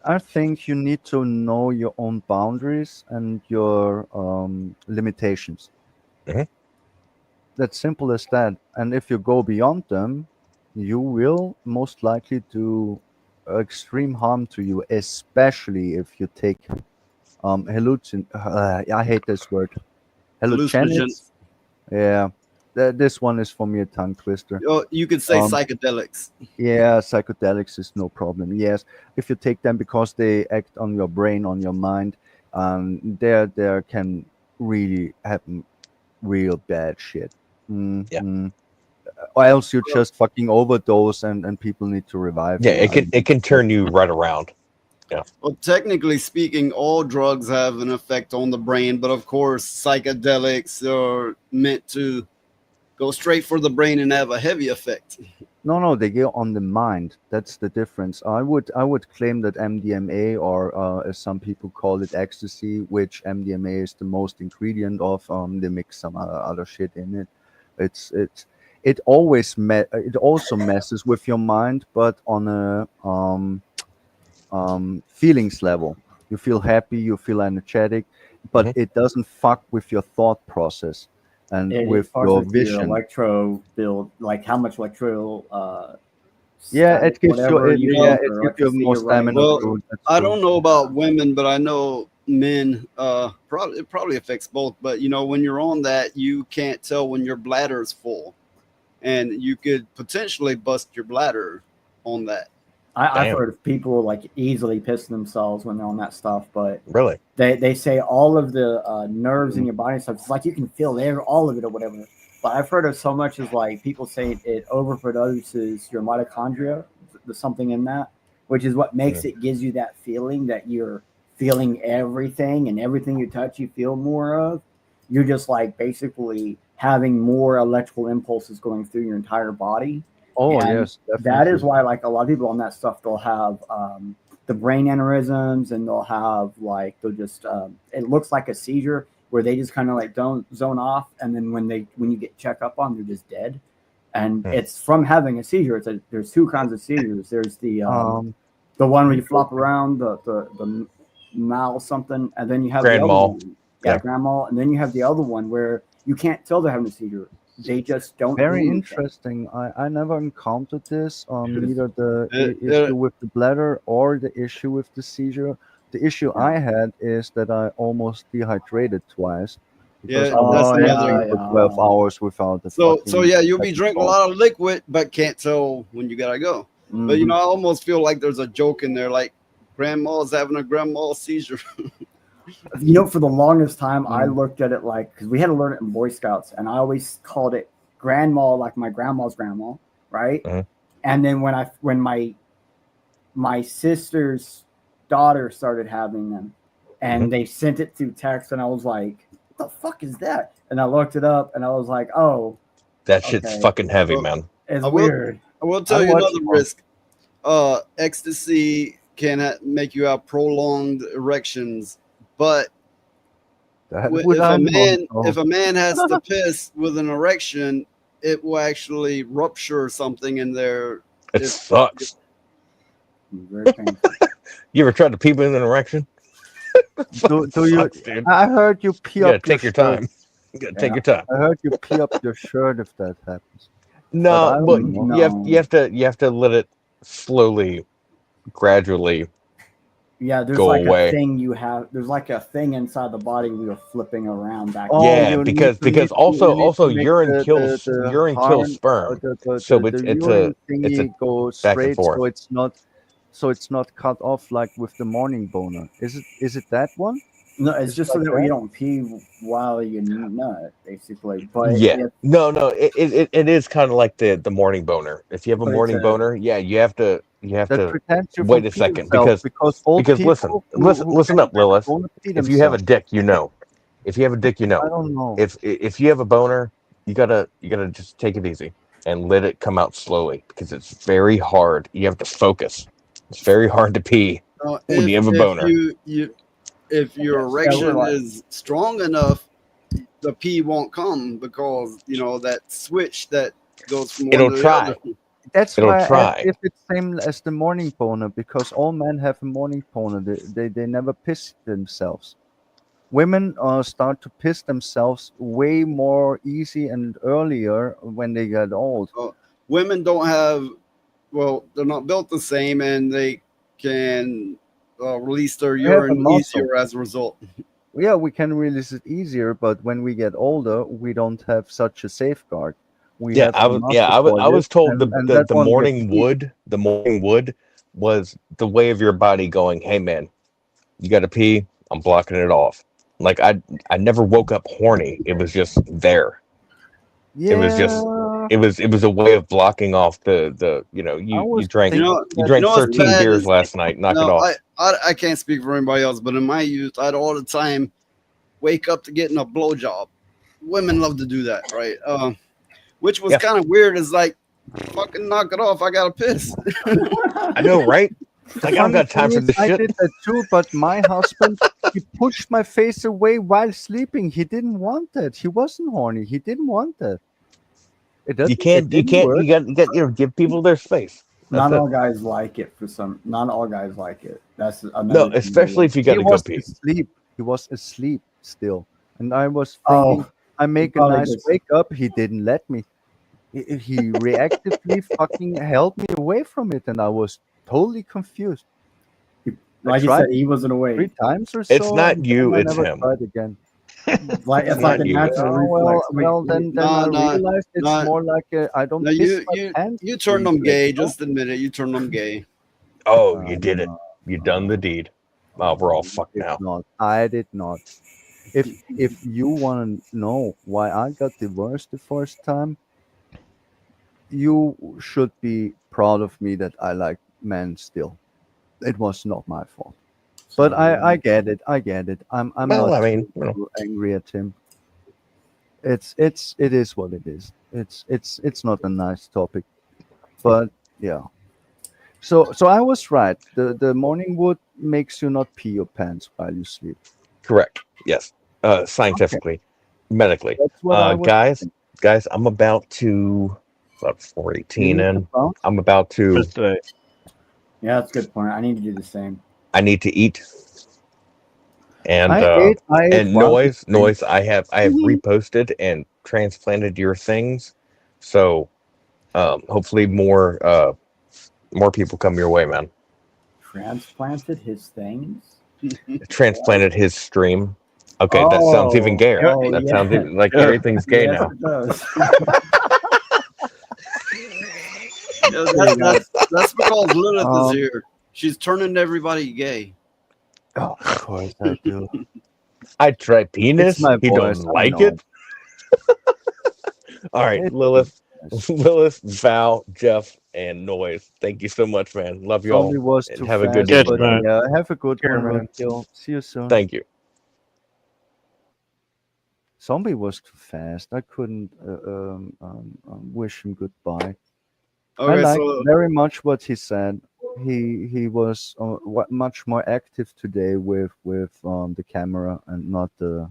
I think you need to know your own boundaries and your limitations. That's simple as that. And if you go beyond them, you will most likely do extreme harm to you, especially if you take I hate this word. Hallucinogens. Hallucinogens. Yeah. This one is for me a tongue twister. You could say psychedelics. Yeah, psychedelics is no problem. Yes, if you take them because they act on your brain, on your mind, there can really happen real bad shit. Or else you just fucking overdose and people need to revive Yeah, you. it can turn you right around. Yeah. Well, technically speaking, all drugs have an effect on the brain, but of course, psychedelics are meant to go straight for the brain and have a heavy effect. No, they go on the mind. That's the difference. I would claim that MDMA, or as some people call it, ecstasy, which MDMA is the most ingredient of. They mix some other shit in it. It also messes with your mind, but on a feelings level. You feel happy, you feel energetic, but it doesn't fuck with your thought process and It with fucks your with your vision. electro build, like how much electro Yeah, it gives whatever you. you Yeah, build it or gives you electricity more you're running stamina. Well, Too. That's I true. don't know about women, but I know men. It probably affects both. But when you're on that, you can't tell when your bladder's full, and you could potentially bust your bladder on that. I've heard of people like easily pissing themselves when they're on that stuff, but really, they say all of the nerves in your body and stuff. It's like you can feel all of it or whatever. But I've heard of so much as like people say it overproduces your mitochondria, there's something in that, which is what makes it gives you that feeling that you're feeling everything and everything you touch you feel more of. You're just like basically having more electrical impulses going through your entire body. Oh And yes, that definitely. is why like a lot of people on that stuff they'll have the brain aneurysms and they'll just it looks like a seizure where they just kind of like don't zone off, and then when you get checked up on, they're just dead. And it's from having a seizure. There's two kinds of seizures. There's the one where you flop around the mal something, and then you have Grand the other mal. one. Yeah. Grand mal, and then you have the other one where you can't tell they're having a seizure. They just don't. Very do anything. interesting. I never encountered this. Neither the It- issue with the bladder or the issue with the seizure. The issue I had is that I almost dehydrated twice because Yeah, I was that's sleeping another. for 12 hours without the So fucking yeah, you'll be second drinking a thought. lot of liquid, but can't tell when you gotta go. But I almost feel like there's a joke in there, like grandma's having a grandma seizure. For the longest time, I looked at it like, because we had to learn it in Boy Scouts, and I always called it grandma, like my grandma's grandma, right? And then when my sister's daughter started having them, and they sent it through text, and I was like, "What the fuck is that?" And I looked it up, and I was like, "Oh, that shit's fucking heavy, man." It's weird. I will tell you another risk. Ecstasy can make you have prolonged erections, but if a man has to piss with an erection, it will actually rupture something in there. It sucks. You ever tried to pee with an erection? Do you? Dude. I heard you pee You up. gotta take your time. You gotta take your time. I heard you pee up your shirt if that happens. No, but you have to let it slowly, gradually. Yeah, there's go like away. a thing you have. There's like a thing inside the body we were flipping around back. Because also urine kills sperm. So it's go back and straight, forth. so it's not cut off like with the morning boner. Is it that one? No, it's just so like that you don't pee while you nut, basically. But No, it is kind of like the morning boner. If you have a morning boner, you have to prevents you wait from a second peeing yourself, because old listen up, Lilith. don't pee If you have a themselves. dick, you know. If you have a dick, you know. I don't know. If you have a boner, you gotta just take it easy and let it come out slowly because it's very hard. You have to focus. It's very hard to pee when you have a boner. If your erection is strong enough, the pee won't come because that switch that goes from one to the other. That's why I asked if it's same as the morning boner, because all men have a morning boner. They never piss themselves. Women start to piss themselves way more easy and earlier when they get old. Women don't have, they're not built the same, and they can release their urine easier as a result. Yeah, we can release it easier, but when we get older, we don't have such a safeguard. I was told the morning wood was the way of your body going, hey man, you gotta pee, I'm blocking it off. Like I never woke up horny. It was just there. Yeah. It was a way of blocking off the you drank 13 beers last night, knock it off. I can't speak for anybody else, but in my youth, I'd all the time wake up to getting a blowjob. Women love to do that, right? Which was kind of weird. Is like, fucking knock it off. I gotta piss. I know, right? Like, I don't got time for this shit. I did that too, but my husband, he pushed my face away while sleeping. He didn't want that. He wasn't horny. He didn't want that. You can't give people their space. Not all guys like it Not all guys like it. That's no, especially if you got to go pee. He was asleep still, and I was thinking, I make a nice wake up. He didn't let me. He reactively fucking held me away from it, and I was totally confused. Like you said, he wasn't awake 3 times or so. It's not you, it's him. Tried again. It's like a natural reflex. Then I realized it's more like I don't. You turned them gay. Just admit it. You turned them gay. Oh, you did it. You done the deed. Oh, we're all fucked now. I did not. If you want to know why I got divorced the first time, you should be proud of me that I like men still. It was not my fault. But I get it. I'm not angry at him. It is what it is. It's not a nice topic. But yeah. So I was right. The morning wood makes you not pee your pants while you sleep. Correct. Yes. Scientifically, medically. Guys, I'm about to 4:18 in. I'm about to. Yeah, that's a good point. I need to do the same. I need to eat. And I ate noise. I have reposted and transplanted your things, so hopefully more people come your way, man. Transplanted his things. Transplanted his stream. Okay, that sounds even gayer. That sounds even, like everything's gay now. It does. That's because Lilith is here. She's turning everybody gay. Oh, of course I do. I try penis. my He voice, don't I like know. it. All right, It's Lilith, Val, Jeff, and Noise. Thank you so much, man. Love you all. Zombie was And too have a fast, good Yes, evening. but man. have a good Care, one, man. Roadkill. See you soon. Thank you. Zombie was too fast. I couldn't wish him goodbye. I Okay, liked so very much what he said. He was much more active today with the camera and not the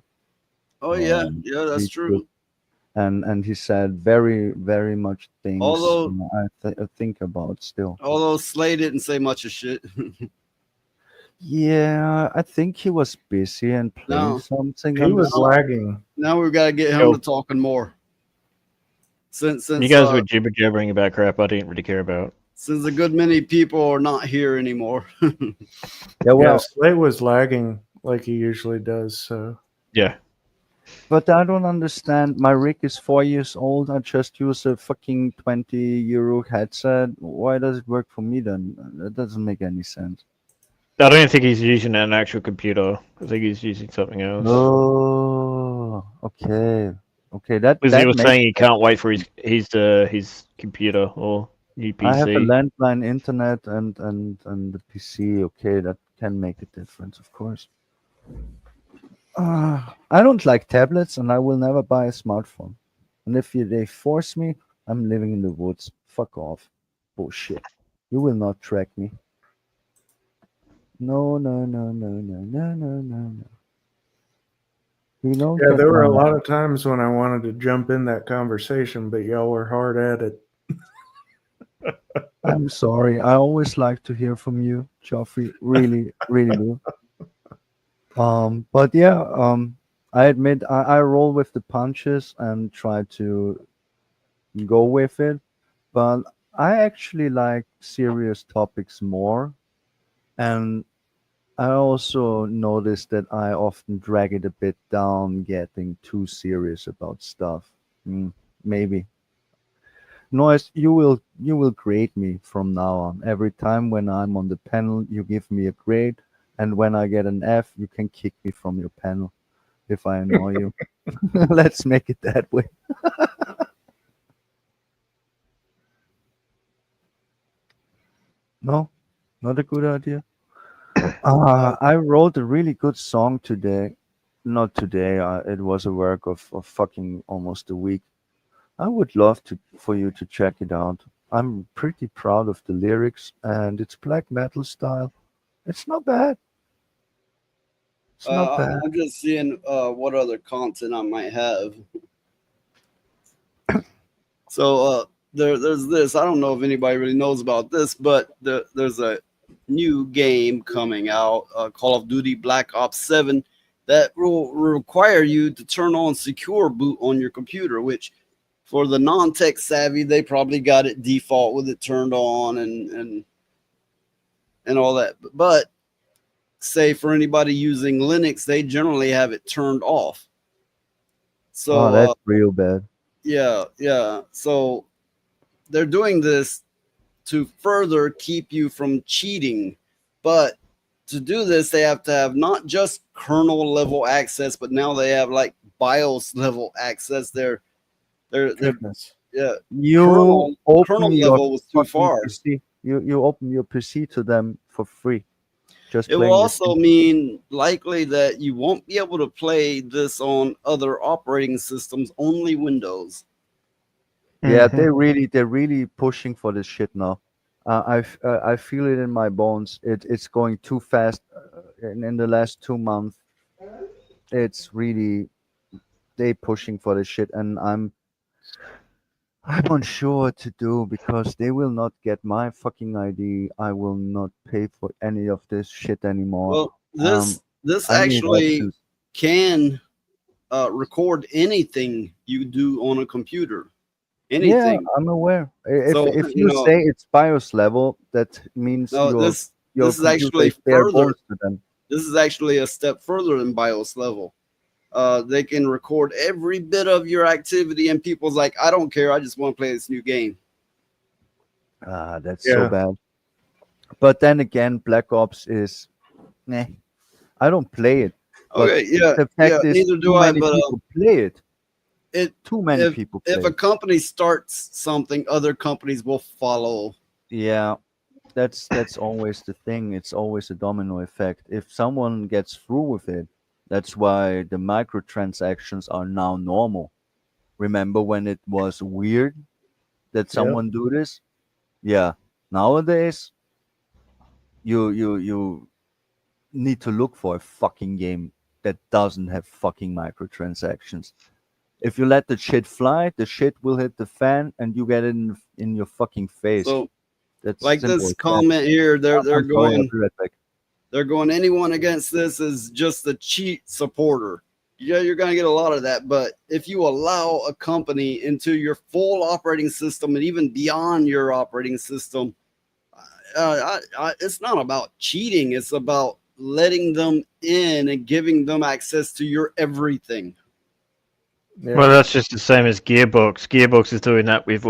yeah, that's YouTube. true. And he said very much things Although I think about still. Slay didn't say much of shit. Yeah, I think he was busy and playing No. something. He was lagging. Now we've got to get him to talking more. Since You guys were jibber jabbering about crap I didn't really care about. Since a good many people are not here anymore. Yeah, Slay was lagging like he usually does. So yeah. But I don't understand. My rig is 4 years old. I just use a fucking 20 euro headset. Why does it work for me then? That doesn't make any sense. I don't think he's using an actual computer. I think he's using something else. Oh, okay. Okay, that Because he was makes saying he can't wait for his computer or new PC. I have a landline internet and the PC. Okay, that can make a difference, of course. I don't like tablets, and I will never buy a smartphone. And if they force me, I'm living in the woods. Fuck off. Bullshit. You will not track me. No. You don't yeah, get there were a my- lot of times when I wanted to jump in that conversation, but y'all were hard at it. I'm sorry. I always like to hear from you, Joffrey. Really, really do. But yeah, I admit I roll with the punches and try to go with it, but I actually like serious topics more, and I also noticed that I often drag it a bit down, getting too serious about stuff. Maybe. Noise, you will grade me from now on. Every time when I'm on the panel, you give me a grade, and when I get an F, you can kick me from your panel if I annoy you. Let's make it that way. No, not a good idea. I wrote a really good song today. Not today. It was a work of fucking almost a week. I would love for you to check it out. I'm pretty proud of the lyrics, and it's black metal style. It's not bad. It's not bad. I'm just seeing what other content I might have. So there's this. I don't know if anybody really knows about this, but there's a new game coming out, Call of Duty Black Ops 7, that will require you to turn on secure boot on your computer, which for the non-tech savvy, they probably got it default with it turned on and all that. But say for anybody using Linux, they generally have it turned off. So that's real bad. Yeah. So they're doing this to further keep you from cheating. But to do this, they have to have not just kernel level access, but now they have like BIOS level access. Goodness. Yeah. You kernel level was too far. PC. You open your PC to them for free. Just it will also mean likely that you won't be able to play this on other operating systems, only Windows. Yeah, they're really pushing for this shit now. I feel it in my bones. It's going too fast. In the last 2 months, it's really they pushing for this shit, and I'm unsure what to do because they will not get my fucking ID. I will not pay for any of this shit anymore. Well, this actually can record anything you do on a computer. Anything. Yeah, I'm aware. If you say it's BIOS level, that means this is actually further. This is actually a step further than BIOS level. They can record every bit of your activity, and people's like, I don't care. I just want to play this new game. That's so bad. But then again, Black Ops is, I don't play it. But Okay, yeah, the fact is, neither do too I. many But people play it. Too many if, people play if a it. company starts something, other companies will follow. Yeah, that's always the thing. It's always a domino effect. If someone gets through with it, that's why the microtransactions are now normal. Remember when it was weird that someone do this? Yeah. Nowadays, you need to look for a fucking game that doesn't have fucking microtransactions. If you let the shit fly, the shit will hit the fan, and you get it in your fucking face. So, That's like simple this as that. comment here, they're I'm sorry, I'll going. be right back. They're going. Anyone against this is just a cheat supporter. Yeah, you're going to get a lot of that. But if you allow a company into your full operating system and even beyond your operating system, it's not about cheating. It's about letting them in and giving them access to your everything. Well, that's just the same as Gearbox. Gearbox is doing that with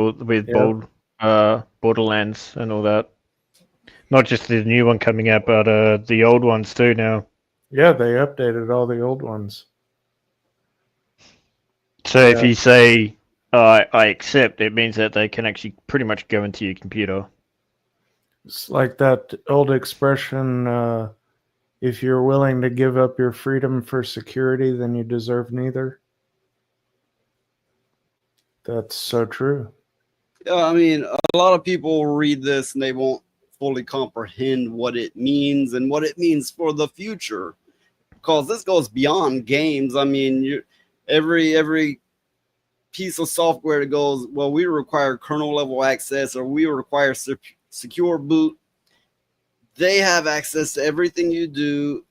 Borderlands and all that. Not just the new one coming out, but the old ones too now. Yeah, they updated all the old ones. So if you say I accept, it means that they can actually pretty much go into your computer. It's like that old expression, if you're willing to give up your freedom for security, then you deserve neither. That's so true. Yeah, I mean, a lot of people read this and they won't fully comprehend what it means and what it means for the future, because this goes beyond games. I mean, every piece of software that goes, well, we require kernel level access or we require secure boot. They have access to everything you do.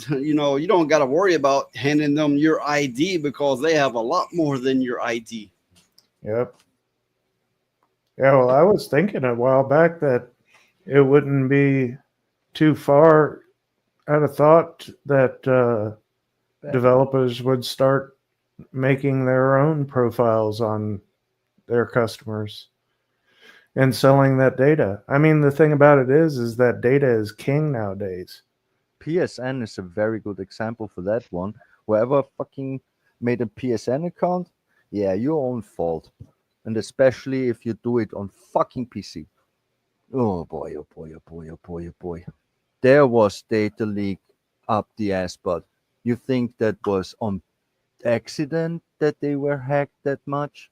You don't got to worry about handing them your ID because they have a lot more than your ID. Yep. Yeah, well, I was thinking a while back that it wouldn't be too far out of thought that developers would start making their own profiles on their customers and selling that data. I mean, the thing about it is that data is king nowadays. PSN is a very good example for that one. Whoever fucking made a PSN account, yeah, your own fault. And especially if you do it on fucking PC. Oh boy, oh boy, oh boy, oh boy, oh boy. There was data leak up the ass butt. You think that was on accident that they were hacked that much?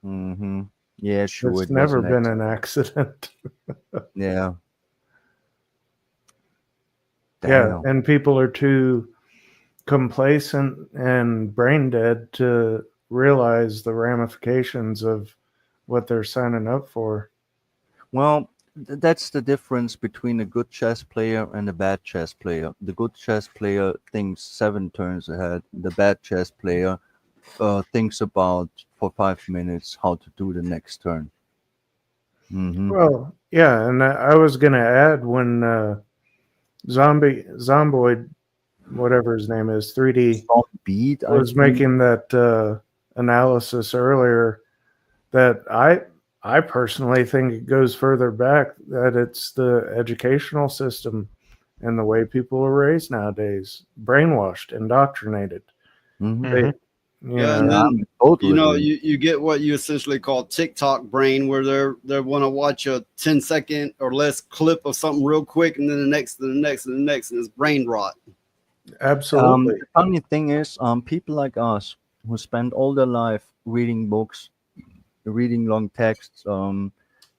Mm-hmm. Yeah, sure. It's never been an accident. Yeah. Yeah, Damn. and people are too complacent and brain dead to realize the ramifications of what they're signing up for. Well, that's the difference between a good chess player and a bad chess player. The good chess player thinks 7 turns ahead. The bad chess player thinks about for 5 minutes how to do the next turn. Mm-hmm. Well, yeah, and I was gonna add when Zomboid, whatever his name is, 3D Beat was making that analysis earlier. That I personally think it goes further back, that it's the educational system and the way people are raised nowadays, brainwashed, indoctrinated. Mm-hmm. They, And then you get what you essentially call TikTok brain, where they want to watch a 10-second or less clip of something real quick, and then the next, and the next, and the next, and it's brain rot. Absolutely. The funny thing is, people like us who spend all their life reading books, reading long texts,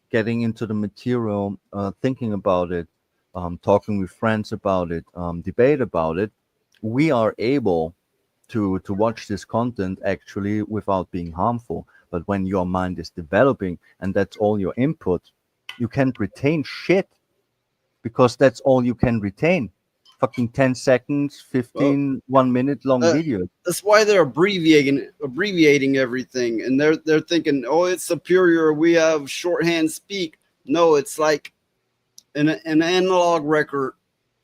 getting into the material, thinking about it, talking with friends about it, debate about it, we are able to watch this content actually without being harmful. But when your mind is developing and that's all your input, you can't retain shit because that's all you can retain. Fucking 10 seconds, 15, 1 minute long video. That's why they're abbreviating everything, and they're thinking, oh, it's superior. We have shorthand speak. No, it's like an analog record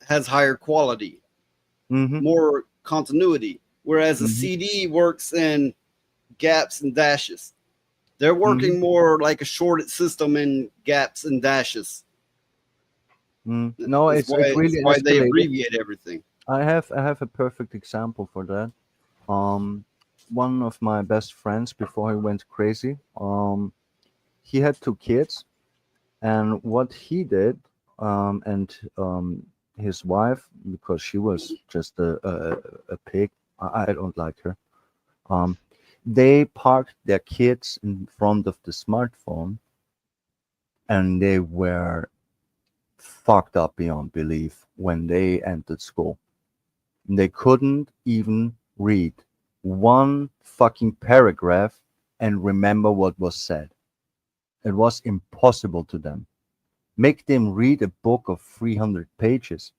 has higher quality, more continuity, whereas a CD works in gaps and dashes. They're working more like a shorted system in gaps and dashes. No, That's it's really why they escalated. abbreviate everything. I have a perfect example for that. One of my best friends before he went crazy, he had 2 kids, and what he did, and his wife, because she was just a pig, I don't like her. They parked their kids in front of the smartphone, and they were fucked up beyond belief when they entered school. They couldn't even read one fucking paragraph and remember what was said. It was impossible to them. Make them read a book of 300 pages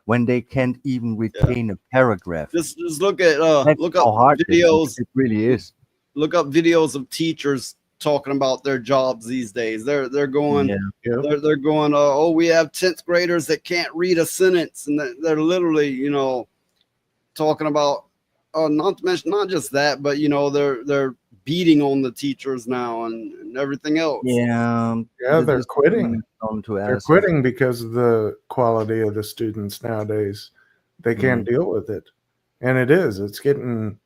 when they can't even retain a paragraph. Just look at That's look how up hard videos. it really is. Look up videos of teachers talking about their jobs these days. They're going they're going. Oh, we have 10th graders that can't read a sentence, and they're literally talking about. Not to mention not just that, but they're beating on the teachers now and everything else. Yeah, they're quitting. They're They're quitting because of the quality of the students nowadays. They can't deal with it, and it's getting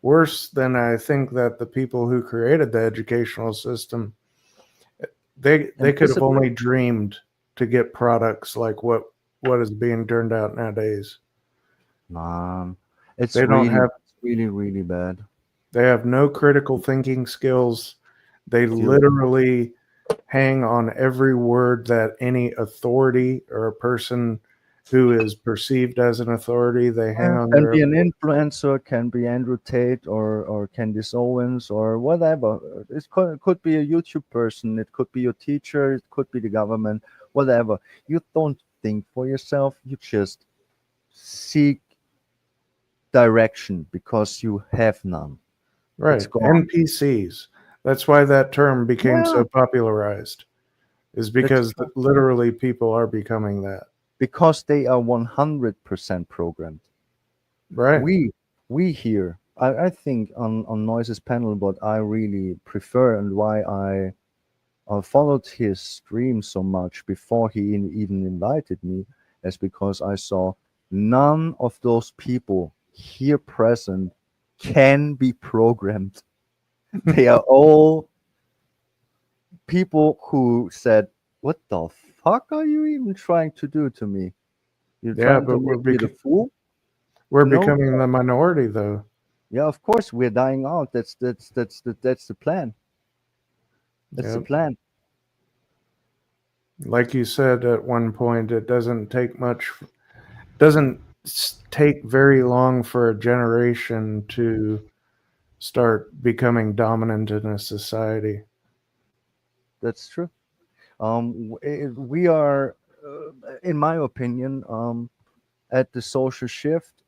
worse than I think that the people who created the educational system they could have only dreamed to get products like what is being turned out nowadays. It's they don't have really, really bad. They have no critical thinking skills. They literally hang on every word that any authority or a person who is perceived as an authority, they hang on Can their be an influencer, can be Andrew Tate or Candice Owens or whatever. It could be a YouTube person, it could be your teacher, it could be the government, whatever. You don't think for yourself, you just seek direction because you have none. Right. NPCs. That's why that term became so popularized, is because literally people are becoming that. Because they are 100% programmed. Right. We here, I think on Noise's panel, what I really prefer and why I followed his stream so much before he even invited me is because I saw none of those people here present can be programmed. They are all people who said, "What the fuck are you even trying to do to me? You're trying to make me the fool." We're becoming the minority, though. Yeah, of course we're dying out. That's the plan. That's the plan. Like you said at one point, it doesn't take take very long for a generation to start becoming dominant in a society. That's true. We are, in my opinion, at the social shift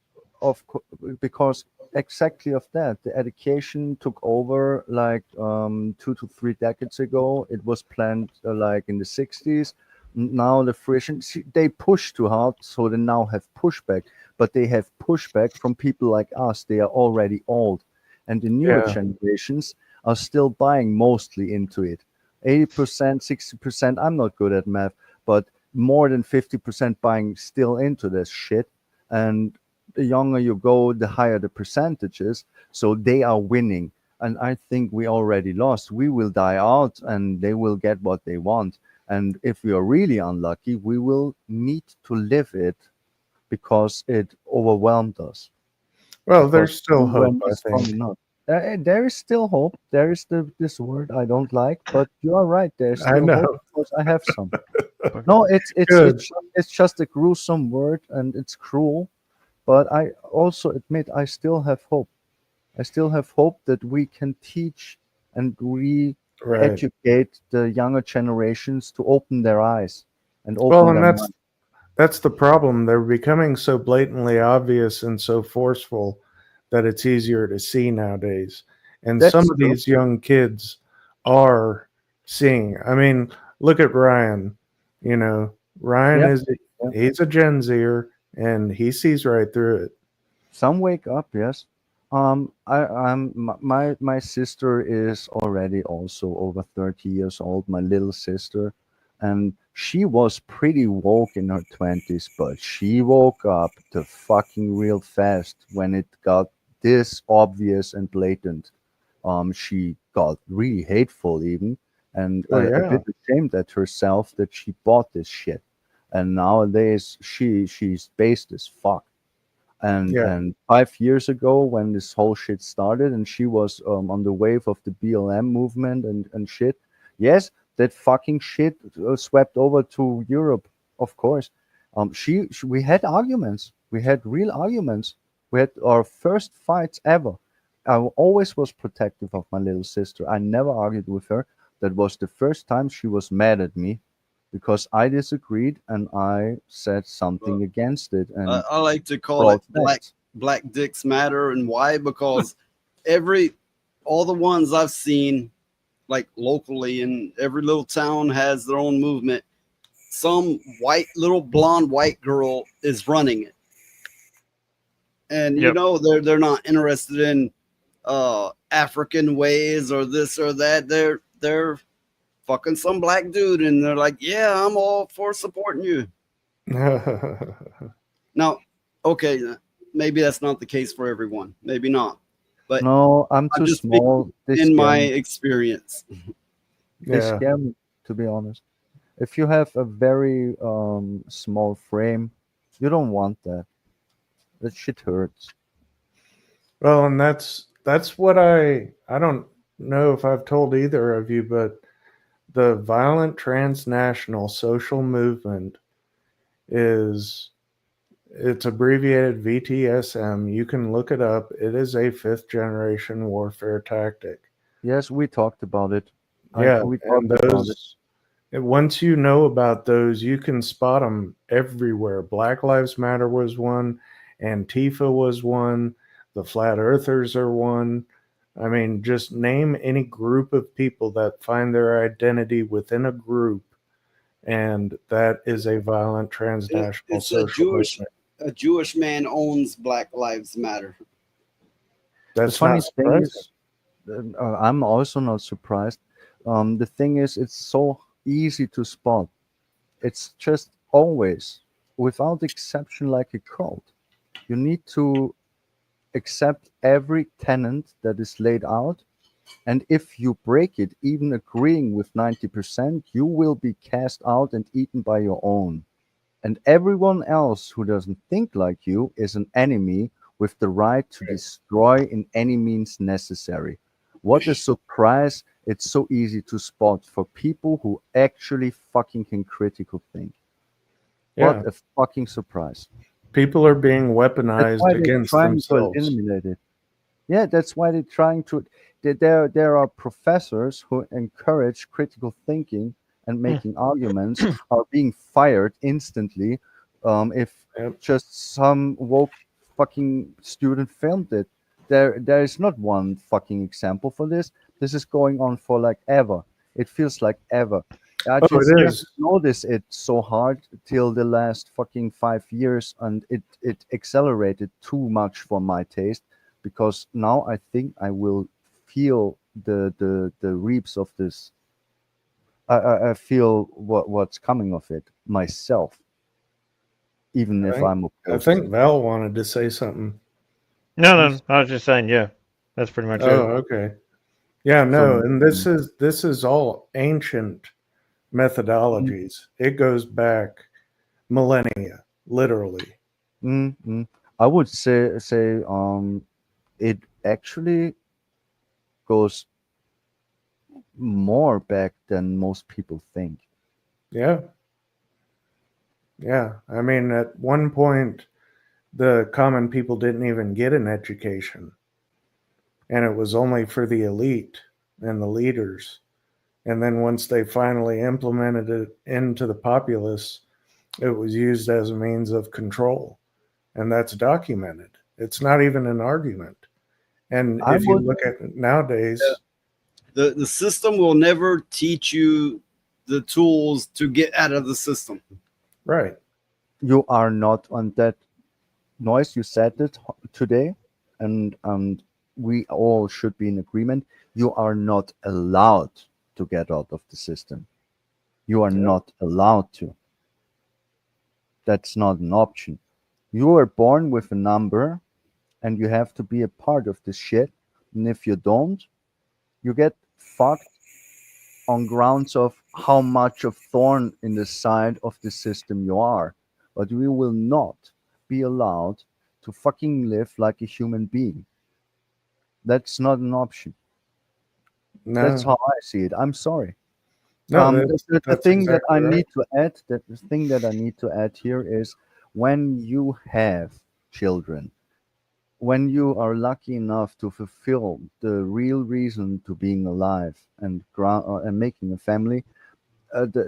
because exactly of that. The education took over like 2 to 3 decades ago. It was planned like in the 60s. Now the friction, they push too hard, so they now have pushback. But they have pushback from people like us. They are already old, and the newer generations are still buying mostly into it. 80%, 60%. I'm not good at math, but more than 50% buying still into this shit. And the younger you go, the higher the percentages. So they are winning. And I think we already lost. We will die out and they will get what they want. And if we are really unlucky, we will need to live it because it overwhelmed us. Well, there's still hope, I think. There is still hope. There is this word I don't like, but you are right. There's still hope because I have some. No, it's just a gruesome word and it's cruel, but I also admit I still have hope. I still have hope that we can teach and educate the younger generations to open their eyes and open their minds. That's the problem. They're becoming so blatantly obvious and so forceful that it's easier to see nowadays. And some of these young kids are seeing. I mean, look at Ryan. Ryan he's a Gen Zer and he sees right through it. Some wake up, yes. My sister is already also over 30 years old, my little sister, and she was pretty woke in her 20s, but she woke up the fucking real fast when it got this obvious and blatant. She got really hateful even, and Oh a bit yeah. ashamed at herself that she bought this shit. And nowadays she's based as fuck. Yeah. And 5 years ago, when this whole shit started, and she was on the wave of the BLM movement and shit, yes, that fucking shit swept over to Europe, of course. We had arguments. We had real arguments. We had our first fights ever. I always was protective of my little sister. I never argued with her. That was the first time she was mad at me because I disagreed and I said something against it and I like to call it brought black dicks matter, and why? Because all the ones I've seen, like locally, in every little town has their own movement. Some little blonde white girl is running it, and Yep. they're not interested in African ways or this or that. They're fucking some black dude, and they're like, yeah, I'm all for supporting you. Now, okay, maybe that's not the case for everyone. Maybe not. But no, I'm too just small. in my experience. They Yeah. scare me, to be honest. If you have a very small frame, you don't want that. That shit hurts. Well, and that's what I don't know if I've told either of you, but the violent transnational social movement it's abbreviated VTSM. You can look it up. It is a fifth generation warfare tactic. Yes, we talked about it. Yeah, We and talked about it. once you know about those, you can spot them everywhere. Black Lives Matter was one, Antifa was one, the Flat Earthers are one. I mean, just name any group of people that find their identity within a group, and that is a violent transnational It's a social movement. Jewish man owns Black Lives Matter. That's the funny not thing surprising. is, I'm also not surprised. The thing is, it's so easy to spot. It's just always, without exception, like a cult. You need to accept every tenant that is laid out. And if you break it, even agreeing with 90%, you will be cast out and eaten by your own. And everyone else who doesn't think like you is an enemy with the right to destroy in any means necessary. What a surprise! It's so easy to spot for people who actually fucking can critical think. Yeah. What a fucking surprise. People are being That's weaponized why they're against trying to themselves. eliminate it. Yeah, that's why they're trying to. There are professors who encourage critical thinking and making arguments are being fired instantly if just some woke fucking student filmed it. There is not one fucking example for this. This is going on for like ever. It feels like ever. I Oh, just it didn't is. notice it so hard till the last fucking 5 years, and it accelerated too much for my taste because now I think I will feel the reaps of this. I feel what's coming of it myself, even if I'm I opposed think to it. Val wanted to say something. No, I was just saying, yeah, that's pretty much Oh, it. okay. Yeah, no, So and this is all ancient methodologies. It goes back millennia, literally. I would say it actually goes more back than most people think. Yeah. Yeah. I mean, at one point, the common people didn't even get an education, and it was only for the elite and the leaders. And then once they finally implemented it into the populace, it was used as a means of control. And that's documented. It's not even an argument. And I if you would look at it nowadays, The system will never teach you the tools to get out of the system. right. You are not on that noise. You said it today, and we all should be in agreement. You are not allowed to get out of the system. You are not allowed to. That's not an option. You are born with a number, and you have to be a part of this shit. And if you don't, you get fucked on grounds of how much of thorn in the side of the system you are. But we will not be allowed to fucking live like a human being. That's not an option. That's No. how I see it. I'm sorry. No, The that's thing that exactly I right. need to add, that the thing that I need to add here is when you have children, when you are lucky enough to fulfill the real reason to being alive and and making a family,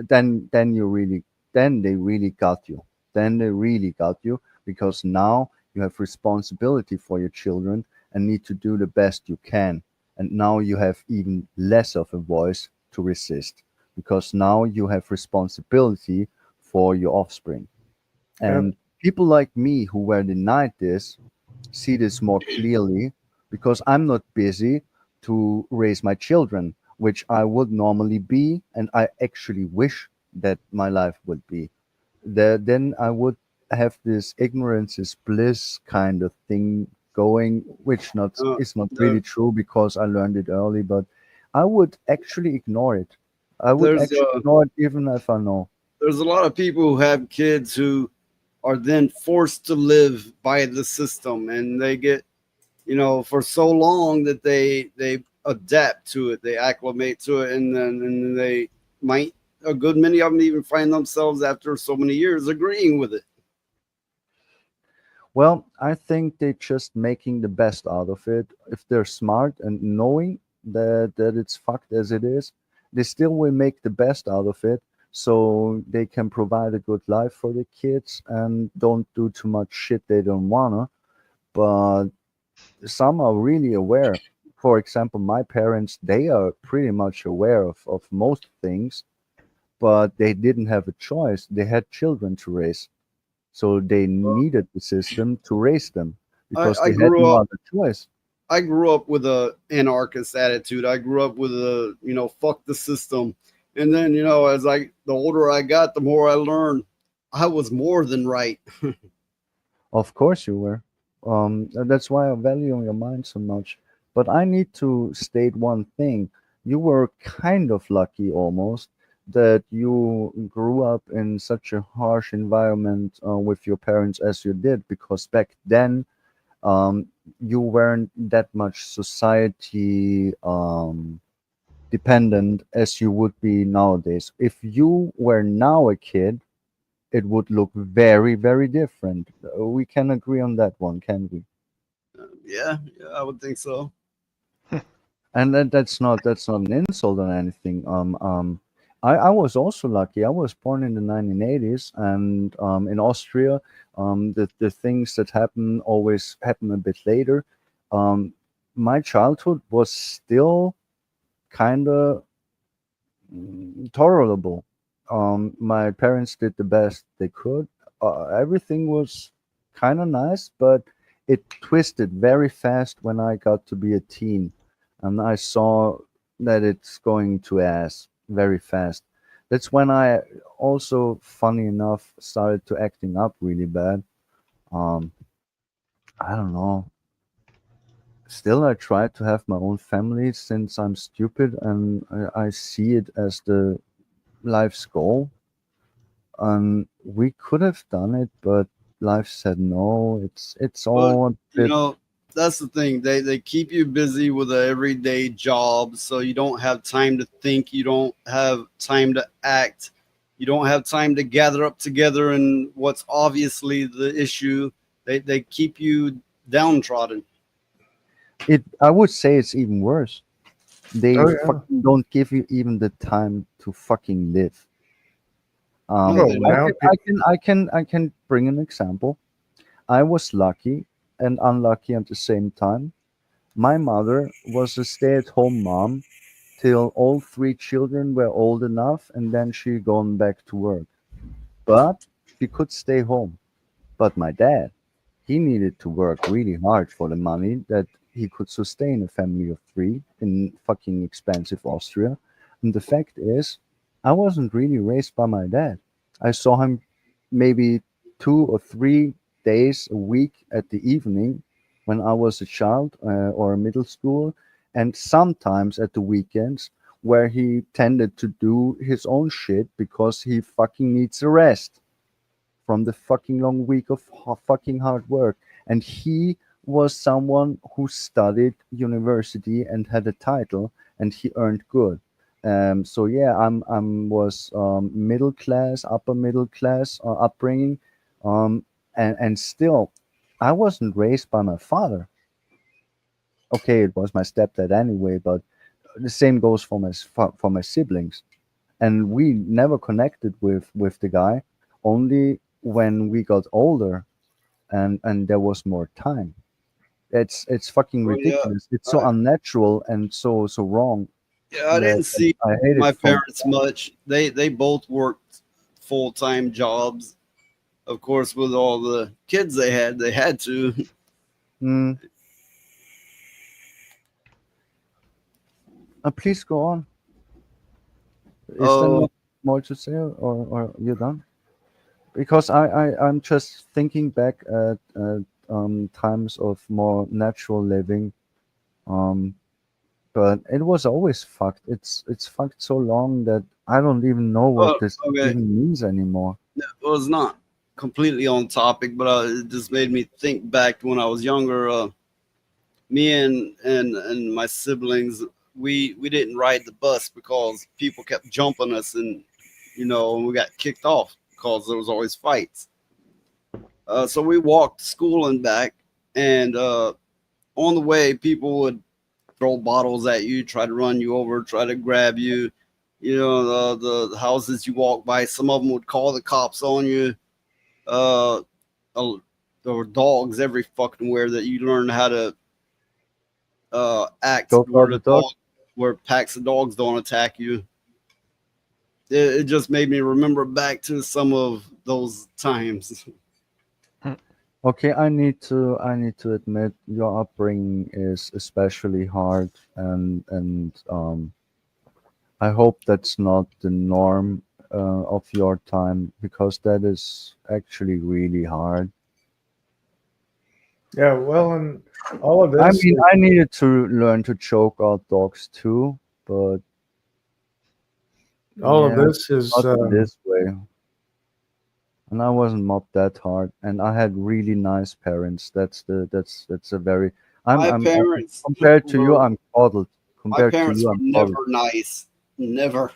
then you really, then they really got you. Then they really got you because now you have responsibility for your children and need to do the best you can. And now you have even less of a voice to resist because now you have responsibility for your offspring. Yep. And people like me who were denied this see this more clearly because I'm not busy to raise my children, which I would normally be, and I actually wish that my life would be. Then I would have this ignorance is bliss kind of thing going, which not is not really The, true because I learned it early, but I would actually ignore it. I would there's actually ignore it even if I know. there's a lot of people who have kids who are then forced to live by the system, and they get, for so long that they adapt to it, they acclimate to it, and they might, a good many of them even find themselves after so many years agreeing with it. Well, I think they're just making the best out of it. If they're smart and knowing that it's fucked as it is, they still will make the best out of it so they can provide a good life for the kids and don't do too much shit they don't wanna. But some are really aware. For example, my parents, they are pretty much aware of most things, but they didn't have a choice. They had children to raise. So they needed the system to raise them I, because I they had grew no up other choice. I grew up with a anarchist attitude. I grew up with a, fuck the system. And then, as the older I got, the more I learned I was more than right. Of course you were. And that's why I value your mind so much. But I need to state one thing. You were kind of lucky almost that you grew up in such a harsh environment with your parents as you did, because back then um, you weren't that much society dependent as you would be nowadays. If you were now a kid, it would look very, very different. We can agree on that one, can we? Yeah, I would think so. And that's not an insult or anything. I was also lucky. I was born in the 1980s, and in Austria, the things that happen always happen a bit later. Um, my childhood was still kind of tolerable. My parents did the best they could. Everything was kind of nice, but it twisted very fast when I got to be a teen, and I saw that it's going to ass very fast. That's when I also, funny enough, started to acting up really bad. Um, I don't know. Still, I try to have my own family since I'm stupid, and I see it as the life's goal. We could have done it, but life said no. It's But, all a bit. that's the thing. They keep you busy with an everyday job, so you don't have time to think. You don't have time to act. You don't have time to gather up together and what's obviously the issue. They keep you downtrodden. I would say it's even worse. They Oh yeah. fucking don't give you even the time to fucking live. No, they I don't. Now can, I can, I can, I can bring an example. I was lucky and unlucky at the same time. My mother was a stay-at-home mom till all three children were old enough, and then she gone back to work. But she could stay home. But my dad, he needed to work really hard for the money that he could sustain a family of three in fucking expensive Austria. And the fact is, I wasn't really raised by my dad. I saw him maybe 2 or 3 days a week at the evening when I was a child or a middle school, and sometimes at the weekends where he tended to do his own shit because he fucking needs a rest from the fucking long week of fucking hard work. And he was someone who studied university and had a title, and he earned good. So yeah, I'm was middle class, upper middle class upbringing, um, and still, I wasn't raised by my father. Okay, it was my stepdad anyway, but the same goes for my siblings, and we never connected with the guy. Only when we got older, and there was more time. It's fucking Well, yeah, ridiculous. It's so unnatural and so wrong yeah, I that didn't see I hate it my from. parents much. They both worked full-time jobs. Of course, with all the kids they had to. Mm, please go on. Is there Oh, not more to say, or you done? Because I'm just thinking back at times of more natural living. Um, but it was always fucked. It's fucked so long that I don't even know what well, this okay. even means anymore. It was not completely on topic, but it just made me think back to when I was younger. Me and my siblings, we didn't ride the bus because people kept jumping us, and we got kicked off because there was always fights. So we walked to school and back, and on the way, people would throw bottles at you, try to run you over, try to grab you. The houses you walk by, some of them would call the cops on you. Uh, uh, there were dogs every fucking where that you learn how to act Go for where the dog. where packs of dogs don't attack you. It just made me remember back to some of those times. Okay, I need to admit your upbringing is especially hard, and I hope that's not the norm of your time, because that is actually really hard. Yeah, well, and all of I this mean, is, I needed to learn to choke out dogs too, but all of yeah, this is not in this way. And I wasn't mobbed that hard, and I had really nice parents. That's a very My I'm parents compared to you, were I'm coddled. my Compared to parents you, were I'm never coddled. nice, never.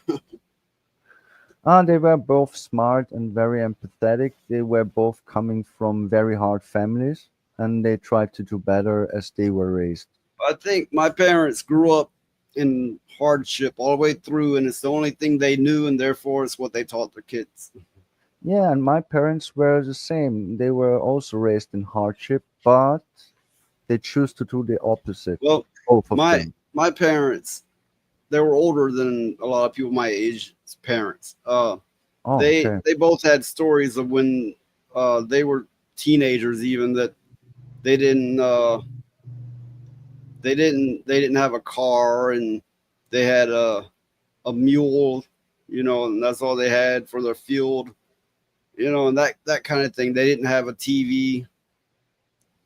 They were both smart and very empathetic. They were both coming from very hard families, and they tried to do better as they were raised. I think my parents grew up in hardship all the way through, and it's the only thing they knew, and therefore it's what they taught their kids. Yeah, and my parents were the same. They were also raised in hardship, but they choose to do the opposite. Well, Both of my them. my parents, they were older than a lot of people my age parents. Oh, They okay. they both had stories of when they were teenagers, even that they didn't uh, they didn't have a car, and they had a mule, and that's all they had for their field, and that kind of thing. They didn't have a TV.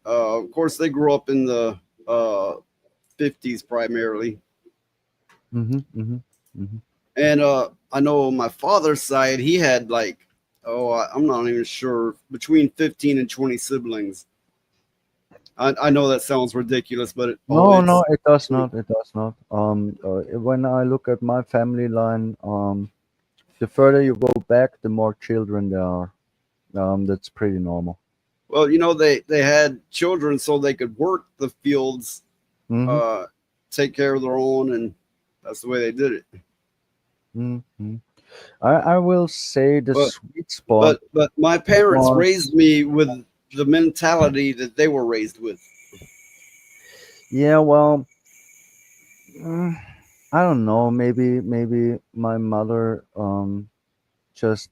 Of course, they grew up in the uh, 50s primarily. Mm-hmm, mm-hmm, mm-hmm. And I know on my father's side, he had like, I'm not even sure, between 15 and 20 siblings. I know that sounds ridiculous, but No, it's no, it does true. not. It does not. When I look at my family line, the further you go back, the more children there are. That's pretty normal. Well, they had children so they could work the fields, Mm-hmm. uh, take care of their own, and that's the way they did it. Mm-hmm. I will say the But sweet spot but my parents was, raised me with the mentality that they were raised with. yeah, well, mm, I don't know. Maybe my mother just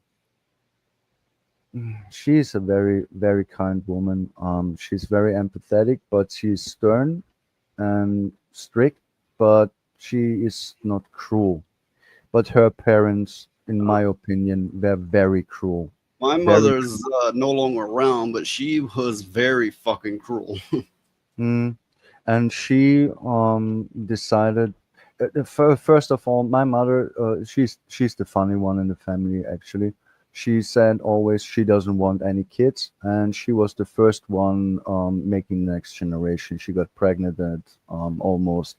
She's a very, very kind woman. She's very empathetic, but she's stern and strict, but she is not cruel. But her parents, in my opinion, were very cruel. My Very mother's no longer around, but she was very fucking cruel. Mm. And she decided. First of all, my mother, she's the funny one in the family. Actually, she said always she doesn't want any kids, and she was the first one making the next generation. She got pregnant at almost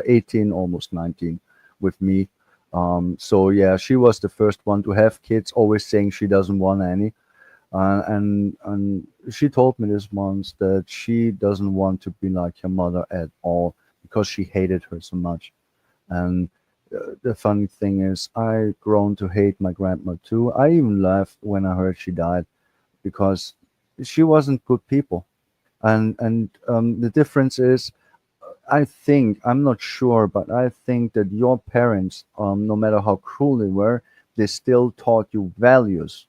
18, almost 19, with me. So yeah, she was the first one to have kids. Always saying she doesn't want any. And she told me this once that she doesn't want to be like her mother at all because she hated her so much. And the funny thing is, I grown to hate my grandma too. I even laughed when I heard she died because she wasn't good people. And the difference is, I think I'm not sure, but I think that your parents, no matter how cruel they were, they still taught you values,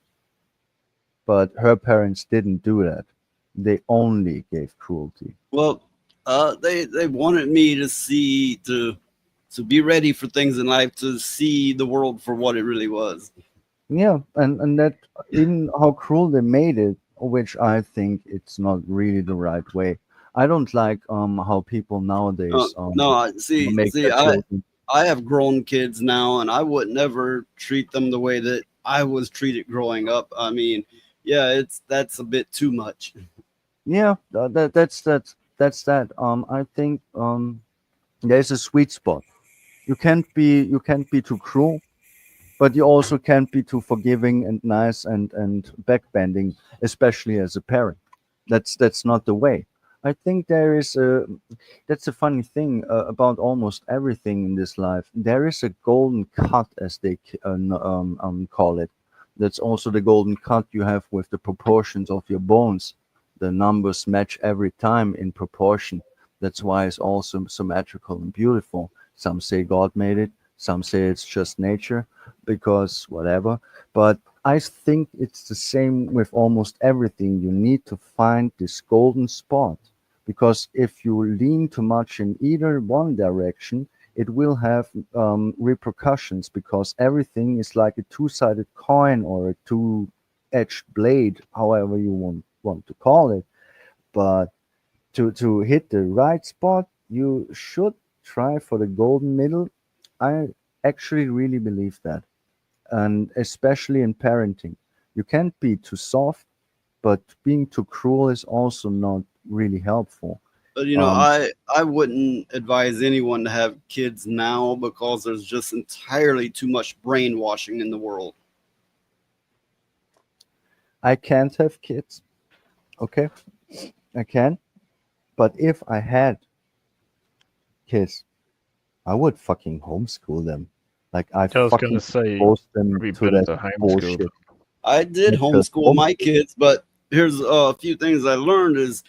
but her parents didn't do that. They only gave cruelty. Well, they wanted me to see to be ready for things in life, to see the world for what it really was. Yeah, and that in how cruel they made it, which I think it's not really the right way. I don't like how people nowadays No, make see, their children. I have grown kids now, and I would never treat them the way that I was treated growing up. I mean, yeah, that's a bit too much. Yeah, that's that. I think there's a sweet spot. You can't be too cruel, but you also can't be too forgiving and nice and backbending, especially as a parent. That's not the way. I think there is a that's a funny thing about almost everything in this life. There is a golden cut, as they call it. That's also the golden cut you have with the proportions of your bones. The numbers match every time in proportion. That's why it's also symmetrical and beautiful. Some say God made it, some say it's just nature, because whatever. But I think it's the same with almost everything. You need to find this golden spot, because if you lean too much in either one direction, it will have repercussions, because everything is like a two-sided coin or a two-edged blade, however you want to call it. But to hit the right spot, you should try for the golden middle. I actually really believe that, and especially in parenting, you can't be too soft, but being too cruel is also not really helpful. But Um, I wouldn't advise anyone to have kids now because there's just entirely too much brainwashing in the world. I can't have kids, okay? I can, but if I had kids, I would fucking homeschool them. Like I I was gonna fucking say force them probably to better that to homeschool. bullshit. I did Not just homeschool home. my kids, but here's a few things I learned is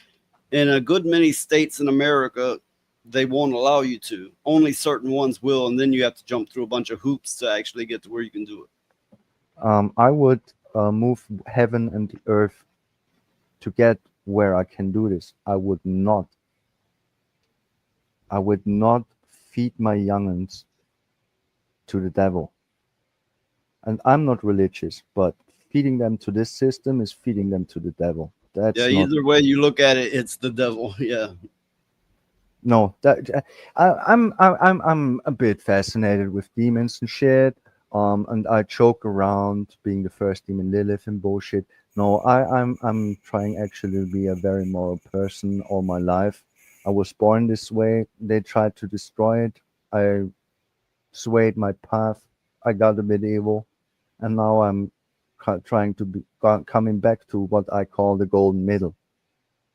in a good many states in America, they won't allow you to. Only certain ones will, and then you have to jump through a bunch of hoops to actually get to where you can do it. I would move heaven and the earth to get where I can do this. I would not feed my youngins to the devil. And I'm not religious, but feeding them to this system is feeding them to the devil. Yeah, That's not either way you look at it, it's the devil. Yeah. no. I'm a bit fascinated with demons and shit. And I joke around being the first demon Lilith and bullshit. No, I'm trying actually to be a very moral person all my life. I was born this way. They tried to destroy it. I swayed my path. I got a bit evil, and now I'm trying to be coming back to what I call the golden middle.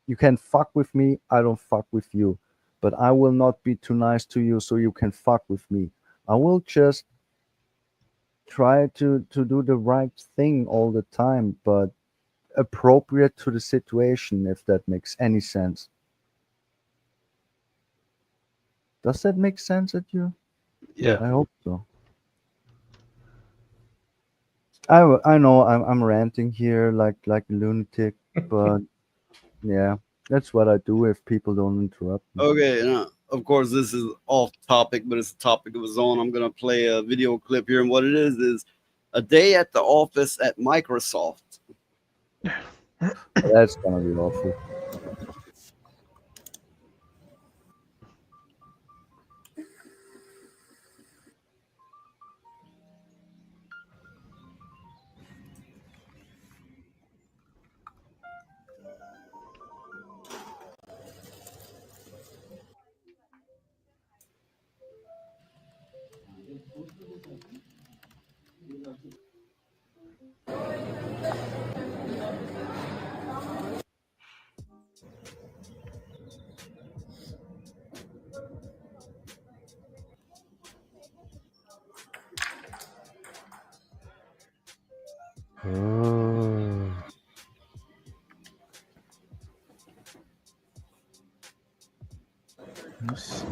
You can fuck with me, I don't fuck with you, but I will not be too nice to you so you can fuck with me. I will just try to do the right thing all the time, but appropriate to the situation, if that makes any sense. Does that make sense at you? Yeah. I hope so. I know I'm ranting here like a lunatic, but yeah, that's what I do if people don't interrupt me. Okay, and of course this is off topic, but it's a topic of its own. I'm gonna play a video clip here, and what it is a day at the office at Microsoft. That's gonna be awful. Oh. Let's see.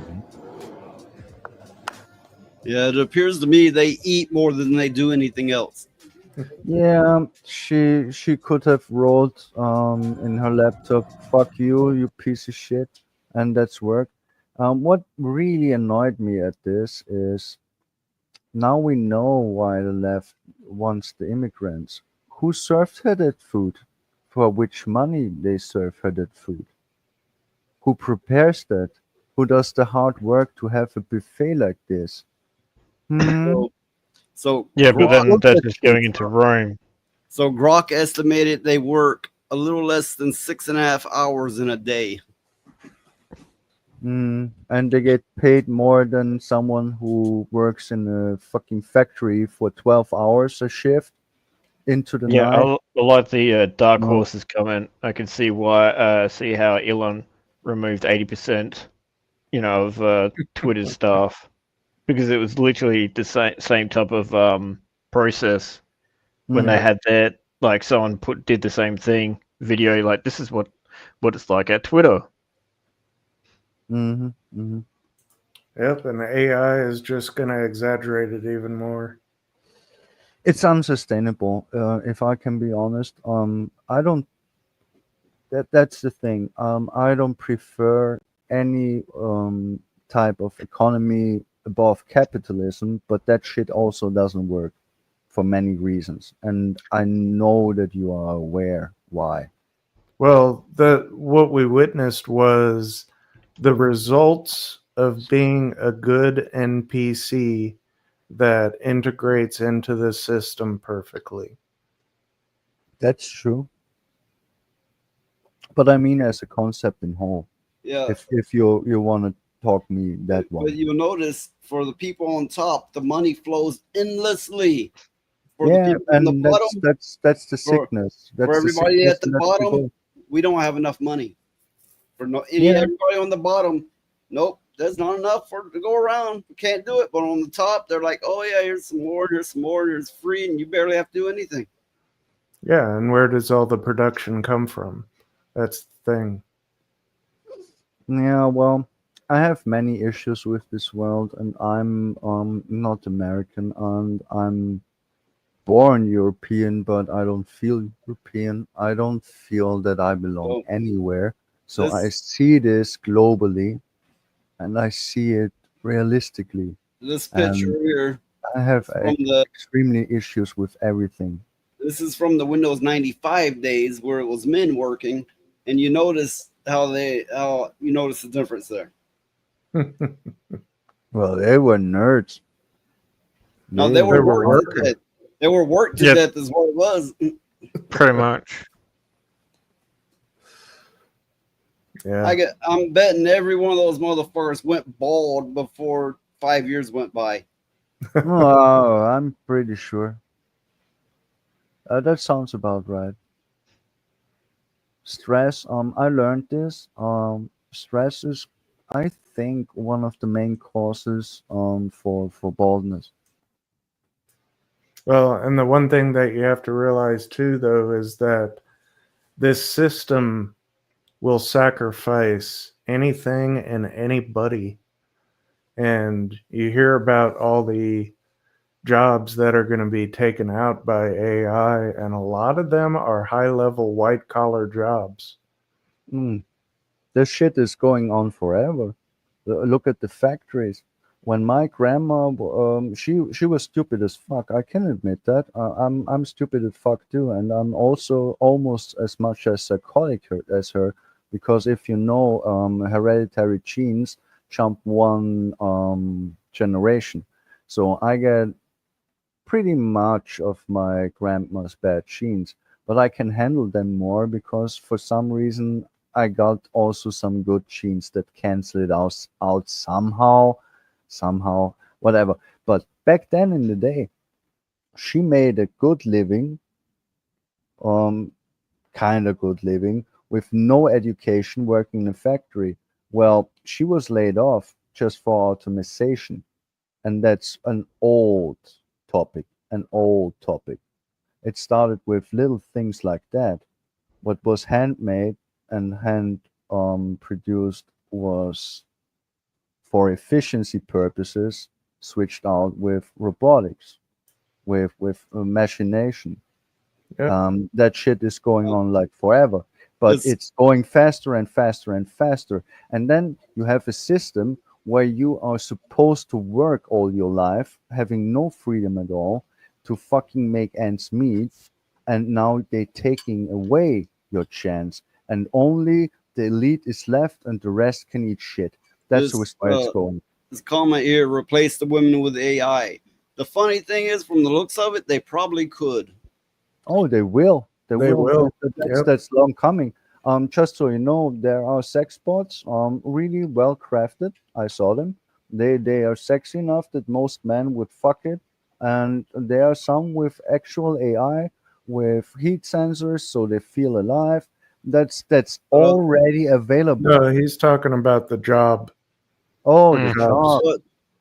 Yeah, it appears to me they eat more than they do anything else. Yeah, she could have wrote in her laptop, "Fuck you, you piece of shit," and that's work. What really annoyed me at this is now we know why the left wants the immigrants. Who served her that food? For which money they serve her that food? Who prepares that? Who does the hard work to have a buffet like this? Hmm. So Yeah, but then Grok, that's just going into Rome. so Grok estimated they work a little less than 6.5 hours in a day. And they get paid more than someone who works in a fucking factory for 12 hours a shift into the Yeah, night. I like the dark No. horses comment. I can see why. See how Elon removed 80%, of Twitter's staff because it was literally the same type of process when they Mm. had that. Like someone did the same thing video. Like this is what it's like at Twitter. Mm-hmm. Mm-hmm. Yep, and the AI is just going to exaggerate it even more. It's unsustainable. If I can be honest, I don't. That's the thing. I don't prefer any type of economy above capitalism, but that shit also doesn't work for many reasons, and I know that you are aware why. Well, what we witnessed was the results of being a good NPC that integrates into the system perfectly. That's true. But I mean, as a concept in whole. Yeah. If you want to talk me that But one. you'll notice for the people on top, the money flows endlessly. For the Yeah, people on the and bottom, that's the for, sickness. for That's the everybody sickness at the that we bottom, go. we don't have enough money. For Yeah. everybody on the bottom, nope, there's not enough for to go around. We can't do it. But on the top, they're like, oh yeah, here's some more, here's free, and you barely have to do anything. Yeah, and where does all the production come from? That's the thing. Yeah, well, I have many issues with this world, and I'm not American, and I'm born European, but I don't feel European. I don't feel that I belong So anywhere. So I this see this globally, and I see it realistically, this picture and here I have from the extremely issues with everything. this is from the Windows 95 days where it was men working, and you notice how you notice the difference there. Well, they were nerds. No, they were worked to working. death. They were worked to Yeah. death, is what it was. Pretty much. Yeah. I'm betting every one of those motherfuckers went bald before 5 years went by. Oh, I'm pretty sure. That sounds about right. Stress. I learned this. Stress is, I think, one of the main causes for baldness. Well, and the one thing that you have to realize too, though, is that this system will sacrifice anything and anybody. And you hear about all the jobs that are going to be taken out by AI, and a lot of them are high-level white-collar jobs. This shit is going on forever. Look at the factories. When my grandma, she was stupid as fuck. I can admit that. I'm stupid as fuck too, and I'm also almost as much as psychotic as her, because if you know, hereditary genes jump one generation, so I get pretty much of my grandma's bad genes, but I can handle them more because for some reason I got also some good genes that cancel it out somehow, whatever. But back then in the day, she made a good living, kind of good living, with no education, working in a factory. Well, she was laid off just for automation, and that's an old topic, an old topic. It started with little things like that. What was handmade and hand produced was, for efficiency purposes, switched out with robotics, with machination. That shit is going on like forever, but it's going faster and faster and faster. And then you have a system where you are supposed to work all your life, having no freedom at all, to fucking make ends meet, and now they're taking away your chance, and only the elite is left, and the rest can eat shit. That's where it's going. This comma here, replace the women with AI. The funny thing is, from the looks of it, they probably could. Oh, they will. They will. Yep. That's long coming. Just so you know, there are sex bots, really well crafted. I saw them. They are sexy enough that most men would fuck it, and there are some with actual AI with heat sensors, so they feel alive. That's already available. No, he's talking about the job. Oh, the job.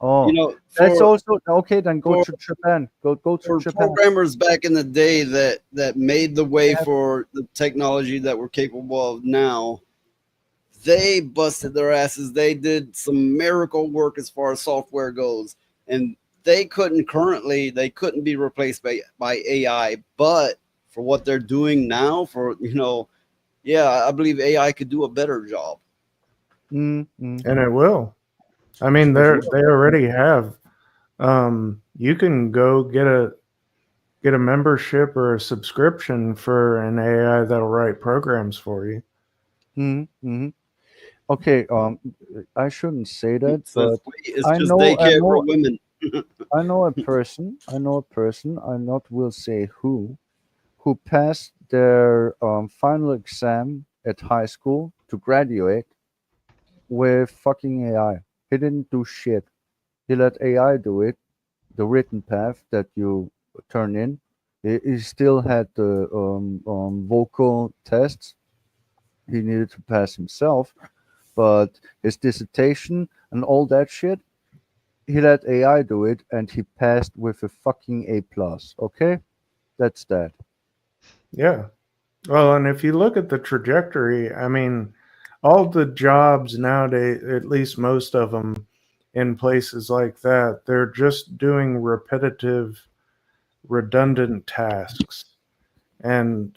Oh, You know, that's for- also okay. Then go to Japan. Go to for Japan. programmers back in the day that made the way for the technology that we're capable of now, they busted their asses. They did some miracle work as far as software goes, and they couldn't be replaced by AI. But for what they're doing now, I believe AI could do a better job. And it will. I mean, they already have. You can go get a membership or a subscription for an AI that'll write programs for you. Mm-hmm. Okay, I shouldn't say that, but It's I just know, daycare for women. I know a person, I not will say who passed their final exam at high school to graduate with fucking AI. He didn't do shit. He let AI do it, the written path that you turn in. He still had the vocal tests he needed to pass himself, but his dissertation and all that shit, he let AI do it, and he passed with a fucking A+. Okay, that's that. Yeah. Well, and if you look at the trajectory, I mean, all the jobs nowadays, at least most of them in places like that, they're just doing repetitive, redundant tasks. And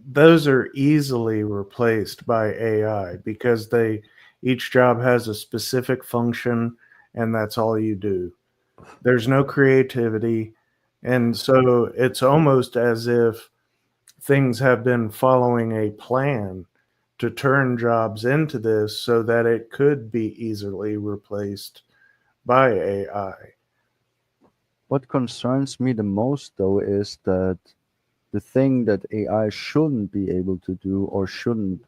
those are easily replaced by AI because each job has a specific function and that's all you do. There's no creativity. And so it's almost as if things have been following a plan to turn jobs into this so that it could be easily replaced by AI. What concerns me the most, though, is that the thing that AI shouldn't be able to do, or shouldn't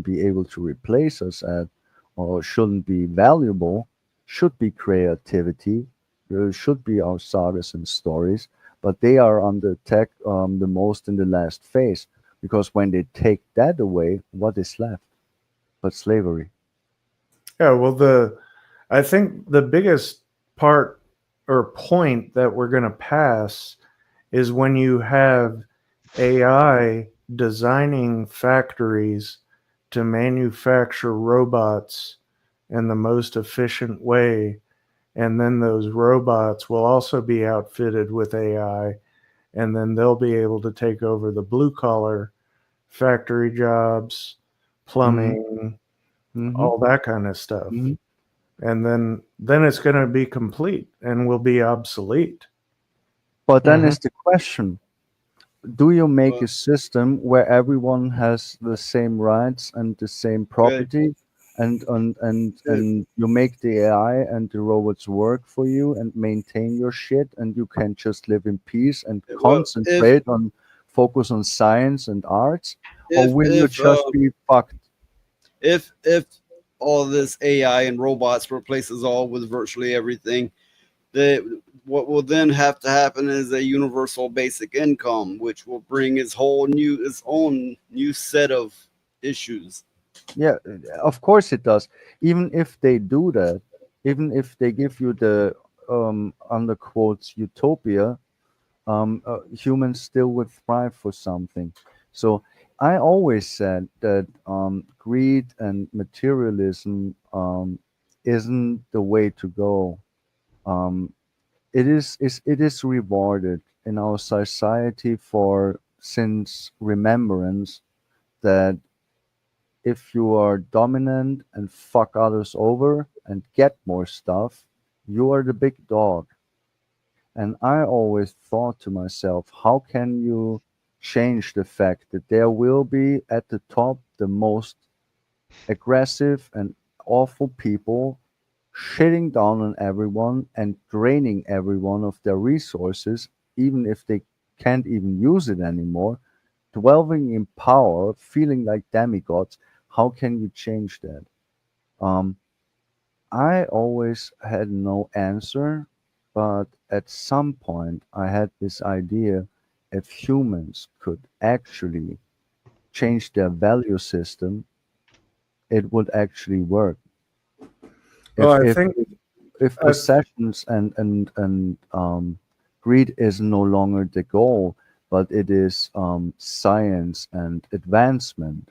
be able to replace us at, or shouldn't be valuable, should be creativity. There should be our sagas and stories, but they are under attack the most in the last phase, because when they take that away, what is left but slavery? Yeah, well, I think the biggest part or point that we're going to pass is when you have AI designing factories to manufacture robots in the most efficient way and then those robots will also be outfitted with AI, and then they'll be able to take over the blue collar factory jobs, plumbing, all that kind of stuff. And then it's going to be complete and will be obsolete. But then is the question, do you make a system where everyone has the same rights and the same property, and you make the AI and the robots work for you and maintain your shit, and you can just live in peace and concentrate on focus on science and arts, or will you just be fucked? If all this AI and robots replaces all with virtually everything, what will then have to happen is a universal basic income, which will bring its own new set of issues. Yeah, of course it does. Even if they do that, even if they give you the under quotes utopia, humans still would thrive for something. So I always said that greed and materialism isn't the way to go. Um, it is rewarded in our society for since remembrance that if you are dominant and fuck others over and get more stuff, you are the big dog. And I always thought to myself, how can you change the fact that there will be at the top the most aggressive and awful people shitting down on everyone and draining everyone of their resources, even if they can't even use it anymore, dwelling in power, feeling like demigods. How can you change that? Um, I always had no answer, but at some point I had this idea if humans could actually change their value system, it would actually work. Well, I If think if possessions and greed is no longer the goal, but it is science and advancement,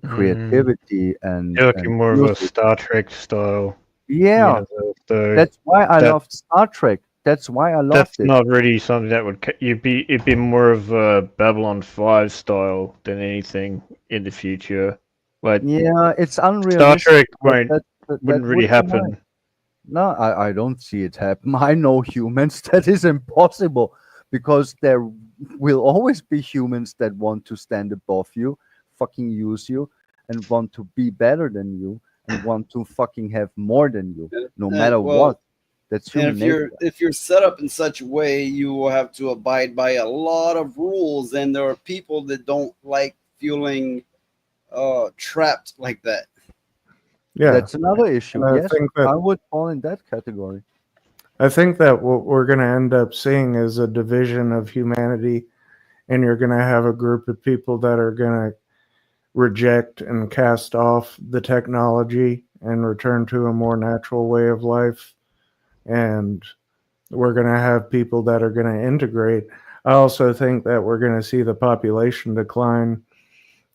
creativity You're looking more of a music. Star Trek style. Yeah, that's why I loved Star Trek. That's why I loved That's it. not really something that would it'd be more of a Babylon 5 style than anything in the future. Like Yeah, it's Star unrealistic, Trek but wouldn't that really would be nice. happen. No, I don't see it happen. I know humans that is impossible because there will always be humans that want to stand above you, fucking use you, and want to be better than you, and want to fucking have more than you, no matter what. That's And human nature. if you're set up in such a way, you will have to abide by a lot of rules, and there are people that don't like feeling trapped like that. Yeah. That's another issue. And Yes, I would fall in that category. I think that what we're going to end up seeing is a division of humanity, and you're going to have a group of people that are going to reject and cast off the technology and return to a more natural way of life. And we're going to have people that are going to integrate. I also think that we're going to see the population decline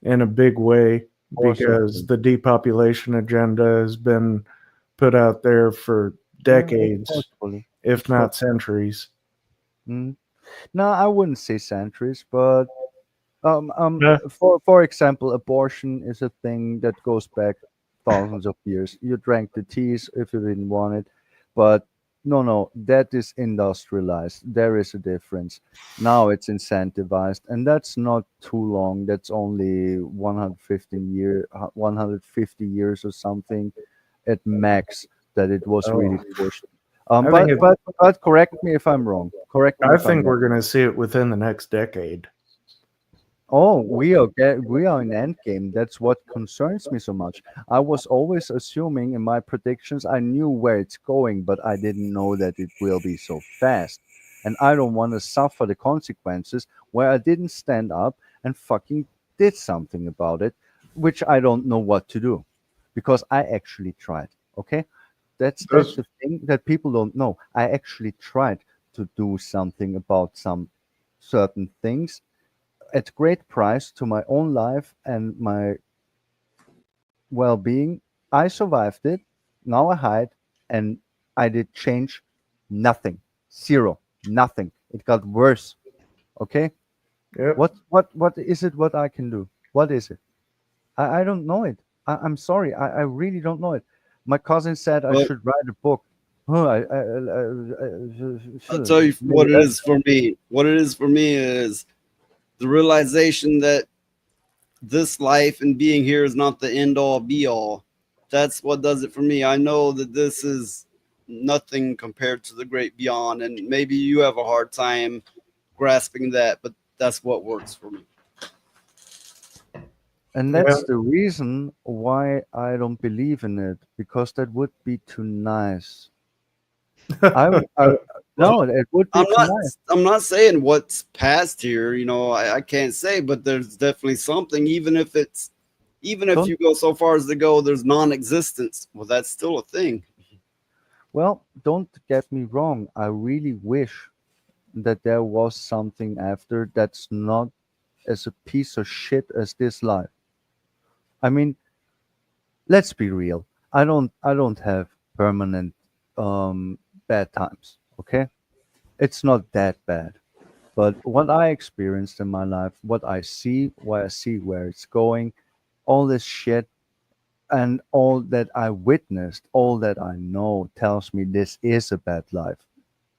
in a big way because the depopulation agenda has been put out there for decades, Possibly. if not centuries. Mm. No, I wouldn't say centuries, but Yeah. for example, abortion is a thing that goes back thousands of years. You drank the teas if you didn't want it, but no, that is industrialized. There is a difference. Now it's incentivized, and that's not too long. That's only 150 years or something at max that it was really pushed. But correct me if I'm wrong. Correct me I if I'm think wrong. we're going to see it within the next decade. Oh, we are in endgame. That's what concerns me so much. I was always assuming in my predictions I knew where it's going, but I didn't know that it will be so fast. And I don't want to suffer the consequences where I didn't stand up and fucking did something about it, which I don't know what to do because I actually tried. Okay? That's the thing that people don't know. I actually tried to do something about some certain things at great price to my own life and my well-being. I survived it. Now I hide, and I did change nothing. Zero. Nothing. It got worse. Okay? Yep. What is it what I can do? What is it? I don't know it. I'm sorry. I really don't know it. My cousin said I Well, should write a book. Huh, I'll tell you what it is for me. What it is for me is the realization that this life and being here is not the end all be all. That's what does it for me. I know that this is nothing compared to the great beyond, and maybe you have a hard time grasping that, but that's what works for me. And that's the reason why I don't believe in it, because that would be too nice. No, it would be too nice. I'm not saying what's past here, I can't say, but there's definitely something, even if you go so far as to go, there's non-existence. Well, that's still a thing. Well, don't get me wrong. I really wish that there was something after that's not as a piece of shit as this life. I mean, let's be real. I don't have permanent bad times, okay? It's not that bad. But what I experienced in my life, what I see, where it's going, all this shit, and all that I witnessed, all that I know tells me this is a bad life.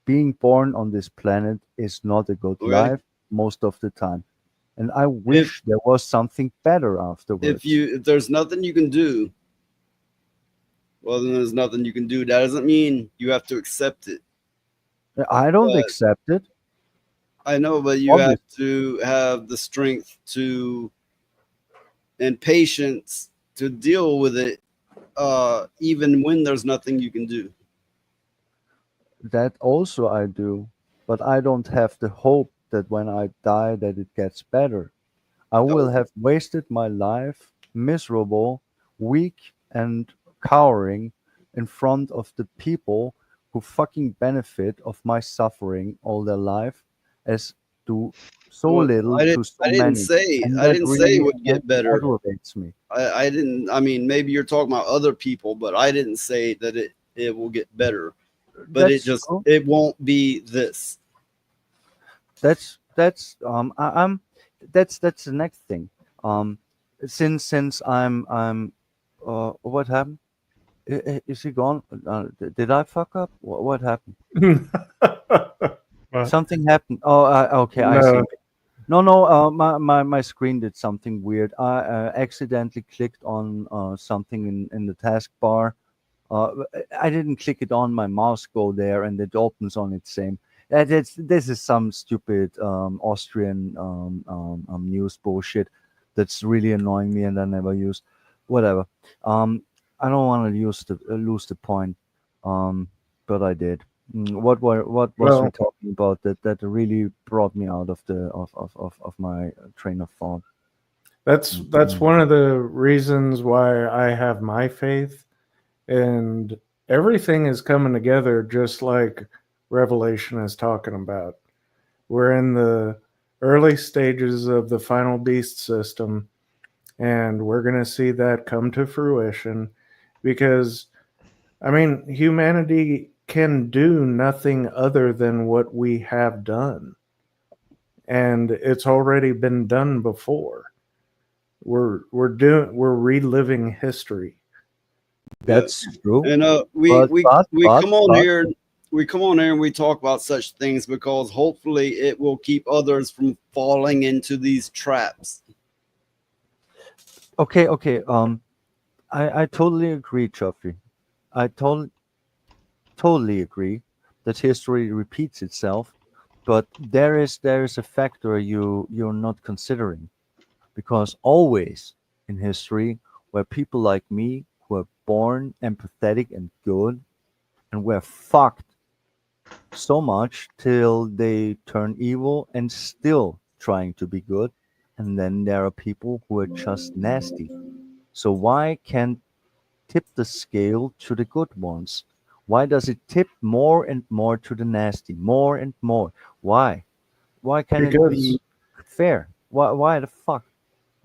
Being born on this planet is not a good Okay. life most of the time. And I wish there was something better afterwards. If there's nothing you can do, well, then there's nothing you can do. That doesn't mean you have to accept it. I don't accept it. I know, but you have to have the strength and patience to deal with it, even when there's nothing you can do. That also I do, but I don't have the hope that when I die that it gets better. I will have wasted my life miserable, weak, and cowering in front of the people who fucking benefit of my suffering all their life, as do so little to so I didn't many. say And I that didn't say really it would get better. aggravates me. I didn't. I mean, maybe you're talking about other people, but I didn't say that it will get better. But That's true. it won't be this. That's that's the next thing. Since I'm what happened? Is he gone? Did I fuck up? What happened? Something happened. Oh, okay, I see. No, my screen did something weird. I accidentally clicked on something in the taskbar. I didn't click it on. My mouse go there, and it opens on its same. This is some stupid Austrian news bullshit that's really annoying me, and I never use. Whatever. I don't want to lose the point, but I did. What was we talking about that really brought me out of the of my train of thought? That's one of the reasons why I have my faith, and everything is coming together just like Revelation is talking about. We're in the early stages of the final beast system, and we're going to see that come to fruition because, I mean, humanity can do nothing other than what we have done. And it's already been done before. We're reliving history. That's true. And we come on here. We come on here and we talk about such things because hopefully it will keep others from falling into these traps. Okay. I totally agree, Chuffy. I totally agree that history repeats itself, but there is a factor you're not considering, because always in history were people like me who were born empathetic and good, and were fucked so much till they turn evil and still trying to be good, and then there are people who are just nasty. So why can't tip the scale to the good ones? Why does it tip more and more to the nasty, more and more? Why? Why can't it be fair? Why the fuck?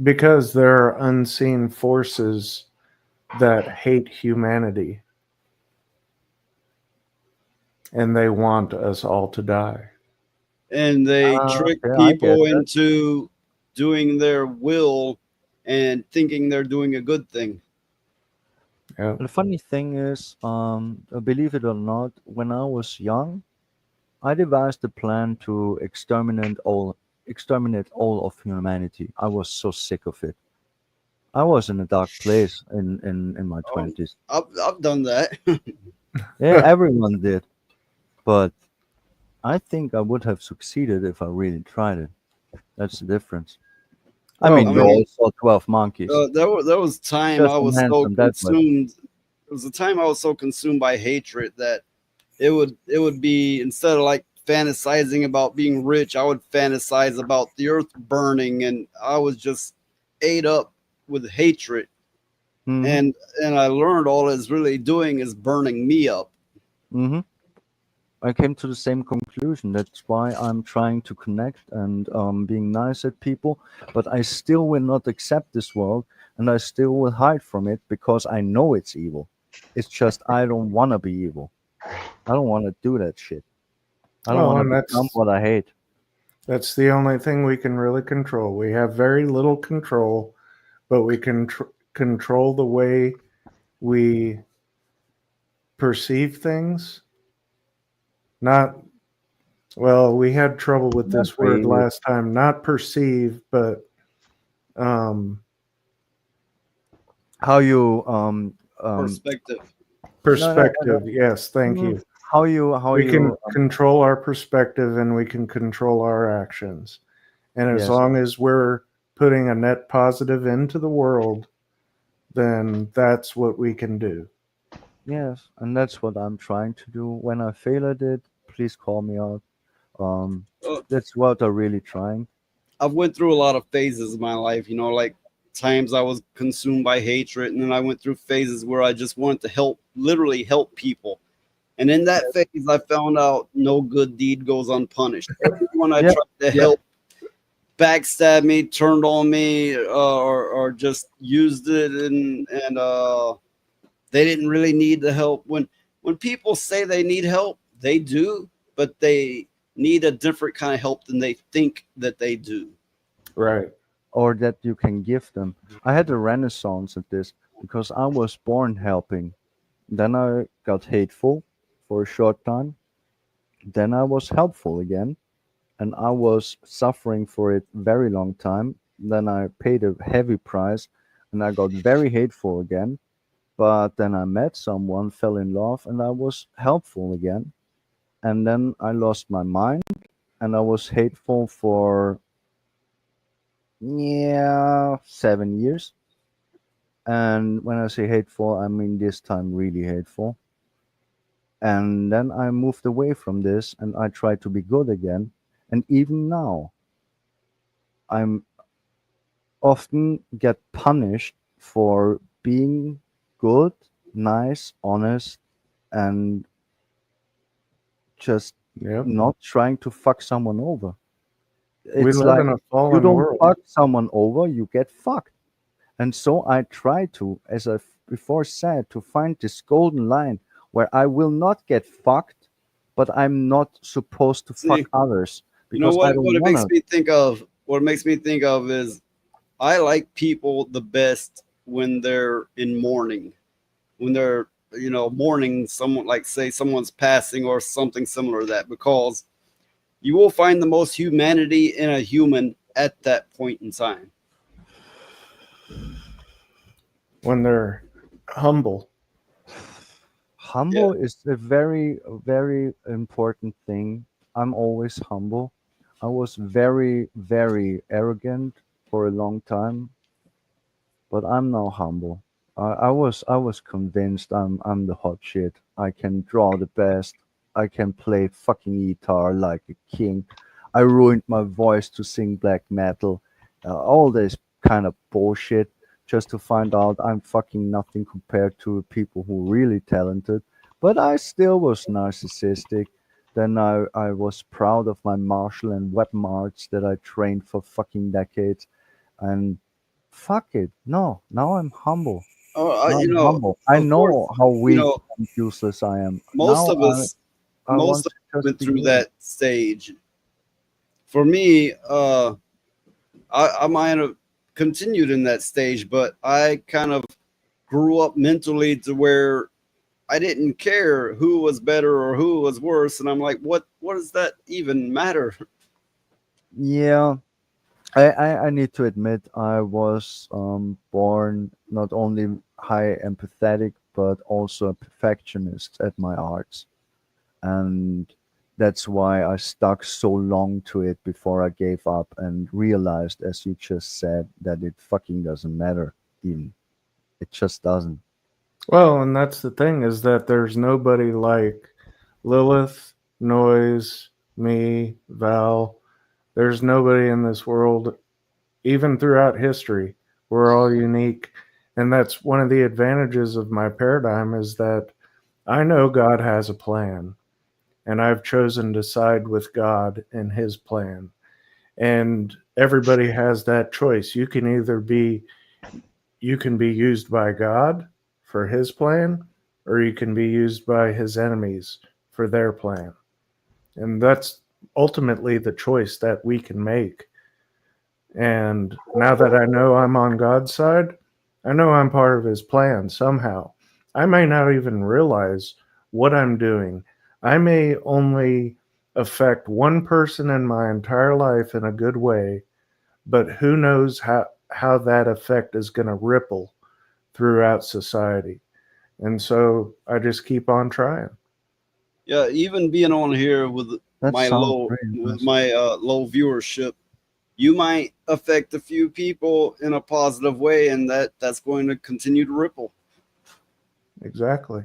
Because there are unseen forces that hate humanity. and they want us all to die. And they trick Yeah, I get people that. into doing their will and thinking they're doing a good thing. The funny thing is, believe it or not, when I was young, I devised a plan to exterminate all of humanity. I was so sick of it. I was in a dark place in my 20s. I've done that. Yeah, everyone did. But I think I would have succeeded if I really tried it. That's the difference. I Well, mean, we all saw 12 Monkeys. There was time Just I was so handsome that way. consumed. There was a time I was so consumed by hatred that it would be, instead of like fantasizing about being rich, I would fantasize about the earth burning, and I was just ate up with hatred. Mhm. And I learned all it's really doing is burning me up. Hmm. I came to the same conclusion. That's why I'm trying to connect and being nice at people. But I still will not accept this world, and I still will hide from it because I know it's evil. It's just I don't want to be evil. I don't want to do that shit. I don't Well, want to and become what I hate. that's the only thing we can really control. We have very little control, but we can control the way we perceive things. Not, well, we had trouble with Not this word really. last time. Not perceive, but um, How you Perspective. perspective. Yes, thank you. How you We can control our perspective and we can control our actions. And as yes. long as we're putting a net positive into the world, then that's what we can do. Yes, and that's what I'm trying to do. When I fail at it, please call me out. Um, that's what I'm really trying. I've went through a lot of phases in my life, like times I was consumed by hatred, and then I went through phases where I just wanted to literally help people. And in that phase, I found out no good deed goes unpunished. Everyone I Yep, tried to yep. help backstabbed me, turned on me, or just used it, and they didn't really need the help. When people say they need help, they do, but they need a different kind of help than they think that they do. Right. Or that you can give them. I had a renaissance at this because I was born helping. Then I got hateful for a short time. Then I was helpful again, and I was suffering for it very long time. Then I paid a heavy price, and I got very hateful again. But then I met someone, fell in love, and I was helpful again. And then I lost my mind, and I was hateful for 7 years. And when I say hateful, I mean this time really hateful. And then I moved away from this, and I tried to be good again. And even now, I'm often get punished for being good, nice, honest, and just not trying to fuck someone over. We It's live like in a you fallen don't world. fuck someone over, you get fucked. And so I try to, as I before said, to find this golden line where I will not get fucked, but I'm not supposed to fuck others You know because I what don't it want makes to. me think of? What it makes me think of is I like people the best when they're in mourning, when they're mourning someone, like say someone's passing or something similar to that, because you will find the most humanity in a human at that point in time. When they're humble. Humble is a very, very important thing. I'm always humble. I was very, very arrogant for a long time, but I'm now humble. I was convinced I'm the hot shit. I can draw the best. I can play fucking guitar like a king. I ruined my voice to sing black metal. All this kind of bullshit just to find out I'm fucking nothing compared to people who are really talented. But I still was narcissistic. Then I was proud of my martial and weapon arts that I trained for fucking decades. And fuck it. No, now I'm humble. Oh, Now I'm humble. I of course, know how weak and useless I am. most Now of us most of us went through that stage. For me, I might have continued in that stage, but I kind of grew up mentally to where I didn't care who was better or who was worse, and I'm like, what does that even matter? Yeah, I need to admit I was born not only high empathetic but also a perfectionist at my arts, and that's why I stuck so long to it before I gave up and realized, as you just said, that it fucking doesn't matter. Even it just doesn't. Well, and that's the thing is that there's nobody like Lilith, Noise, me, Val. There's nobody in this world, even throughout history. We're all unique. And that's one of the advantages of my paradigm is that I know God has a plan, and I've chosen to side with God and his plan. And everybody has that choice. You can be used by God for his plan, or you can be used by his enemies for their plan. And that's ultimately the choice that we can make. And now that I know I'm on God's side, I know I'm part of his plan somehow. I may not even realize what I'm doing. I may only affect one person in my entire life in a good way, but who knows how that effect is going to ripple throughout society. And so I just keep on trying. Yeah, even being on here with That my sounds low very with impressive. my low viewership, you might affect a few people in a positive way, and that's going to continue to ripple. Exactly.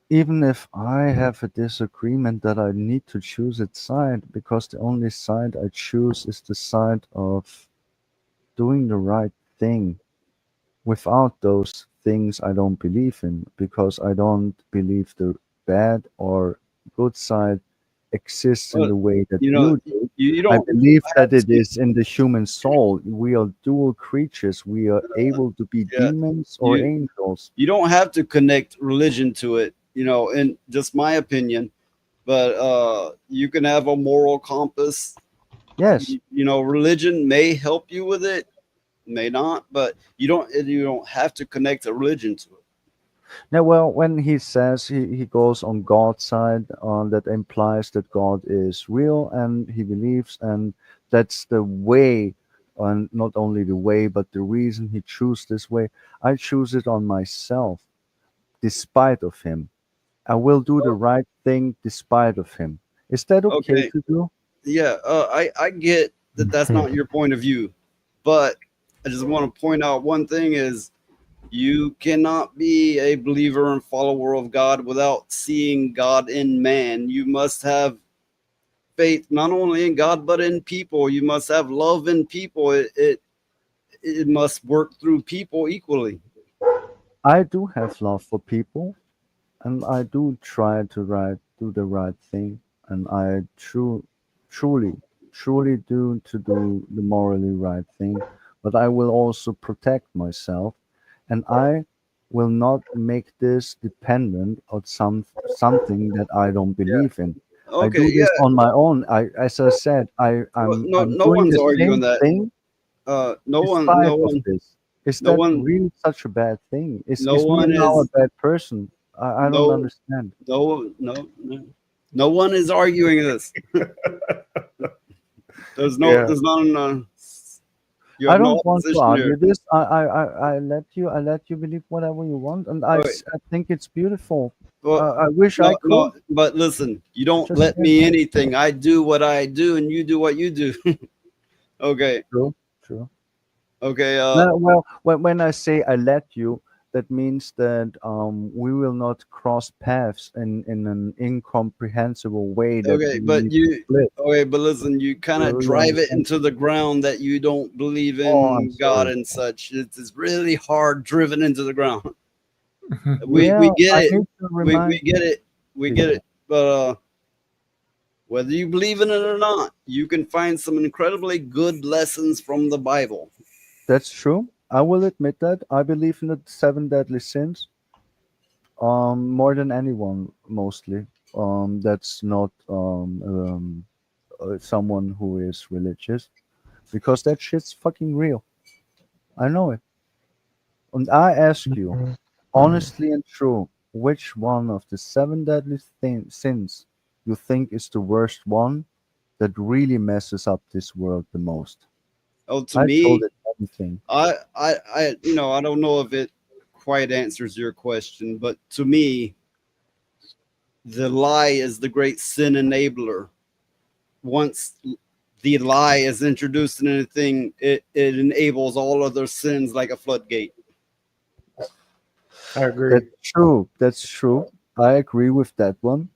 Even if I have a disagreement that I need to choose its side, because the only side I choose is the side of doing the right thing. Without those things, I don't believe in, because I don't believe the bad or good side exists in But the way that you know, you do. you I don't believe have that it to. is in the human soul. We are dual creatures. We are able to be Yeah, demons or you angels. you don't have to connect religion to it. In just my opinion, but you can have a moral compass. Yes. Religion may help you with it, may not, but you don't have to connect a religion to it. Now, well, when he says he goes on God's side, that implies that God is real and he believes, and that's the way, and not only the way, but the reason he chose this way. I choose it on myself, despite of him. I will do the right thing despite of him. Is that okay Okay, to do? yeah, I get that that's not your point of view, but I just want to point out one thing is you cannot be a believer and follower of God without seeing God in man. You must have faith not only in God but in people. You must have love in people. It must work through people equally. I do have love for people, and I do try to do the right thing, and I truly, truly do to do the morally right thing. But I will also protect myself, and I will not make this dependent on something that I don't believe in. I Okay, do this yeah. on my own. As I said, Well, no, I'm no doing one's the arguing same that. thing No one, no despite of one, this. Is no that one, really such a bad thing? no Is me one now a is bad person? I don't no, understand. no one is arguing this. Yeah. There's none. You I have no don't want to opposition argue here. this. I let you believe whatever you want, and Okay. I think it's beautiful. Well, I wish I no, could. no, but listen, you don't Just let can't. me anything. I do what I do, and you do what you do. Okay, True, true. okay. Well, when I say I let you, that means that we will not cross paths in an incomprehensible way that Okay, we but need to you split. okay, but listen, you kind of You drive it understand? into the ground that you don't believe Oh, I'm in God sorry. and such. It's really hard driven into the ground. Yeah, We get I it. need to We remind get it. We you. get it. But whether you believe in it or not, you can find some incredibly good lessons from the Bible. That's true. I will admit that. I believe in the seven deadly sins. More than anyone, mostly. that's not someone who is religious, because that shit's fucking real. I know it. And I ask you, honestly and true, which one of the seven deadly sins you think is the worst one that really messes up this world the most? Oh, to I told me, it everything. I don't know if it quite answers your question, but to me, the lie is the great sin enabler. Once the lie is introduced in anything, it enables all other sins like a floodgate. I agree. That's true. That's true. I agree with that one.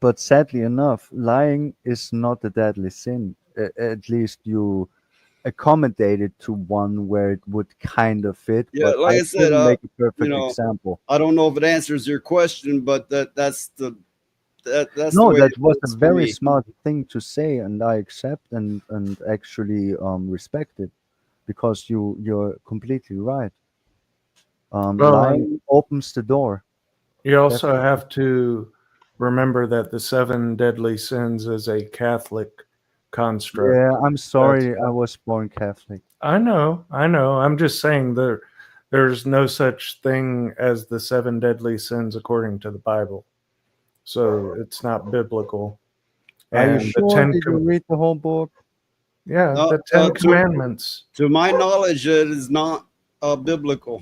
But sadly enough, lying is not a deadly sin. At least you accommodate it to one where it would kind of fit. Yeah, But like I I said, couldn't make a perfect example. I don't know if it answers your question, but that's the No, way that it was a is for very me. smart thing to say, and I accept and actually respect it, because you're completely right. Well, and Lying opens the door. you also Definitely. have to remember that the seven deadly sins is a Catholic construct. Yeah, I'm That's sorry. I was born Catholic. I know, I know. I'm just saying there's no such thing as the seven deadly sins according to the Bible. So it's not biblical. Are you And the sure? Did you read the whole book? yeah, No, the Ten Commandments. to my knowledge, it is not biblical.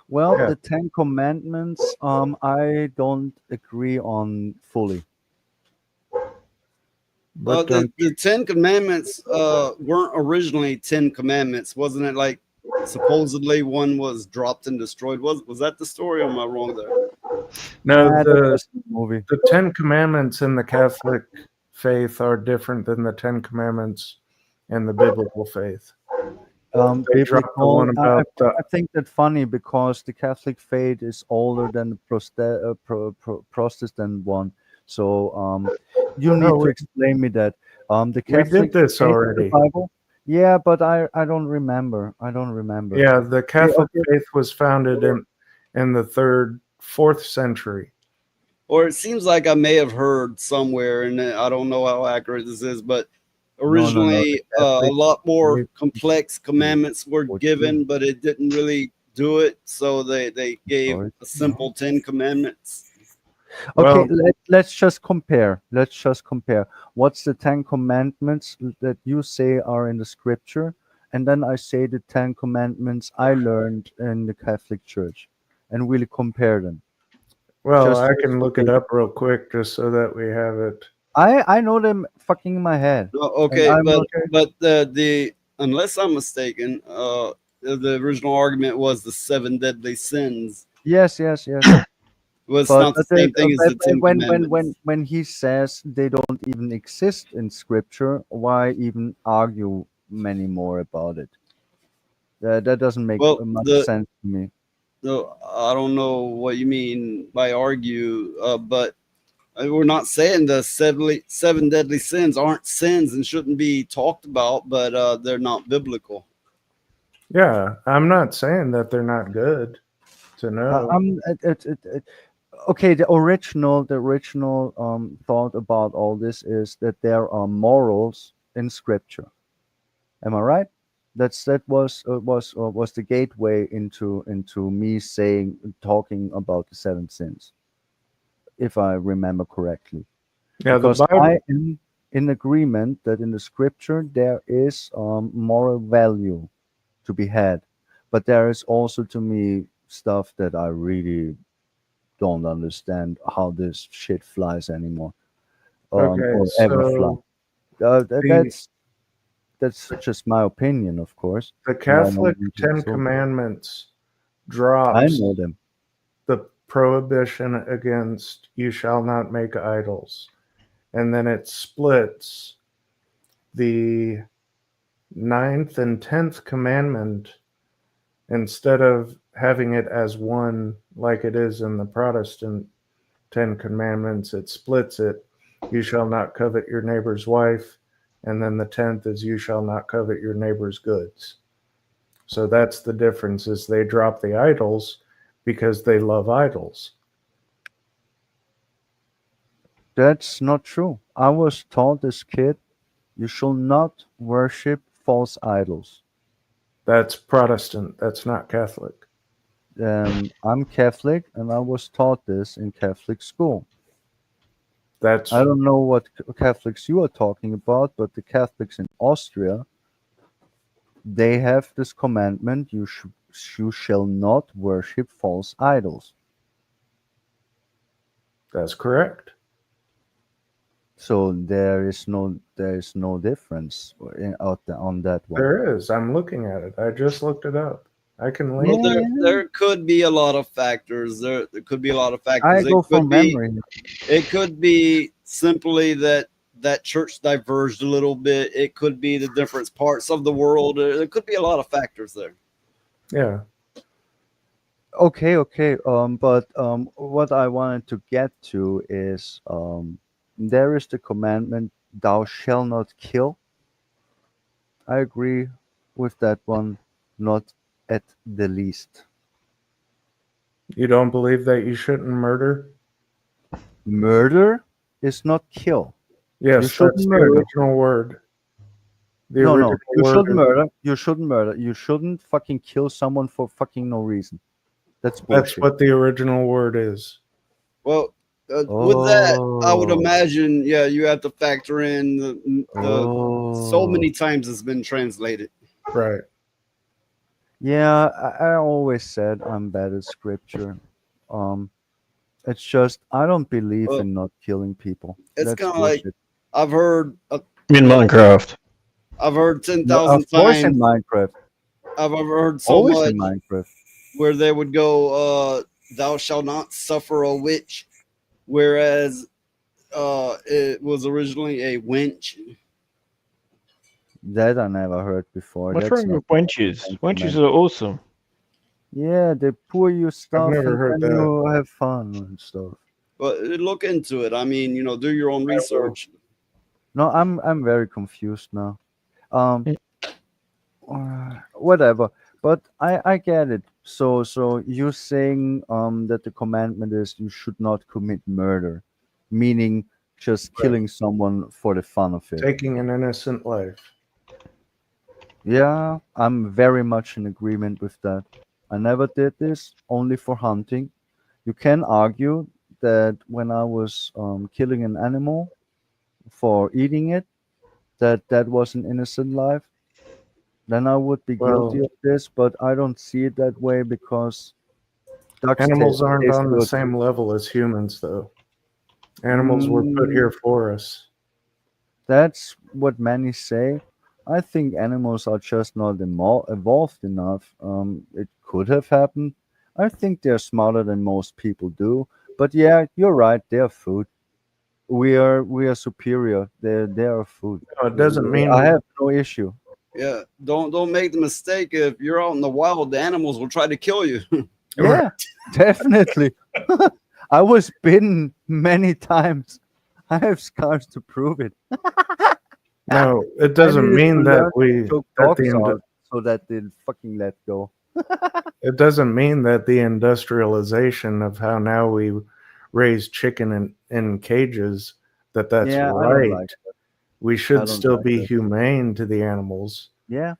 Well, Yeah. the Ten Commandments, I don't agree on fully. But The Ten Commandments weren't originally 10 commandments, wasn't it? Like supposedly one was dropped and destroyed. Was that the story? Or am I wrong there? no, That was the movie. the Ten Commandments in the Catholic faith are different than the Ten Commandments in the biblical faith. They dropped the one Biblical. about the I think that funny because the Catholic faith is older than the Protestant one. So you Oh, need to explain me that. The we did Catholic this faith is the already. Bible. Yeah, but I don't remember. I don't remember. Yeah, the Catholic Okay. faith was founded in the third, fourth century. Or it seems like I may have heard somewhere, and I don't know how accurate this is, but No, no, no. The originally a Catholic lot more faith complex commandments were 14. given, but it didn't really do it. So they gave Sorry. a simple 10 commandments. Okay, Well, let's just compare. Let's just compare. What's the Ten Commandments that you say are in the scripture? And then I say the Ten Commandments I learned in the Catholic Church, and we'll compare them. well, Just I so can we look it can- up real quick just so that we have it. I know them fucking in my head. No, And okay, I'm but okay. but the unless I'm mistaken, the original argument was the seven deadly sins. Yes, yes, yes. Well, it's But, not the same thing as the Ten Commandments. when he says they don't even exist in scripture, why even argue many more about it? That doesn't make Well, much the sense to me. I don't know what you mean by argue, but we're not saying the seven deadly sins aren't sins and shouldn't be talked about, but they're not biblical. Yeah, I'm not saying that they're not good to know. Okay. The original thought about all this is that there are morals in scripture. Am I right? That was the gateway into me talking about the seven sins, if I remember correctly. Yeah, the Because Bible. I am in agreement that in the scripture there is moral value to be had, but there is also to me stuff that I really don't understand how this shit flies anymore, Okay, or ever fly. so Uh, that, the that's that's just my opinion, of course, the and I know Catholic nothing Ten so. Commandments I drops know them. the prohibition against you shall not make idols, and then it splits the ninth and 10th commandment. Instead of having it as one like it is in the Protestant Ten Commandments, it splits it. You shall not covet your neighbor's wife. And then the 10th is you shall not covet your neighbor's goods. So that's the difference, is they drop the idols because they love idols. That's not true. I was taught as kid, you shall not worship false idols. That's Protestant. That's not Catholic. I'm Catholic, and I was taught this in Catholic school. That's I don't know what Catholics you are talking about, but the Catholics in Austria, they have this commandment: you shall not worship false idols. That's correct. So there is no difference on that one. There is. I'm looking at it. I just looked it up. I can link. Well, there could be a lot of factors. There could be a lot of I factors. go from memory. It could be simply that church diverged a little bit. It could be the different parts of the world. There could be a lot of factors there. Yeah. Okay. But what I wanted to get to is there is the commandment, "Thou shalt not kill." I agree with that one, not at the least. You don't believe that you shouldn't murder? Murder is not kill. Yes, You shouldn't that's the murder. original word. The No, original you word shouldn't is- murder. You shouldn't murder. You shouldn't fucking kill someone for fucking no reason. That's bullshit. That's what the original word is. Well, with that, I would imagine, yeah, you have to factor in the so many times it's been translated. Right. Yeah, I always said I'm bad at scripture. It's just I don't believe Well, in not killing people. It's That's kind of like bullshit. I've heard In Minecraft. I've heard No, 10,000 of course in times. Minecraft. I've ever heard so Always much in Minecraft. where they would go, "Thou shalt not suffer a witch," whereas it was originally a wench. That I never heard before. What's That's wrong not with wenches? Ten Wenches Commandments. are awesome. Yeah, they pour you stuff never and heard then that. you have fun and stuff. But look into it. I mean, do your own research. No, I'm very confused now. Um, whatever. But I get it. So you're saying that the commandment is you should not commit murder, meaning just killing someone for the fun of it. Taking an innocent life. Yeah, I'm very much in agreement with that. I never did this, only for hunting. You can argue that when I was killing an animal for eating it, that was an innocent life. Then I would be guilty Well, of this, but I don't see it that way because ducks animals aren't taste on the good. same level as humans, though. Animals were put here for us. That's what many say. I think animals are just not evolved enough. It could have happened. I think they're smarter than most people do. But yeah, you're right. They're food. We are superior. They're food. No, it doesn't mean I have no issue. Yeah, don't make the mistake. If you're out in the wild, the animals will try to kill you. Yeah, definitely. I was bitten many times. I have scars to prove it. No, it I doesn't needed mean to that learn to we choke that dogs the out so that they fucking let go. it doesn't mean that the industrialization of how now we raise chicken in cages that's Yeah, I don't right. like that. We I should don't still like be that. humane to the animals. Yeah,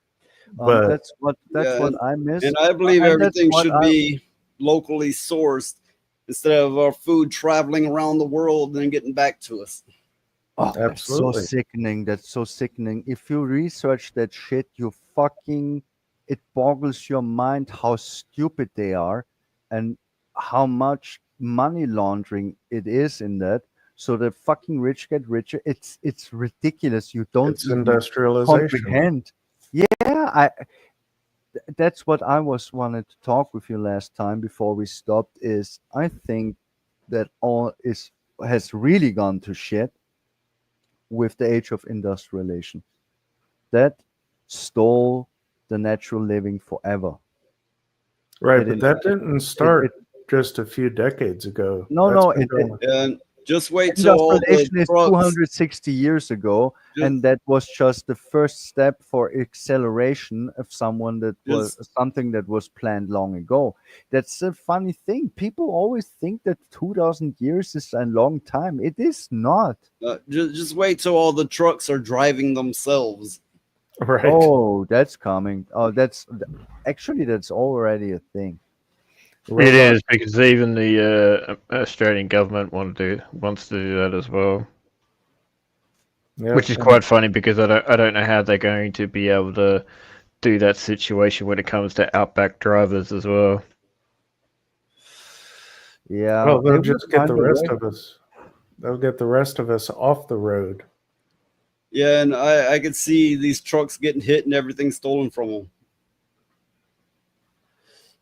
But that's what Yeah, I miss, and I believe and that's everything what should be locally sourced instead of our food traveling around the world and getting back to us. Oh, that's so Absolutely. sickening. That's so sickening. If you research that shit, it boggles your mind how stupid they are and how much money laundering it is in that. So the fucking rich get richer. It's ridiculous. You don't It's even industrialization. comprehend. Yeah, that's what I was wanted to talk with you last time before we stopped. Is I think that all is has really gone to shit with the age of industrialization. That stole the natural living forever. Right, It but in- that it- didn't it- start it- just a few decades ago. no, That's no, been it, going. And Just wait till all the Industrialization is trucks. 260 years ago, and that was just the first step for acceleration of something that was planned long ago. That's a funny thing. People always think that 2,000 years is a long time. It is not. Just wait till all the trucks are driving themselves. Right. Oh, that's coming. Oh, that's already a thing. It is, because even the Australian government wants to do that as well. Yep, Which is quite funny, because I don't know how they're going to be able to do that situation when it comes to outback drivers as well. Yeah. Well, they they'll will just get find the a rest way. of us. They'll get the rest of us off the road. Yeah, and I could see these trucks getting hit and everything stolen from them.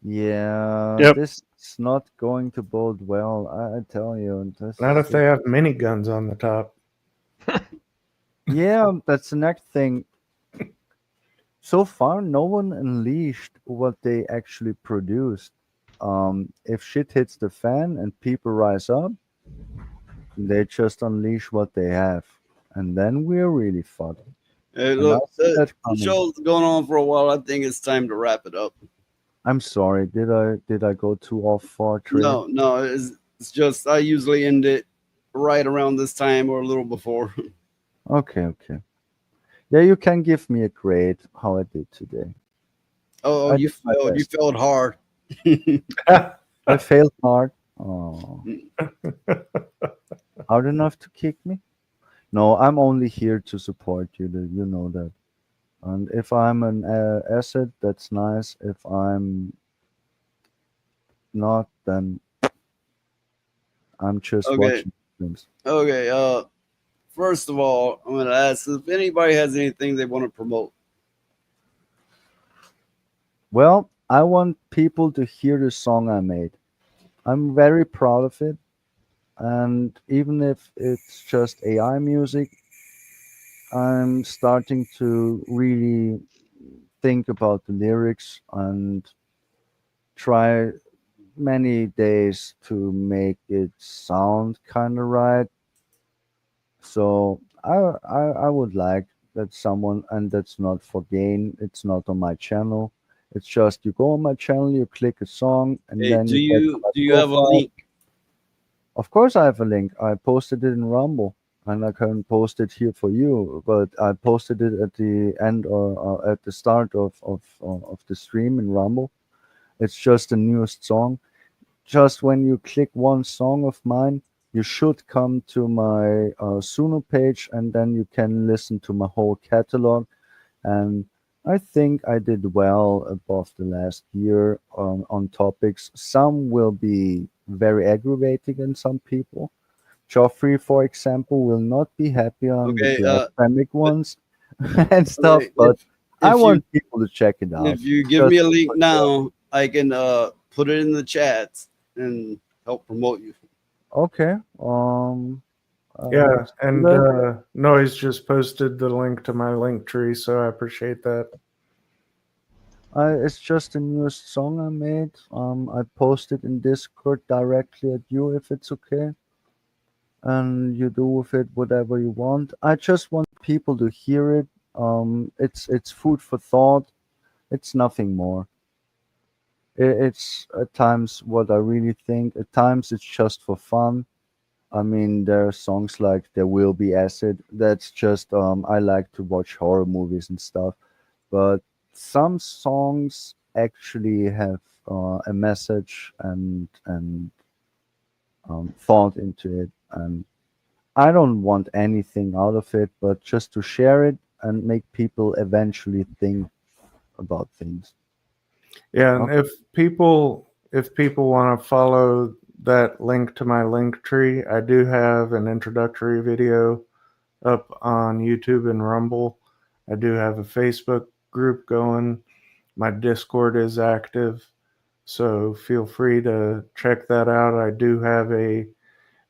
Yeah, Yep. this is not going to bode well. I tell you. Not if they have miniguns on the top. Yeah, that's the next thing. So far, no one unleashed what they actually produced. If shit hits the fan and people rise up, they just unleash what they have, and then we're really fucked. Hey, And look, I see that the coming. show's going on for a while. I think it's time to wrap it up. I'm sorry. Did I go too off far trip? No, it's just I usually end it right around this time or a little before. Okay. Yeah, you can give me a grade how I did today. Oh, I you did my failed. You best. failed hard. I failed hard. Oh. Hard enough to kick me? No, I'm only here to support you. You know that. And if I'm an asset, that's nice. If I'm not, then I'm just Okay. watching things. Okay. First of all, I'm gonna ask if anybody has anything they want to promote. Well, I want people to hear the song I made. I'm very proud of it. And even if it's just AI music, I'm starting to really think about the lyrics and try many days to make it sound kind of right. So I would like that someone, and that's not for gain. It's not on my channel. It's just you go on my channel, you click a song, and Hey, then do you get to my you have a profile. link? Of course, I have a link. I posted it in Rumble, and I can post it here for you. But I posted it at the end or at the start of the stream in Rumble. It's just the newest song. Just when you click one song of mine, you should come to my Suno page, and then you can listen to my whole catalog. And I think I did well above the last year on topics. Some will be very aggravating in some people. Joffrey, for example, will not be happy on the Okay. blasphemic ones and stuff, Okay, but I if want people to check it out. if you give Just me a for link fun. now, I can put it in the chats and help promote you. Okay. Yeah, Let's do and that. Noise just posted the link to my link tree, so I appreciate that. It's just the newest song I made. I posted in Discord directly at you if it's okay. And you do with it whatever you want. I just want people to hear it. It's food for thought. It's nothing more. It's at times what I really think. At times it's just for fun. I mean, there are songs like "There Will Be Acid." That's just I like to watch horror movies and stuff. But some songs actually have a message and thought into it, and I don't want anything out of it, but just to share it and make people eventually think about things. Yeah, and if people want to follow that link to my link tree, I do have an introductory video up on YouTube and Rumble. I do have a Facebook group going. My Discord is active, so feel free to check that out. I do have a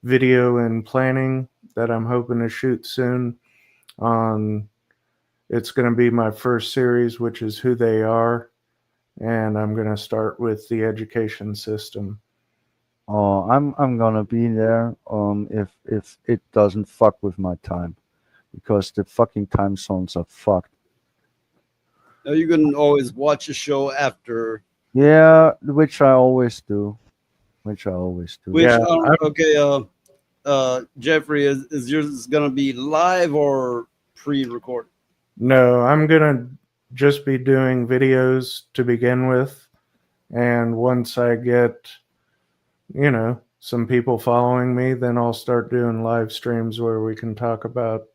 video in planning that I'm hoping to shoot soon on. It's going to be my first series, which is who they are, and I'm going to start with the education system. Oh, I'm gonna be there. If it doesn't fuck with my time, because the fucking time zones are fucked. Now you can always watch a show after. Yeah, which I always do. Which I always do. Which okay, Jeffrey, is yours gonna be live or pre-recorded? No, I'm gonna just be doing videos to begin with, and once I get, some people following me, then I'll start doing live streams where we can talk about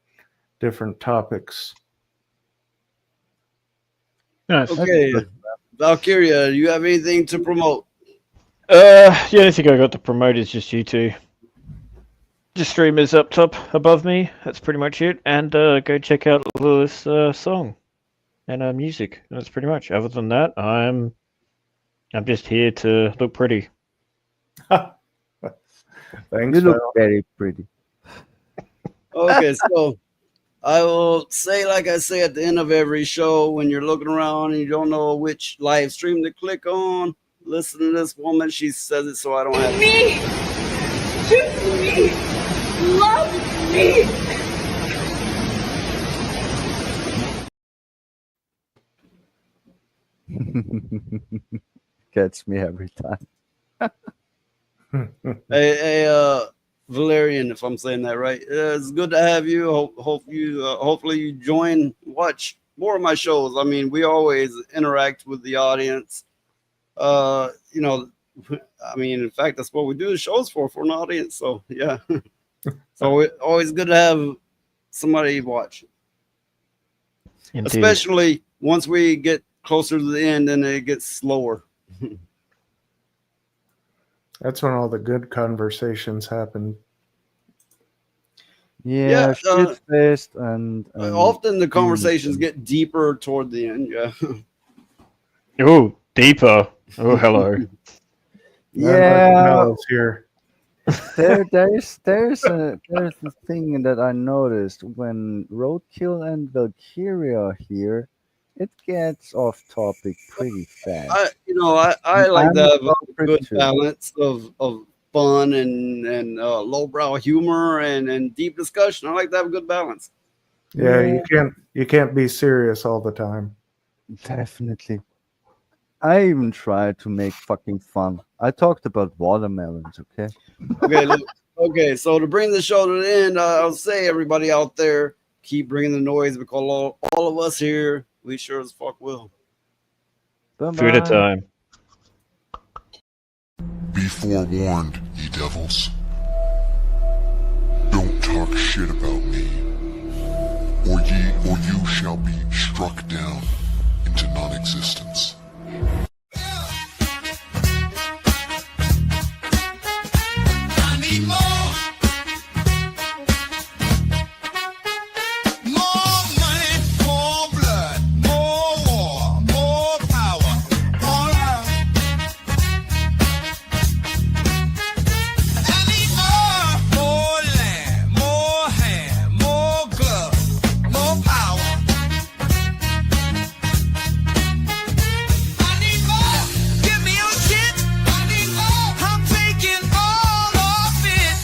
different topics. Nice. Okay, Valkyria, do you have anything to promote? The only thing I got to promote is just you two. Just streamers up top above me. That's pretty much it. And go check out Lewis' song and music. That's pretty much. Other than that, I'm just here to look pretty. Thanks. You look very pretty. Okay, so I will say, like I say at the end of every show, when you're looking around and you don't know which live stream to click on, listen to this woman. She says it so I don't have Me! Choose me! Love me! Gets me every time. Hey, Valerian, if I'm saying that right. It's good to have you. Hopefully you watch more of my shows. I mean, we always interact with the audience. I mean, in fact, that's what we do the shows for an audience. So yeah. So it's always good to have somebody watch. Indeed. Especially once we get closer to the end and it gets slower. That's when all the good conversations happen. Yeah, shit-faced and often the conversations get deeper toward the end. Yeah. Oh, deeper. Oh, hello. Yeah. Here. There's a thing that I noticed when Roadkill and Valkyria are here, it gets off topic pretty fast. I like to have a good too. balance of fun and lowbrow humor and deep discussion. I like to have a good balance. Yeah, you can't be serious all the time. Definitely. I even tried to make fucking fun. I talked about watermelons, okay? Okay, look, okay. So to bring the show to the end, I'll say everybody out there, keep bringing the noise because all of us here, we sure as fuck will. Bye-bye. Food at time. Be forewarned, ye devils. Don't talk shit about me, or you shall be struck down into non-existence. I need more. More money, more blood, more war, more power, all out. I need more land, more hand, more glove, more power. I need more. Give me your shit. I need more. I'm taking all of it.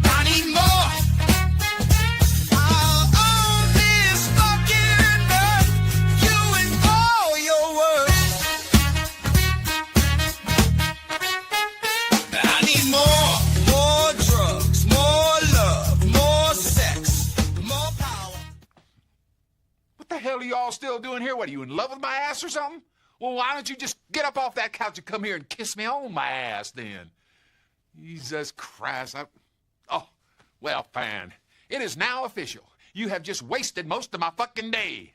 I need more. I'll own this fucking earth. You and all your work. I need more. More drugs, more love, more sex, more power. What the hell are you all still doing here? What, are you in love with my ass or something? Well, why don't you just get up off that couch and come here and kiss me on my ass then? Jesus Christ. Oh, well, fine. It is now official. You have just wasted most of my fucking day.